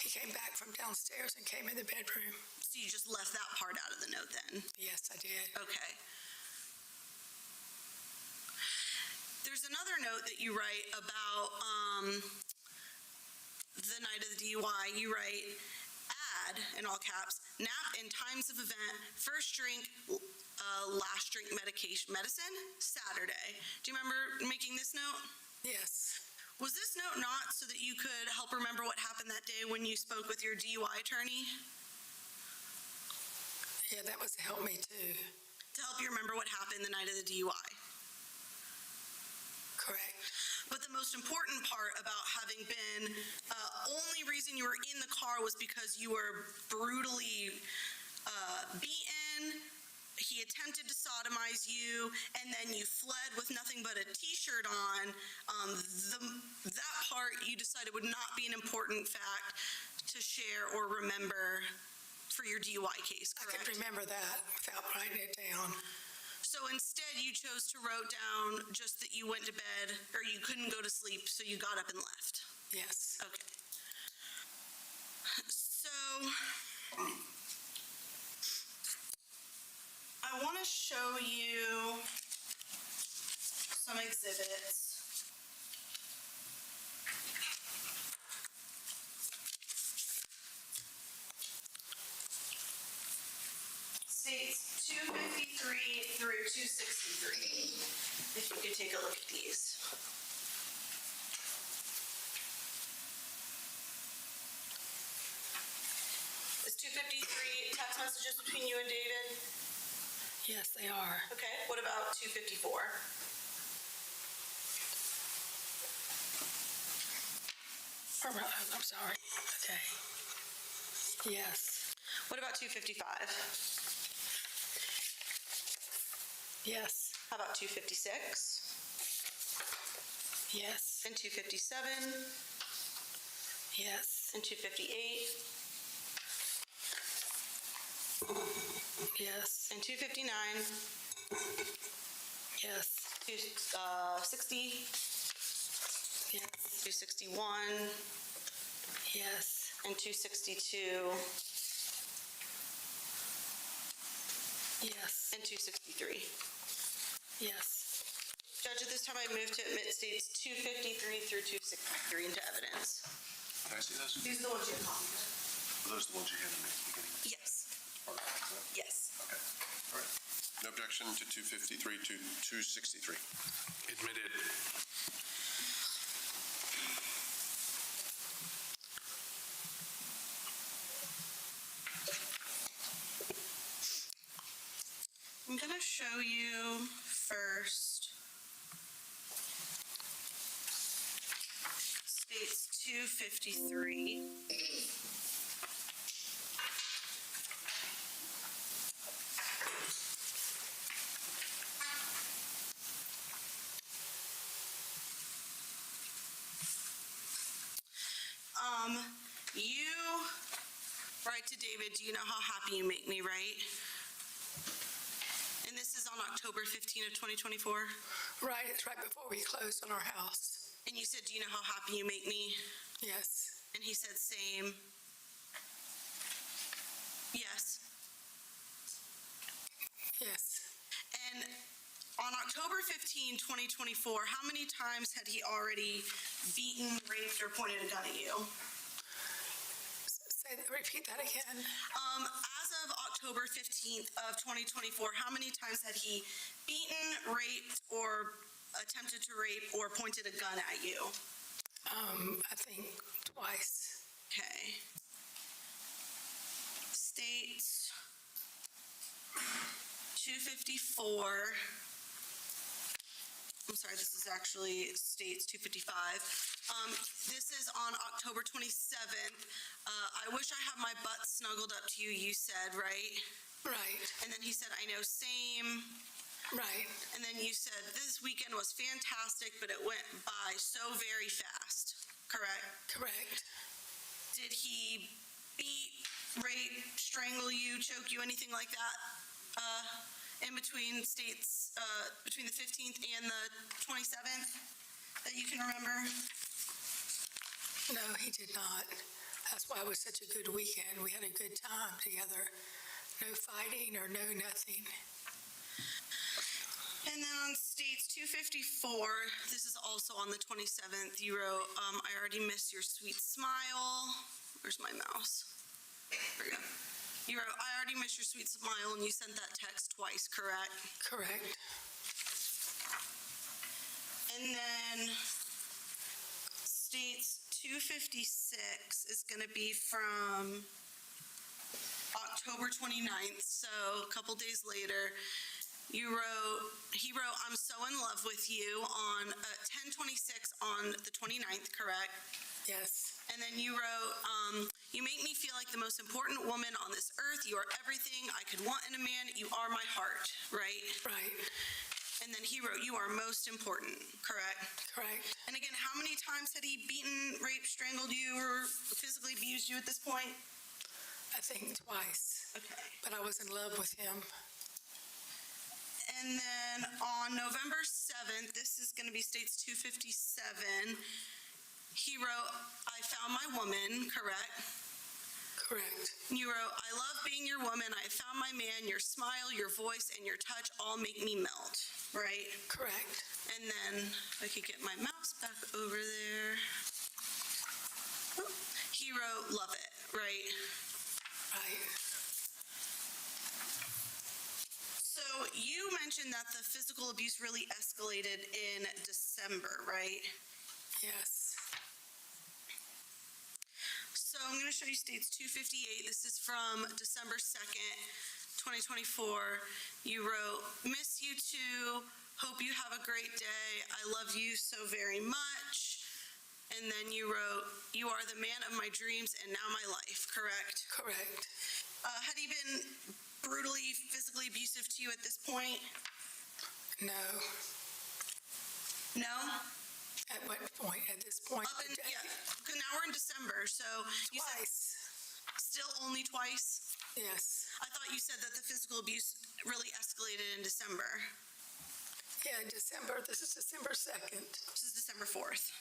He came back from downstairs and came in the bedroom. So you just left that part out of the note then? Yes, I did. Okay. There's another note that you write about the night of the DUI. You write, add, in all caps, nap in times of event, first drink, last drink medicine, Saturday. Do you remember making this note? Yes. Was this note not so that you could help remember what happened that day when you spoke with your DUI attorney? Yeah, that was to help me too. To help you remember what happened the night of the DUI? Correct. But the most important part about having been, only reason you were in the car was because you were brutally beaten, he attempted to sodomize you, and then you fled with nothing but a t-shirt on. That part you decided would not be an important fact to share or remember for your DUI case, correct? I could remember that without writing it down. So instead you chose to write down just that you went to bed, or you couldn't go to sleep, so you got up and left? Yes. Okay. So I want to show you some exhibits. States 253 through 263. If you could take a look at these. Is 253 text messages between you and David? Yes, they are. Okay, what about 254? I'm sorry. Okay. Yes. What about 255? Yes. How about 256? Yes. And 257? Yes. And 258? Yes. And 259? Yes. 260? Yes. 261? Yes. And 262? Yes. And 263? Yes. Judge, at this time I move to admit states 253 through 263 into evidence. Can I see those? These are the ones you have copies of. Are those the ones you handed me at the beginning? Yes. Yes. Okay. All right. No objection to 253 to 263. Admitted. I'm going to show you first states 253. You write to David, do you know how happy you make me, right? And this is on October 15 of 2024? Right, it's right before we closed on our house. And you said, do you know how happy you make me? Yes. And he said, same. Yes. Yes. And on October 15, 2024, how many times had he already beaten, raped, or pointed a gun at you? Repeat that again. As of October 15th of 2024, how many times had he beaten, raped, or attempted to rape or pointed a gun at you? I think twice. Okay. States 254. I'm sorry, this is actually states 255. This is on October 27th. I wish I had my butt snuggled up to you, you said, right? Right. And then he said, I know, same. Right. And then you said, this weekend was fantastic, but it went by so very fast, correct? Correct. Did he beat, rape, strangle you, choke you, anything like that? In between states, between the 15th and the 27th that you can remember? No, he did not. That's why it was such a good weekend. We had a good time together. No fighting or no nothing. And then on states 254, this is also on the 27th, you wrote, I already miss your sweet smile. Where's my mouse? There we go. You wrote, I already miss your sweet smile, and you sent that text twice, correct? Correct. And then states 256 is going to be from October 29th, so a couple days later. He wrote, I'm so in love with you on 10/26 on the 29th, correct? Yes. And then you wrote, you make me feel like the most important woman on this earth. You are everything I could want in a man. You are my heart, right? Right. And then he wrote, you are most important, correct? Correct. And again, how many times had he beaten, raped, strangled you, or physically abused you at this point? I think twice. Okay. But I was in love with him. And then on November 7th, this is going to be states 257, he wrote, I found my woman, correct? Correct. You wrote, I love being your woman. I found my man. Your smile, your voice, and your touch all make me melt, right? Correct. And then I could get my mouse back over there. He wrote, love it, right? Right. So you mentioned that the physical abuse really escalated in December, right? Yes. So I'm going to show you states 258. This is from December 2nd, 2024. You wrote, miss you too. Hope you have a great day. I love you so very much. And then you wrote, you are the man of my dreams and now my life, correct? Correct. Had he been brutally, physically abusive to you at this point? No. No? At what point? At this point? Yeah, because now we're in December, so you said still only twice? Yes. I thought you said that the physical abuse really escalated in December. Yeah, December. This is December 2nd. This is December 4th.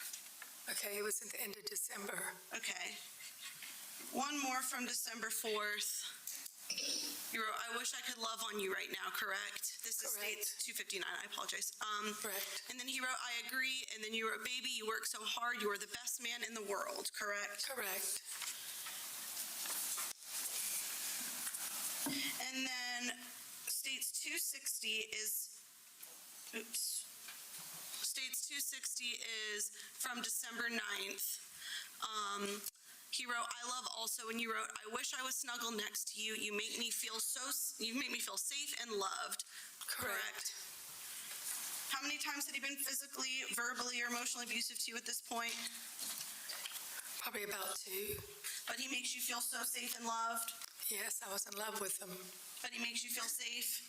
Okay, it was at the end of December. Okay. One more from December 4th. You wrote, I wish I could love on you right now, correct? This is states 259, I apologize. Correct. And then he wrote, I agree. And then you wrote, baby, you work so hard. You are the best man in the world, correct? Correct. And then states 260 is, states 260 is from December 9th. He wrote, I love also, and you wrote, I wish I was snuggled next to you. You make me feel safe and loved. Correct. How many times had he been physically, verbally, or emotionally abusive to you at this point? Probably about 2. But he makes you feel so safe and loved? Yes, I was in love with him. But he makes you feel safe?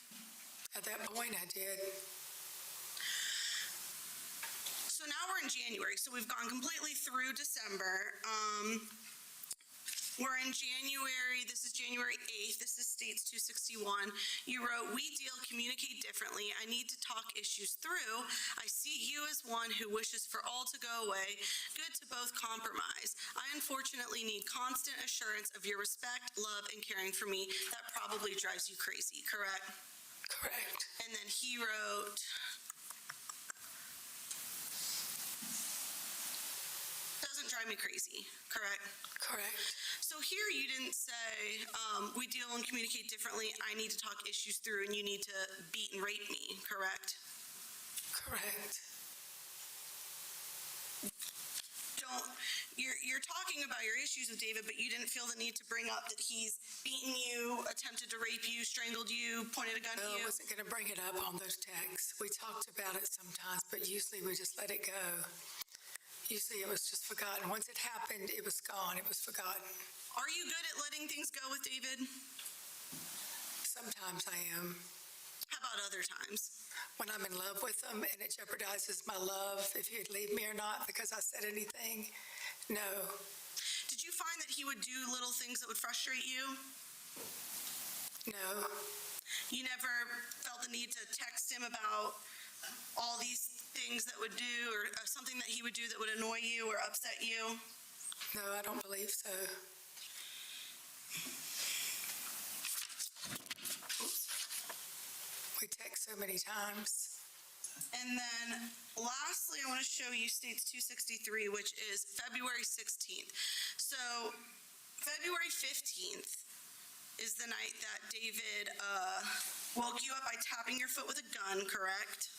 At that point, I did. So now we're in January, so we've gone completely through December. We're in January, this is January 8th, this is states 261. You wrote, we deal, communicate differently. I need to talk issues through. I see you as one who wishes for all to go away. Good to both compromise. I unfortunately need constant assurance of your respect, love, and caring for me. That probably drives you crazy, correct? Correct. And then he wrote, doesn't drive me crazy, correct? Correct. So here you didn't say, we deal and communicate differently, I need to talk issues through, and you need to beat and rape me, correct? Correct. You're talking about your issues with David, but you didn't feel the need to bring up that he's beaten you, attempted to rape you, strangled you, pointed a gun No, at you? I wasn't going to bring it up on those texts. We talked about it sometimes, but usually we just let it go. Usually it was just forgotten. Once it happened, it was gone. It was forgotten. Are you good at letting things go with David? Sometimes I am. How about other times? When I'm in love with him and it jeopardizes my love, if he'd leave me or not because I said anything, no. Did you find that he would do little things that would frustrate you? No. You never felt the need to text him about all these things that would do, or something that he would do that would annoy you or upset you? No, I don't believe so. We text so many times. And then lastly, I want to show you States 263, which is February 16th. So February 15th is the night that David woke you up by tapping your foot with a gun, correct?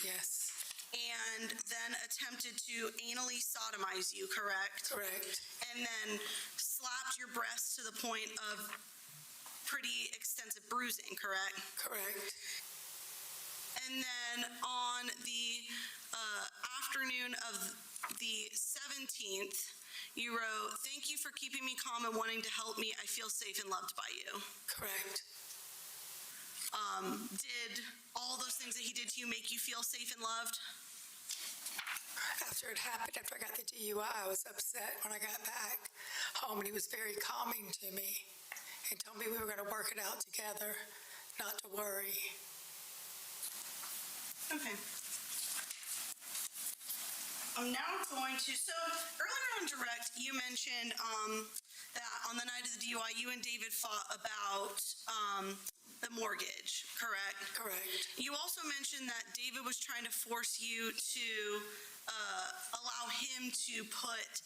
Yes. And then attempted to anally sodomize you, correct? Correct. And then slapped your breast to the point of pretty extensive bruising, correct? Correct. And then on the afternoon of the 17th, you wrote, "Thank you for keeping me calm and wanting to help me. I feel safe and loved by you." Correct. Did all those things that he did to you make you feel safe and loved? After it happened, after I got the DUI, I was upset when I got back home, and he was very calming to me and told me we were going to work it out together, not to worry. Okay. I'm now going to, so earlier on direct, you mentioned that on the night of the DUI, you and David fought about the mortgage, correct? Correct. You also mentioned that David was trying to force you to allow him to put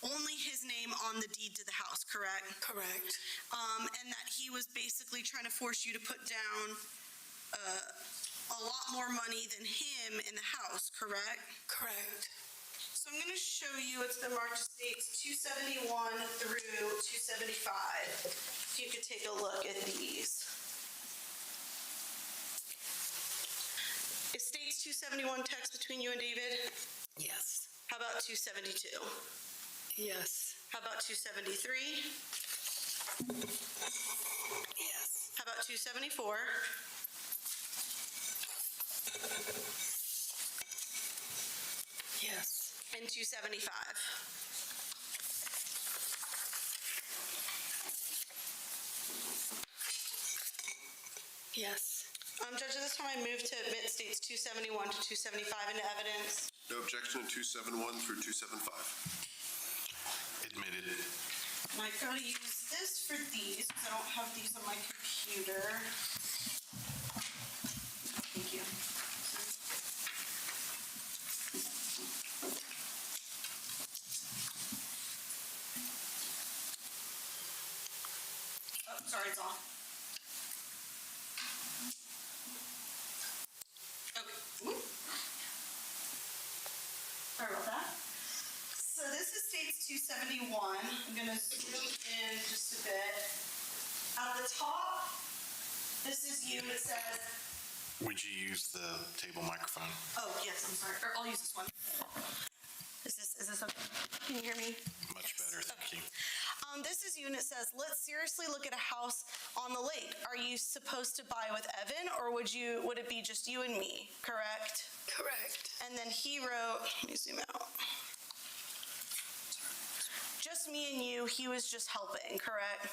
only his name on the deed to the house, correct? Correct. And that he was basically trying to force you to put down a lot more money than him in the house, correct? Correct. So I'm going to show you, it's been marked States 271 through 275. If you could take a look at these. Is States 271 text between you and David? Yes. How about 272? Yes. How about 273? Yes. How about 274? Yes. And 275? Yes. Judge, at this time I move to admit States 271 to 275 into evidence. No objection to 271 through 275. Admitted. And I gotta use this for these because I don't have these on my computer. Thank you. Oh, sorry, it's off. Okay. Ooh. Sorry about that. So this is States 271. I'm going to zoom in just a bit. At the top, this is you. It says, Would you use the table microphone? oh, yes, I'm sorry. Or I'll use this one. Is this okay? Can you hear me? Much better, thank you. This is you, and it says, let's seriously look at a house on the lake. Are you supposed to buy with Evan, or would it be just you and me, correct? Correct. And then he wrote, let me zoom out. Just me and you, he was just helping, correct?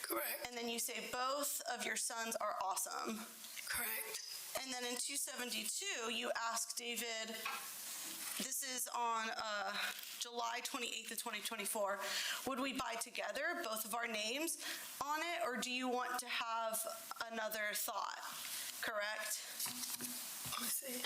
Correct. And then you say both of your sons are awesome. Correct. And then in 272, you ask David, this is on July 28th of 2024, would we buy together, both of our names on it, or do you want to have another thought, correct? Let me see.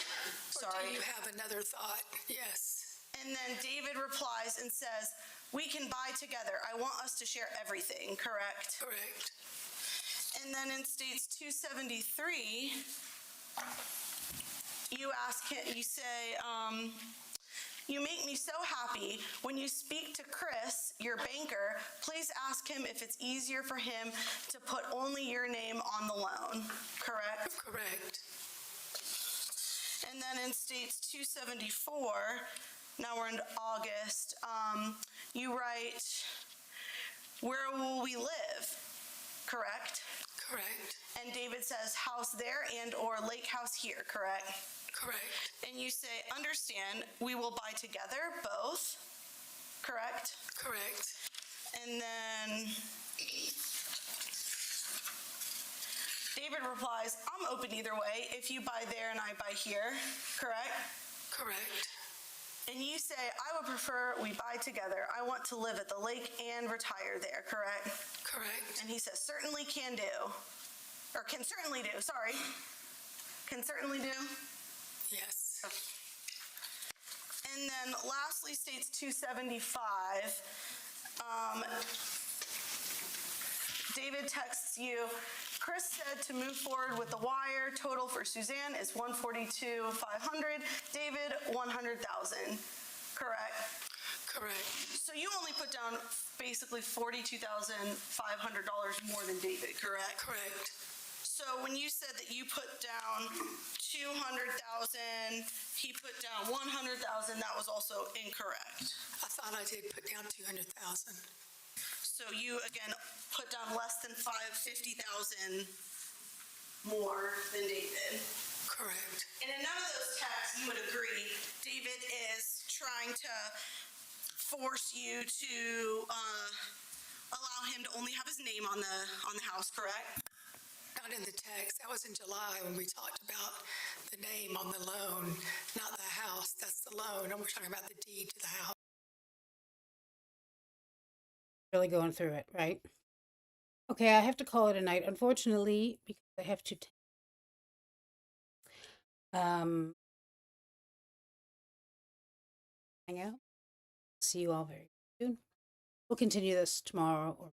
Sorry. Or do you have another thought? Yes. And then David replies and says, we can buy together. I want us to share everything, correct? Correct. And then in States 273, you ask him, you say, you make me so happy. When you speak to Chris, your banker, please ask him if it's easier for him to put only your name on the loan. Correct? Correct. And then in states 274, now we're in August, you write, where will we live? Correct? Correct. And David says house there and or lake house here, correct? Correct. And you say, understand, we will buy together, both, correct? Correct. And then David replies, I'm open either way, if you buy there and I buy here, correct? Correct. And you say, I would prefer we buy together. I want to live at the lake and retire there, correct? Correct. And he says, certainly can do. Or can certainly do, sorry. Can certainly do. Yes. And then lastly, states 275, David texts you, Chris said to move forward with the wire. Total for Suzanne is $142,500. David, $100,000. Correct? Correct. So you only put down basically $42,500 more than David, correct? Correct. So when you said that you put down $200,000, he put down $100,000, that was also incorrect. I thought I did put down 200,000. So you again put down less than $50,000 more than David. Correct. And in none of those texts, you would agree, David is trying to force you to allow him to only have his name on the house, correct? Not in the text. That was in July when we talked about the name on the loan, not the house. That's the loan. And we're talking about the deed to the house. Really going through it, right? Okay, I have to call it a night, unfortunately, because I have to. Hang out. See you all very soon. We'll continue this tomorrow or